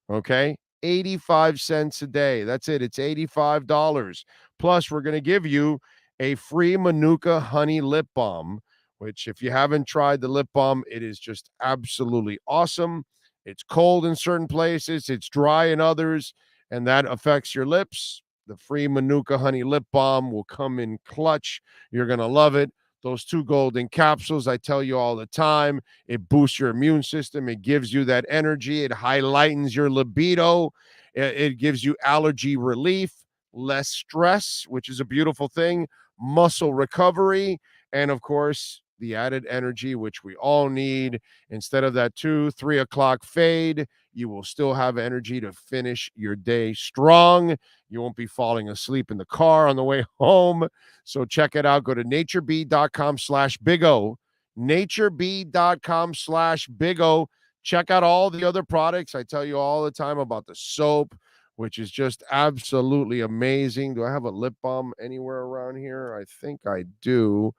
Okay? 85 cents a day. That's it. It's $85. Plus, we're going to give you a free Manuka honey lip balm, which if you haven't tried the lip balm, it is just absolutely awesome. It's cold in certain places, it's dry in others, and that affects your lips. The free Manuka honey lip balm will come in clutch. You're going to love it. Those 2 golden capsules, I tell you all the time, it boosts your immune system. It gives you that energy. It highlightens your libido. It gives you allergy relief, less stress, which is a beautiful thing, muscle recovery, and of course, the added energy, which we all need. Instead of that 2-3 o'clock fade, you will still have energy to finish your day strong. You won't be falling asleep in the car on the way home. So check it out. Go to natureb.com/bigo. natureb.com/bigo. Check out all the other products. I tell you all the time about the soap, which is just absolutely amazing. Do I have a lip balm anywhere around here? I think I do.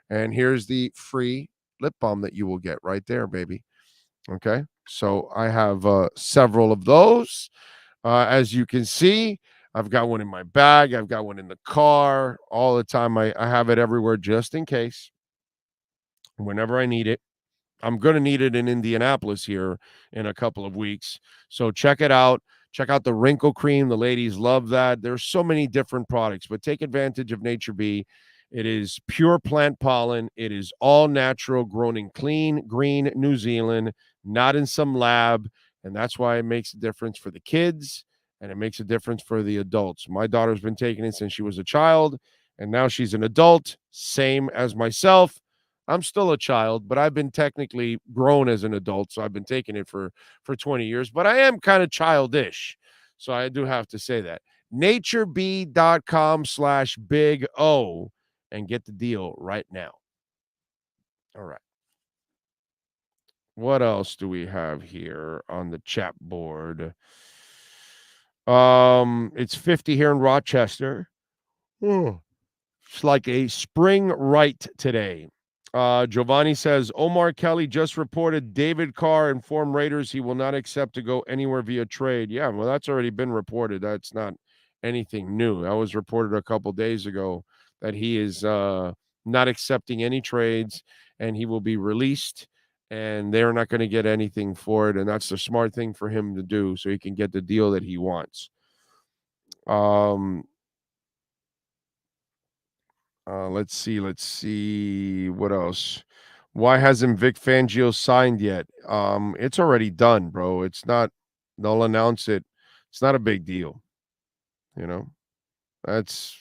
And here's the free lip balm that you will get right there, baby. Okay. So I have several of those. As you can see, I've got one in my bag. I've got one in the car all the time. I have it everywhere just in case. Whenever I need it. I'm going to need it in Indianapolis here in a couple of weeks. So check it out. Check out the wrinkle cream. The ladies love that. There's so many different products, but take advantage of Nature B. It is pure plant pollen. It is all natural, grown in clean, green New Zealand, not in some lab. And that's why it makes a difference for the kids and it makes a difference for the adults. My daughter's been taking it since she was a child, and now she's an adult, same as myself. I'm still a child, but I've been technically grown as an adult, so I've been taking it for 20 years. But I am kind of childish, so I do have to say that. natureb.com/big O and get the deal right now. All right. What else do we have here on the chat board? It's 50 here in Rochester. It's like a spring right today. Giovanni says, Omar Kelly just reported David Carr informed Raiders he will not accept to go anywhere via trade. Yeah, well, that's already been reported. That's not anything new. That was reported a couple days ago that he is not accepting any trades and he will be released and they're not going to get anything for it. And that's the smart thing for him to do so he can get the deal that he wants. Let's see. What else? Why hasn't Vic Fangio signed yet? It's already done, bro. It's not, they'll announce it. It's not a big deal. You know, that's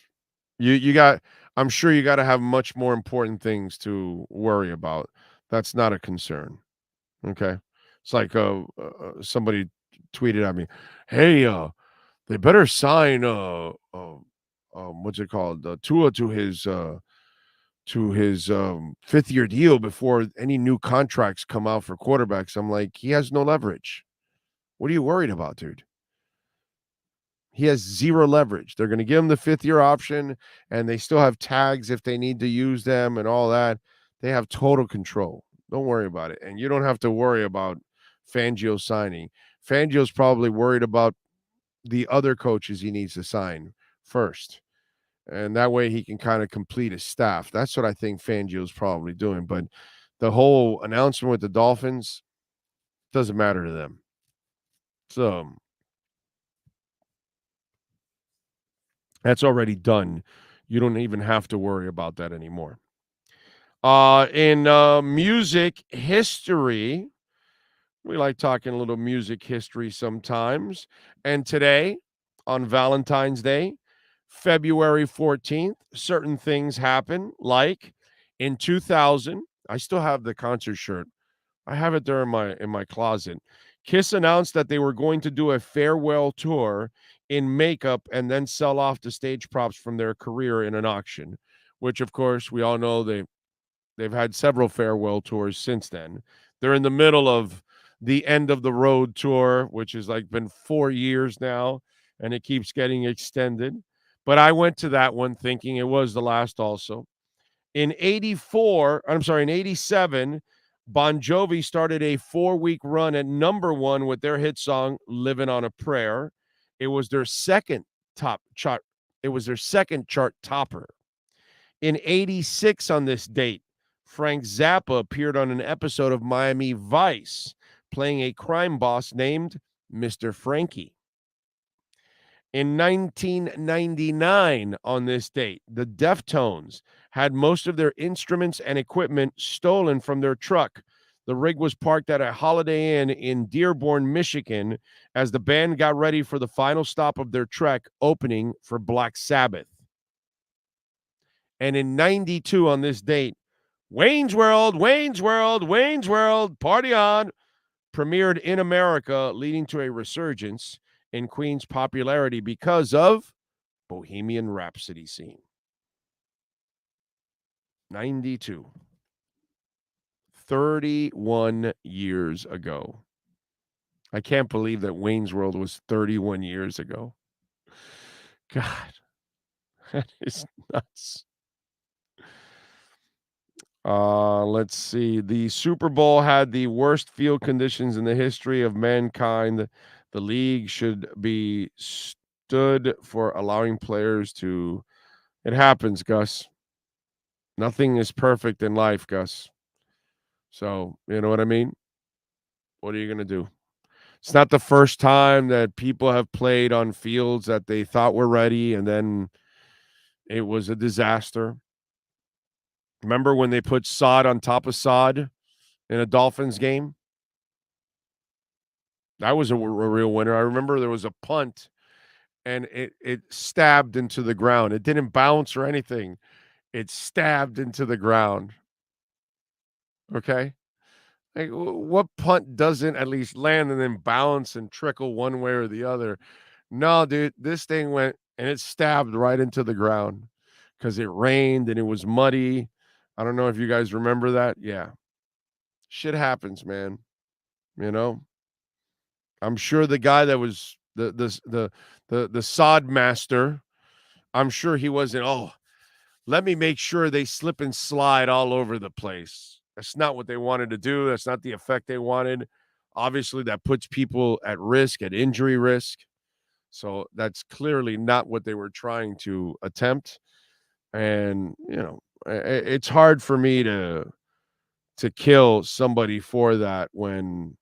you got, I'm sure you got to have much more important things to worry about. That's not a concern. Okay. It's like, somebody tweeted at me, hey, they better sign, what's it called? Tua to his 5th-year deal before any new contracts come out for quarterbacks. I'm like, he has no leverage. What are you worried about, dude? He has zero leverage. They're going to give him the 5th-year option, and they still have tags if they need to use them and all that. They have total control. Don't worry about it. And you don't have to worry about Fangio signing. Fangio's probably worried about the other coaches he needs to sign first. And that way he can kind of complete his staff. That's what I think Fangio's probably doing. But the whole announcement with the Dolphins doesn't matter to them. So that's already done. You don't even have to worry about that anymore. In music history, we like talking a little music history sometimes. And today, on Valentine's Day, February 14th, certain things happen. Like in 2000, I still have the concert shirt. I have it there in my closet. Kiss announced that they were going to do a farewell tour in makeup and then sell off the stage props from their career in an auction, which of course we all know they've had several farewell tours since then. They're in the middle of the end of the road tour, which has like been 4 years now, and it keeps getting extended. But I went to that one thinking it was the last also. In 87, Bon Jovi started a 4-week run at number 1 with their hit song Living on a Prayer. It was their second chart topper. In 86 on this date, Frank Zappa appeared on an episode of Miami Vice, playing a crime boss named Mr. Frankie. In 1999, on this date, the Deftones had most of their instruments and equipment stolen from their truck. The rig was parked at a Holiday Inn in Dearborn, Michigan, as the band got ready for the final stop of their trek, opening for Black Sabbath. And in 92, on this date, Wayne's World, Party On, premiered in America, leading to a resurgence in Queen's popularity because of Bohemian Rhapsody scene. 92. 31 years ago. I can't believe that Wayne's World was 31 years ago. God, that is nuts. Let's see. The Super Bowl had the worst field conditions in the history of mankind. The league should be stood for allowing players to. It happens, Gus. Nothing is perfect in life, Gus. So, you know what I mean? What are you going to do? It's not the first time that people have played on fields that they thought were ready and then it was a disaster. Remember when they put sod on top of sod in a Dolphins game? That was a real winner. I remember there was a punt and it stabbed into the ground. It didn't bounce or anything. It stabbed into the ground. Okay? Like, what punt doesn't at least land and then bounce and trickle one way or the other? No, dude, this thing went and it stabbed right into the ground because it rained and it was muddy. I don't know if you guys remember that. Yeah. Shit happens, man. You know? I'm sure the guy that was the sod master, I'm sure he wasn't, let me make sure they slip and slide all over the place. That's not what they wanted to do. That's not the effect they wanted. Obviously, that puts people at risk, at injury risk. So that's clearly not what they were trying to attempt. And, it's hard for me to kill somebody for that when,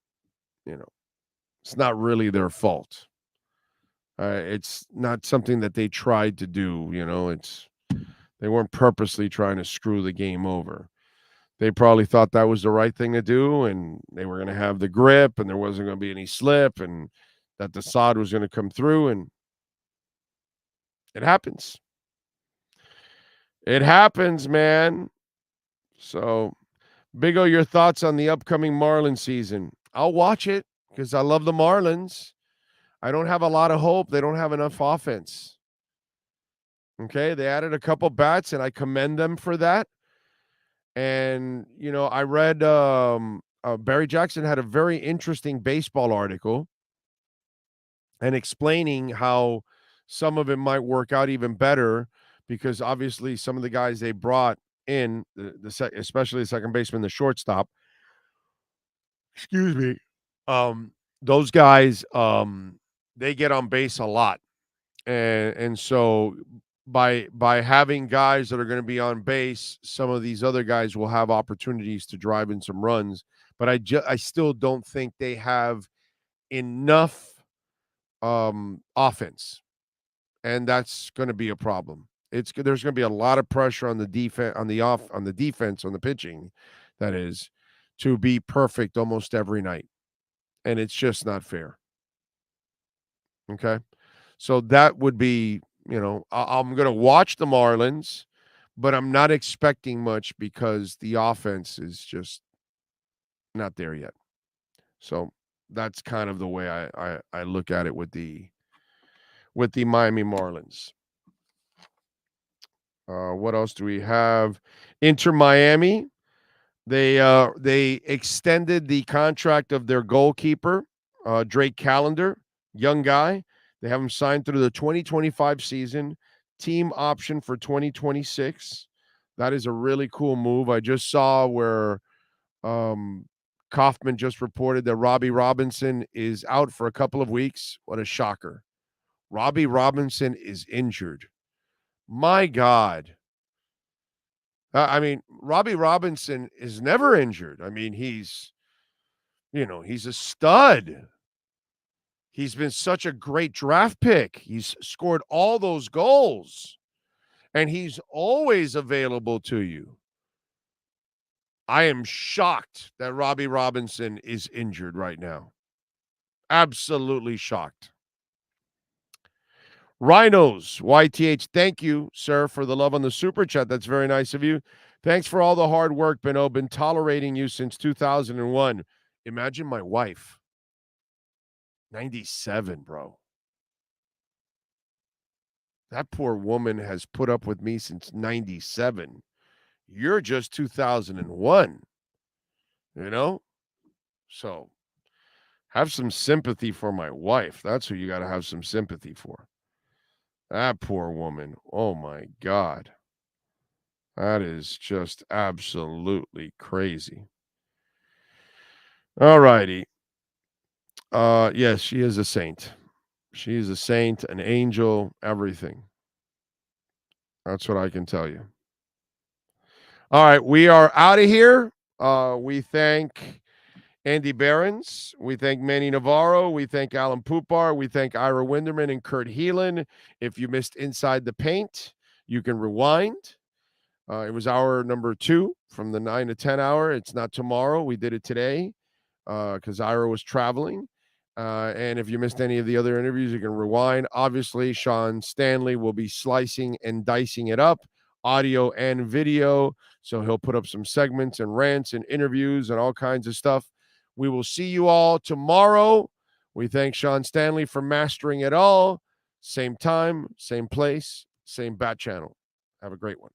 it's not really their fault. It's not something that they tried to do. They weren't purposely trying to screw the game over. They probably thought that was the right thing to do, and they were going to have the grip, and there wasn't going to be any slip, and that the sod was going to come through, and it happens. It happens, man. So, Big O, your thoughts on the upcoming Marlins season? I'll watch it because I love the Marlins. I don't have a lot of hope. They don't have enough offense. Okay, they added a couple bats, and I commend them for that. And, I read Barry Jackson had a very interesting baseball article and explaining how some of it might work out even better because obviously some of the guys they brought in, especially the second baseman, the shortstop, excuse me, those guys, they get on base a lot. And so by having guys that are going to be on base, some of these other guys will have opportunities to drive in some runs. But I still don't think they have enough offense, and that's going to be a problem. There's going to be a lot of pressure on the defense, on the defense, on the pitching, that is, to be perfect almost every night, and it's just not fair. Okay, so that would be, I'm going to watch the Marlins, but I'm not expecting much because the offense is just not there yet. So that's kind of the way I look at it with the Miami Marlins. What else do we have? Inter Miami. They extended the contract of their goalkeeper, Drake Callender, young guy. They have him signed through the 2025 season, team option for 2026. That is a really cool move. I just saw where Kaufman just reported that Robbie Robinson is out for a couple of weeks. What a shocker. Robbie Robinson is injured. My God. Robbie Robinson is never injured. He's a stud. He's been such a great draft pick. He's scored all those goals, and he's always available to you. I am shocked that Robbie Robinson is injured right now. Absolutely shocked. Rhinos, YTH, thank you, sir, for the love on the super chat. That's very nice of you. Thanks for all the hard work, Beno. Been tolerating you since 2001. Imagine my wife. 97, bro. That poor woman has put up with me since 97. You're just 2001. So have some sympathy for my wife. That's who you got to have some sympathy for. That poor woman. Oh, my God. That is just absolutely crazy. All righty. Yes, she is a saint. She is a saint, an angel, everything. That's what I can tell you. All right, we are out of here. We thank Andy Behrens. We thank Manny Navarro. We thank Alan Poupar. We thank Ira Winderman and Kurt Heelan. If you missed Inside the Paint, you can rewind. It was hour number 2 from the 9 to 10 hour. It's not tomorrow. We did it today because Ira was traveling. And if you missed any of the other interviews, you can rewind. Obviously, Sean Stanley will be slicing and dicing it up, audio and video. So he'll put up some segments and rants and interviews and all kinds of stuff. We will see you all tomorrow. We thank Sean Stanley for mastering it all. Same time, same place, same bat channel. Have a great one.